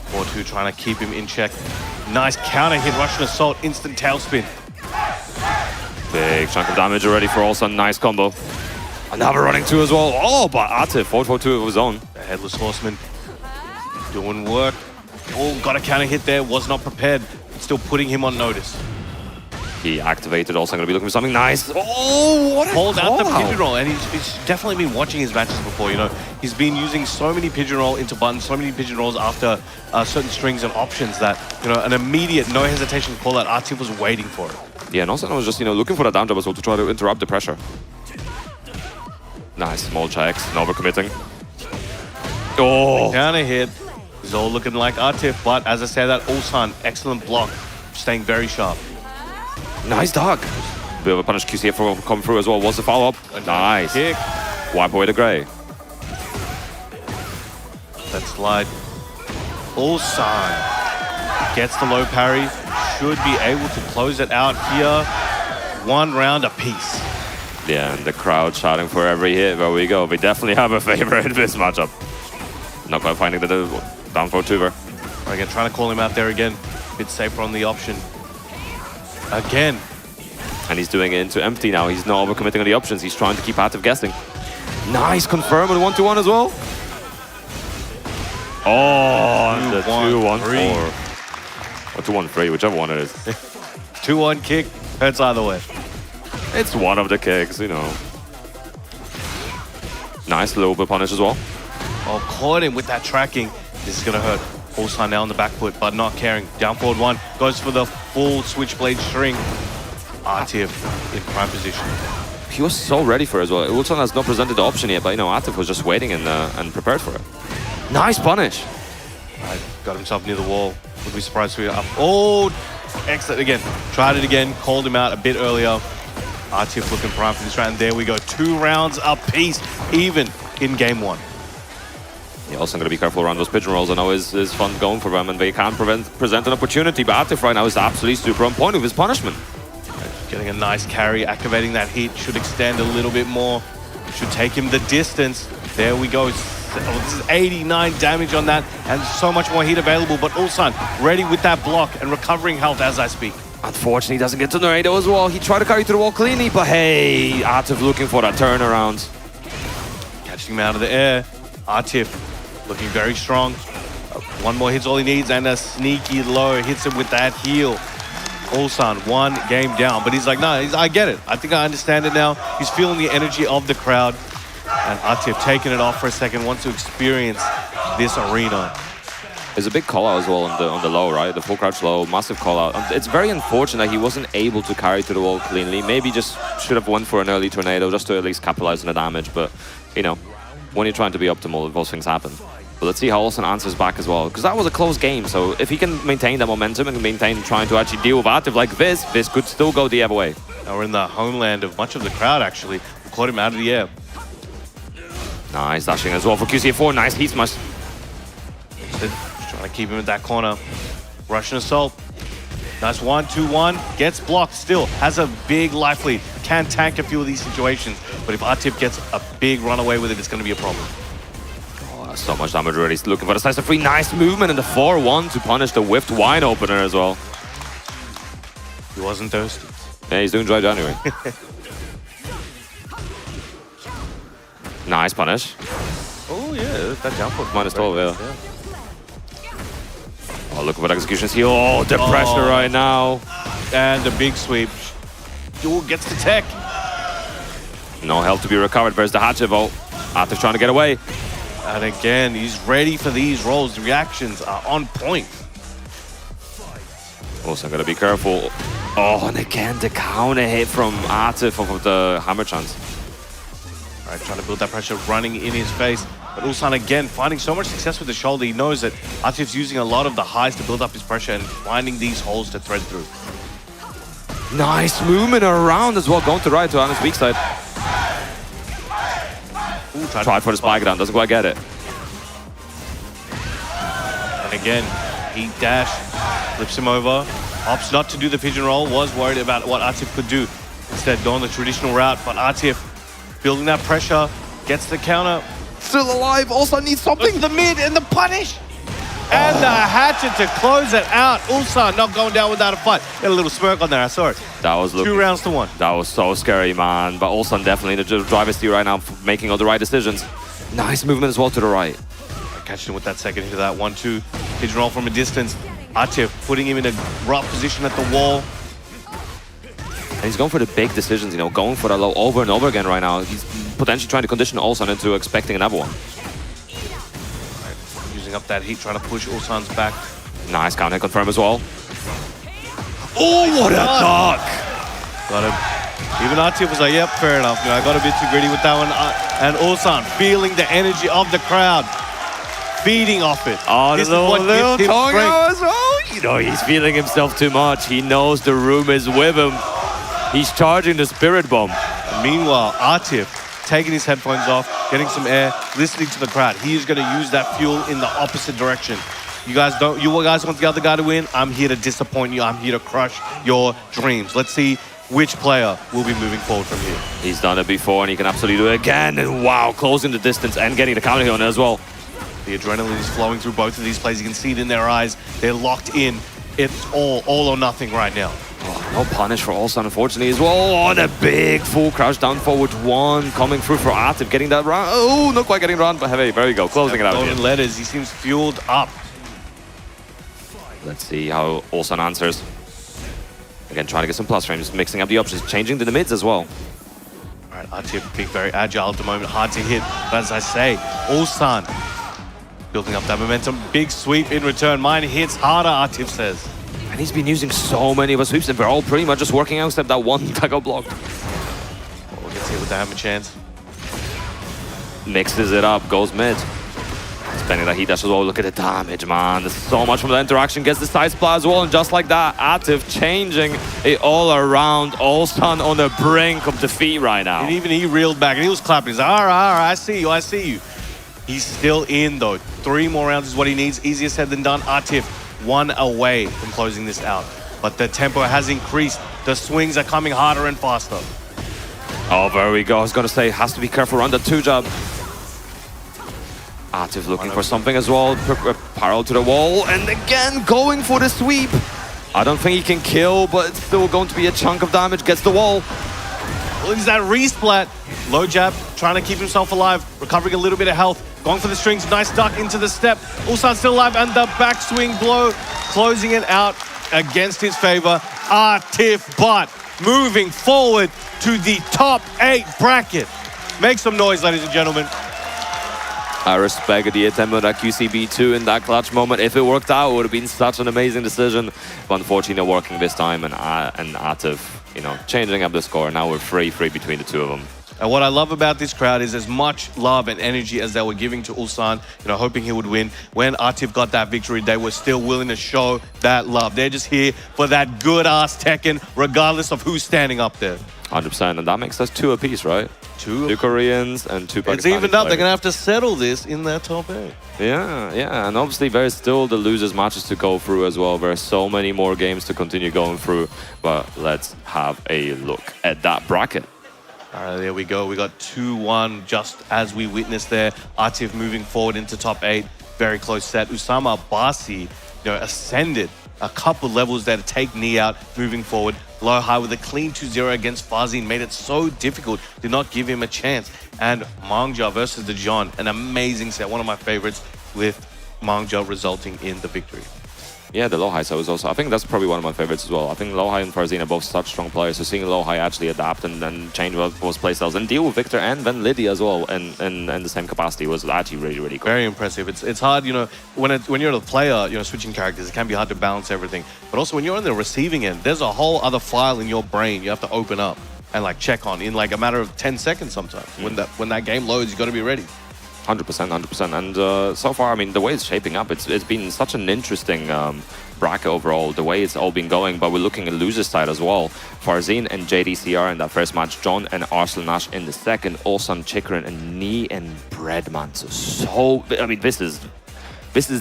4-2 trying to keep him in check. Nice counter hit, Russian assault, instant tailspin. Big chunk of damage already for Ulsan. Nice combo. Another running 2 as well. Oh, but Atif, 4-4-2 of his own. The Headless Horseman doing work. Oh, got a counter hit there, was not prepared. Still putting him on notice. He activated, also going to be looking for something nice. Oh, what a Hold out the call. pigeon roll, and he's definitely been watching his matches before, you know. He's been using so many pigeon roll into buttons, so many pigeon rolls after certain strings and options that, you know, an immediate, no hesitation call out. Atif was waiting for it. Yeah, and also I was just, you know, looking for that down jab as well to try to interrupt the pressure. Nice, small checks, no overcommitting. Oh! Counter hit is all looking like Atif, but as I said, that Ulsan, excellent block, staying very sharp. Nice dog. Bit of a punish QCF will come through as well. What's the follow-up? Nice. Kick. Wipe away the gray. That slide. Ulsan gets the low parry. Should be able to close it out here. 1 round apiece. Yeah, and the crowd shouting for every hit. There we go. We definitely have a favorite in this matchup. Not quite finding the down throw tuber. Again, trying to call him out there again. Bit safer on the option. Again. And he's doing it into empty now. He's not overcommitting on the options. He's trying to keep Atif guessing. Nice confirm with 1-2-1 as well. Oh, and the 2-1-4. Or 2-1-3, whichever one it is. 2-1 kick. Hurts either way. It's one of the kicks, you know. Nice little bit punish as well. Oh, caught him with that tracking. This is going to hurt. Ulsan now on the back foot, but not caring. Down forward 1. Goes for the full switchblade string. Atif in prime position. He was so ready for it as well. Ulsan has not presented the option yet, but you know, Atif was just waiting and prepared for it. Nice punish. Got himself near the wall. Would be surprised if we up. Oh, excellent again. Tried it again. Called him out a bit earlier. Atif looking prime for this round. There we go. 2 rounds apiece, even in game 1. You're also going to be careful around those pigeon rolls. I know it's fun going for them, and they can't present an opportunity. But Atif right now is absolutely super on point with his punishment. Getting a nice carry, activating that heat. Should extend a little bit more. Should take him the distance. There we go. This is 89 damage on that, and so much more heat available. But Ulsan ready with that block and recovering health as I speak. Unfortunately, he doesn't get to Narado as well. He tried to carry to the wall cleanly, but hey, Atif looking for that turnaround. Catching him out of the air. Atif looking very strong. 1 more hit's all he needs, and a sneaky low hits him with that heel. Ulsan 1 game down, but he's like, no, I get it. I think I understand it now. He's feeling the energy of the crowd. And Atif taking it off for a second, wants to experience this arena. There's a big call out as well on the low, right? The full crouch low, massive call out. It's very unfortunate that he wasn't able to carry to the wall cleanly. Maybe just should have went for an early tornado just to at least capitalize on the damage. But, you know, when you're trying to be optimal, those things happen. But let's see how Ulsan answers back as well. Because that was a close game. So if he can maintain that momentum and maintain trying to actually deal with Atif like this could still go the other way. Now we're in the homeland of much of the crowd, actually. We caught him out of the air. Nice dashing as well for QCF4. Nice heat smash. Just trying to keep him in that corner. Russian assault. Nice 1-2-1. Gets blocked still. Has a big life lead. Can tank a few of these situations. But if Atif gets a big run away with it, it's going to be a problem. Oh, so much damage already. He's looking for the slice of free. Nice movement in the 4-1 to punish the whiffed wine opener as well. He wasn't thirsty. Yeah, he's doing dry January. Nice punish. Oh, yeah. That down forward. Minus 12, yeah. Oh, look at executions here. Oh, the pressure right now. And the big sweep. Oh, gets the tech. No health to be recovered. There's the hatchet vault. Atif trying to get away. And again, he's ready for these rolls. The reactions are on point. Also, gotta be careful. Oh, and again, the counter hit from Atif of the hammer chance. All right, trying to build that pressure, running in his face. But Ulsan again finding so much success with the shoulder. He knows that Atif's using a lot of the highs to build up his pressure and finding these holes to thread through. Nice movement around as well, going to right to Anna's weak side. Ooh, tried for the spike down, doesn't quite get it. And again, heat dash, flips him over. Opts not to do the pigeon roll, was worried about what Atif could do. Instead, going the traditional route, but Atif building that pressure, gets the counter. Still alive, also needs something. The mid and the punish. And the hatchet to close it out. Ulsan not going down without a fight. Got a little smirk on there, I saw it. That was looking, 2 rounds to 1. That was so scary, man. But Ulsan definitely in the driver's seat right now, making all the right decisions. Nice movement as well to the right. Catching him with that second hit of that 1-2. Pigeon roll from a distance. Atif putting him in a rough position at the wall. And he's going for the big decisions, you know, going for the low over and over again right now. He's potentially trying to condition Ulsan into expecting another one. Right. Using up that heat, trying to push Ulsan's back. Nice counter confirm as well. Oh, what a duck! Got him. Even Atif was like, yep, fair enough. You know, I got a bit too greedy with that one. And Ulsan feeling the energy of the crowd. Feeding off it. Oh, this the little tongue out as well. well. You know, he's feeling himself too much. He knows the room is with him. He's charging the spirit bomb. And meanwhile, Atif taking his headphones off, getting some air, listening to the crowd. He is going to use that fuel in the opposite direction. You guys want the other guy to win. I'm here to disappoint you. I'm here to crush your dreams. Let's see which player will be moving forward from here. He's done it before and he can absolutely do it again. And wow, closing the distance and getting the counter here on it as well. The adrenaline is flowing through both of these players. You can see it in their eyes. They're locked in. It's all or nothing right now. Oh, no punish for Ulsan, unfortunately, as well. Oh, and a big full crouch down forward 1 coming through for Atif, getting that round. Oh, not quite getting round, but hey, there you go, closing it out. Golden letters, he seems fueled up. Let's see how Ulsan answers. Again, trying to get some plus frames, mixing up the options, changing the mids as well. All right, Atif being very agile at the moment, hard to hit. But as I say, Ulsan building up that momentum. Big sweep in return. Mine hits harder, Atif says. And he's been using so many of his sweeps, and they're all pretty much just working out except that one that got blocked. Well, gets hit with the hammer chance. Mixes it up, goes mid. Spending that heat dash as well. Look at the damage, man. There's so much from the interaction. Gets the side splat as well, and just like that, Atif changing it all around. Ulsan on the brink of defeat right now. And even he reeled back, and he was clapping. He's like, all right, I see you, I see you. He's still in, though. 3 more rounds is what he needs. Easier said than done. Atif 1 away from closing this out. But the tempo has increased. The swings are coming harder and faster. Oh, there we go. I was going to say, has to be careful around the 2 jab. Atif looking for something as well. Parallel to the wall. And again, going for the sweep. I don't think he can kill, but it's still going to be a chunk of damage. Gets the wall. Well, it's that resplat. Low jab, trying to keep himself alive. Recovering a little bit of health. Going for the strings. Nice duck into the step. Ulsan still alive. And the backswing blow. Closing it out against his favor. Atif, but moving forward to the top 8 bracket. Make some noise, ladies and gentlemen. I respect the attempt on that QCB2 in that clutch moment. If it worked out, it would have been such an amazing decision. But unfortunately, not working this time. And Atif, you know, changing up the score. Now we're 3-3 between the 2 of them. And what I love about this crowd is as much love and energy as they were giving to Ulsan, you know, hoping he would win. When Atif got that victory, they were still willing to show that love. They're just here for that good-ass Tekken, regardless of who's standing up there. 100%, and that makes us 2 apiece, right? 2 Koreans and 2 Pakistani It's evened up. players. They're going to have to settle this in their top 8. Yeah, and obviously there's still the losers matches to go through as well. There's so many more games to continue going through, but let's have a look at that bracket. All right, there we go. We got 2-1 just as we witnessed there. Atif moving forward into top 8. Very close set. Usama Basi, you know, ascended a couple levels there to take Knee out moving forward. Low high with a clean 2-0 against Fazin made it so difficult, did not give him a chance. And Mangja versus the John, an amazing set, one of my favorites, with Mangja resulting in the victory. Yeah, the low high set was also, I think that's probably one of my favorites as well. I think low high and Farzin are both such strong players, so seeing low high actually adapt and then change those playstyles and deal with Victor and then Lydia as well in the same capacity was actually really, really cool. Very impressive. It's hard, you know, when you're a player, you know, switching characters, it can be hard to balance everything. But also when you're on the receiving end, there's a whole other file in your brain you have to open up and like check on in like a matter of 10 seconds sometimes. When that game loads, you got to be ready. 100%, 100%. And so far, I mean, the way it's shaping up, it's been such an interesting bracket overall, the way it's all been going. But we're looking at losers side as well. Farzin and JDCR in that first match, John and Arslan in the second, Ulsan, Chikrin, and Nee and Breadman. So, I mean, this is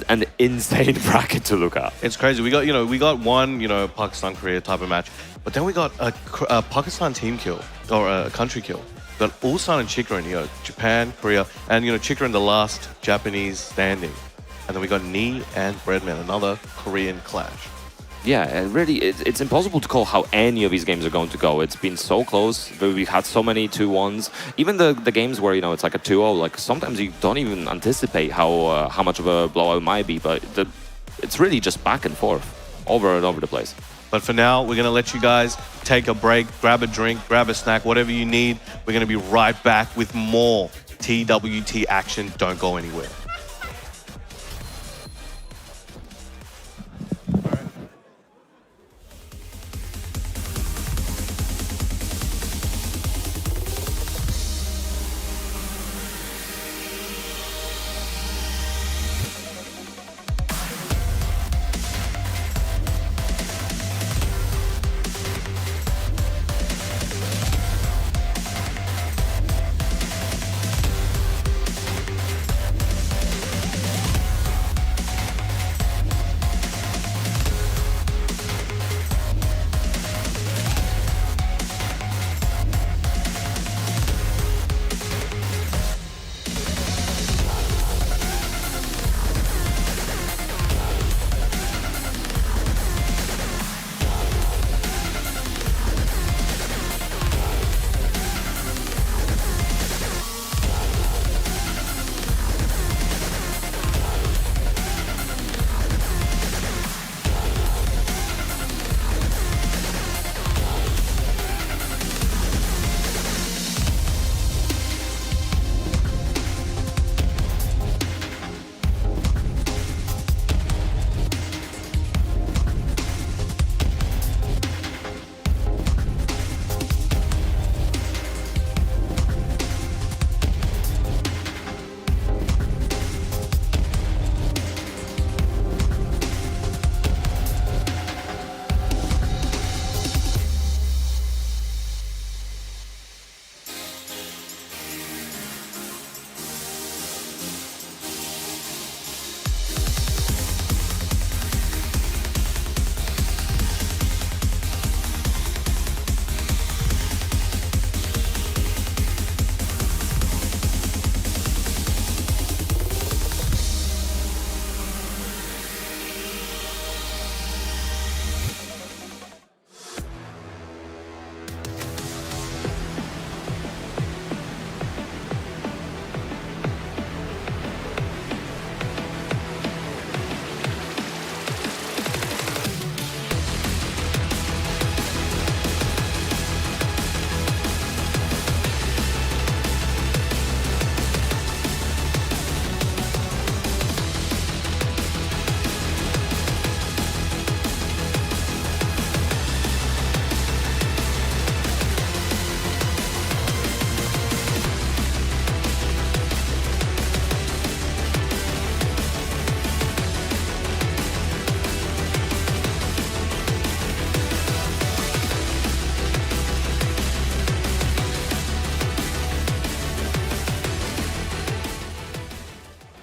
an insane bracket to look at. It's crazy. We got one, Pakistan-Korea type of match, but then we got a Pakistan team kill, or a country kill. We got Ulsan and Chikrin, Japan, Korea, and, Chikrin, the last Japanese standing. And then we got Nee and Breadman, another Korean clash. Yeah, and really, it's impossible to call how any of these games are going to go. It's been so close. We've had so many 2-1s. Even the games where, it's like a 2-0, like sometimes you don't even anticipate how much of a blowout it might be, but it's really just back and forth, over and over the place. But for now, we're going to let you guys take a break, grab a drink, grab a snack, whatever you need. We're going to be right back with more TWT action. Don't go anywhere.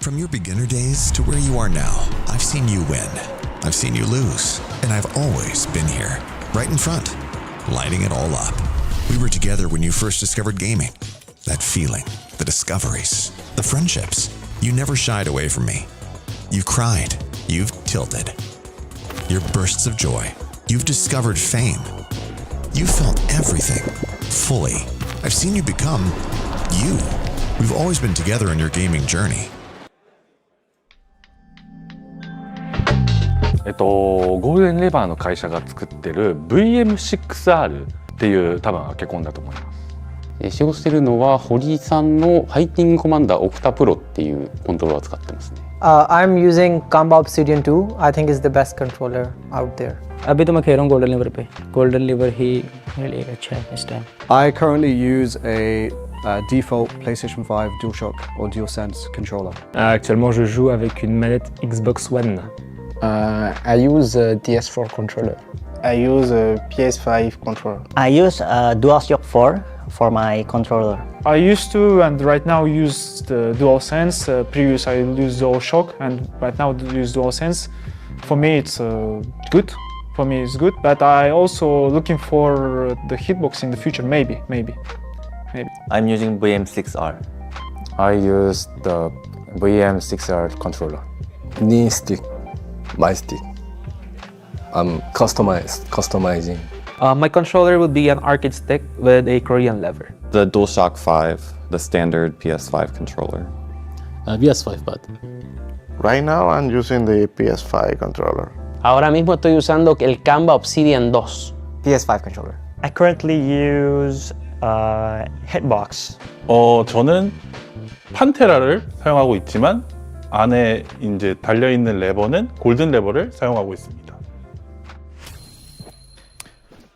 From your beginner days to where you are now, I've seen you win. I've seen you lose. And I've always been here, right in front, lighting it all up. We were together when you first discovered gaming. That feeling, the discoveries, the friendships. You never shied away from me. You've cried. You've tilted. Your bursts of joy. You've discovered fame. You felt everything, fully. I've seen you become you. We've always been together in your gaming journey. ゴールデンレバーの会社が作ってる VM6R っていう多分アケコンだと思います。使用しているのは堀井さんのファイティングコマンダーオクタプロっていうコントローラーを使ってますね。I'm using Combo Obsidian 2. I think it's the best controller out there. अभी तो मैं खेल रहा हूँ golden liver पे। Golden liver ही really अच्छा है इस time. I currently use a default PlayStation 5 DualShock or DualSense controller. Actuellement, je joue avec une manette Xbox One. I use a PS4 controller. I use a PS5 controller. I use DualShock 4 for my controller. I used to and right now use the DualSense. Previous I used DualShock and right now I use DualSense. For me it's good. For me it's good, but I also looking for the hitbox in the future, maybe. I'm using VM6R. I use the VM6R controller. Knee stick, my stick. I'm customizing. My controller would be an arcade stick with a Korean lever. The DualShock 5, the standard PS5 controller. PS5 pad. Right now I'm using the PS5 controller. Ahora mismo estoy usando el Canva Obsidian 2. PS5 controller. I currently use Hitbox. 저는 판테라를 사용하고 있지만 안에 이제 달려 있는 레버는 골든 레버를 사용하고 있습니다.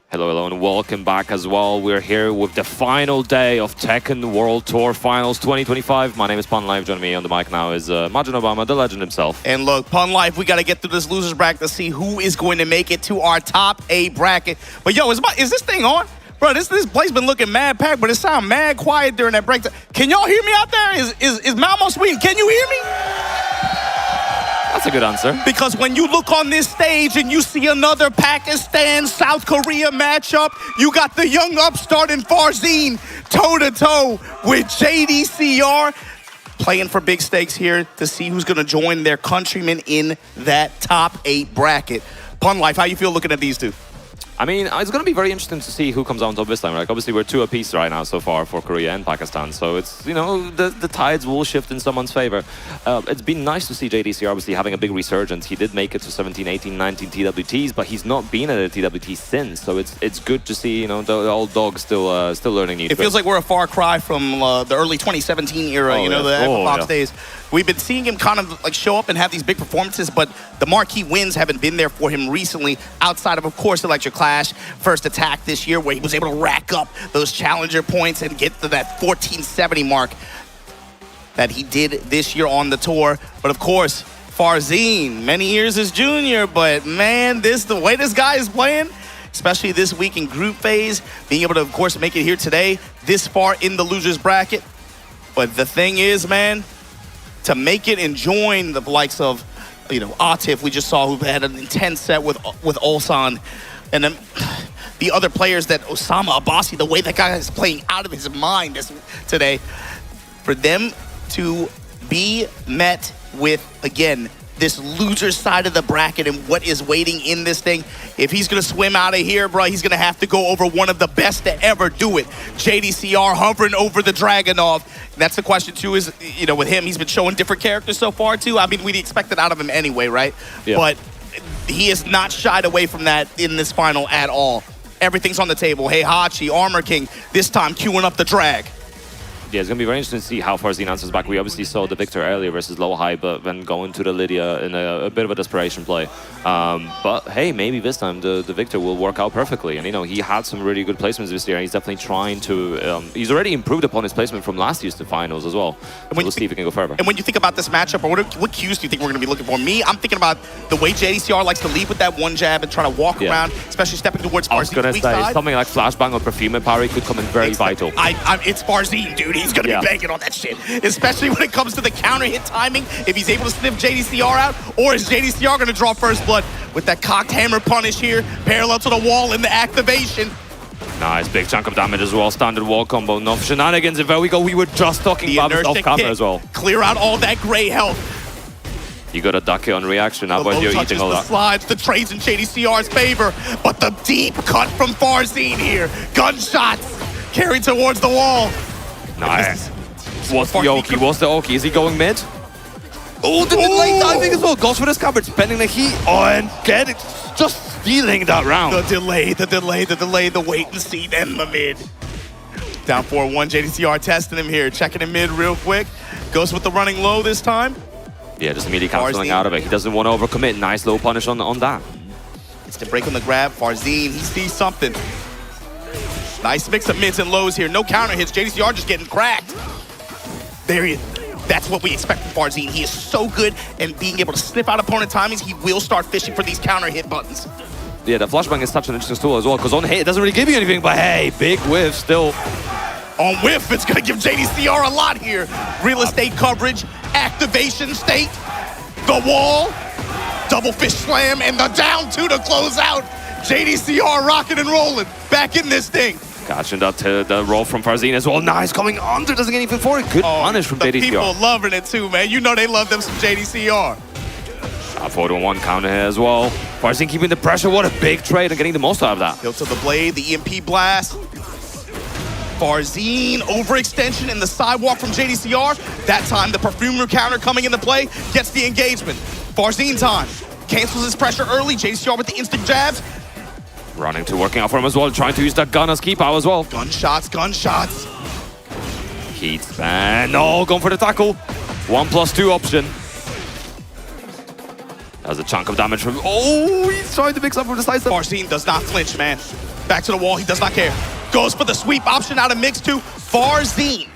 Hello and welcome back as well. We're here with the final day of Tekken World Tour Finals 2025. My name is Pun Live. Joining me on the mic now is Majin Obama, the legend himself. And look, Pun Life, we got to get through this losers bracket to see who is going to make it to our top 8 bracket. But yo, is this thing on? Bro, this place been looking mad packed, but it sound mad quiet during that break. Can y'all hear me out there? Is Malmo Sweden? Can you hear me? That's a good answer. Because when you look on this stage and you see another Pakistan-South Korea matchup, you got the young upstart in Farzeen toe-to-toe with JDCR, playing for big stakes here to see who's going to join their countrymen in that top 8 bracket. Pun Life, how you feel looking at these two? I mean, it's going to be very interesting to see who comes on top this time. Like, obviously, we're 2 apiece right now so far for Korea and Pakistan. So it's, you know, the tides will shift in someone's favor. It's been nice to see JDC obviously having a big resurgence. He did make it to 17, 18, 19 TWTs, but he's not been at a TWT since. So it's good to see, you know, the old dog still learning new tricks. It feels like we're a far cry from the early 2017 era, you know, the Xbox days. We've been seeing him kind of like show up and have these big performances, but the marquee wins haven't been there for him recently, outside of course, Electric Clash, First Attack this year, where he was able to rack up those challenger points and get to that 1470 mark that he did this year on the tour. But of course, Farzeen, many years as junior, but man, the way this guy is playing, especially this week in group phase, being able to, of course, make it here today, this far in the losers bracket. But the thing is, man, to make it and join the likes of, you know, Atif, we just saw, who had an intense set with Ulsan, and then the other players that Osama Abbasi, the way that guy is playing out of his mind today, for them to be met with, again, this loser side of the bracket and what is waiting in this thing. If he's going to swim out of here, bro, he's going to have to go over one of the best to ever do it. JDCR hovering over the Dragunov. That's the question, too, is, you know, with him, he's been showing different characters so far, too. I mean, we'd expect it out of him anyway, right? Yeah. But he has not shied away from that in this final at all. Everything's on the table. Heihachi, Armor King, this time queuing up the drag. Yeah, it's going to be very interesting to see how Farzeen answers back. We obviously saw the victor earlier versus Low High, but then going to the Lydia in a bit of a desperation play. But hey, maybe this time the victor will work out perfectly. And, you know, he had some really good placements this year, and he's definitely trying to... he's already improved upon his placement from last year's finals as well. So we'll see if he can go further. And when you think about this matchup, or what cues do you think we're going to be looking for? Me, I'm thinking about the way JDCR likes to lead with that one jab and try to walk around, especially stepping towards Farzeen's I was going to say, something like Flashbang or Perfume Parry could come in very vital. It's Farzeen, dude. He's going to be banking on that shit, especially when it comes to the counter hit timing. If he's able to sniff JDCR out, or is JDCR going to draw first blood with that cocked hammer punish here, parallel to the wall in the activation? Nice, big chunk of damage as well. Standard wall combo, enough shenanigans. And there we go. We were just talking about this off camera as well. Clear out all that gray health. You got to duck it on reaction. How about you eating all that? The slides, the trades in JDCR's favor, but the deep cut from Farzeen here. Gunshots carried towards the wall. Nice. What's the Oki? What's the Oki? Is he going mid? Oh, the delay diving as well. Goes for the scabbard, spending the heat. Oh, and get it. Just stealing that round. The delay, the wait and see, then the mid. Down 4-1, JDCR testing him here. Checking him mid real quick. Goes with the running low this time. Yeah, just immediately cancelling out of it. He doesn't want to overcommit. Nice low punish on that. It's the break on the grab. Farzeen, he sees something. Nice mix of mids and lows here. No counter hits. JDCR just getting cracked. There he is. That's what we expect from Farzine. He is so good and being able to sniff out opponent timings, he will start fishing for these counter hit buttons. Yeah, the flashbang is such an interesting tool as well, because on hit, it doesn't really give you anything, but hey, big whiff still. On whiff, it's gonna give JDCR a lot here. Real estate coverage, activation state, the wall, double fish slam, and the down two to close out. JDCR rocking and rolling, back in this thing. Catching that the roll from Farzine as well. Nice, coming under, doesn't get anything for it. Good punish from JDCR. People loving it too, man. You know they love them some JDCR. 4-1 counter here as well. Farzine keeping the pressure. What a big trade and getting the most out of that. Hilt to the blade, the EMP blast. Farzine, overextension in the sidewalk from JDCR. That time, the Perfumer counter coming into play, gets the engagement. Farzine time, cancels his pressure early. JDCR with the instant jabs. Running to working out for him as well, trying to use that gun as key power as well. Gunshots, gunshots. Heat and no, going for the tackle. 1+2 option. That's a chunk of damage from. Oh, he's trying to mix up with the side step. Farzine does not flinch, man. Back to the wall, he does not care. Goes for the sweep option out of mix two. Farzine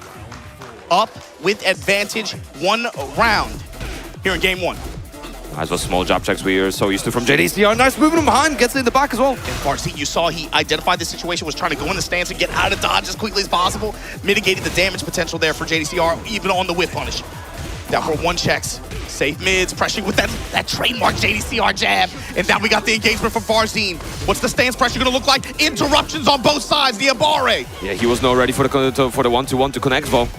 up with advantage 1 round here in game 1. Nice little small jab checks we are so used to from JDCR. Nice moving him behind, gets in the back as well. And Farzine, you saw he identified the situation, was trying to go in the stance and get out of dodge as quickly as possible, mitigating the damage potential there for JDCR, even on the whip punish. Down for 1 checks. Safe mids, pressuring with that trademark JDCR jab. And now we got the engagement from Farzine. What's the stance pressure gonna look like? Interruptions on both sides, the Abare. Yeah, he was not ready for the 1-to-1 to connect though.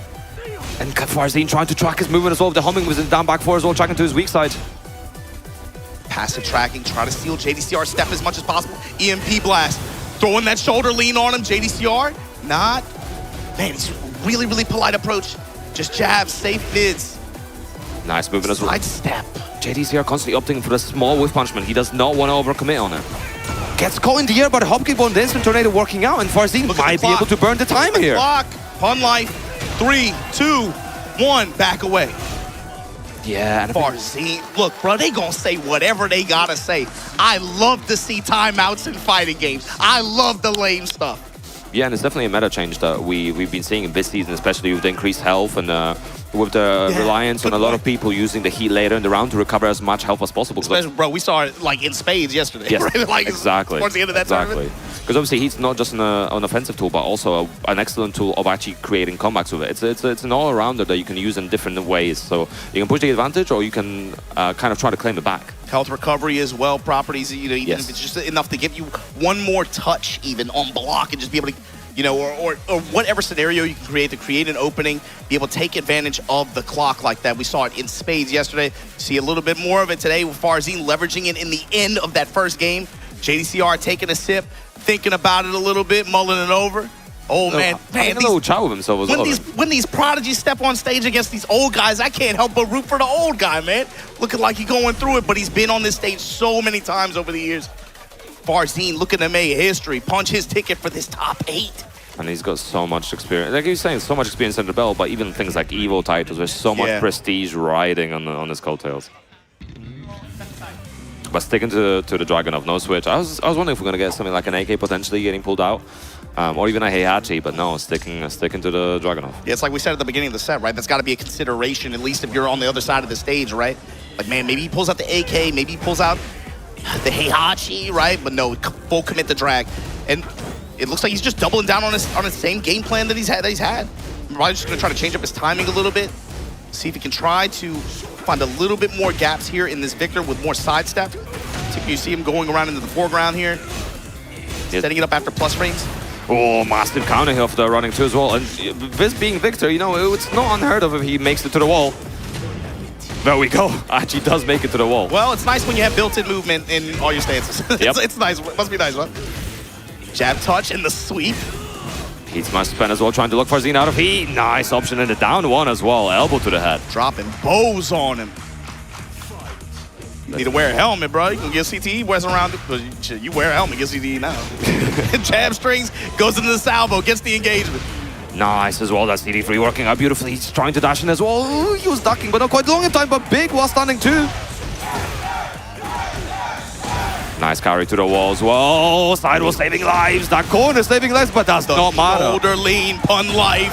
And Farzine trying to track his movement as well. The humming was in down back 4 as well, tracking to his weak side. Passive tracking, try to steal JDCR step as much as possible. EMP blast, throwing that shoulder lean on him. JDCR, not. Man, he's really, really polite approach. Just jabs, safe mids. Nice movement as well. Side step. JDCR constantly opting for the small whiff punishment. He does not want to overcommit on it. Gets caught in the air by the hop kick on the instant tornado working out, and Farzine might be able to burn the time here. Clock, pun life, 3, 2, 1, back away. Yeah, and Farzine, look, bro, they gonna say whatever they gotta say. I love to see timeouts in fighting games. I love the lame stuff. Yeah, and it's definitely a meta change that we've been seeing in this season, especially with the increased health and with the reliance on a lot of people using the heat later in the round to recover as much health as possible. Especially, bro, we saw it like in spades yesterday. Yes, right? Like, exactly. Towards the end of that tournament. Because obviously heat's not just an offensive tool, but also an excellent tool of actually creating comebacks with it. It's an all-rounder that you can use in different ways. So you can push the advantage, or you can kind of try to claim it back. Health recovery as well, properties, you know, even if it's just enough to give you 1 more touch even on block and just be able to, you know, or whatever scenario you can create to create an opening, be able to take advantage of the clock like that. We saw it in spades yesterday. See a little bit more of it today with Farzine leveraging it in the end of that first game. JDCR taking a sip, thinking about it a little bit, mulling it over. Oh, man. Man, a little chow with himself as well. When these prodigies step on stage against these old guys, I can't help but root for the old guy, man. Looking like he's going through it, but he's been on this stage so many times over the years. Farzine looking to make history, punch his ticket for this top 8. And he's got so much experience. Like he was saying, so much experience under the belt, but even things like Evo titles, there's so much prestige riding on his coattails. But sticking to the Dragunov, no switch. I was wondering if we're gonna get something like an AK potentially getting pulled out, or even a Heihachi, but no, sticking to the Dragunov. Yeah, it's like we said at the beginning of the set, right? That's got to be a consideration, at least if you're on the other side of the stage, right? Like, man, maybe he pulls out the AK, maybe he pulls out the Heihachi, right? But no, full commit the drag, and it looks like he's just doubling down on his same game plan that he's had. Probably just gonna try to change up his timing a little bit, see if he can try to find a little bit more gaps here in this Victor with more sidestep. See if you see him going around into the foreground here, setting it up after plus frames. Oh, massive counter here for the running two as well. And this being Victor, you know, it's not unheard of if he makes it to the wall. There we go. Actually does make it to the wall. Well, it's nice when you have built-in movement in all your stances. Yep. It's nice. It must be nice, huh? Jab touch and the sweep. Heat smash spin as well, trying to look for Farzine out of heat. Nice option in the down one as well. Elbow to the head. Dropping bows on him. You need to wear a helmet, bro. You can get CTE, wears around it. You wear a helmet, get CTE now. Jab strings, goes into the salvo, gets the engagement. Nice as well. That's CD3 working out beautifully. He's trying to dash in as well. Ooh, he was ducking, but not quite long in time, but big while standing too. Nice carry to the wall as well. Sidewall saving lives. That corner saving lives, but does not matter. Shoulder lean, pun life.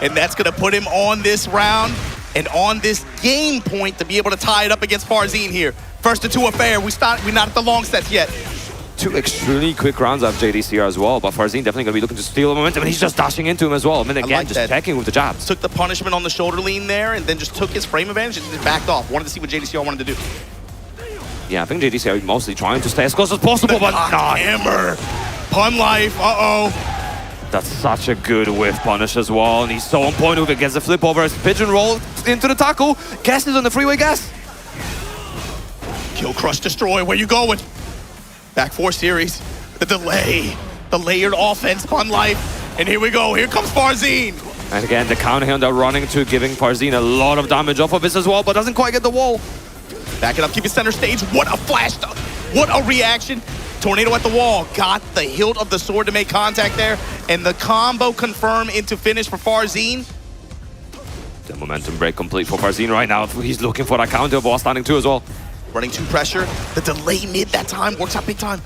And that's going to put him on this round and on this game point to be able to tie it up against Farzine here. First to 2 affair. We're not at the long sets yet. 2 extremely quick rounds of JDCR as well, but Farzine definitely going to be looking to steal the momentum, and he's just dashing into him as well. I mean, again, just checking with the jabs. Took the punishment on the shoulder lean there and then just took his frame advantage and just backed off. Wanted to see what JDCR wanted to do. Yeah, I think JDCR mostly trying to stay as close as possible, but not. Hammer. Pun life. Uh-oh. That's such a good whiff punish as well, and he's so on point with it. Gets the flip over as pigeon roll into the tackle. Guess is on the freeway gas. Kill, crush, destroy. Where you going? Back 4 series. The delay. The layered offense, pun life. And here we go. Here comes Farzine. And again, the counter here on the running to giving Farzine a lot of damage off of this as well, but doesn't quite get the wall. Back it up, keep it center stage. What a flash. What a reaction. Tornado at the wall. Got the hilt of the sword to make contact there. And the combo confirm into finish for Farzine. The momentum break complete for Farzine right now. He's looking for that counter while standing 2 as well. Running 2 pressure. The delay mid that time works out big time.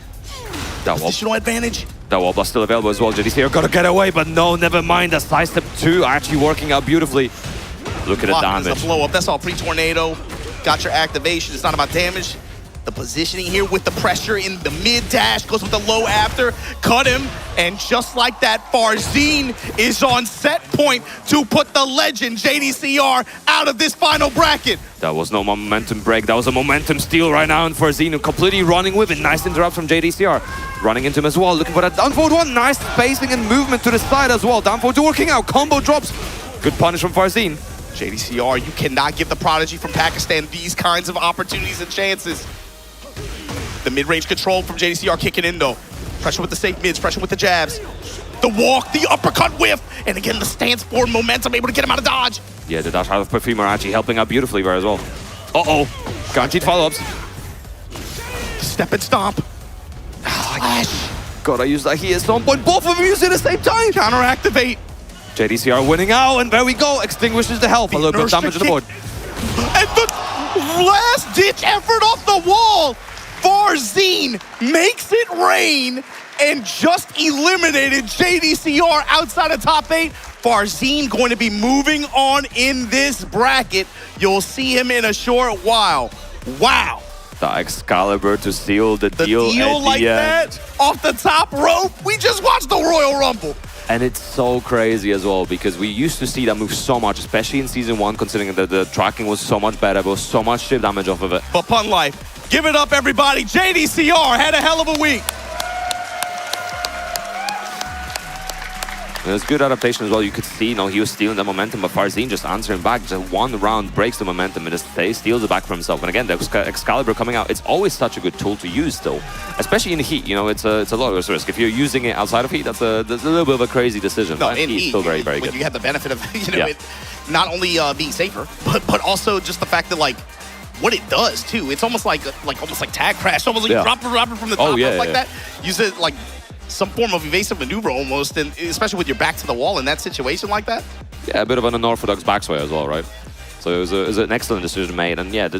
That wall. Additional advantage. That wall blast still available as well. JDC gotta get away, but no, never mind. The side step 2 actually working out beautifully. Look at the damage. The blow up. That's all pre-tornado. Got your activation. It's not about damage. The positioning here with the pressure in the mid dash goes with the low after. Cut him. And just like that, Farzine is on set point to put the legend JDCR out of this final bracket. That was no momentum break. That was a momentum steal right now. And Farzine completely running with it. Nice interrupt from JDCR. Running into him as well. Looking for that down forward 1. Nice spacing and movement to the side as well. Down forward 2 working out. Combo drops. Good punish from Farzine. JDCR, you cannot give the prodigy from Pakistan these kinds of opportunities and chances. The mid-range control from JDCR kicking in though. Pressure with the safe mids, pressure with the jabs. The walk, the uppercut whiff, and again the stance forward momentum, able to get him out of dodge. Yeah, the dash out of Perfumer actually helping out beautifully there as well. Uh-oh, guaranteed follow-ups. Step and stomp. Flash. Gotta use that here at some point. Both of them use it at the same time. Counter activate. JDCR winning out, and there we go. Extinguishes the health. A little bit of damage on the board. And the last-ditch effort off the wall. Farzine makes it rain and just eliminated JDCR outside of top 8. Farzine going to be moving on in this bracket. You'll see him in a short while. Wow. The Excalibur to seal the deal at the like end. that, off the top rope. We just watched the Royal Rumble. And it's so crazy as well, because we used to see that move so much, especially in Season 1, considering that the tracking was so much better. There was so much chip damage off of it. But pun life, give it up, everybody. JDCR had a hell of a week. It was good adaptation as well. You could see, he was stealing the momentum, but Farzine just answering back. Just 1 round breaks the momentum and just steals it back for himself. And again, the Excalibur coming out, it's always such a good tool to use still, especially in heat. It's a lot of risk. If you're using it outside of heat, that's a little bit of a crazy decision. No, but in heat, still very, very good. You have the benefit of it not only being safer, but also just the fact that what it does too. It's almost like tag crash, almost like you drop it from the top like that. Use it like some form of evasive maneuver almost, and especially with your back to the wall in that situation like that. Yeah, a bit of an unorthodox backsway as well, right? So it was an excellent decision made, and yeah,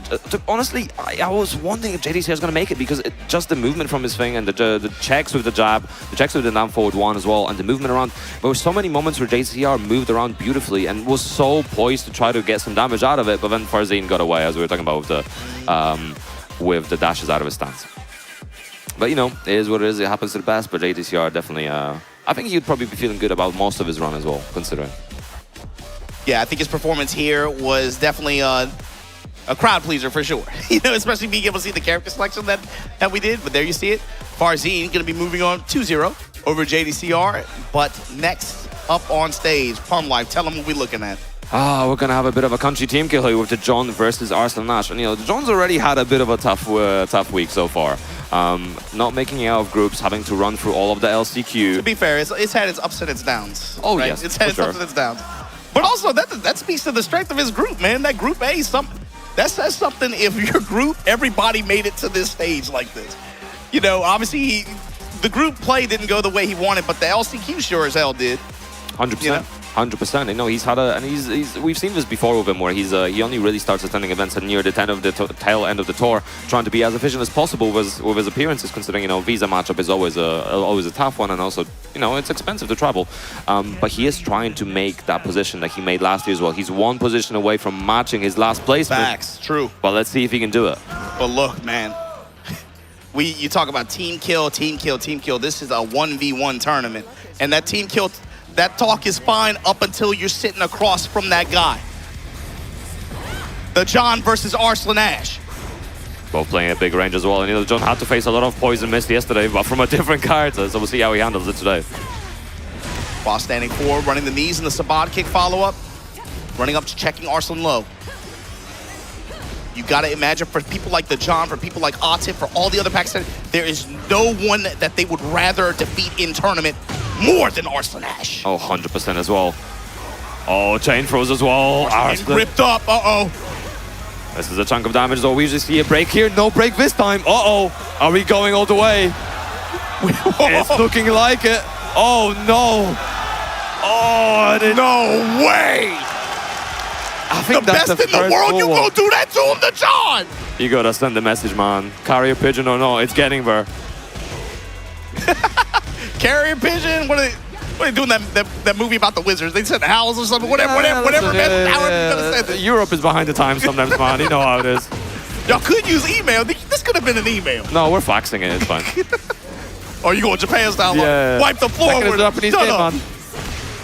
honestly, I was wondering if JDCR is going to make it, because just the movement from his thing and the checks with the jab, the checks with the down forward 1 as well, and the movement around. There were so many moments where JDCR moved around beautifully and was so poised to try to get some damage out of it, but then Farzine got away, as we were talking about with the dashes out of his stance. But it is what it is. It happens to the best. But JDCR definitely, I think he'd probably be feeling good about most of his run as well, considering. Yeah, I think his performance here was definitely a crowd pleaser for sure. Especially being able to see the character selection that we did. But there you see it. Farzine going to be moving on 2-0 over JDCR. But next up on stage, Pum Life, tell them what we're looking at. We're going to have a bit of a country team kill here with the John versus Arslan Nash. And, the John's already had a bit of a tough week so far. Not making it out of groups, having to run through all of the LCQ. To be fair, it's had its ups and its downs. Oh, right? yes, it's had its ups and its downs. But also, that speaks to the strength of his group, man. That Group A, that says something if your group, everybody made it to this stage like this. Obviously, the group play didn't go the way he wanted, but the LCQ sure as hell did. 100%. 100%. You know, he's had a, and we've seen this before with him, where he only really starts attending events at near the tail end of the tour, trying to be as efficient as possible with his appearances. Considering, you know, visa matchup is always a tough one, and also, you know, it's expensive to travel. But he is trying to make that position that he made last year as well. He's one position away from matching his last placement. Facts, true. But let's see if he can do it. But look, man, you talk about team kill. This is a 1v1 tournament, and that team kill. That talk is fine up until you're sitting across from that guy. The John versus Arslan Ash. Both playing at big range as well. And you know, John had to face a lot of poison mist yesterday, but from a different character. So we'll see how he handles it today. While standing forward, running the knees and the Sabat kick follow-up. Running up to checking Arslan low. You gotta imagine for people like the John, for people like Atif, for all the other Pakistanis, there is no one that they would rather defeat in tournament more than Arslan Ash. Oh, 100% as well. Oh, chain throws as well. Arslan ripped up, uh-oh. This is a chunk of damage, though. We usually see a break here. No break this time. Uh-oh. Are we going all the way? It's looking like it. Oh, no. Oh, no way. I think the that's best in the world, you gonna do that to him, the John! You gotta send the message, man. Carrier pigeon or no, it's getting there. Carrier pigeon? What are they doing that movie about the wizards? They said owls or something, whatever message, however you're gonna send it. Europe is behind the times sometimes, man. You know how it is. Y'all could use email. This could have been an email. No, we're faxing it, it's fine. Or you going Japan style, yeah. wipe the floor with Japanese game, man.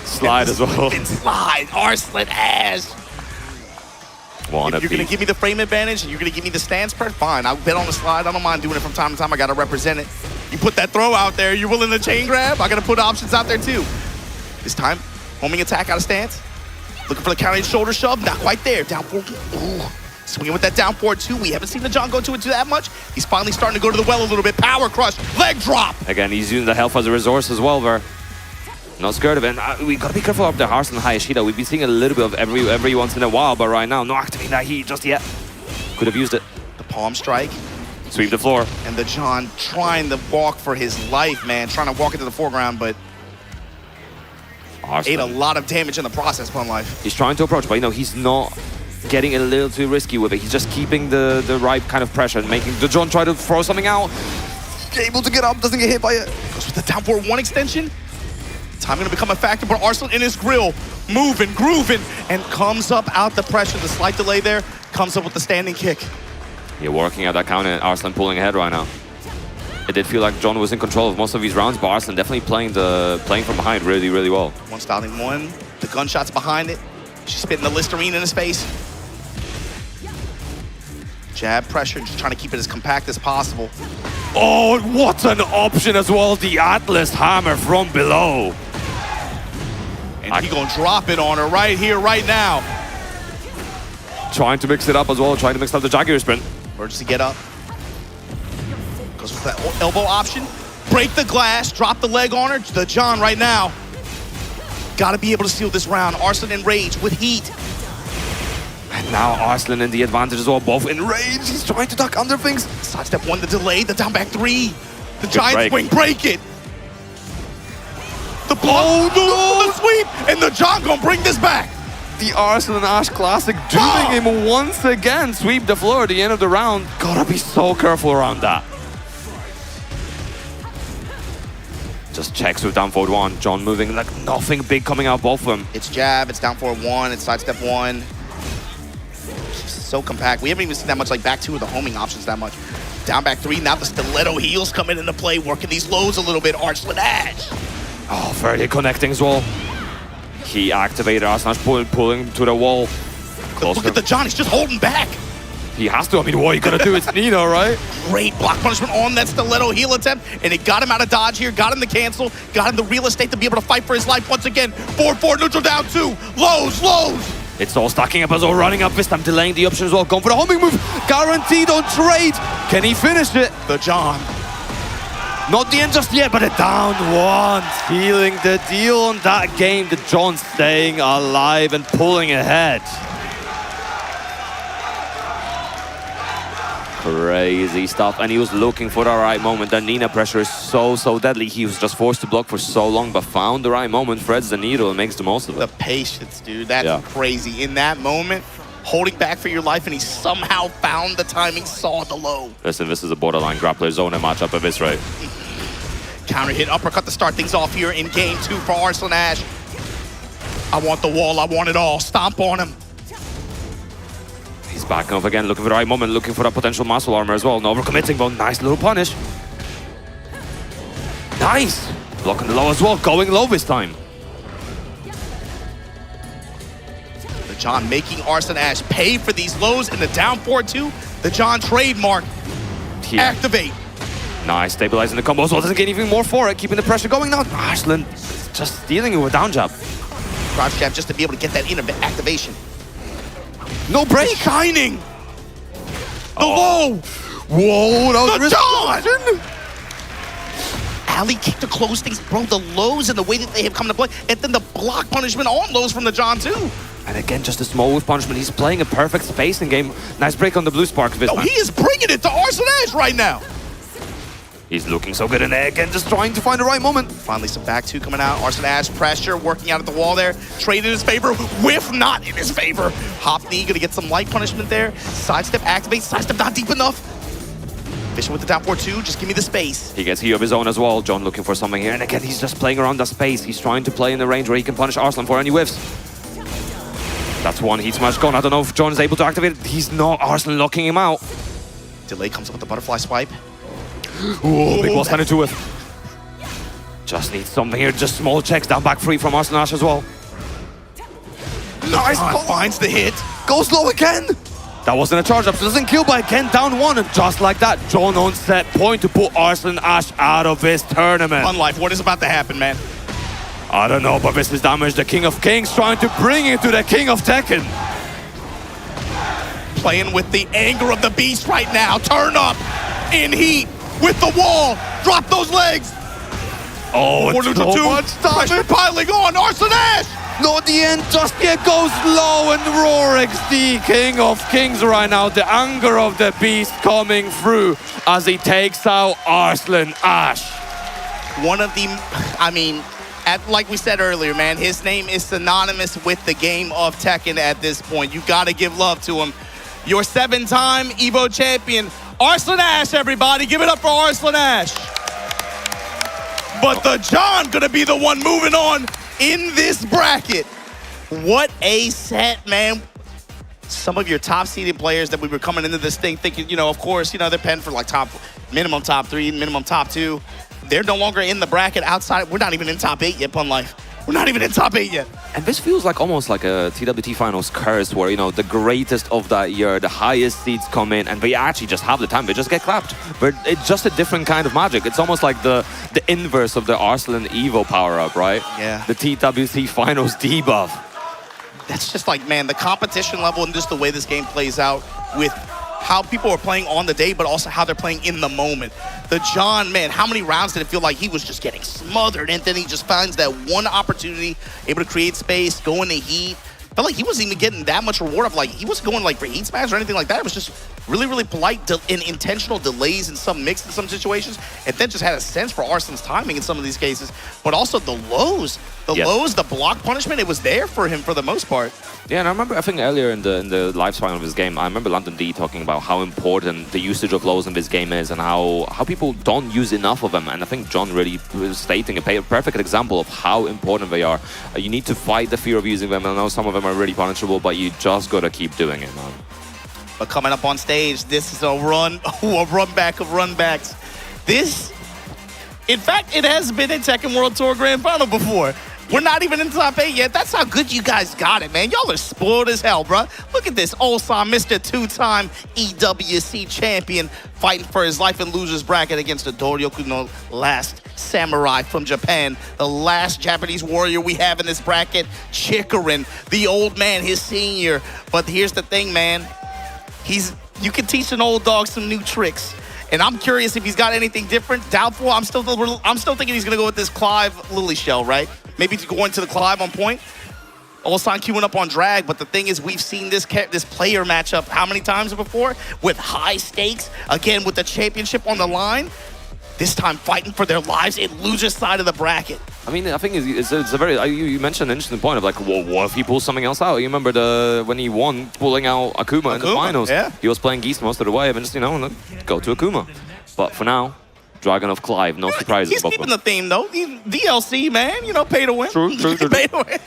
Slide as well. Slide, Arslan Ash. If you're going to give me the frame advantage and you're going to give me the stance press, fine. I'll bet on the slide. I don't mind doing it from time to time. I got to represent it. You put that throw out there, you're willing to chain grab? I got to put options out there too. This time, homing attack out of stance. Looking for the counter shoulder shove. Not quite there. Down forward. Ooh. Swinging with that down forward too. We haven't seen the John go to it that much. He's finally starting to go to the well a little bit. Power crush. Leg drop. Again, he's using the health as a resource as well there. Not scared of it. And we gotta be careful up there, Arslan Hayashida. We've been seeing a little bit of every once in a while, but right now, not activating that heat just yet. Could have used it. The palm strike. Sweep the floor. And the John trying to walk for his life, man. Trying to walk into the foreground, but Arslan ate a lot of damage in the process, Pun Life. He's trying to approach, but you know, he's not getting a little too risky with it. He's just keeping the right kind of pressure and making the John try to throw something out. Able to get up, doesn't get hit by it. Goes with the down forward one extension. Time going to become a factor, but Arslan in his grill, moving, grooving, and comes up out the pressure. The slight delay there, comes up with the standing kick. You're working out that counter, and Arslan pulling ahead right now. It did feel like John was in control of most of these rounds, but Arslan definitely playing from behind really, really well. One styling one, the gunshots behind it. She's spitting the Listerine in his face. Jab pressure, just trying to keep it as compact as possible. Oh, what an option as well, the Atlas hammer from below. And he's gonna drop it on her right here, right now. Trying to mix it up as well, trying to mix up the Jaguar sprint. Emergency get up. Goes with that elbow option. Break the glass, drop the leg on her. The John right now. Gotta be able to seal this round. Arslan in rage with heat. And now Arslan in the advantage as well, both in range. He's trying to duck under things. Sidestep one, the delay, the down back three. The giant swing, break it. The block, the sweep, and the John gonna bring this back. The Arslan Ash Classic doing him once again. Sweep the floor at the end of the round. Gotta be so careful around that. Just checks with down forward one. John moving like nothing big coming out both of them. It's jab, it's down forward one, it's sidestep one. So compact. We haven't even seen that much like back two of the homing options that much. Down back three, now the stiletto heels coming into play, working these lows a little bit. Arslan Ash. Oh, very connecting as well. He activated Arslan Ash, pulling to the wall. Look at the John, he's just holding back. He has to. I mean, what you gotta do? It's Nino, right? Great block punishment on that stiletto heel attempt, and it got him out of dodge here, got him to cancel, got him the real estate to be able to fight for his life once again. 4-4, neutral down two, lows. It's all stacking up as well, running up this time, delaying the option as well. Going for the homing move, guaranteed on trade. Can he finish it? The John. Not the end just yet, but a down one. Sealing the deal on that game. The John staying alive and pulling ahead. Crazy stuff, and he was looking for the right moment. The Nina pressure is so deadly. He was just forced to block for so long, but found the right moment, threads the needle, and makes the most of it. The patience, dude, that's crazy. In that moment, holding back for your life, and he somehow found the timing, saw the low. Listen, this is a borderline grappler zone matchup at this rate. Counter hit, uppercut to start things off here in game 2 for Arslan Ash. I want the wall, I want it all. Stomp on him. He's backing off again, looking for the right moment, looking for that potential muscle armor as well. No overcommitting, but nice little punish. Nice! Blocking the low as well, going low this time. The John making Arslan Ash pay for these lows in the down 4-2. The John trademark. Activate. Nice, stabilizing the combo as well. Doesn't get anything more for it, keeping the pressure going now. Arslan just stealing it with down jab. Crouch jab just to be able to get that in activation. No break! Shining! The low! Whoa, that was the John! Ali kick to close things. Bro, the lows and the way that they have come to play. And then the block punishment on lows from the John too. And again, just a small whiff punishment. He's playing a perfect spacing game. Nice break on the blue spark this time. He is bringing it to Arslan Ash right now. He's looking so good in there again, just trying to find the right moment. Finally, some back two coming out. Arslan Ash pressure, working out at the wall there. Trade in his favor, whiff not in his favor. Hop knee, gonna get some light punishment there. Sidestep, activate, sidestep not deep enough. Fishing with the down 4-2, just give me the space. He gets heat of his own as well. John looking for something here. And again, he's just playing around the space. He's trying to play in the range where he can punish Arslan for any whiffs. That's one heat smash gone. I don't know if John is able to activate it. He's not. Arslan locking him out. Delay comes up with the butterfly swipe. Ooh, big wall standing to it. Just needs something here. Just small checks down back free from Arslan Ash as well. Nice, finds the hit. Goes low again. That wasn't a charge up, so doesn't kill, but again down one. And just like that, John on set point to put Arslan Ash out of this tournament. Unlife, what is about to happen, man? I don't know, but this is damage. The King of Kings trying to bring it to the King of Tekken. Playing with the anger of the beast right now. Turn up in heat. With the wall, drop those legs. Oh, it's so much pressure piling on Arslan Ash. Not the end just yet, goes low and Rorix, the King of Kings right now. The anger of the beast coming through as he takes out Arslan Ash. One of the, I mean, like we said earlier, man, his name is synonymous with the game of Tekken at this point. You gotta give love to him. Your 7-time EVO champion, Arslan Ash, everybody. Give it up for Arslan Ash. But the John gonna be the one moving on in this bracket. What a set, man. Some of your top-seeded players that we were coming into this thing thinking, you know, of course, you know, they're penned for like minimum top 3, minimum top 2. They're no longer in the bracket outside. We're not even in top 8 yet, Pun Life. We're not even in top 8 yet. And this feels like almost like a TWT Finals curse where, you know, the greatest of that year, the highest seeds come in and they actually just have the time. They just get clapped. But it's just a different kind of magic. It's almost like the inverse of the Arslan Evo power-up, right? Yeah. The TWT Finals debuff. That's just like, man, the competition level and just the way this game plays out with how people are playing on the day, but also how they're playing in the moment. The John, man, how many rounds did it feel like he was just getting smothered, and then he just finds that one opportunity, able to create space, go into heat. Felt like he wasn't even getting that much reward of, like, he wasn't going like for heat smash or anything like that. It was just really, really polite and intentional delays in some mix in some situations, and then just had a sense for Arslan's timing in some of these cases. But also the lows, the block punishment, it was there for him for the most part. Yeah, and I remember, I think earlier in the live stream of this game, I remember London D talking about how important the usage of lows in this game is and how people don't use enough of them. And I think John really was stating a perfect example of how important they are. You need to fight the fear of using them. I know some of them are really punishable, but you just gotta keep doing it, man. But coming up on stage, this is a run back of run backs. This, in fact, it has been a Tekken World Tour Grand Final before. We're not even in the top 8 yet. That's how good you guys got it, man. Y'all are spoiled as hell, bro. Look at this. Ulsan, Mr. 2-time EWC champion, fighting for his life in losers bracket against the Doryoku no last samurai from Japan. The last Japanese warrior we have in this bracket, Chikarin, the old man, his senior. But here's the thing, man. You can teach an old dog some new tricks. And I'm curious if he's got anything different. Doubtful. I'm still thinking he's going to go with this Clive Lily Shell, right? Maybe to go into the Clive on point. Ulsan queuing up on drag, but the thing is we've seen this player matchup how many times before? With high stakes, again with the championship on the line. This time fighting for their lives in loser's side of the bracket. I mean, I think it's a very, you mentioned an interesting point of like, well, what if he pulls something else out? You remember when he won, pulling out Akuma in the finals. Yeah. He was playing Geese most of the way, and just, you know, go to Akuma. But for now, Dragon of Clive, no surprises. He's keeping the theme though. DLC, man, you know, pay to win. True. Pay to win.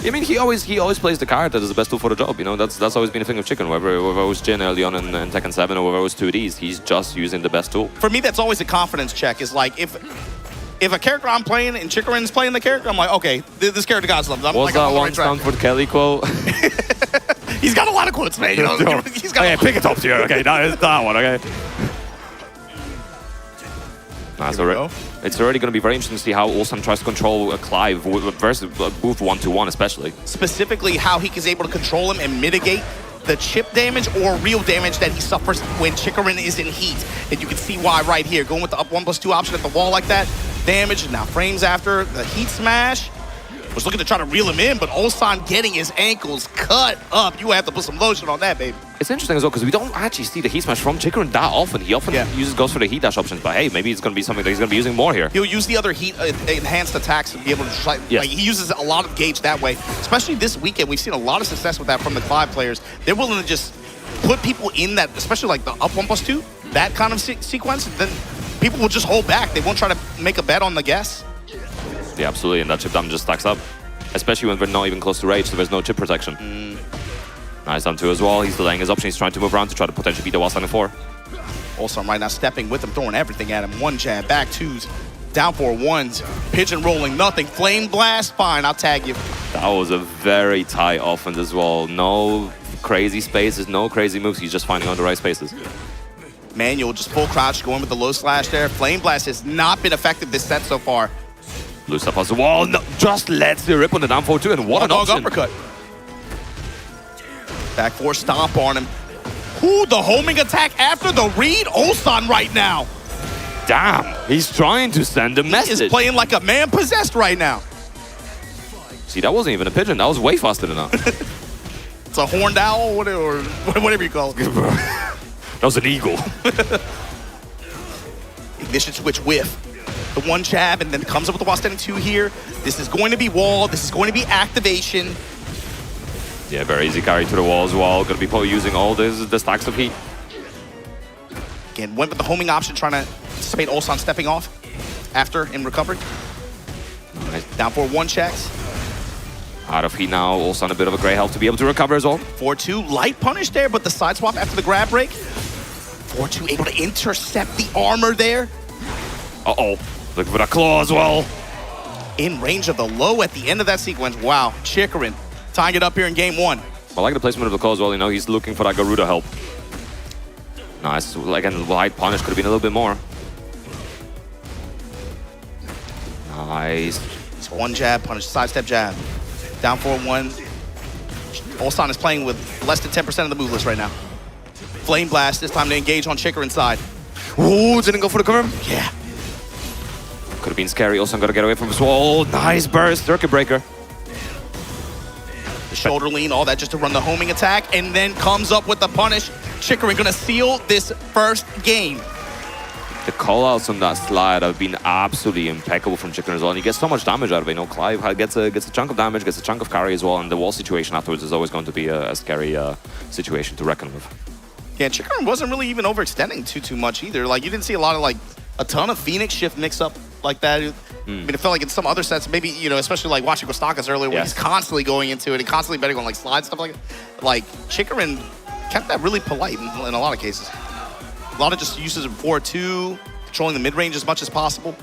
I mean, he always plays the card that is the best tool for the job. You know, that's always been a thing of Chicken. Whether it was Jin early on in Tekken 7 or whether it was 2Ds, he's just using the best tool. For me, that's always a confidence check. Is like if a character I'm playing and Chikarin's playing the character, I'm like, okay, this character got something. What's that one Stanford Kelly quote? He's got a lot of quotes, man. You know, he's got. Okay, pick a top tier. Okay, that is that one. Okay. It's already going to be very interesting to see how Ulsan tries to control Clive versus Booth 1-1 especially. Specifically, how he is able to control him and mitigate the chip damage or real damage that he suffers when Chikarin is in heat. And you can see why right here. Going with the up 1+2 option at the wall like that. Damage, now frames after the heat smash. Was looking to try to reel him in, but Ulsan getting his ankles cut up. You have to put some lotion on that, baby. It's interesting as well because we don't actually see the heat smash from Chikarin that often. He often goes for the heat dash options, but hey, maybe it's going to be something that he's going to be using more here. He'll use the other heat enhanced attacks to be able to try. Like, he uses a lot of gauge that way. Especially this weekend, we've seen a lot of success with that from the Clive players. They're willing to just put people in that, especially like the up 1+2, that kind of sequence. Then people will just hold back. They won't try to make a bet on the guess. Yeah, absolutely, and that chip damage just stacks up. Especially when we're not even close to rage, so there's no chip protection. Nice down 2 as well. He's delaying his option. He's trying to move around to try to potentially beat the wall standing 4. Also, right now stepping with him, throwing everything at him. One jab, back 2s, down 4 1s, pigeon rolling, nothing. Flame blast, fine, I'll tag you. That was a very tight offense as well. No crazy spaces, no crazy moves. He's just finding all the right spaces. Manual just full crouch, going with the low slash there. Flame blast has not been effective this set so far. Loose up on the wall, no, just lets the rip on the down 4-2, and what an option. Uppercut. Back 4 stomp on him. Ooh, the homing attack after the read. Ulsan right now. Damn, he's trying to send a message. He is playing like a man possessed right now. See, that wasn't even a pigeon. That was way faster than that. It's a horned owl, or whatever you call it. That was an eagle. Ignition switch whiff. The one jab, and then comes up with the wall standing 2 here. This is going to be wall. This is going to be activation. Yeah, very easy carry to the wall as well. Going to be probably using all the stacks of heat. Again, went with the homing option, trying to anticipate Ulsan stepping off after in recovery. Nice. Down 4-1 checks. Out of heat now. Ulsan a bit of a gray health to be able to recover as well. 4-2, light punish there, but the side swap after the grab break. 4-2 able to intercept the armor there. Uh-oh. Looking for that claw as well. In range of the low at the end of that sequence. Wow, Chikarin tying it up here in game 1. I like the placement of the claw as well. You know, he's looking for that Garuda help. Nice. Again, light punish could have been a little bit more. Nice. It's one jab, punish, sidestep jab. Down 4-1. Ulsan is playing with less than 10% of the move list right now. Flame blast, this time to engage on Chikarin's side. Ooh, didn't go for the cover. Yeah. Could have been scary. Ulsan got to get away from this wall. Nice burst, circuit breaker. The shoulder lean, all that just to run the homing attack, and then comes up with the punish. Chikarin gonna seal this first game. The callouts on that slide have been absolutely impeccable from Chikarin as well. And he gets so much damage out of it. You know, Clive gets a chunk of damage, gets a chunk of carry as well, and the wall situation afterwards is always going to be a scary situation to reckon with. Yeah, Chikarin wasn't really even overextending too much either. Like, you didn't see a lot of, like, a ton of Phoenix shift mix up like that. I mean, it felt like in some other sets, maybe, you know, especially like watching Kostaka's earlier, where he's constantly going into it and constantly betting on like slides, stuff like that. Like, Chikarin kept that really polite in a lot of cases. A lot of just uses of 4-2, controlling the mid-range as much as possible.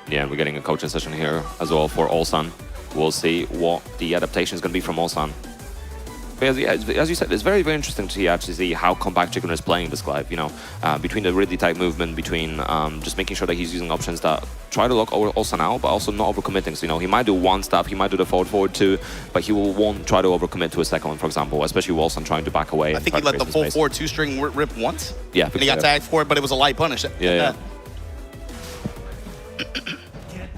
Yeah, and we're getting a coaching session here as well for Ulsan. We'll see what the adaptation is going to be from Ulsan. But as you said, it's very, very interesting to actually see how compact Chikarin is playing this Clive, you know, between the really tight movement, between just making sure that he's using options that try to lock Ulsan out, but also not overcommitting. So, you know, he might do one step, he might do the forward 2, but he won't try to overcommit to a second one, for example, especially with Ulsan trying to back away. I think he let the full forward 2-string rip once. Yeah. And he got tagged for it, but it was a light punish. Yeah.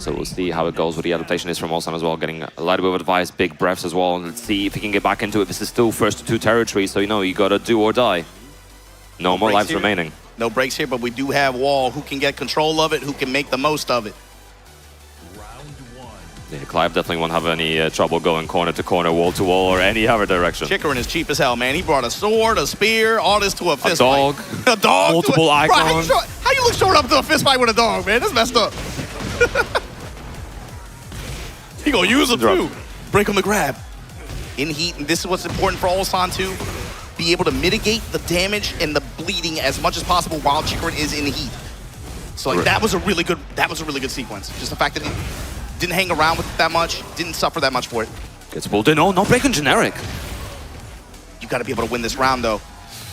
So we'll see how it goes with the adaptation is from Olsan as well, getting a little bit of advice, big breaths as well. And let's see if he can get back into it. This is still first to 2 territory, so you know, you gotta do or die. No more lives remaining. No breaks here, but we do have Wall who can get control of it, who can make the most of it. Yeah, Clive definitely won't have any trouble going corner to corner, wall to wall, or any other direction. Chikrin is cheap as hell, man. He brought a sword, a spear, all this to a fist dog. fight. A dog. Multiple icons. Bro, how you look showing up to a fist fight with a dog, man? That's messed up. He gonna use him too. Break on the grab. In heat, and this is what's important for Olsan to be able to mitigate the damage and the bleeding as much as possible while Chikrin is in heat. So like that was a really good sequence. Just the fact that he didn't hang around with it that much, didn't suffer that much for it. Gets pulled in. Oh, no break on generic. You gotta be able to win this round though.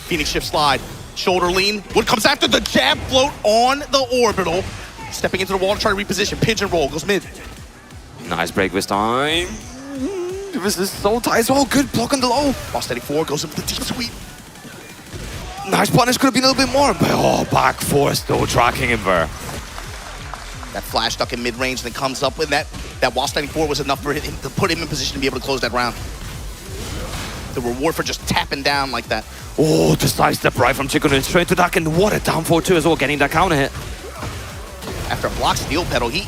Phoenix shift slide, shoulder lean. What comes after the jab float on the orbital? Stepping into the wall to try to reposition. Pigeon roll, goes mid. Nice break this time. This is so tight as well. Good block on the low. While steady 4 goes up with the deep sweep. Nice punish, could have been a little bit more. But oh, back 4 still tracking him there. That flash stuck in mid-range and then comes up with that. That while standing 4 was enough for him to put him in position to be able to close that round. The reward for just tapping down like that. Oh, the side step right from Chikrin straight to Duck, and what a down 4-2 as well, getting that counter hit. After a block steel pedal, he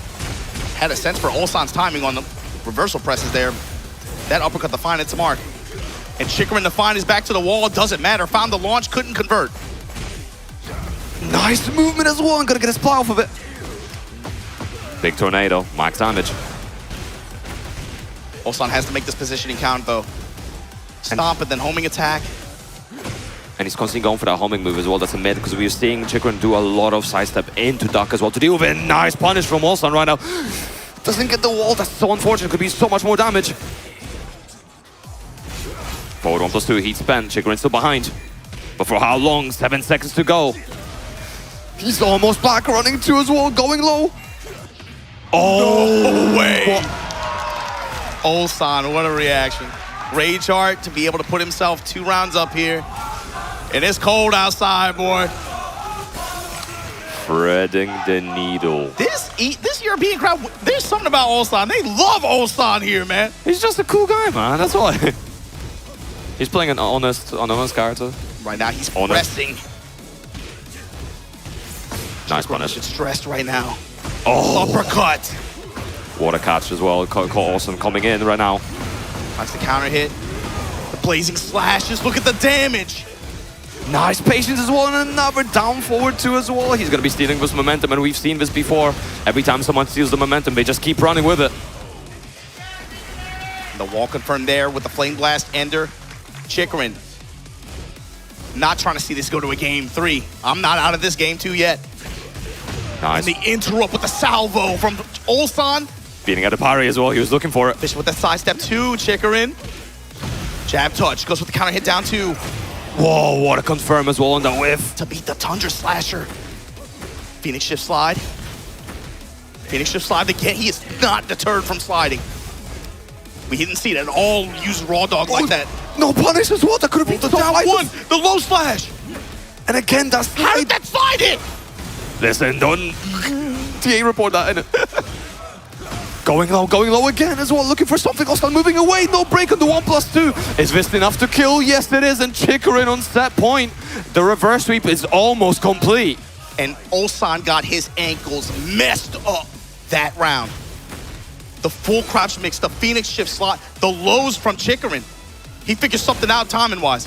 had a sense for Olsan's timing on the reversal presses there. That uppercut to find its mark. And Chikrin to find his back to the wall, doesn't matter. Found the launch, couldn't convert. Nice movement as well, and gonna get a splat off of it. Big tornado, max damage. Olsan has to make this positioning count though. Stomp and then homing attack. And he's constantly going for that homing move as well. That's a mid, because we're seeing Chikrin do a lot of sidestep into Duck as well to deal with it. Nice punish from Olsan right now. Doesn't get the wall, that's so unfortunate. Could be so much more damage. Forward 1+2, heat spent. Chikrin still behind. But for how long? 7 seconds to go. He's almost back, running 2 as well, going low. Oh, no way. Olsan, what a reaction. Rage Heart to be able to put himself 2 rounds up here. And it's cold outside, boy. Threading the needle. This European crowd, there's something about Olsan. They love Olsan here, man. He's just a cool guy, man. That's why. He's playing an honest character. Right now, he's pressing. Nice punish. He's stressed right now. Oh. Uppercut. What a catch as well. Olsan coming in right now. That's the counter hit. The blazing slashes. Look at the damage. Nice patience as well, and another down forward 2 as well. He's going to be stealing this momentum, and we've seen this before. Every time someone steals the momentum, they just keep running with it. The wall confirmed there with the Flame Blast Ender. Chikrin not trying to see this go to a game 3. I'm not out of this game 2 yet. Nice. And the interrupt with the salvo from Olsan. Beating at the parry as well. He was looking for it. Fish with that sidestep 2. Chikrin. Jab touch. Goes with the counter hit down 2. Whoa, what a confirm as well on the whiff. To beat the Tundra Slasher. Phoenix shift slide. Phoenix shift slide again. He is not deterred from sliding. We didn't see it at all. Use Raw Dog like that. No punish as well. That could have been the down 1. The low slash. And again, that's slide. How did that slide hit? Listen, don't TA report that in. Going low again as well, looking for something else, moving away, no break on the 1+2. Is this enough to kill? Yes, it is, and Chikrin on set point. The reverse sweep is almost complete. And Olsan got his ankles messed up that round. The full crouch mix, the Phoenix shift slot, the lows from Chikrin. He figures something out timing-wise.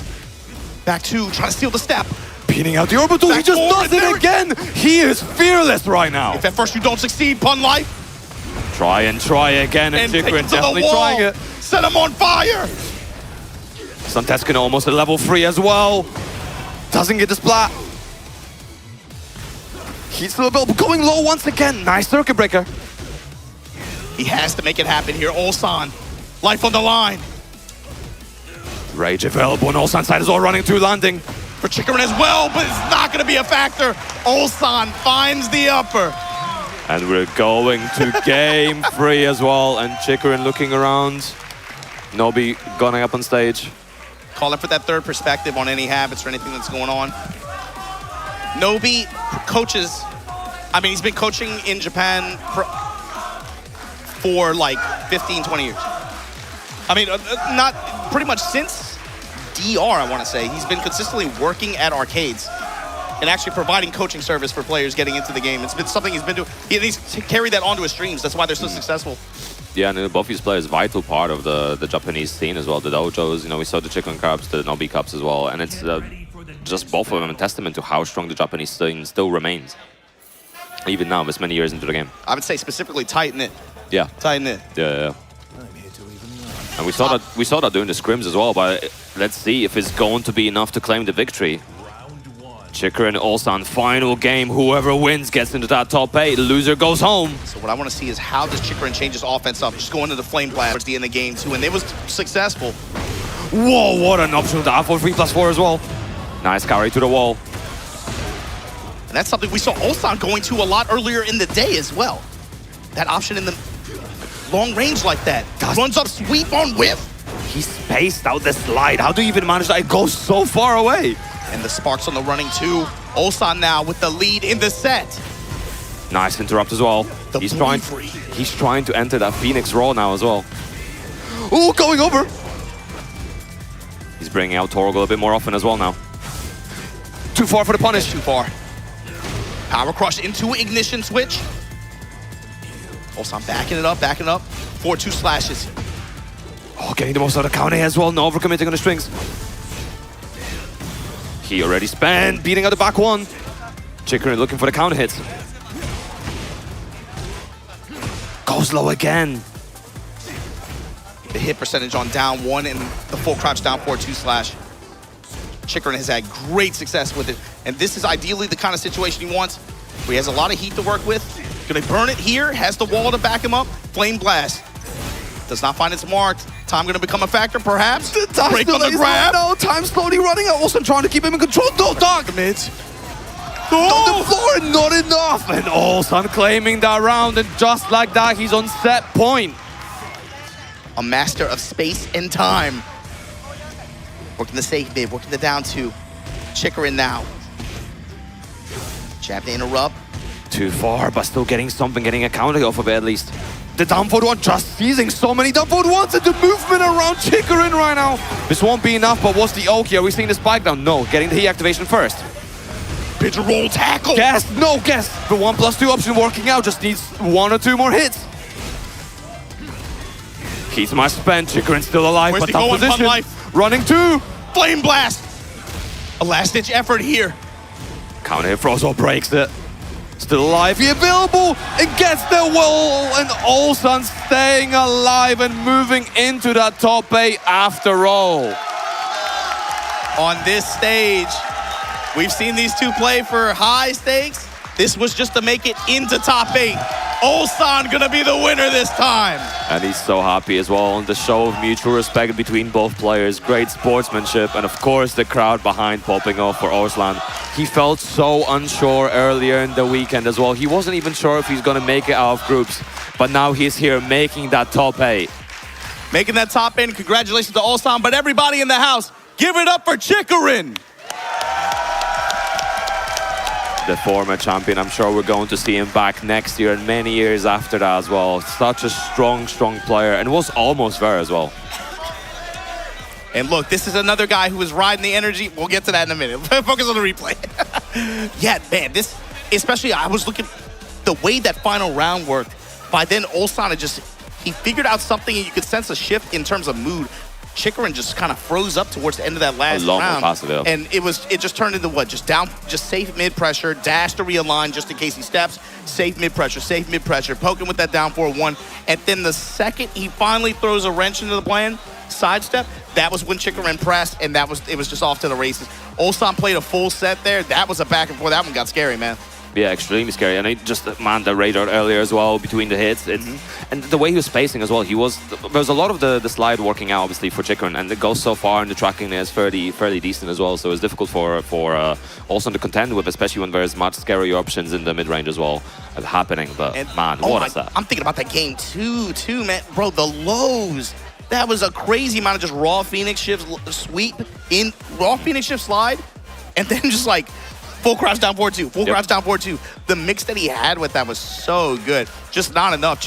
Back 2, trying to steal the step. Beating out the orbital, he just does it again! He is fearless right now. If at first you don't succeed, pun life. Try again, and Chikrin definitely trying it. Set him on fire! Santeskin almost at level 3 as well. Doesn't get the splat. He's still going low once again. Nice circuit breaker. He has to make it happen here. Olsan, life on the line. Rage available on Olsan's side as well, running through landing. For Chikrin as well, but it's not going to be a factor. Olsan finds the upper. And we're going to game 3 as well. And Chikrin looking around. Nobi going up on stage. Calling for that third perspective on any habits or anything that's going on. Nobi coaches. I mean, he's been coaching in Japan for like 15, 20 years. I mean, not pretty much since DR, I want to say. He's been consistently working at arcades and actually providing coaching service for players getting into the game. It's been something he's been doing. He's carried that onto his streams. That's why they're so successful. Yeah, and both these players vital part of the Japanese scene as well. The dojos, you know, we saw the Chicken Cups, the Nobi Cups as well, and it's just both of them a testament to how strong the Japanese scene still remains, even now, this many years into the game. I would say specifically tighten it. Yeah, tighten it. Yeah. And we saw that during the scrims as well. But let's see if it's going to be enough to claim the victory. Chikrin and Ulsan, final game. Whoever wins gets into that top 8. The loser goes home. So what I want to see is how does Chikrin change his offense up? Just go into the Flame Blast towards the end of the game too, and it was successful. Whoa, what an option with the for 3+4 as well. Nice carry to the wall. And that's something we saw Ulsan going to a lot earlier in the day as well. That option in the long range like that. Runs up, sweep on whiff. He spaced out the slide. How do you even manage that? It goes so far away. And the sparks on the running too. Ulsan now with the lead in the set. Nice interrupt as well. He's trying to enter that Phoenix Raw now as well. Ooh, going over. He's bringing out Torgal a bit more often as well now. Too far for the punish. Too far. Power crush into ignition switch. Ulsan backing it up, 4-2 slashes. Oh, getting the most out of the counter as well. No overcommitting on the strings. He already spent, beating out the back one. Chikrin looking for the counter hits. Goes low again. The hit percentage on down 1 and the full crouch down 4-2 slash. Chikrin has had great success with it. And this is ideally the kind of situation he wants, where he has a lot of heat to work with. Gonna burn it here, has the wall to back him up. Flame Blast. Does not find its mark. Time gonna become a factor, perhaps. The break on the grab. No, time slowly running out. Also trying to keep him in control. No, dog. The mids. On the floor and not enough. And Ulsan claiming that round. And just like that, he's on set point. A master of space and time. Working the safe mid, working the down 2. Chikrin now. Jab to interrupt. Too far, but still getting something, getting a counter off of it at least. The down forward one, just seizing so many down forward ones, and the movement around Chikrin right now. This won't be enough, but what's the oak here? Are we seeing the spike down? No, getting the heat activation first. Pigeon roll tackle. Guess, no guess. The 1+2 option working out, just needs 1 or 2 more hits. Keys my spend, Chikrin still alive, Where's but he tough going? position. Fun life. Running 2. Flame Blast. A last-ditch effort here. Counter hit, Frozo breaks it. Still alive, he available and gets the wall, and Ulsan staying alive and moving into that top 8 after all. On this stage, we've seen these two play for high stakes. This was just to make it into top 8. Ulsan gonna be the winner this time. And he's so happy as well. The show of mutual respect between both players. Great sportsmanship. And of course, the crowd behind popping off for Ulsan. He felt so unsure earlier in the weekend as well. He wasn't even sure if he's going to make it out of groups. But now he's here making that top 8. Making that top 8. Congratulations to Ulsan. But everybody in the house, give it up for Chikrin. The former champion. I'm sure we're going to see him back next year and many years after that as well. Such a strong, strong player, and was almost there as well. And look, this is another guy who is riding the energy. We'll get to that in a minute. Focus on the replay. Yeah, man, this, especially I was looking, the way that final round worked, by then Ulsan had he figured out something and you could sense a shift in terms of mood. Chikrin just kind of froze up towards the end of that last round. Passive, yeah. And it just turned into what? Just safe mid pressure, dash to realign just in case he steps, safe mid pressure, poking with that down 4-1. And then the second he finally throws a wrench into the plan, sidestep, that was when Chikrin pressed, and it was just off to the races. Ulsan played a full set there. That was a back and forth. That one got scary, man. Yeah, extremely scary. And it just, man, the radar earlier as well between the hits. And the way he was spacing as well, there was a lot of the slide working out, obviously, for Chikrin, and it goes so far, and the tracking is fairly decent as well. So it's difficult for Ulsan to contend with, especially when there's much scarier options in the mid-range as well happening. But, man, what is that? I'm thinking about that game too, man. Bro, the lows. That was a crazy amount of just raw Phoenix shifts sweep in, raw Phoenix shift slide, and then just like full crouch down 4-2, full crouch down 4-2. The mix that he had with that was so good. Just not enough.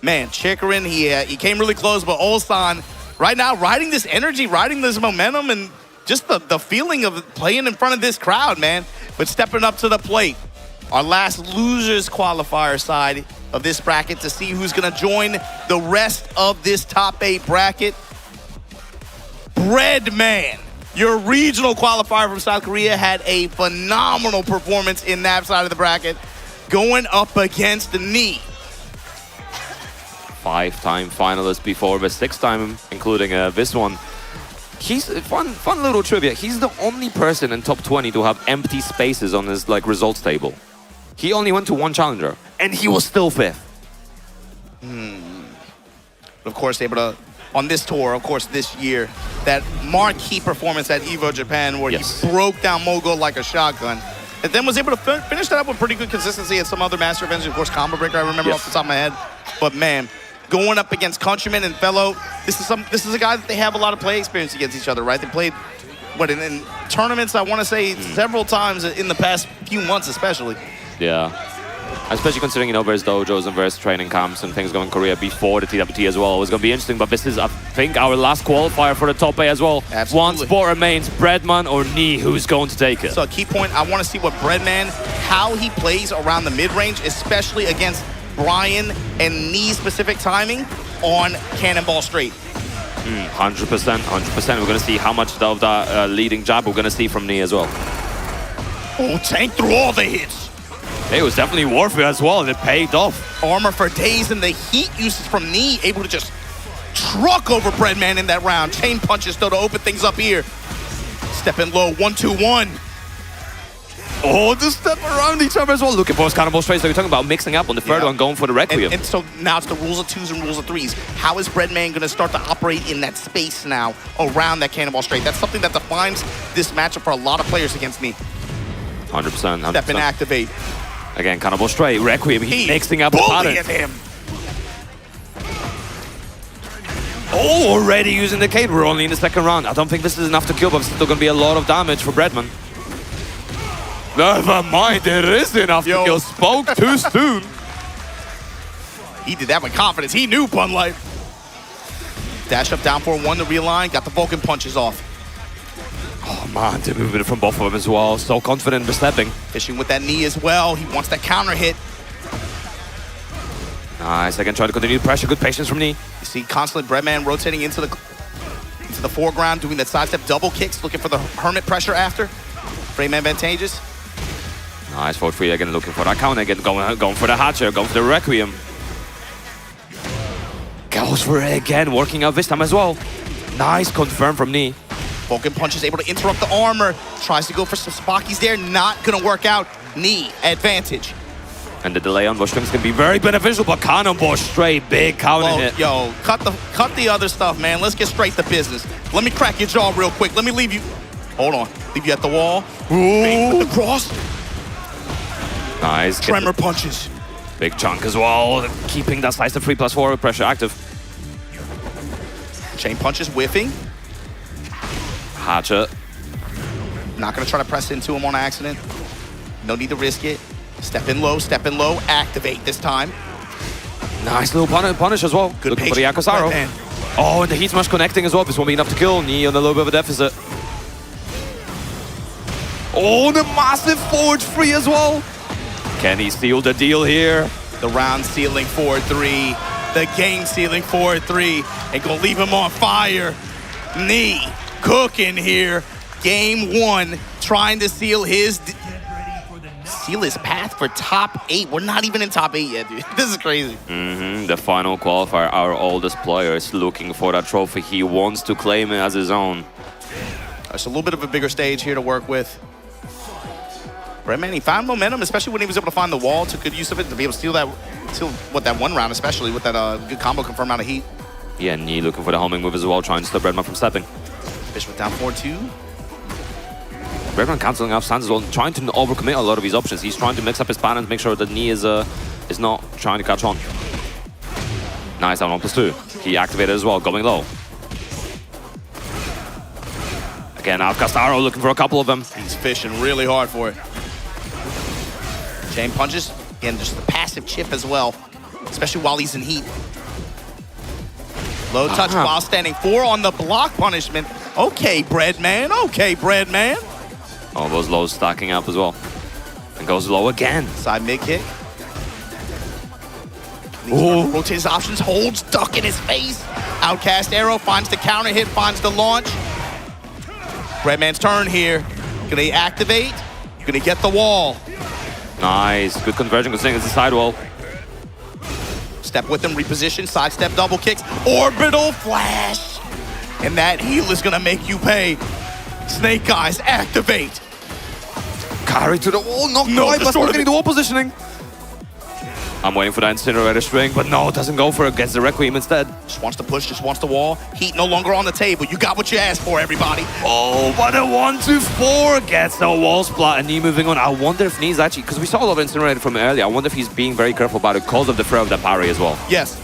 man, Chikarin, he came really close, but Ulsan right now riding this energy, riding this momentum, and just the feeling of playing in front of this crowd, man. But stepping up to the plate. Our last losers qualifier side of this bracket to see who's gonna join the rest of this top 8 bracket. Breadman, your regional qualifier from South Korea, had a phenomenal performance in that side of the bracket, going up against Knee. 5-time finalist before, but 6-time, including this one. He's fun little trivia. He's the only person in top 20 to have empty spaces on his results table. He only went to 1 challenger, and he was still 5th. Of course, able to, on this tour, of course, this year, that marquee performance at EVO Japan where he broke down Mogul like a shotgun, and then was able to finish that up with pretty good consistency at some other master events. Of course, Combo Breaker, I remember off the top of my head. But man, going up against Countryman and Fellow, this is a guy that they have a lot of play experience against each other, right? They played, in tournaments, I want to say several times in the past few months, especially. Yeah. Especially considering, there's dojos and there's training camps and things going in Korea before the TWT as well. It was going to be interesting, but this is, I think, our last qualifier for the top 8 as well. Absolutely. One spot remains, Breadman or Knee, who's going to take it? So a key point, I want to see what Breadman, how he plays around the mid-range, especially against Brian and Knee-specific timing on Cannonball Straight. 100%, 100%. We're going to see how much of that leading jab we're going to see from Knee as well. Oh, tank through all the hits. It was definitely worth it as well, and it paid off. Armor for days, and the heat usage from Knee, able to just truck over Breadman in that round. Chain punches, though, to open things up here. Stepping low, 1-2-1. Oh, the step around each other as well. Looking for his Cannonball Straight. So you're talking about mixing up on the third one, going for the Requiem. And so now it's the rules of 2s and rules of 3s. How is Breadman going to start to operate in that space now around that Cannonball Straight? That's something that defines this matchup for a lot of players against Knee. 100%. Step and activate. Again, Cannonball Straight, Requiem, he's mixing up the patterns. Him. Oh, already using the Cade. We're only in the second round. I don't think this is enough to kill, but it's still going to be a lot of damage for Breadman. Never mind, it is enough to kill. Spoke too soon. He did that with confidence. He knew Pun Life. Dash up down for 1 to realign. Got the Vulcan punches off. Oh man, they're moving it from both of them as well. So confident in stepping. Fishing with that knee as well. He wants that counter hit. Nice, again trying to continue pressure. Good patience from Knee. You see constantly Breadman rotating into the foreground, doing that sidestep double kicks, looking for the Hermit pressure after. Frame advantageous. Nice forward 3 again, looking for that counter again, going for the Hatcher, going for the Requiem. Goes for it again, working out this time as well. Nice confirm from Knee. Vulcan punch is able to interrupt the armor. Tries to go for some Spockies there, not gonna work out. Knee advantage. And the delay on bush strings can be very beneficial, but Cannonball Straight, big counter hit. Yo, cut the other stuff, man. Let's get straight to business. Let me crack your jaw real quick. Let me leave you. Hold on. Leave you at the wall. Ooh. With the cross. Nice. Tremor punches. Big chunk as well. Keeping that slice of 3+4 pressure active. Chain punches whiffing. Hatchet. Not gonna try to press into him on accident. No need to risk it. Step in low, activate this time. Nice little punish as well. Good looking for the Yakosaro. Oh, and the Heat Smash connecting as well. This won't be enough to kill. Knee on a little bit of a deficit. Oh, the massive forward 3 as well. Can he seal the deal here? The round sealing 4-3. The game sealing 4-3. And gonna leave him on fire. Knee cooking here. Game 1, trying to seal his path for top 8. We're not even in top 8 yet, dude. This is crazy. The final qualifier, our oldest player is looking for that trophy. He wants to claim it as his own. It's a little bit of a bigger stage here to work with. Breadman, he found momentum, especially when he was able to find the wall, took good use of it to be able to steal that one round, especially with that good combo confirmed out of heat. Yeah, Knee looking for the homing move as well, trying to stop Breadman from stepping. Fish with down 4-2. Breadman cancelling out stands as well, trying to overcommit a lot of his options. He's trying to mix up his patterns, make sure that Knee is not trying to catch on. Nice, down 1+2. He activated as well, going low. Again, out Castaro looking for a couple of them. He's fishing really hard for it. Chain punches. Again, just the passive chip as well. especially while he's in heat. Low touch while standing 4 on the block punishment. Okay, Breadman. Okay, Breadman. All those lows stacking up as well. And goes low again. Side mid kick. Rotates his options, holds, duck in his face. Outcast arrow, finds the counter hit, finds the launch. Breadman's turn here. Gonna activate, gonna get the wall. Nice, good conversion, good thing it's a sidewall. Step with him, reposition, sidestep, double kicks, orbital flash. And that heal is gonna make you pay. Snake Eyes, activate. Carry to the wall, not quite, but still getting the wall positioning. I'm waiting for that incinerator string, but no, it doesn't go for it. Gets the Requiem instead. Just wants to push, just wants the wall. Heat no longer on the table. You got what you asked for, everybody. Oh, but a 1-4 gets the wall splat and Knee moving on. I wonder if Knee's actually, because we saw a lot of incinerator from earlier, I wonder if he's being very careful about it because of the throw of that parry as well. Yes.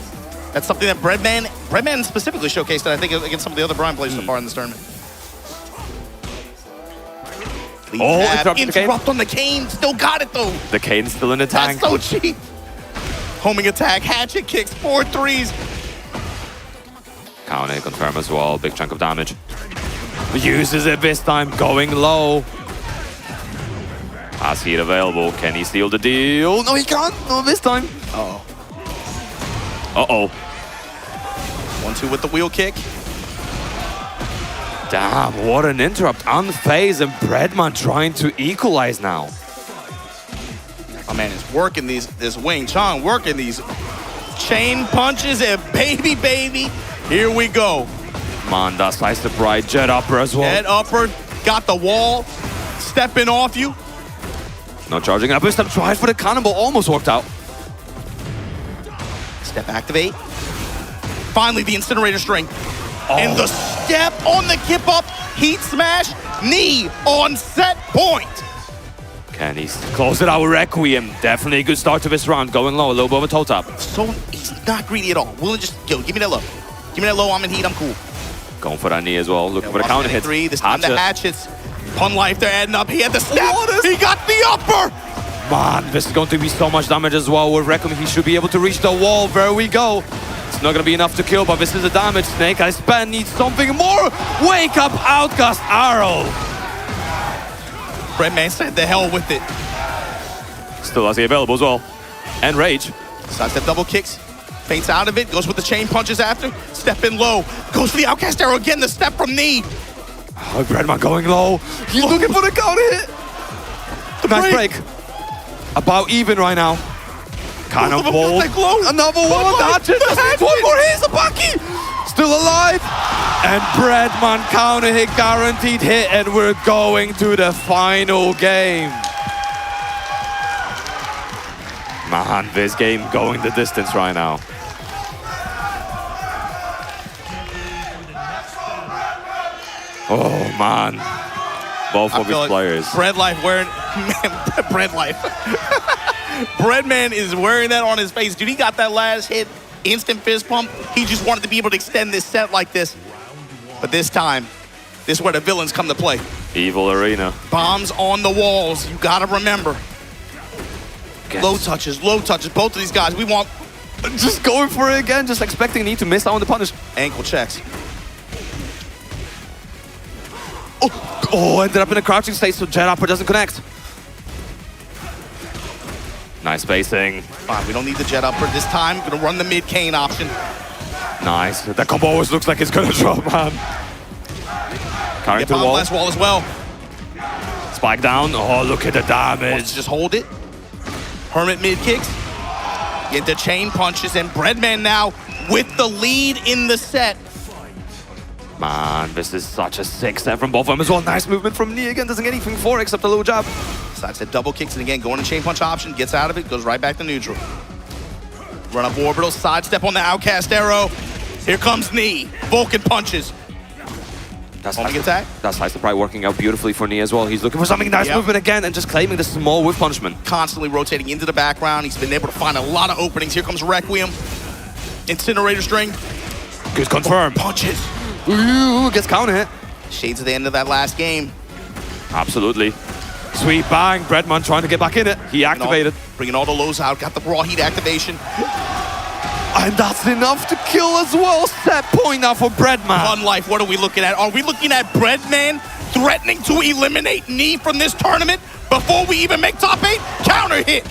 That's something that Breadman specifically showcased, I think, against some of the other Brian players so far in this tournament. Interrupt on the cane. Still got it, though. The cane's still in the tank. That's so cheap. Homing attack, hatchet kicks, 4 threes. Counter confirm as well, big chunk of damage. Uses it this time, going low. Has heat available, can he steal the deal? No, he can't, not this time. Uh-oh. Uh-oh. 1-2 with the wheel kick. Damn, what an interrupt. Unfazed and Breadman trying to equalize now. My man is working this Wing Chun, working these chain punches and baby, here we go. Man, that's nice to bright jet upper as well. Jet upper, got the wall, stepping off you. No charging up, step tries for the cannonball, almost worked out. Step activate. Finally, the incinerator string. And the step on the kip up, heat smash, knee on set point. Can he close it out with Requiem? Definitely a good start to this round. Going low, a little bit of a toe tap. So he's not greedy at all. Willing just, yo, give me that low. Give me that low, I'm in heat, I'm cool. Going for that knee as well. Looking for the counter hit. 3, this time the hatchets. Pun life, they're adding up. He had the step. He got the upper. Man, this is going to be so much damage as well. With Requiem, he should be able to reach the wall. There we go. It's not going to be enough to kill, but this is the damage. Snake Eyes Span needs something more. Wake up, Outcast Arrow. Breadman said the hell with it. Still has the available as well. And Rage. Sidestep double kicks. Feints out of it. Goes with the chain punches after. Step in low. Goes for the Outcast Arrow again. The step from knee. Oh, Breadman going low. He's looking for the counter hit. Nice break. About even right now. Cannonball. Another one. That's it. One more. Here's the Bucky. Still alive. And Breadman counter hit, guaranteed hit. And we're going to the final game. Man, this game going the distance right now. Oh, man. Both of these players. Bread Life wearing... Man, Bread Life. Breadman is wearing that on his face. Dude, he got that last hit. Instant fist pump. He just wanted to be able to extend this set like this. But this time, this is where the villains come to play. Evil Arena. Bombs on the walls. You gotta remember. Low touches, both of these guys. We want... Just going for it again, just expecting Knee to miss out on the punish. Ankle checks. Oh, ended up in a crouching state, so Jet Upper doesn't connect. Nice spacing. Fine, we don't need the Jet Upper this time. Gonna run the mid cane option. Nice. That combo always looks like it's gonna drop, man. Carrying to the wall. Last wall as well. Spike down. Oh, look at the damage. Wants to just hold it. Hermit mid kicks. Get the chain punches, and Breadman now with the lead in the set. Man, this is such a sick set from both of them as well. Nice movement from Knee again. Doesn't get anything for it except a little jab. Sidestep double kicks, and again, going to chain punch option. Gets out of it, goes right back to neutral. Run up orbital, sidestep on the Outcast Arrow. Here comes Knee. Vulcan punches. That's homing attack. That's nice. Probably working out beautifully for Knee as well. He's looking for something nice movement again and just claiming the small whiff punishment. Constantly rotating into the background. He's been able to find a lot of openings. Here comes Requiem. Incinerator string. Good confirm. Punches. Ooh, gets counter hit. Shades of the end of that last game. Absolutely. Sweet bang. Breadman trying to get back in it. He activated. Bringing all the lows out. Got the raw heat activation. And that's enough to kill as well. Set point now for Breadman. Fun Life, what are we looking at? Are we looking at Breadman threatening to eliminate Knee from this tournament before we even make top 8? Counter hit.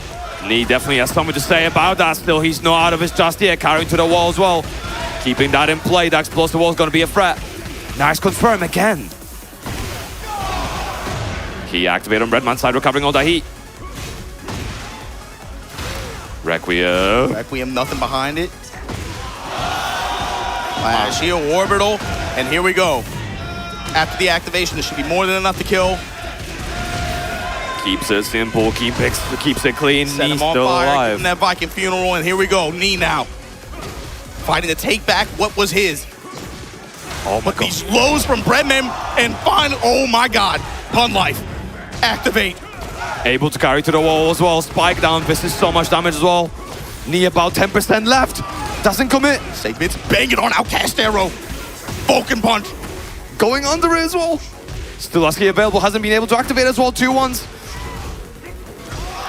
Knee definitely has something to say about that still. He's not out of his just yet, carrying to the wall as well. Keeping that in play, that explosive wall is going to be a threat. Nice confirm again. Key activated on Breadman's side, recovering all that heat. Requiem. Requiem, nothing behind it. Shield orbital, and here we go. After the activation, this should be more than enough to kill. Keeps it simple, keeps it clean. Set Knee's him on still fire, alive. give him that Viking funeral, and here we go. Knee now. Fighting to take back what was his. Oh my God. These lows from Breadman, and finally, oh my God. Pun Life, activate. Able to carry to the wall as well. Spike down, this is so much damage as well. Knee about 10% left. Doesn't commit. Sagebits banging on Outcast Arrow. Vulcan Punch. Going under it as well. Still Husky available, hasn't been able to activate as well. 2-1s.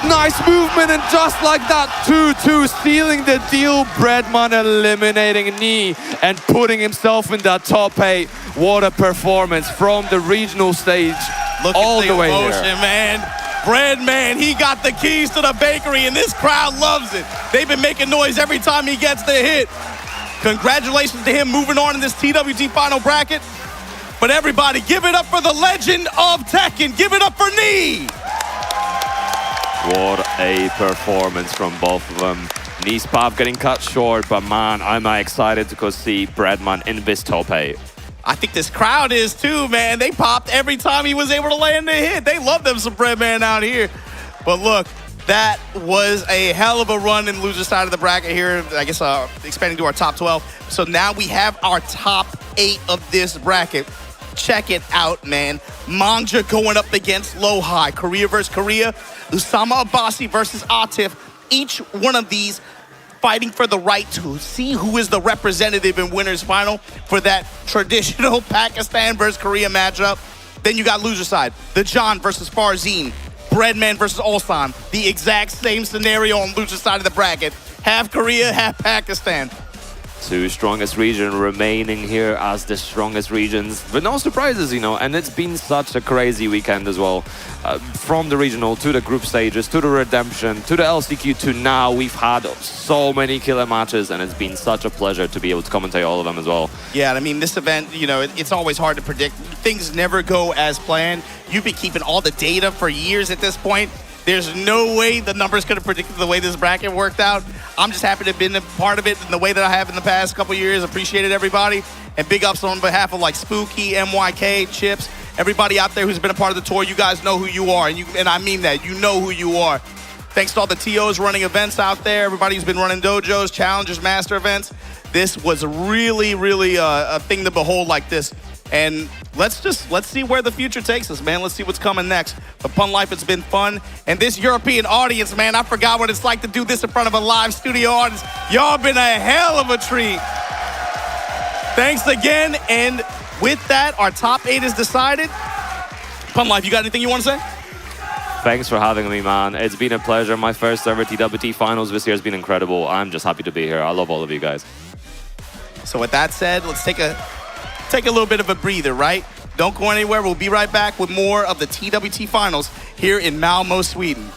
Nice movement, and just like that, 2-2 sealing the deal. Breadman eliminating Knee and putting himself in that top 8. What a performance from the regional stage. Look all at the way emotion, here. Man. Breadman, he got the keys to the bakery, and this crowd loves it. They've been making noise every time he gets the hit. Congratulations to him moving on in this TWT final bracket. But everybody, give it up for the legend of Tekken. Give it up for Knee. What a performance from both of them. Knee's path getting cut short, but man, am I excited to go see Breadman in this top 8. I think this crowd is too, man. They popped every time he was able to land a hit. They love them some Breadman out here. But look, that was a hell of a run in loser side of the bracket here. I guess expanding to our top 12. So now we have our top 8 of this bracket. Check it out, man. Manja going up against Low-High. Korea versus Korea. Usama Abbasi versus Atif. Each one of these fighting for the right to see who is the representative in winners final for that traditional Pakistan versus Korea matchup. Then you got loser side, the John versus Farzine, Breadman versus Ulsan. The exact same scenario on loser side of the bracket. Half Korea, half Pakistan. 2 strongest region remaining here as the strongest regions, but no surprises, you know, and it's been such a crazy weekend as well. From the regional to the group stages, to the redemption, to the LCQ, to now, we've had so many killer matches, and it's been such a pleasure to be able to commentate all of them as well. Yeah, I mean, this event, you know, it's always hard to predict. Things never go as planned. You've been keeping all the data for years at this point. There's no way the numbers could have predicted the way this bracket worked out. I'm just happy to have been a part of it in the way that I have in the past couple years. Appreciate it, everybody. And big ups on behalf of like Spooky, MYK, Chips, everybody out there who's been a part of the tour. You guys know who you are, and I mean that. You know who you are. Thanks to all the TOs running events out there, everybody who's been running dojos, challenges, master events. This was really, really a thing to behold like this. And let's see where the future takes us, man. Let's see what's coming next. But Pun Life, it's been fun. And this European audience, man, I forgot what it's like to do this in front of a live studio audience. Y'all been a hell of a treat. Thanks again. And with that, our top 8 is decided. Pun Life, you got anything you want to say? Thanks for having me, man. It's been a pleasure. My first ever TWT finals this year has been incredible. I'm just happy to be here. I love all of you guys. So with that said, let's take a little bit of a breather, right? Don't go anywhere. We'll be right back with more of the TWT finals here in Malmo, Sweden.